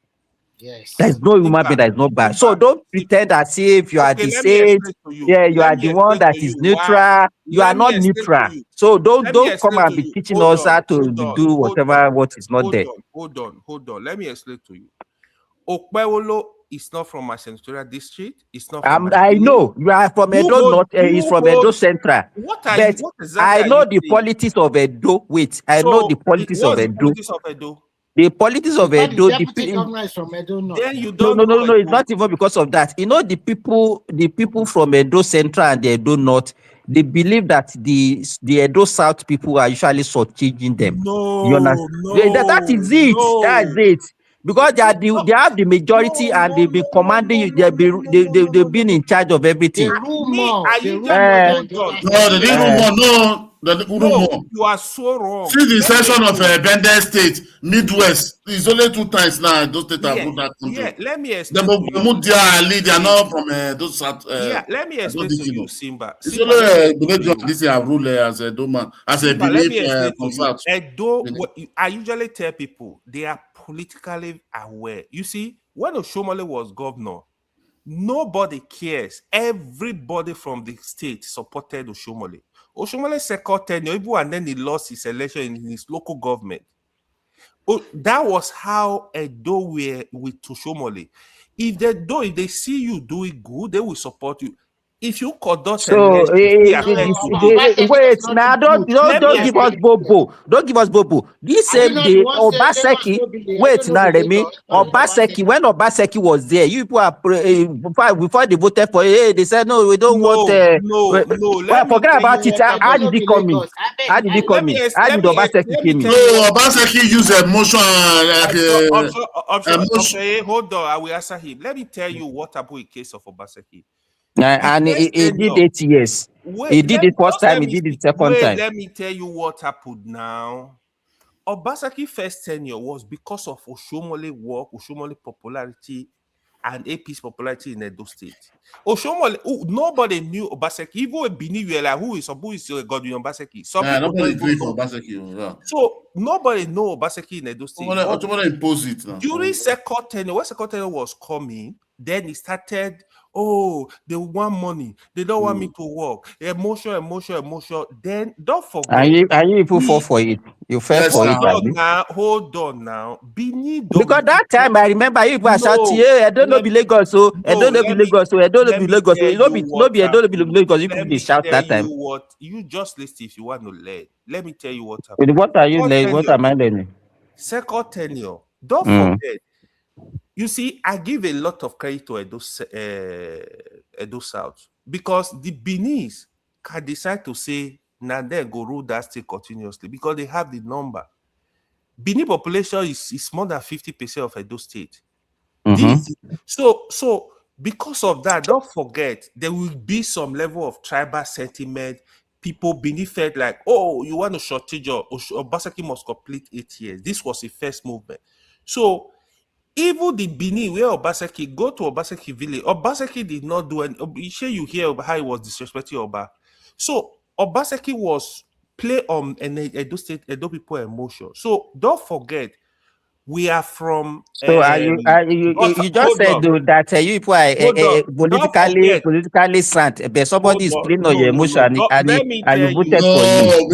Yes. There's no human being that is not biased. So don't pretend as if you are the saint. Yeah, you are the one that is neutral. You are not neutral. So don't come and be teaching us how to do whatever what is not there. Hold on. Let me explain to you. Okpewolo is not from my senatorial district. It's not from I know you are from Edo North. He's from Edo Central. What exactly I know the saying? politics of Edo. Wait, I know the politics of Edo. Politics of Edo? The politics of Edo. The deputy governor is from Edo North. Then you No. don't It's not even because of that. You know, the people from Edo Central and the Edo North, they believe that the Edo South people are usually shortchanging them. You understand? That is it. That's it. Because they have the majority and they've been commanding. They've been in charge of everything. They rule more. No, they didn't rule more. No, they didn't rule more. You are so wrong. See the section of Bendel State, Midwest. It's only 2 times now. Those states have ruled that country. Yeah, let me explain. They are not from those. Let me explain to you, Simba. It's only this year have ruled as a Doma, as a belief from South. Edo, I usually tell people they are politically aware. You see, when Oshomole was governor, nobody cares. Everybody from the state supported Oshomole. Oshomole's second tenure, and then he lost his election in his local government. That was how Edo were with Oshomole. If they see you doing good, they will support you. If you conduct so wait, now don't give us bobo. Don't give us bobo. This same day, Obaseki. Wait, now Remy, Obaseki. When Obaseki was there, you people are before they voted for. They said no, we don't want. Forget about it. How did he come in? How did he come in? How did Obaseki came in? No, Obaseki used emotion. Hold on, I will answer him. Let me tell you what happened in case of Obaseki. And he did 8 years. He did it first time, he did it second time. Let me tell you what happened now. Obaseki first tenure was because of Oshomole work, Oshomole popularity, and AP's popularity in Edo State. Oshomole, nobody knew Obaseki. Even Benin were like, who is Godwin Obaseki? Nobody agree for Obaseki. Yeah. So nobody know Obaseki in Edo State. Oshomole imposed it now. During second tenure, when second tenure was coming, then he started. Oh, they want money. They don't want me to work. Emotion. Then don't forget. And you people fall for it. You fell for it. Hold on now. Because that time I remember you people shouting, I don't know be Lagos, so I don't know be Lagos, so I don't know be Lagos. So no be I don't know be Lagos. You people shout that time. What you just listen if you want to learn. Let me tell you what happened. What are you learning? What am I learning? Second tenure. Don't forget. You see, I give a lot of credit to Edo South because the Benin can decide to say, now they go rule that state continuously because they have the number. Benin population is more than 50% of Edo State. So because of that, don't forget, there will be some level of tribal sentiment. People Benin felt like, oh, you want to shortage or Obaseki must complete 8 years. This was the first movement. So even the Benin, where Obaseki, go to Obaseki village, Obaseki did not do any. You hear how he was disrespecting Oba. So Obaseki was play on Edo State, Edo people emotion. So don't forget, we are from. So you just said that you people are politically slant, but somebody is playing on your emotion and you voted for you.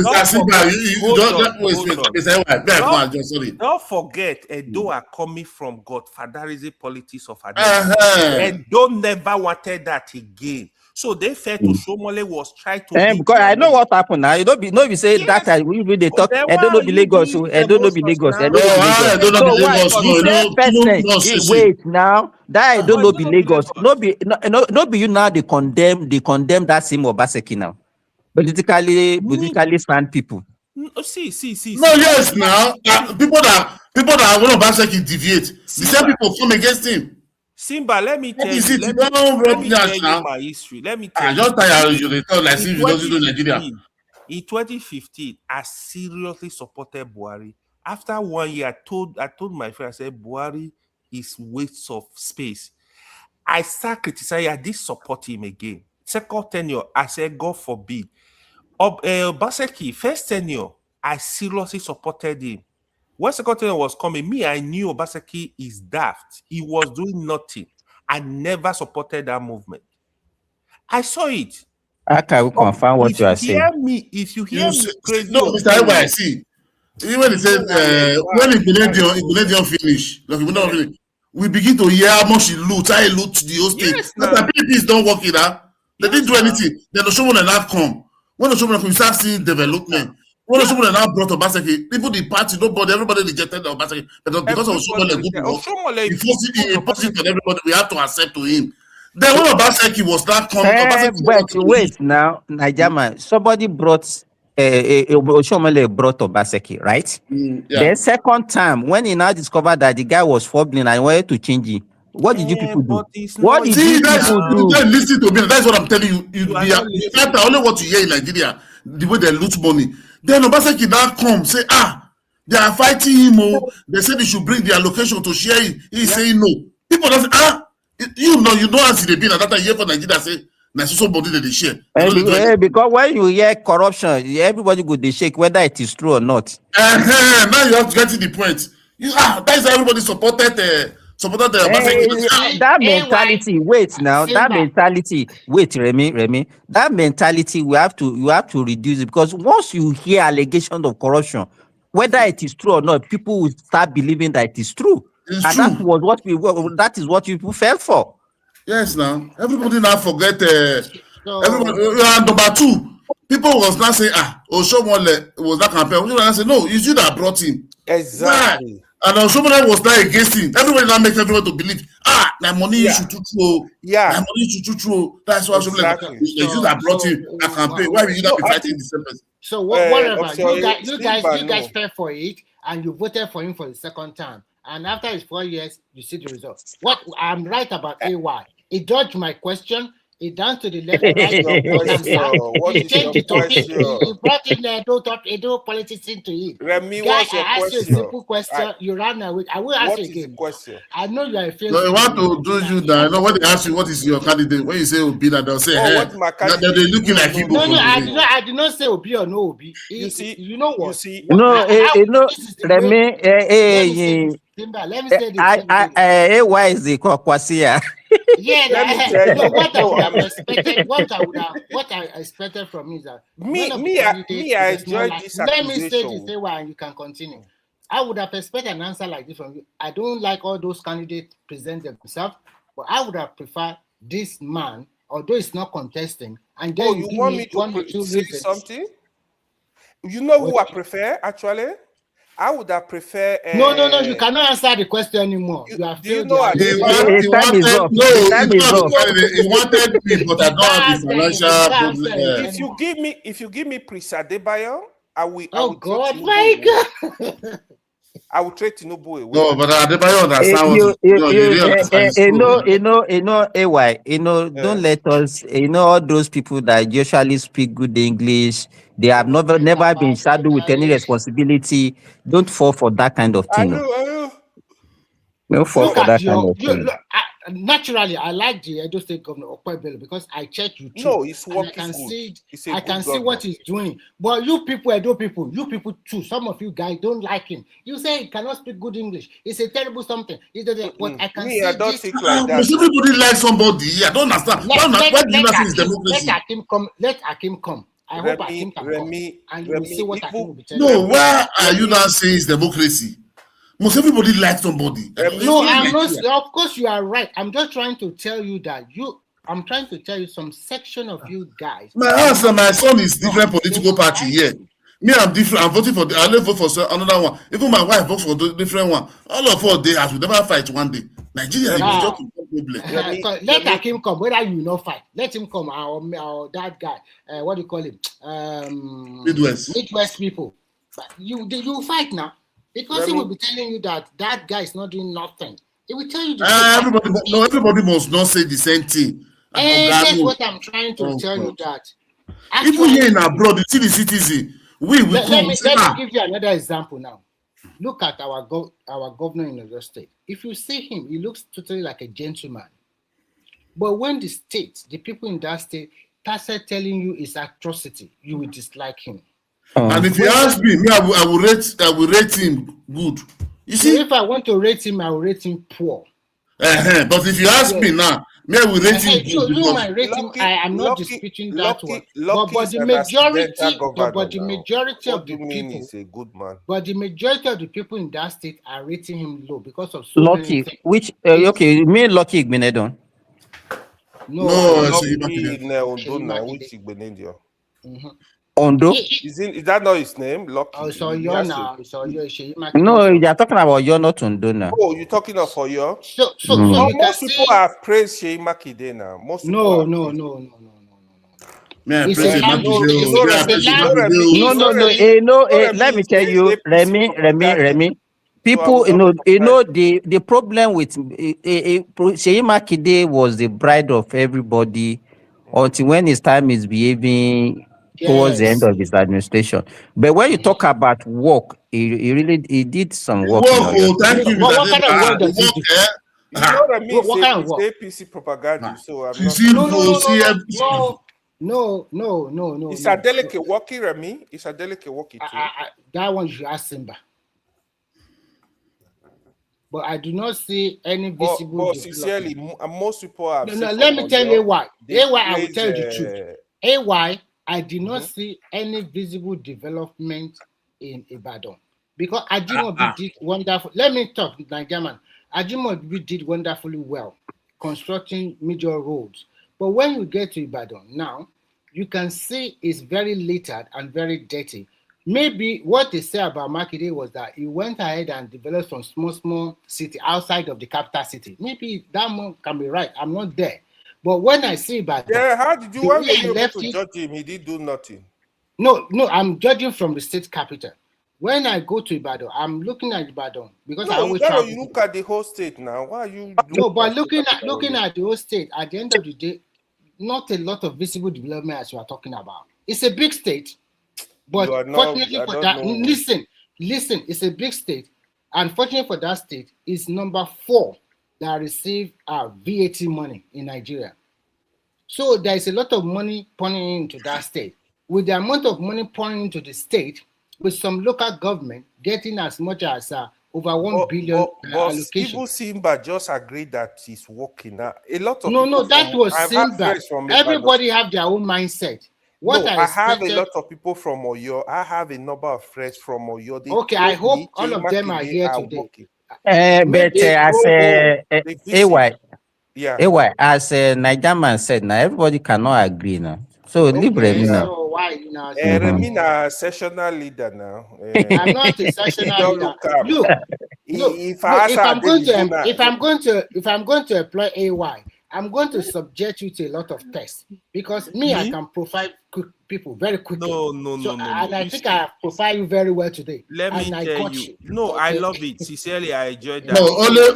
Don't forget, Edo are coming from godfatherism politics of Edo. Edo never wanted that again. So they felt Oshomole was trying to be Because I know what happened now. You don't be say that time we really talk. Then I don't why know are be you Lagos. being I don't know be emotions Lagos. I now? don't know be I Lagos. don't know So the why Lagos. the No, same Tinubu person? no say. Wait now. That I don't Why know you be don't be Lagos. Lagos? No be you now. They condemn that same Obaseki now. Politically stand people. No, yes, now people that want Obaseki deviate. The same people come against him. Simba, let me What tell is you. it? You don't Let rub me nyash tell you now. my history. Let me tell I you. just tired you. They talk like if you don't do Nigeria. In 2015, I seriously supported Buhari. After 1 year, I told my friend, I said, Buhari is waste of space. I start criticizing, I did support him again. Second tenure, I said, God forbid. Obaseki, first tenure, I seriously supported him. When second tenure was coming, I knew Obaseki is daft. He was doing nothing. I never supported that movement. I saw it. How can we confirm what you are saying? If you hear me crazy No, Mr. Ewa, I see. Even when he said when Igbinedion finish, like we don't finish, we begin to hear how much he loot, how he loot the whole state. Yes, That's why PDP is not working now. They didn't do now. anything. Then Oshomole now come. When Oshomole come, you start seeing development. When Oshomole now brought Obaseki, people the party, nobody, everybody rejected Obaseki. But because of Oshomole good work, he forced it on everybody. We have to accept to him. Then when Obaseki was not come, Obaseki But wait now, Nigeria, somebody brought Oshomole brought Obaseki, right? yeah. The second time, when he now discovered that the guy was fumbling and he wanted to change it, what did you people do? What did you people You do? don't listen to me. That's what I'm telling you. You are not The fact that only what you hear in Nigeria, the way they loot money. Then Obaseki now come say, they are fighting him. Oh, they said they should bring their location to share it. He's saying no. People don't say, you know as they been at that time here for Nigeria say, na somebody that they share. They don't do anything. Because when you hear corruption, everybody go dey shake whether it is true or not. Now you have to get to the point. That is how everybody supported Obaseki. That mentality, wait now, that mentality, wait, Remy, that mentality you have to reduce it, because once you hear allegations of corruption, whether it is true or not, people will start believing that it is true. It's and true. That is what people fell for. Yes, now everybody now forget. Everybody, number two, people was not saying Oshomole was not campaign. Oshomole say no, it's you that brought him. Exactly. Why? And Oshomole was not against him. Everybody now makes everyone to believe. That money issue too true. Yeah. That money issue too true. That's why Oshomole. It's you that brought him a campaign. Why will you not be fighting the same person? So whatever you guys fell for it and you voted for him for the second time. And after his 4 years, you see the results. What I'm right about AY. He dodged my question. He down to the left, right. He changed the topic. He brought in Edo politics into it. Remy, Guy, what's your I asked you a question? simple question. You ran away. I will ask you again. Question? I know you are a failed. No, you want to do you that. No, when they ask you what is your candidate, when you say Obi, they'll say, what's my candidate? They're looking like people. No, I did not say Obi or no Obi. You know what? Remy, let me say this. Why is the Kwasia? Yeah, what I expected from me is that I enjoyed this accusation. Let me say this, and you can continue. I would have expected an answer like this from you. I don't like all those candidates present themselves, but I would have preferred this man, although it's not contesting. And then you want me to say something? You know who I prefer, actually? I would have preferred. No, you cannot answer the question anymore. You have failed. He wanted me, but I don't have the financial. If you give me Prince Adebayo, I will. Oh God, my God! I will trade Tinubu away. No, but Adebayo understand don't let us, all those people that usually speak good English, they have never been saddled with any responsibility. Don't fall for that kind of thing. I know. Don't fall for that kind of thing. Naturally, I like the Edo State Governor Okwebelo because I checked you too. No, it's working. I can see what he's doing. But you people, Edo people, you people too, some of you guys don't like him. You say he cannot speak good English. It's a terrible something. But I can see I don't think like that. Everybody likes somebody. I don't understand. Let Hakim come. I hope Hakim can come. And you will see what Hakim will be telling you. No, why are you not saying it's democracy? Must everybody like somebody? No, I'm not. Of course, you are right. I'm just trying to tell you that I'm trying to tell you some section of you guys. My answer, my son is different political party here. Me, I'm different. I'm voting for. I will vote for another one. Even my wife votes for the different one. All of us, they have to never fight one day. Nigeria is just a problem. Let Hakim come. Whether you not fight, let him come. Our that guy. What do you call him? Midwest people. But you fight now because he will be telling you that guy is not doing nothing. He will tell you the everybody must not say the same thing. That's what I'm trying to tell you. That even here in abroad, you see the citizen. Let me give you another example now. Look at our governor in Oyo State. If you see him, he looks totally like a gentleman. But when the people in that state started telling you it's atrocity, you will dislike him. And if you ask me, I will rate him good. You see, if I want to rate him, I will rate him poor. But if you ask me now, I will rate him good. You might rate him. I am not disputing that one. But the majority of the people, is a good man. But the majority of the people in that state are rating him low because of Lucky. Which okay, you mean Lucky Igbenedon? No, Lucky in Ondo, which Igbenedion? Ondo? Is that not his name? Lucky. Oh, so you're now. No, you're talking about you're not Ondo now. Oh, you're talking of Oyo? So most people have praised Sheyi Makinde now. Most no. Let me tell you, Remy. People, the problem with Sheyi Makinde was the bride of everybody until when his time is behaving towards the end of his administration. But when you talk about work, he did some work. Thank you. What kind of work does he do? You know what I mean? What kind of work? APC propaganda. So I'm No. It's a delicate walkie, Remy. It's a delicate walkie too. That one you ask Simba. But I do not see any visible. But sincerely, most people have. No. Let me tell you why. I will tell you the truth. I did not see any visible development in Ibadan because Ajimobi did wonderful. Let me talk Nigerian. Ajimobi did wonderfully well constructing major roads. But when you get to Ibadan now, you can see it's very littered and very dirty. Maybe what they say about Makinde was that he went ahead and developed some small city outside of the capital city. Maybe that one can be right. I'm not there. But when I see Ibadan, how did you want to judge him? He did do nothing. No, I'm judging from the state capital. When I go to Ibadan, I'm looking at Ibadan because I always travel. You look at the whole state now. Why are you? No, but looking at the whole state, at the end of the day, not a lot of visible development as you are talking about. It's a big state, but fortunately for that, listen, it's a big state. Unfortunately for that state, it's number 4 that receive VAT money in Nigeria. So there is a lot of money pouring into that state. With the amount of money pouring into the state, with some local government getting as much as over 1 billion allocation. People Simba just agreed that he's working. A lot of no, that was Simba. Everybody have their own mindset. I have a lot of people from Oyo. I have a number of friends from Oyo. I hope all of them are here today. But as Nigerian said, now everybody cannot agree now. So leave Remy now. So why now? Remy na sessional leader now. I'm not a sessional leader. Look, if I'm going to employ AY, I'm going to subject you to a lot of tests because I can profile people very quickly. No. And I think I profile you very well today. Let me tell you. No, I love it. Sincerely, I enjoyed that. No, only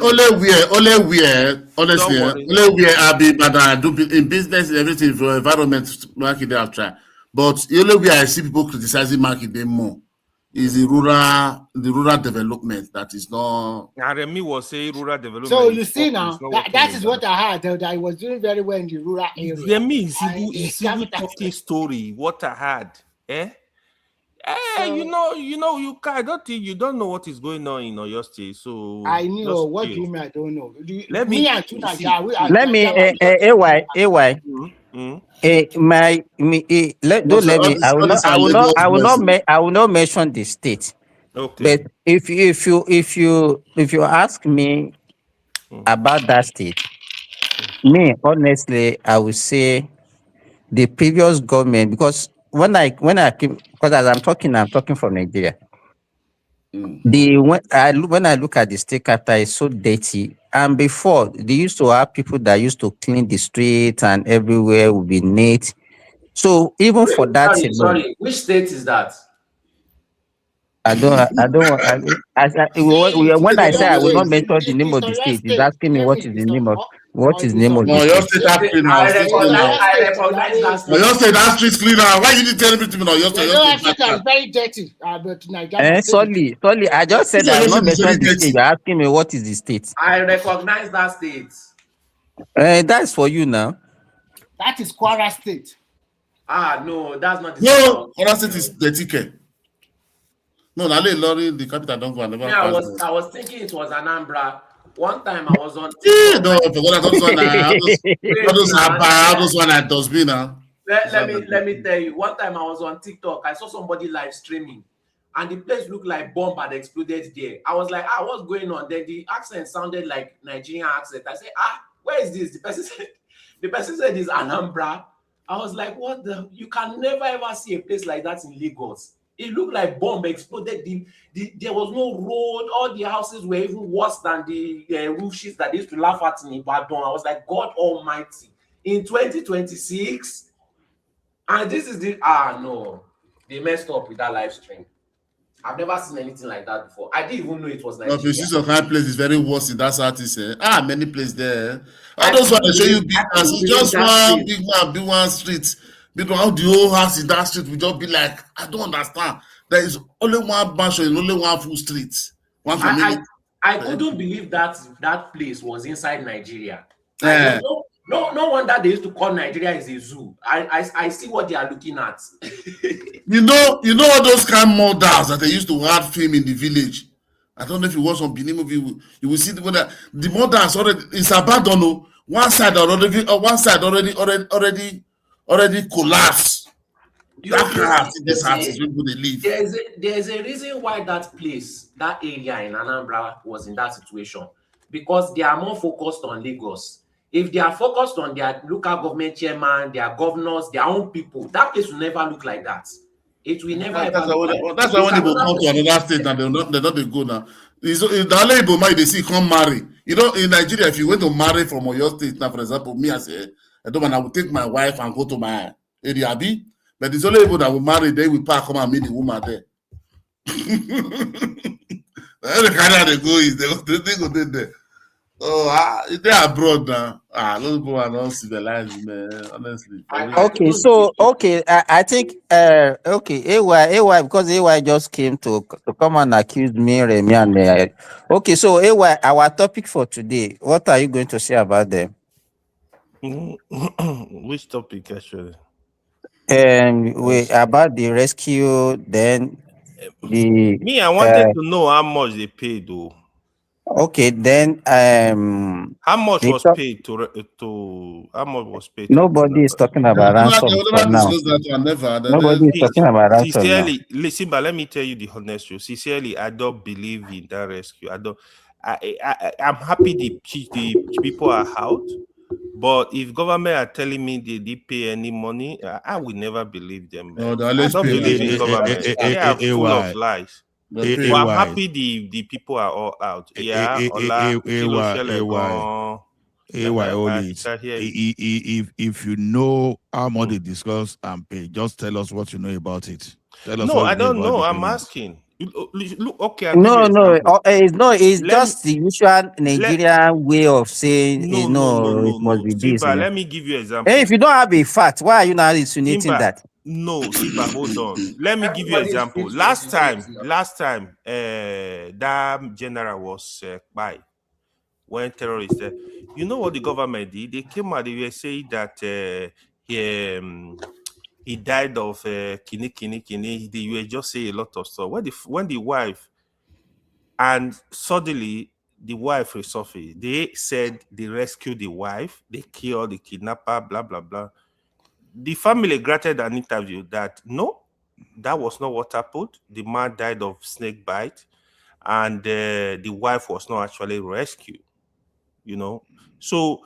we are be, but I do in business and everything for environment market I'll try. But the only way I see people criticizing market more is the rural development that is not. Remy was saying rural development. So you see now, that is what I heard, that I was doing very well in the rural area. Remy is even talking story, what I had. You don't know what is going on in Oyo State. So I know what you mean. I don't know. Let me AY. I will not mention the state. Okay. But if you ask me about that state, Me, honestly, I would say the previous government, because because as I'm talking from Nigeria. When I look at the state capital, it's so dirty. And before, they used to have people that used to clean the streets and everywhere would be neat. So even Wait, for that alone, sorry. Which state is that? when I say Oyo I will not State. mention the name It's of the Oyo state, he's State. asking me what Kevin, is the it's name of Oyo the No, your state. state have clean house. Street It's clean Oyo house. State. Jare. No, your state that street clean house. Why you need to tell me to me now? Your They state, your don't state have bad state that pass. is very dirty. But Nigeria say the truth. Sorry, I just said This I one, have your not state is very mentioned the state. dirty. You're asking me what is the state. I recognize that state. That's for you now. That is Kwara State. Ah, no, that's not the state. No, Kwara state is dirty. No, Nale Lorry, the capital don't go and never pass. I was thinking it was Anambra. One time I was on Yeah, TikTok. no, forgot that. Those one, those one at dustbin now. Let me tell you. One time I was on TikTok. I saw somebody live streaming, and the place looked like bomb had exploded there. I was like, what's going on? Then the accent sounded like Nigerian accent. I said, where is this? The person said it's Anambra. I was like, what the? You can never ever see a place like that in Lagos. It looked like bomb exploded. There was no road. All the houses were even worse than the roof sheets that they used to laugh at in Ibadan. I was like, God Almighty. In 2026, and this is no, they messed up with that live stream. I've never seen anything like that before. I didn't even know it was Nigeria. No, if you see some kind of place is very worse in that southeast. Many places there. All those want to show you big house. It's just one big man, big one street. Big one, how the whole house in that street will just be like, I don't understand. There is only one mansion and only one full street. One family. I couldn't believe that place was inside Nigeria. Yeah. No wonder they used to call Nigeria is a zoo. I see what they are looking at. You know all those kind of models that they used to have film in the village. I don't know if you watch some Benin movie, you will see the models already. It's abandoned. One side already collapsed. There's a reason why that area in Anambra was in that situation, because they are more focused on Lagos. If they are focused on their local government chairman, their governors, their own people, that place will never look like that. It will never ever look like that. That's why when they go come to another state and they're not go now. It's the only Igbo they see come marry. You know, in Nigeria, if you went to marry from Oyo State, now for example, me I say, I will take my wife and go to my area B. But it's only Igbo that will marry, they will pack come and meet the woman there. The kind of they go is they go there. Oh, they're abroad now. Those people are not civilized, man. Honestly. Okay, I think AY because AY just came to come and accuse me, Remy, and okay. So AY, our topic for today. What are you going to say about them? Which topic actually? About the rescue. Then I wanted to know how much they paid, though. Okay, then how much was paid to how much was paid? Nobody is talking about ransom now. Nobody is talking about ransom. Sincerely, listen, but let me tell you the honest truth. Sincerely, I don't believe in that rescue. I'm happy the people are out, but if government are telling me they did pay any money, I will never believe them. No, I don't believe in government. They are full of lies. But I'm happy the people are all out. Yeah, if you know how much they discuss and pay, just tell us what you know about it. Tell us. No, I don't know. I'm asking. Look, okay. It's just the usual Nigerian way of saying, it must be this. Let me give you an example. Hey, if you don't have a fact, why are you now insinuating that? No, Simba, hold on. Let me give you an example. Last time, that general was by when terrorists. You know what the government did? They came out. They were saying that he died of kini. They were just saying a lot of stuff. When the wife, and suddenly the wife resurfaced, they said they rescued the wife, they killed the kidnapper, blah blah blah. The family granted an interview that no, that was not what happened. The man died of snake bite, and the wife was not actually rescued. So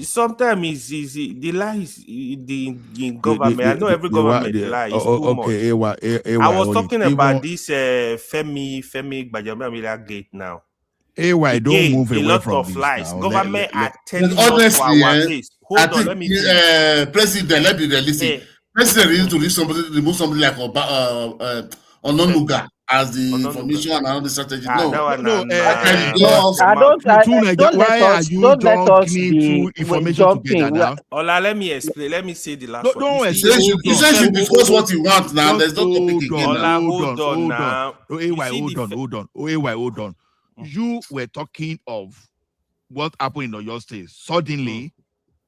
sometimes is the lie is in government. I know every government lie is too much. Okay, I was talking about this Femi Gbajamamila gate now. AY, don't Again, move a away lot from of this lies. now. Government are telling honestly, us to our face. I Hold on, think let me finish. President, let me listen. President needs to remove somebody like Ononuga as the information and all the strategy. No, why are you jogging two information together now? Ola, let me explain. Let me say the last one. Don't you say you discuss what you want now. There's no topic again. Ola, hold on now. Hold on. You were talking of what happened in Oyo State. Suddenly,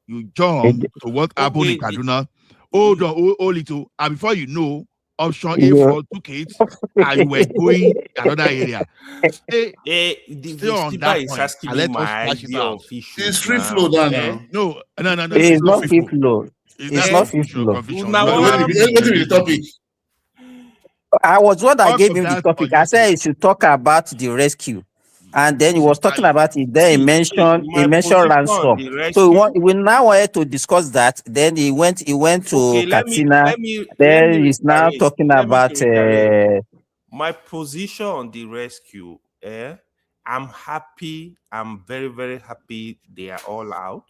you jump to what happened in Kaduna. Hold on, hold it. And before you know, option A4 took it, and you were going another area. Stay on that is point. asking And me let us my flash it idea out. of issues. It's free flow down now. No. It's not free flow. It's not free flow. What is the topic? I was what I Out gave of him the that topic. I said he should talk about the rescue. And then he was talking about it. Then he mentioned ransom. So we now wanted to discuss that. Then he went to Katsina. Then he's now talking about my position on the rescue. I'm happy. I'm very, very happy they are all out.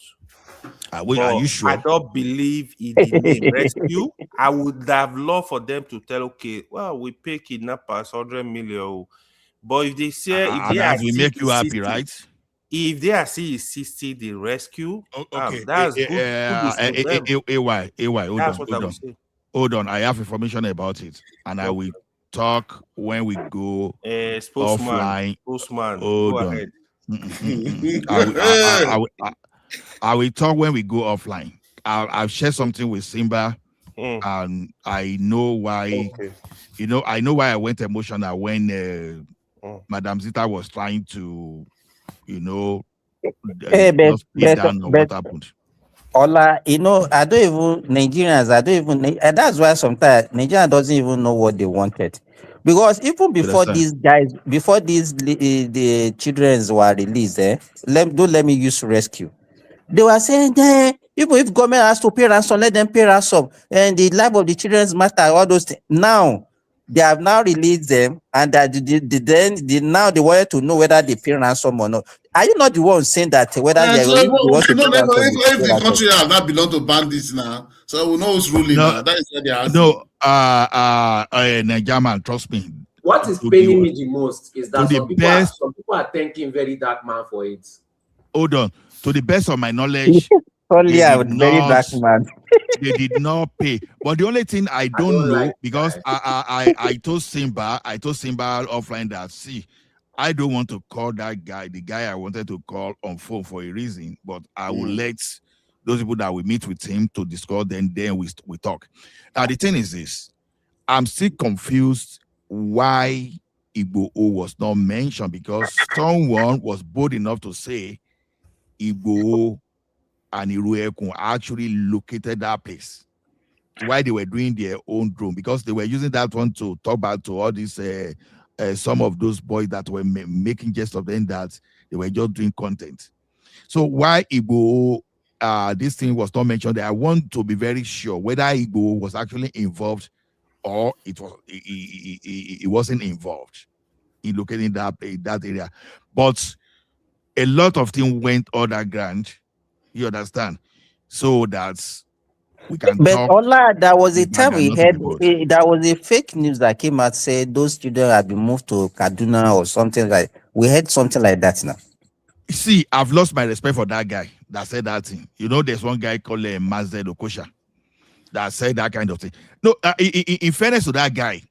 Are you sure? I don't believe in the name rescue. I would have loved for them to tell, okay, well, we pay kidnappers 100 million. But if they say, that will make you happy, right? If they are still insisting the rescue, okay, that's good. Hold on. I have information about it, and I will talk when we go offline. Hold on. I will talk when we go offline. I'll share something with Simba, and I know why. Okay. I know why I went emotional when Madam Zita was trying to, what happened. Ola, Nigerians, and that's why sometimes Nigeria doesn't even know what they wanted. Because even before these guys, the children were released, don't let me use rescue. They were saying, even if government has to pay ransom, let them pay ransom. And the life of the children's matter, all those things. Now, they have now released them, and now they wanted to know whether they pay ransom or not. Are you not the one saying that whether they want to pay ransom? If the country has not belong to bandits now, so we know who's ruling now. That is what they are asking. Nigerian, trust me. What is paining me the most is that some people are thanking very dark man for it. Hold on. To the best of my knowledge, only I would very dark man. They did not pay. But the only thing I don't know, because I told Simba offline that, see, I don't want to call that guy, the guy I wanted to call on phone for a reason, but I will let those people that we meet with him to discuss, then we talk. Now, the thing is this, I'm still confused why Igbo was not mentioned, because someone was bold enough to say Igbo and Iruekun actually located that place while they were doing their own drone, because they were using that one to talk about to all these some of those boys that were making jest of them that they were just doing content. So why Igbo this thing was not mentioned, I want to be very sure whether Igbo was actually involved or it wasn't involved in locating that area. But a lot of things went underground. You understand? So that we can talk. But Ola, there was a time we heard there was a fake news that came out said those children had been moved to Kaduna or something like. We heard something like that now. See, I've lost my respect for that guy that said that thing. There's one guy called Mazed Okosha that said that kind of thing. No, in fairness to that guy,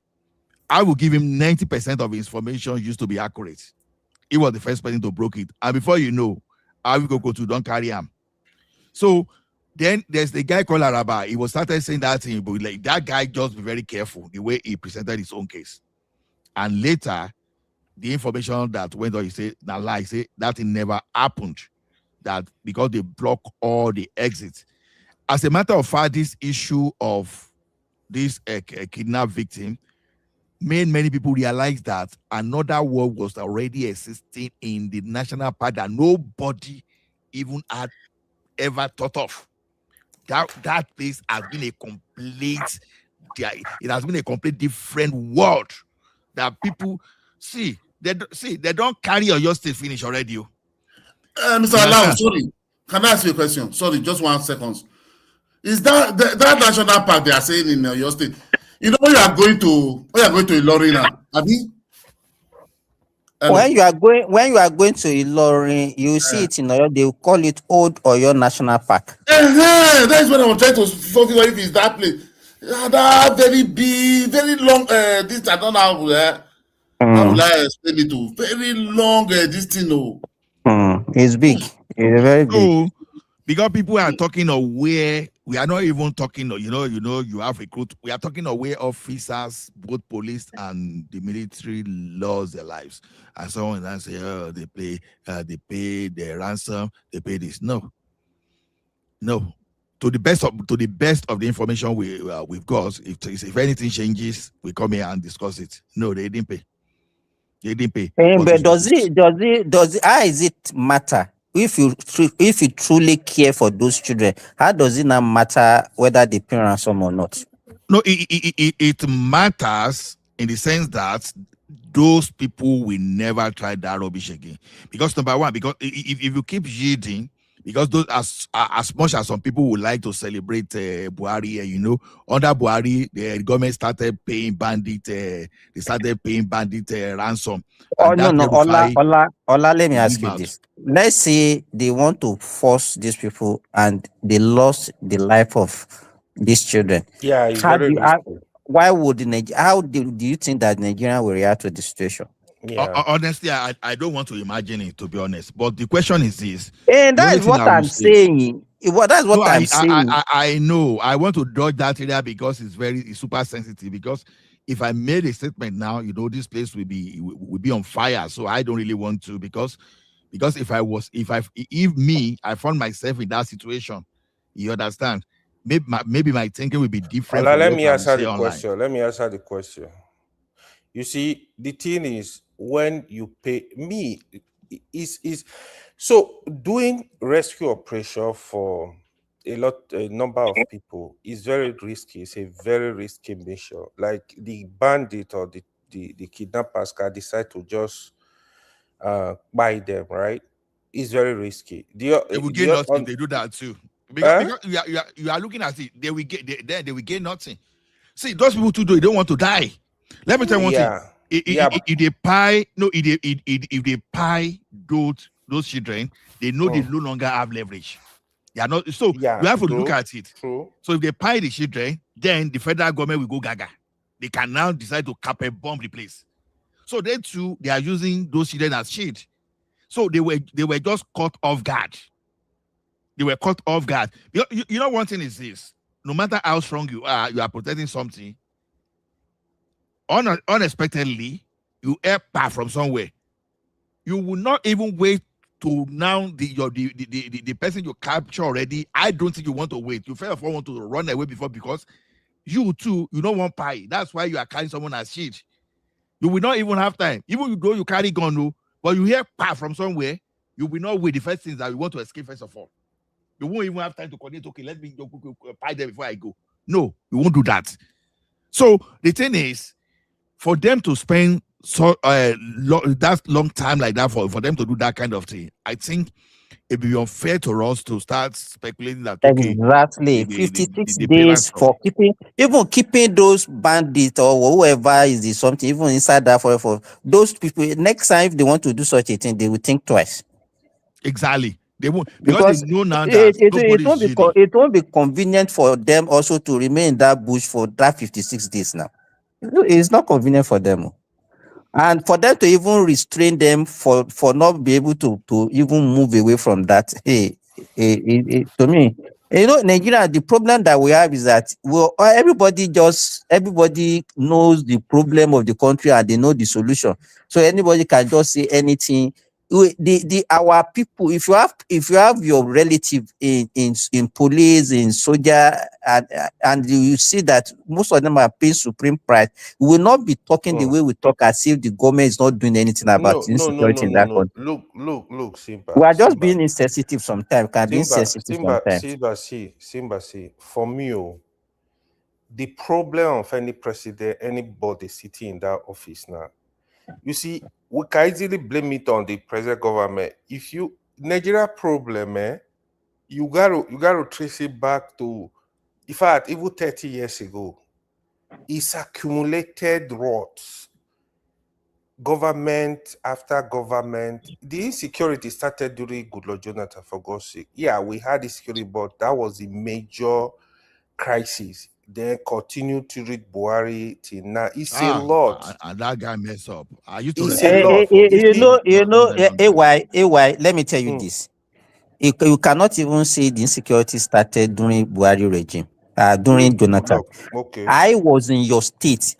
I will give him 90% of his information used to be accurate. He was the first person to broke it. And before you know, I will go to don't carry him. So then there's the guy called Araba. He was started saying that thing, but like that guy, just be very careful the way he presented his own case. And later, the information that went on, he said, that thing never happened. That because they block all the exits. As a matter of fact, this issue of this kidnapped victim made many people realize that another war was already existing in the national park that nobody even had ever thought of. That place has been a complete, it has been a complete different world that people see. They don't carry your state finish already. Mr. Alau, sorry, can I ask you a question? Sorry, just 1 second. Is that national park they are saying in your state? You know when you are going to Ilorin now, Abi? When you are going to Ilorin, you see it in Oyo. They will call it Old Oyo National Park. That is what I was trying to focus on. If it's that place, that very big, very long. This I don't know how will I explain it to? Very long. This thing, no. It's big. It's very big. Because people are talking of where we are not even talking of, you have recruit. We are talking of where officers, both police and the military, lost their lives. And someone and say, oh, they pay their ransom, they pay this. No. To the best of the information we've got, if anything changes, we come here and discuss it. No, they didn't pay. But does it? How is it matter? If you truly care for those children, how does it not matter whether they pay ransom or not? No, it matters in the sense that those people will never try that rubbish again. Because number one, because if you keep yielding, because those as much as some people would like to celebrate Buhari, under Buhari, the government started paying bandit, ransom. Oh no, Ola, let me ask you this. Let's say they want to force these people and they lost the life of these children. Yeah, it's very risky. Why would how do you think that Nigeria will react to the situation? Yeah. Honestly, I don't want to imagine it, to be honest. But the question is this. And that is what I'm saying. That's what I'm saying. I know. I want to dodge that area because it's super sensitive. Because if I made a statement now, this place will be on fire. So I don't really want to because if I found myself in that situation, you understand? Maybe my thinking will be different. Let me answer the question. You see, the thing is, when you pay me, is so doing rescue operation for a number of people is very risky. It's a very risky mission. Like the bandit or the kidnappers can decide to just buy them, right? It's very risky. They will gain nothing. They do that too. Because you are looking at it, they will gain nothing. See, those people too, they don't want to die. Let me tell you one thing. If they pay those children, they know they no longer have leverage. They are not. So you have to look at it. True. So if they pay the children, then the federal government will go gaga. They can now decide to cap and bomb the place. So they too, they are using those children as shield. So they were just caught off guard. They were caught off guard. You know one thing is this: no matter how strong you are protecting something. Unexpectedly, you air pass from somewhere. You will not even wait to now the person you capture already. I don't think you want to wait. You first of all want to run away before because you too, you don't want pie. That's why you are carrying someone as shield. You will not even have time. Even though you carry gun, but you hear pass from somewhere, you will not wait. The first thing is that you want to escape first of all. You won't even have time to coordinate. Okay, let me pie there before I go. No, you won't do that. So the thing is, for them to spend that long time like that, for them to do that kind of thing, I think it'd be unfair to us to start speculating that. Okay, exactly, 56 days for keeping those bandits or whoever is something even inside that for those people. Next time, if they want to do such a thing, they will think twice. Exactly. They won't because they know now that it won't be convenient for them also to remain in that bush for that 56 days now. It's not convenient for them, and for them to even restrain them for not be able to even move away from that. To me, Nigeria, the problem that we have is that everybody knows the problem of the country and they know the solution, so anybody can just say anything our people, if you have your relative in police, in soldier, and you see that most of them are paying supreme price, we will not be talking the way we talk as if the government is not doing anything about insecurity in that country. Look, Simba. We are just being insensitive sometimes. Can be insensitive sometimes. Simba, see. For me, the problem of any president, anybody sitting in that office now, you see, we can easily blame it on the present government. If Nigeria problem, you gotta trace it back to, in fact, even 30 years ago. It's accumulated rot. Government after government. The insecurity started during Goodluck Jonathan, for God's sake. Yeah, we had insecurity, but that was a major crisis. Then continued to read Buhari till now. It's a lot. And that guy messed up. I used to It's respect a lot. AY, let me tell you this. You cannot even say the insecurity started during Buhari regime, during Jonathan. Okay. I was in your state.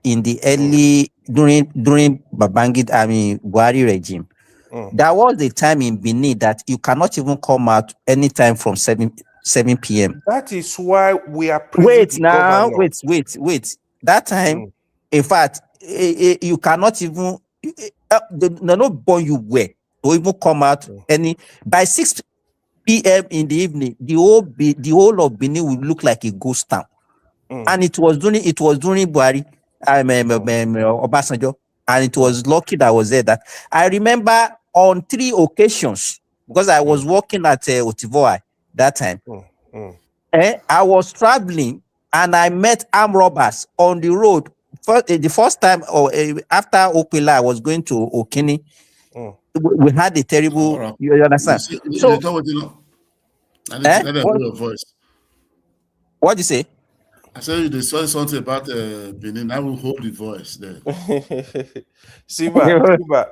In the early during Babangida, Buhari regime. There was a time in Benin that you cannot even come out anytime from 7 p.m. That is why we are praising Wait. That time, in fact, you cannot even no born you were to even come out by 6 p.m. in the evening. The whole of Benin will look like a ghost town. And it was during Buhari, Obasanjo, and it was lucky that I was there. That I remember on 3 occasions, because I was working at Otivoi that time. I was traveling and I met armed robbers on the road. The first time, after Okpila, I was going to Okini. We had a terrible. You understand? Your voice. What do you say? I said they saw something about Benin. I will hold the voice there. Simba.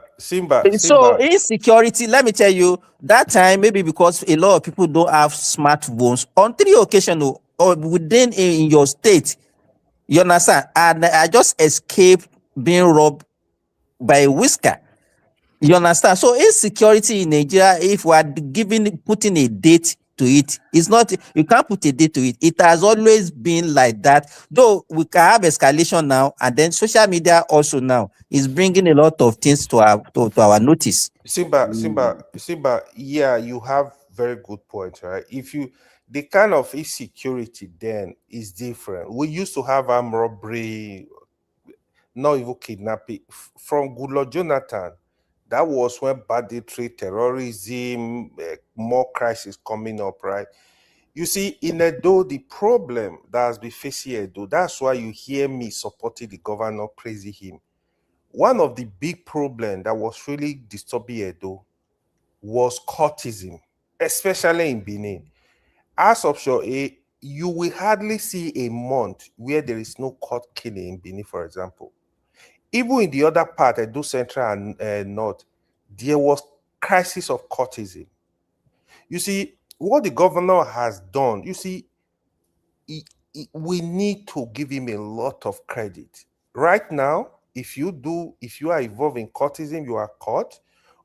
So insecurity, let me tell you, that time, maybe because a lot of people don't have smartphones, on 3 occasions or within in your state, you understand? And I just escaped being robbed by a whisker. You understand? So insecurity in Nigeria, if we are putting a date to it, it's not, you can't put a date to it. It has always been like that. Though we can have escalation now, and then social media also now is bringing a lot of things to our notice. Simba, yeah, you have very good point, right? The kind of insecurity then is different. We used to have armed robbery, not even kidnapping. From Goodluck Jonathan, that was when banditry, terrorism, more crisis coming up, right? You see, in Edo, the problem that has been facing Edo, that's why you hear me supporting the governor, praising him. One of the big problems that was really disturbing Edo was cultism, especially in Benin. As Option A, you will hardly see a month where there is no court killing in Benin, for example. Even in the other part, Edo Central and North, there was crisis of cultism. You see, what the governor has done, you see, we need to give him a lot of credit. Right now, if you are involved in cultism, you are caught,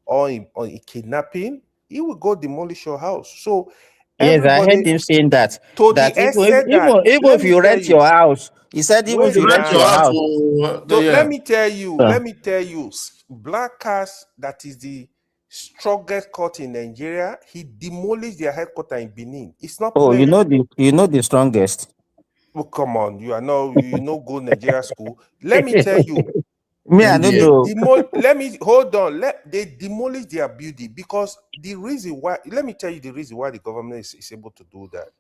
or in kidnapping, he will go demolish your house. So yes, I heard him saying that. Even if you rent your house, he said even if you rent your house. So let me tell you, Black Cars, that is the strongest court in Nigeria, he demolished their headquarters in Benin. It's not playing. You know the strongest. Oh, come on, you know go Nigeria school. Let me tell you. I don't know. They demolished their building because the reason why, let me tell you the reason why the government is able to do that.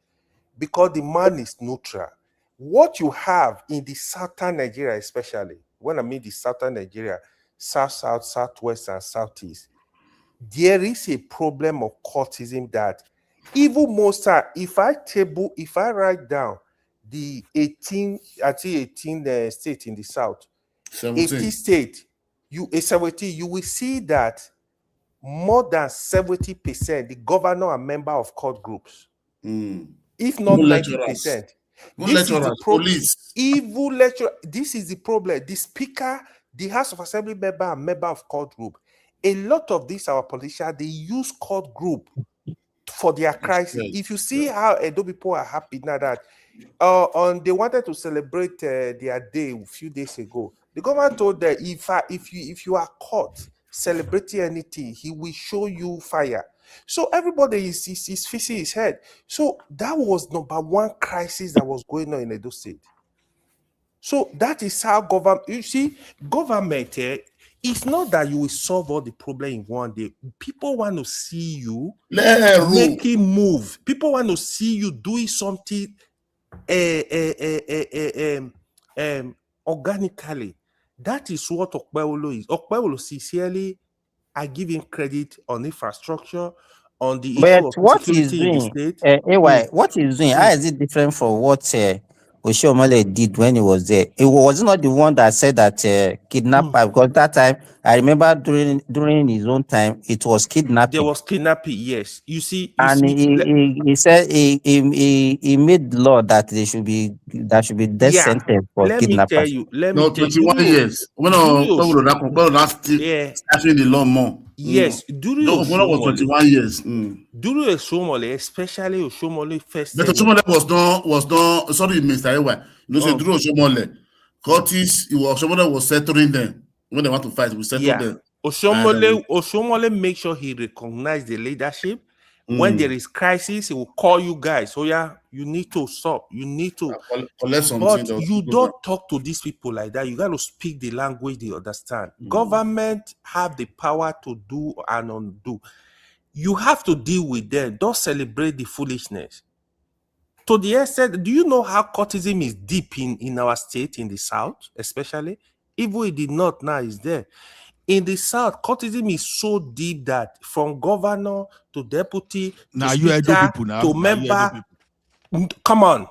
Because the man is neutral. What you have in the southern Nigeria, especially, when I mean the southern Nigeria, south, southwest, and southeast, there is a problem of cultism that even most are, if I write down the 18 states in the south, 18 states, you will see that more than 70%, the governor are member of court groups. If not 90%. This is the police. Evil lecturer. This is the problem. The speaker, the House of Assembly member, and member of court group. a lot of these our politicians, they use court group for their crisis. If you see how Edo people are happy now that they wanted to celebrate their day a few days ago, the government told them if you are caught celebrating anything, he will show you fire. So everybody is facing his head. So that was number one crisis that was going on in Edo State. So that is how government, you see, government, it's not that you will solve all the problem in one day. People want to see you making move. People want to see you doing something organically. That is what Okpebholo is. Okpebholo sincerely, I give him credit on infrastructure, on the issue But of what he's security in the doing, state. AY, what he's doing, how is it different from what Oshiomhole did when he was there? It was not the one that said that kidnapper, because that time, I remember during his own time, it was kidnapping. There was kidnapping, yes. You see, He said he made law that there should be death sentence for let kidnappers. me tell you. 21 years. When starting the law more. Yes, during when I was 21 years. During Oshiomhole, especially Oshiomhole first. But Oshiomhole was not sorry, Mr. Ewa. You know, so during Oshiomhole, Curtis, Oshiomhole was settling them. When they want to fight, we settle them. Oshiomhole make sure he recognize the leadership. When there is crisis, he will call you guys. Oh yeah, you need to stop. You need to. But you don't talk to these people like that. You got to speak the language they understand. Government have the power to do and undo. You have to deal with them. Don't celebrate the foolishness. To the extent, do you know how cultism is deep in our state, in the South, especially? Even in the North now is there. In the South, cultism is so deep that from governor to deputy to speaker to member. Come on.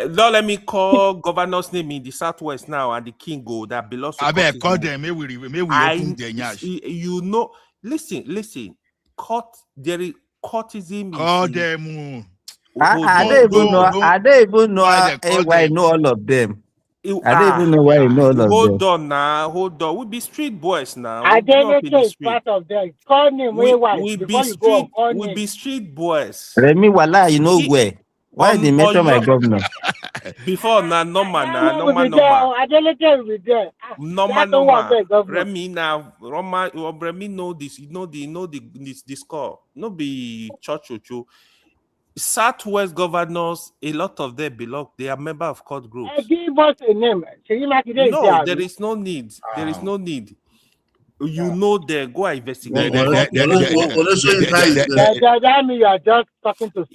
Don't let me call governor's name in the Southwest now and the king go that belongs to cultism. Call them. Maybe you know. Listen. There is cultism. Call them. I don't even know why I know all of them. I don't even know why I know all of them. Hold on. We be street boys now. I don't know is part of them. Call name we be street boys. Remy Wala, you know where? Why they mention my governor? Before normal. Remy now, Remy know this. You know the score. No be church. Southwest governors, a lot of them belong. They are member of court groups. Give us a name. No, there is no need. There is no need. You know, they go investigate. That means you are just talking to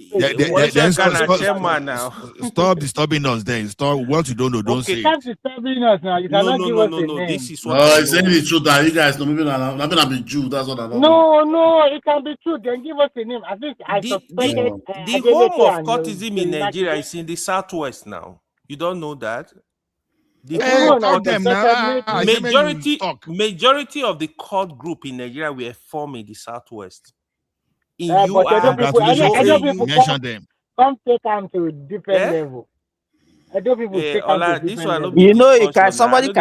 stop disturbing us then. Stop what you don't know, don't say. Stop disturbing us now. You cannot give us a name. This is what it's saying the truth that you guys know. Maybe I'm be Jew. That's what I know. No, it can be true. Then give us a name. I think I suspected the home of cultism in Nigeria is in the Southwest now. You don't know that? Majority of the court group in Nigeria were formed in the Southwest. People come take them to a different level. Somebody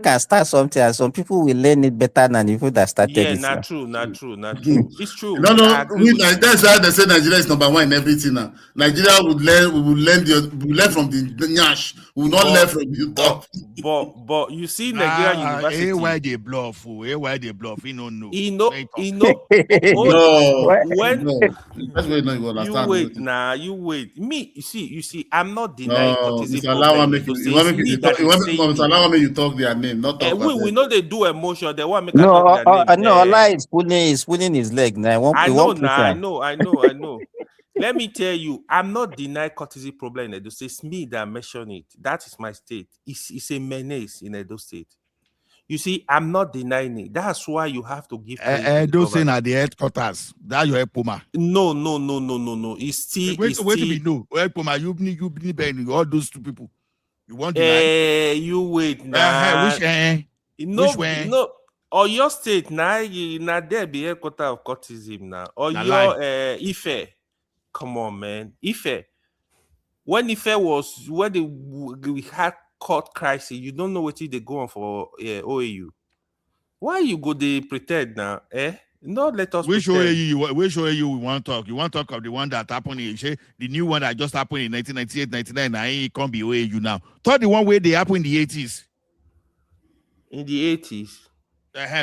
can start something and some people will learn it better than the people that started it. Not true. It's true. That's why they say Nigeria is number one in everything now. Nigeria would learn from the Nyash. We will not learn from the top. But you see Nigeria University. Why they bluff? He don't know. He know. You wait. Me, you see, I'm not denying cultism. Allow me you talk their name, not talk we know they do emotion. They want to make Allah is pulling his leg now. I know. Let me tell you, I'm not denying cultism problem in Edo State. It's me that mention it. That is my state. It's a menace in Edo State. You see, I'm not denying it. That's why you have to give credit. Those things at the headquarters. That's your Puma. No. It's still. Wait to be no. Puma, you need all those two people. You want to you wait now. Which No. Or your state now, there be headquarters of cultism now. Or your Ife. Come on, man. Ife. When we had court crisis, you don't know what they go on for OAU. Why you go they pretend now? No, let us Which pretend. which OAU we want to talk? You want to talk of the one that happened in the new one that just happened in 1998, 99, and it can't be OAU now. Thought the one where they happened in the 80s. In the 80s.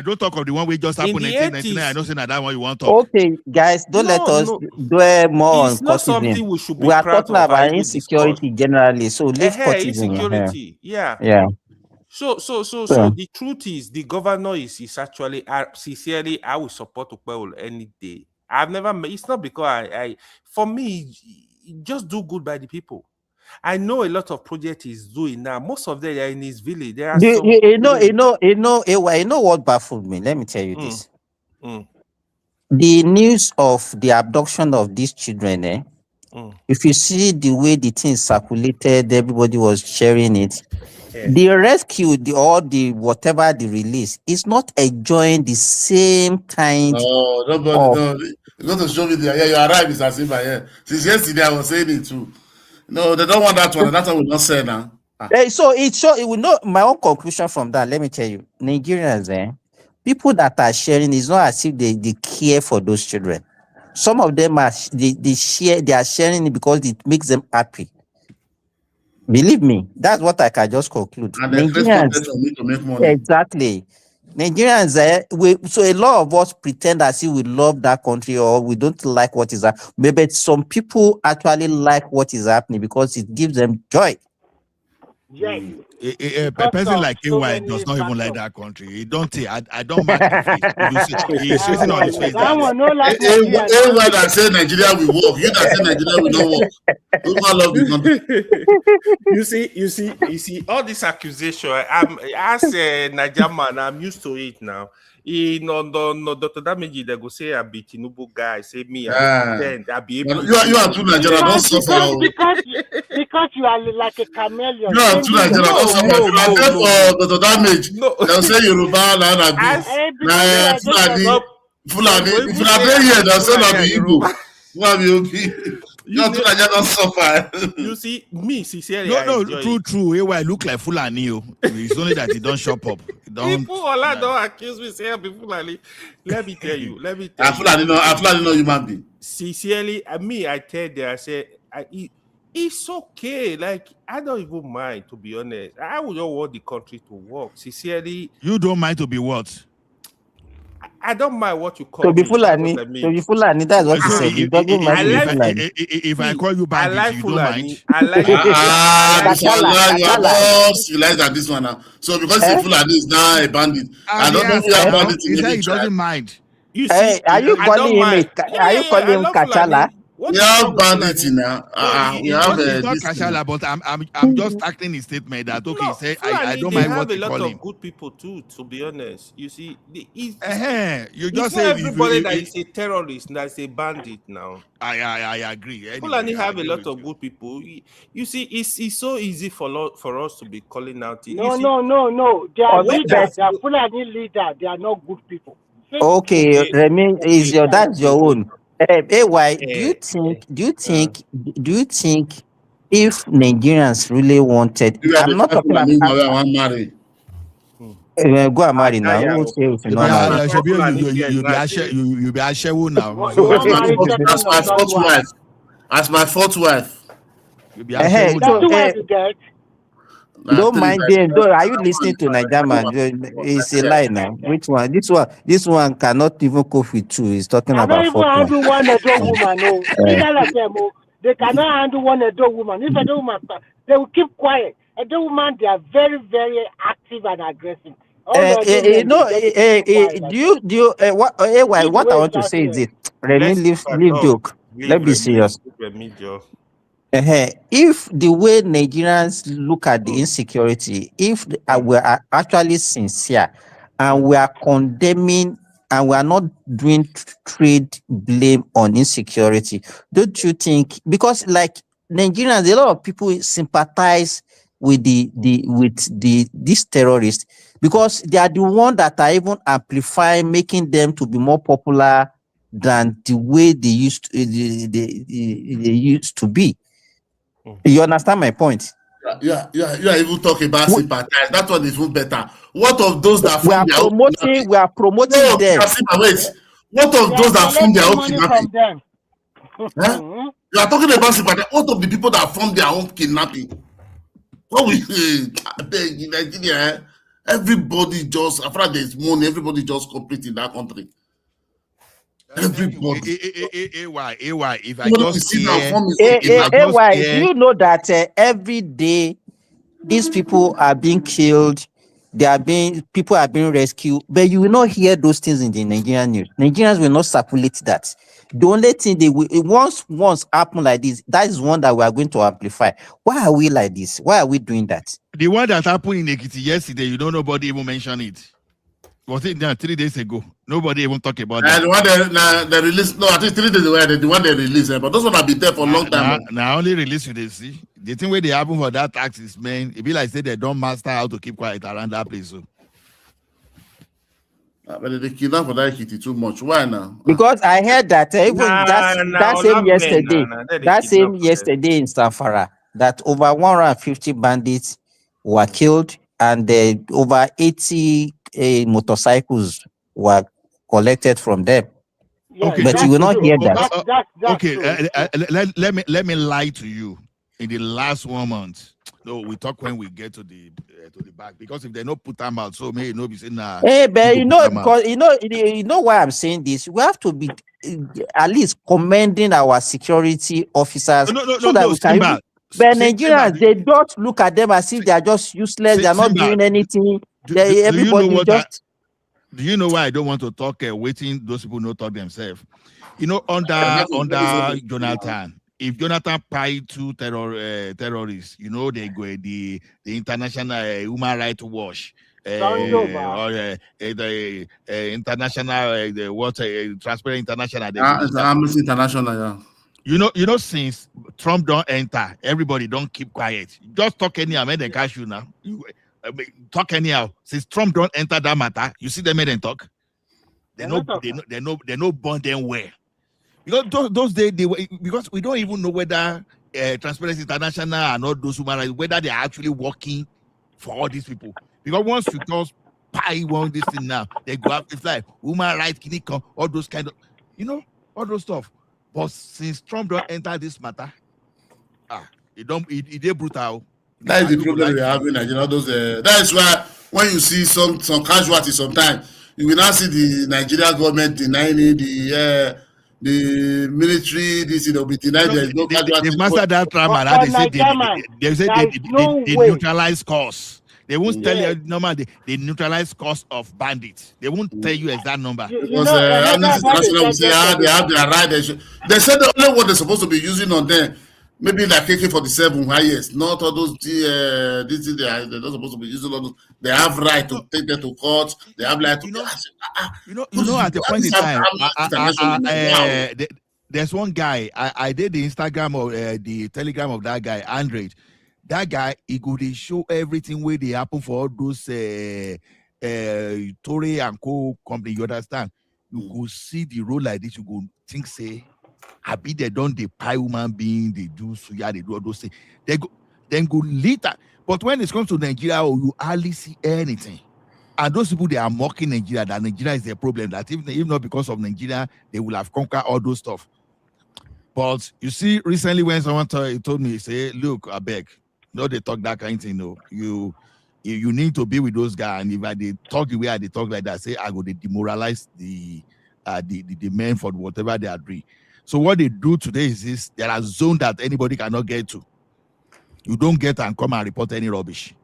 Don't talk of the one where just happened in 1999. I don't say that one you want to talk. Okay, guys, don't let us dwell more on not something courtism. we should be We are proud talking of about and insecurity generally, so leave courtism. insecurity. Yeah. So the truth is, the governor is actually sincerely, I will support Ukpewol any day. I've never met, it's not because for me, just do good by the people. I know a lot of projects he's doing now. Most of them are in his village. There are you know what baffled me? Let me tell you this. The news of the abduction of these children, if you see the way the thing circulated, everybody was sharing it. The rescue, the whatever the release, is not enjoying the same kind. No, nobody. No, you got to show me there. Yeah, you are right, Mr. Simba. Yeah, since yesterday I was saying it too. No, they don't want that one. That's what we not say now. So it will know my own conclusion from that. Let me tell you, Nigerians, people that are sharing is not as if they care for those children. Some of them are they are sharing it because it makes them happy. Believe me, that's what I can just conclude. And they create content for me to make money. Exactly. Nigerians, so a lot of us pretend as if we love that country or we don't like what is happening. Maybe some people actually like what is happening because it gives them joy. Yes. A person like AY does not even like that country. He don't say, I don't mark his face. He's facing on his face. That one no like AY that say Nigeria will work. You that say Nigeria will not work. Don't love the country. You see, all this accusation. As a Nigerian man, I'm used to it now. No, Dr. Dameji, they go say I be Tinubu guy. Say me, I pretend I be able. You are too Nigerian. Don't suffer. Because you are like a chameleon. You are too Nigerian. Don't suffer. You are there for Dr. Damage. They'll say Yoruba, Nana, Fulani. If you are there here, they'll say not be Igbo. You are too Nigerian. Don't suffer. You see, me sincerely. No, true. AY look like Fulani. It's only that he don't shop up. People don't accuse me say be Fulani. Let me tell you. Fulani no human being. Sincerely, I tell them, I say, it's okay. Like, I don't even mind, to be honest. I would not want the country to work. Sincerely. You don't mind to be what? I don't mind what you call to be Fulani. To be Fulani, that's what you said. It doesn't matter. If I call you bandit, you don't mind. I like you like that this one now. So because Fulani is now a bandit, I don't know if you have bandit in the he doesn't mind. You see, are you calling him Kachala? We have bandits now. We have it's not Kashala, but I'm just acting his statement that okay, no, say I don't mind what you call him. They have a lot of good people too, to be honest. You see, you just say everybody that is a terrorist, that is a bandit now. I agree. Anyway, Fulani have a lot of good people. You see, it's so easy for us to be calling out. No. They are leaders. They are Fulani leaders. They are not good people. Okay, Remy, that's your own. AY, do you think if Nigerians really wanted, I'm not talking about go and marry now. You be ashewu now. As my fourth wife. You be ashewu. Don't mind them. Are you listening to Nigeria? It's a lie now. Which one? This one cannot even cope with two. He's talking about four. Handle one adult woman. No. They cannot handle one adult woman. If adult woman, they will keep quiet. Adult woman, they are very, very active and aggressive. What I want to say is it. Remy, leave joke. Let's be serious. If the way Nigerians look at the insecurity, if we are actually sincere and we are condemning and we are not doing trade blame on insecurity, don't you think? Because like Nigerians, a lot of people sympathize with these terrorists because they are the ones that are even amplifying, making them to be more popular than the way they used to be. You understand my point? You are even talking about sympathize. That one is even better. What of those that We are fund their own promoting. We are promoting No, them. wait. What of They those are that fund their collecting own money kidnapping? from them. Huh? You are talking about sympathize. What of the people that fund their own kidnapping? What we beg in Nigeria? Everybody just after there's money, everybody just compete in that country. Everybody. AY, if I Somebody will just sit down hear, form his own if I just AY, do hear, you know that every day these people are being killed? People are being rescued, but you will not hear those things in the Nigerian news. Nigerians will not circulate that. The only thing they will once happen like this, that is one that we are going to amplify. Why are we like this? Why are we doing that? the one that happened in Ekiti yesterday, you know, nobody even mentioned it. Was it 3 days ago? Nobody even talk about that. The one they released, no, I think 3 days ago, the one they released, but those one have been there for a long time. Now only release you, they see. The thing where they happen for that tax is, man, it be like say they don't master how to keep quiet around that place. So. But they kidnap for that kitty too much. Why now? Because I heard that even that same yesterday, in Safara, that over 150 bandits were killed and over 80 motorcycles were collected from them. Yeah, Okay, but you will not hear that. That's okay, true. let me lie to you. In the last 1 month, no, we talk when we get to the back, because if they don't put them out, so may no be saying Hey, but because you know why I'm saying this. We have to be at least commending our security officers so that we can. But Nigerians, they don't look at them as if they are just useless. They are not doing anything. Everybody just. Do you know why I don't want to talk? Waiting, those people not talk themselves. You know, under Jonathan, if Jonathan paid 2 terrorists, you know, they go the international human rights watch, or the international transparent international. Amnesty International, yeah. You know, since Trump don't enter, everybody don't keep quiet. Just talk anyhow, make them catch you now. Talk anyhow. Since Trump don't enter that matter, you see them make them talk. They no bond them where. Because those days because we don't even know whether Transparency International and all those human rights, whether they are actually working for all these people. Because once you just pie one this thing now, they go out, it's like human rights, all those kind of, you know, all those stuff. But since Trump don't enter this matter, it is brutal. That is the problem we have in Nigeria. That is why when you see some casualties, sometimes you will not see the Nigerian government denying the military. This will be denied. There is no casualty. They've mastered that drama. They say they neutralize costs. They won't tell you normal. They neutralize cost of bandits. They won't tell you exact number. Because Amnesty International will say they have their right. They said the only what they're supposed to be using on them. Maybe like AK-47 highest, not all those they're not supposed to be using all those. They have right to take them to court. They have right to at the point in time, there's one guy. I did the Instagram or the Telegram of that guy, Andre. That guy, he could show everything where they happen for all those Torre and Co company. You understand? You could see the role like this. You could think, say, I be they don't they pie human being, they do suya, they do all those things. Then go later. But when it comes to Nigeria, you hardly see anything. And those people, they are mocking Nigeria, that Nigeria is their problem, that if not because of Nigeria, they will have conquered all those stuff. But you see, recently when someone told me, say, look, I beg, no, they talk that kind of thing, no. You need to be with those guys, and if they talk the way they talk like that, say, I go, they demoralize the men for whatever they are doing. So what they do today is this: there are zones that anybody cannot get to. You don't get and come and report any rubbish.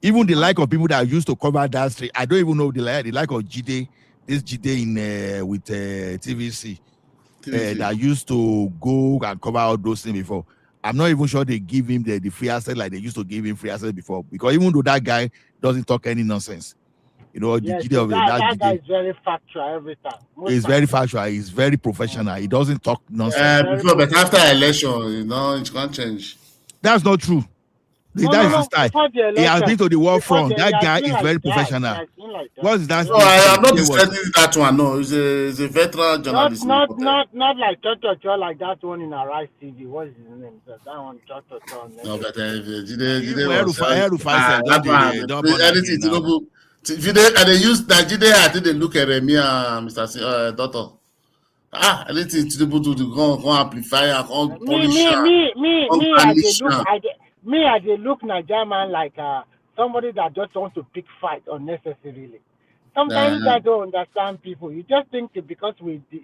Even the like of people that used to cover that street, I don't even know the like of Jide, this Jide in with TVC. That used to go and cover all those things before. I'm not even sure they give him the free access like they used to give him free access before. Because even though that guy doesn't talk any nonsense, you know, yes, the that guy is very factual every time. He's very factual. He's very professional. He doesn't talk nonsense. Before, but after election, you know, it can't change. That's not true. That is his style. Before the election, He has been to the war before front. That guy is very professional. What is that? No, I am not defending that one. No, he's a veteran journalist. Not like Chocho like that one in Arise TV. What is his name? That one Chocho. No, but anything Tinubu. And they use Nigeria. I think they look at me, Mr. Doctor. Anything Tinubu do to go amplify and polish. Me, I look Nigerian man like somebody that just wants to pick fight unnecessarily. Sometimes I don't understand people. You just think that because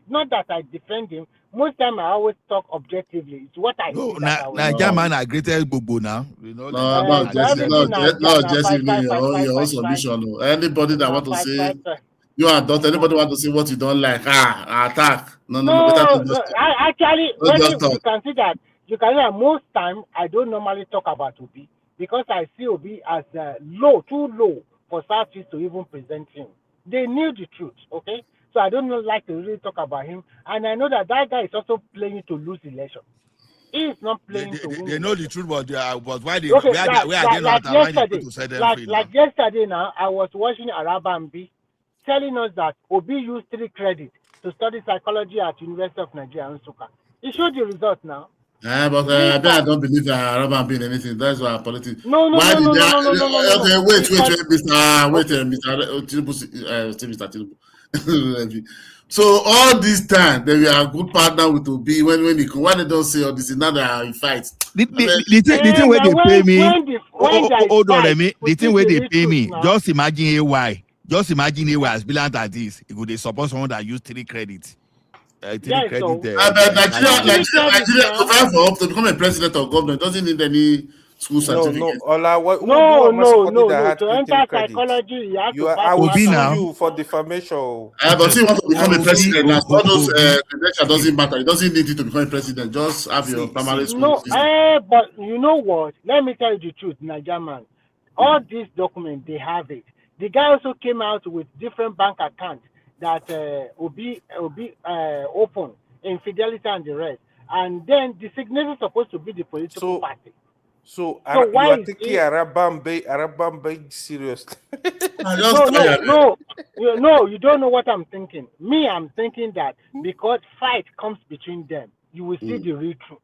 not that I defend him. Most time I always talk objectively. It's what I see. Nigerian man are greatest bobo now. You know, not just your own submission. Anybody that want to say you are not, anybody want to say what you don't like, attack. No. Actually, you can see that. You can see that most time I don't normally talk about Obi because I see Obi as too low for Southeast to even present him. They knew the truth, okay? So I don't like to really talk about him. And I know that guy is also playing to lose election. He is not playing to win. They know the truth, but why they like yesterday now, I was watching Arabambi telling us that Obi used 3 credits to study psychology at University of Nigeria, Nsukka. He showed the result now. But I don't believe that Arabambi in anything. That's why politics. No. Okay, wait, Mr. Tinubu. So all this time they were a good partner with Obi when he come. Why they don't say all this? Now they are in fights. The thing where they pay me. Hold on, the thing where they pay me. Just imagine AY. Just imagine AY as brilliant as this. It would support someone that used 3 credits. Nigeria to become a president or governor doesn't need any school certificate. No. To enter psychology, you have to I will sue you for defamation. But see, you want to become a president now. All those credentials doesn't matter. It doesn't need you to become a president. Just have your primary school. But you know what? Let me tell you the truth, Nigerian man. All these documents, they have it. The guy also came out with different bank accounts that Obi open in Fidelity and the rest, and then the signature is supposed to be the political party. So why you are taking Arabambe seriously? No, you don't know what I'm thinking. Me, I'm thinking that because fight comes between them, you will see the real truth.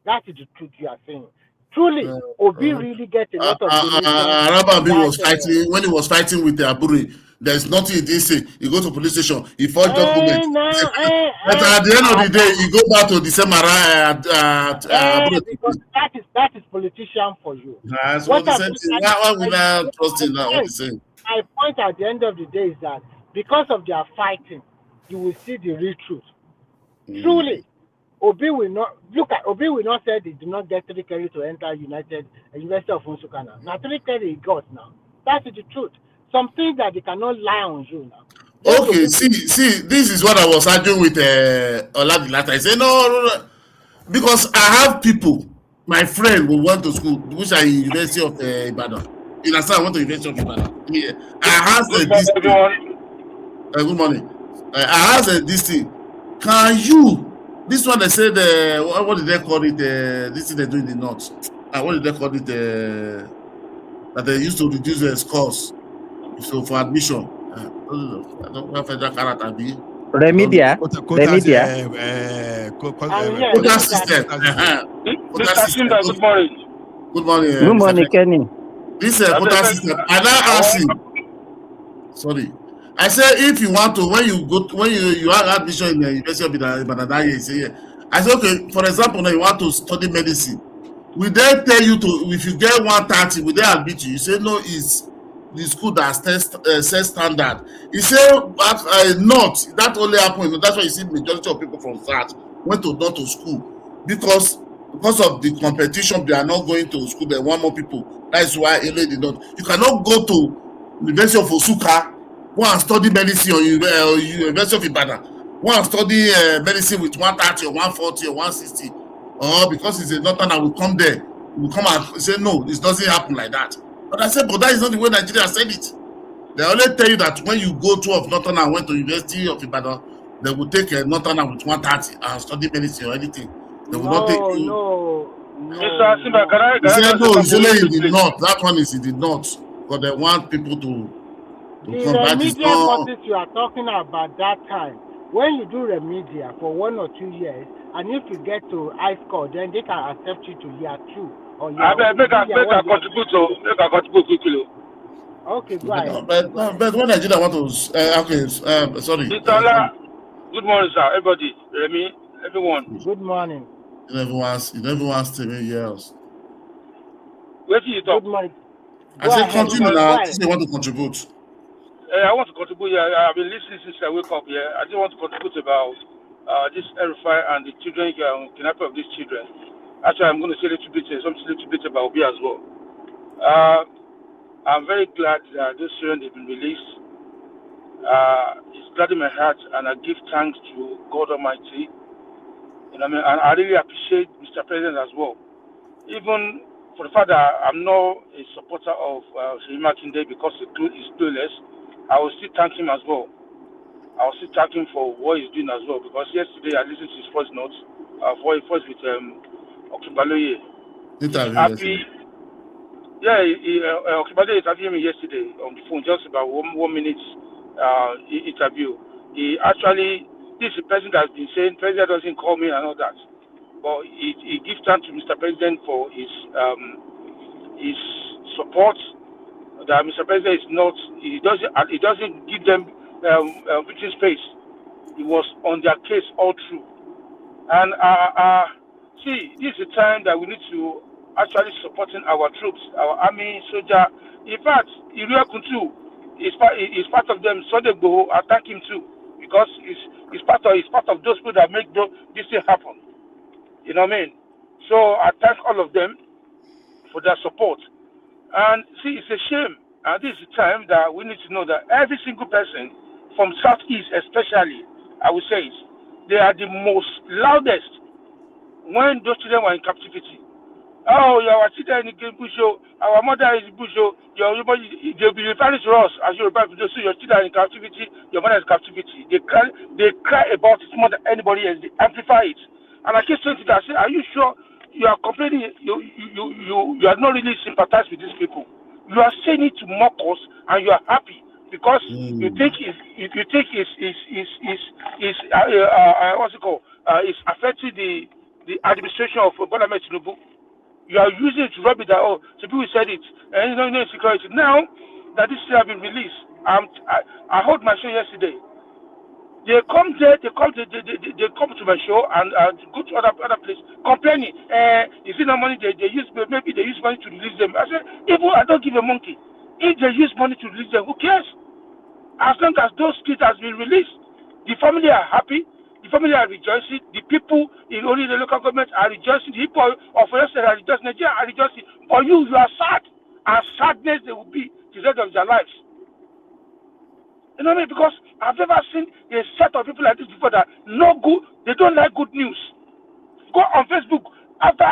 That is the truth you are saying. Truly, Obi really gets a lot of Arabambe was fighting when he was fighting with the Aburi. There's nothing he didn't say. He go to police station. He forged documents. But at the end of the day, he go back to the same because that is politician for you. What why would I trust in that? What he's saying? My point at the end of the day is that because of their fighting, you will see the real truth. Truly, Obi will not say they do not get 3 credits to enter University of Nsukka now. Now 3 credits he got now. That is the truth. Some things that they cannot lie on you now. Okay, see, this is what I was arguing with Oladilata. I say no, because I have people, my friend who went to school, which are in University of Ibadan. In Asa, I went to University of Ibadan. Yeah. I asked this thing. Good morning. I asked this thing. Can you? This one they said, what did they call it? This thing they do in the north. What did they call it? That they used to reduce the scores. So for admission, I don't know if federal character be Remedia. Quota system. Good morning. Good morning. Good morning, Kenny. This quota system. I now ask you. Sorry, I say if you want to when you have admission in the University of Ibadan, you say yeah. I say okay. For example, now you want to study medicine. We then tell you to if you get 130, we then admit you. You say no, it's the school that set standard. He said not that only happened. That's why you see the majority of people from South went to not to school because of the competition. They are not going to school. They want more people. That's why they did not. You cannot go to University of Nsukka, go and study medicine or University of Ibadan, go and study medicine with 130 or 140 or 160. Or because it's a northern, I will come there. We will come and say no. This doesn't happen like that. But I said, but that is not the way Nigeria said it. They only tell you that when you go to Northern and went to University of Ibadan, they will take a Northern with 130 and study medicine or anything. They will not take you. Mr. Simba, can I He said just say no, it's something only real in quick, the please? north. That one is in the north. Because they want people to The come. That is remedial not. courses you are talking about that time, when you do remedial for 1 or 2 years, and if you get to high score, then they can accept you to year 2 or I year make a year 1, year contribute to make a contribute quickly. 2. Okay, go ahead. But when Nigeria want to, okay, sorry, Mr. Ola, good morning, sir. Everybody, Remy, everyone. Good morning. Everyone's telling years. Where do you talk? Good morning. I Go said ahead. continue Go now. ahead. They want to contribute. I want to contribute. I've been listening since I wake up here. I just want to contribute about this Erifai and the children, kidnapping of these children. Actually, I'm going to say a little bit about Obi as well. I'm very glad that those children have been released. It's glad in my heart, and I give thanks to God Almighty. You know what I mean? And I really appreciate Mr. President as well. Even for the fact that I'm not a supporter of Shirima Kinde because he's clueless, I will still thank him as well. I will still thank him for what he's doing as well, because yesterday I listened to his voice notes, voice with Okibaloye. He's happy. Yeah, Okibaloye interviewed me yesterday on the phone, just about 1 minute interview. He actually, this is the president has been saying, President doesn't call me and all that. But he gives thanks to Mr. President for his support. That Mr. President is not, he doesn't give them breathing space. He was on their case all through. And see, this is the time that we need to actually supporting our troops, our army, soldier. In fact, Iria Kuntu is part of them. So they go attack him too, because it's part of those people that make this thing happen. You know what I mean? So I thank all of them for their support. And see, it's a shame. And this is the time that we need to know that every single person from Southeast especially, I would say it, they are the most loudest when those children were in captivity. Oh, our children in bush, our mother is in bush, they'll be referring to us as you refer to those, so your children are in captivity, your mother is in captivity. They cry about it more than anybody else. They amplify it. And I keep saying to them, I say, are you sure you are complaining? You are not really sympathized with these people. You are saying it to mock us, and you are happy because you think it's what's it called? It's affecting the administration of Bola Tinubu. You are using it to rub it that, oh, so people said it, and no security. Now that this have been released, I heard my show yesterday. They come there, they come to my show and go to other places complaining. You see no money they use, maybe they use money to release them. I said, even I don't give a monkey. If they use money to release them, who cares? As long as those kids has been released, the family are happy, the family are rejoicing, the people in only the local government are rejoicing, the people of Western are rejoicing, Nigeria are rejoicing. For you are sad, and sadness they will be to the end of their lives. You know what I mean? Because I've never seen a set of people like this before that no good, they don't like good news. Go on Facebook after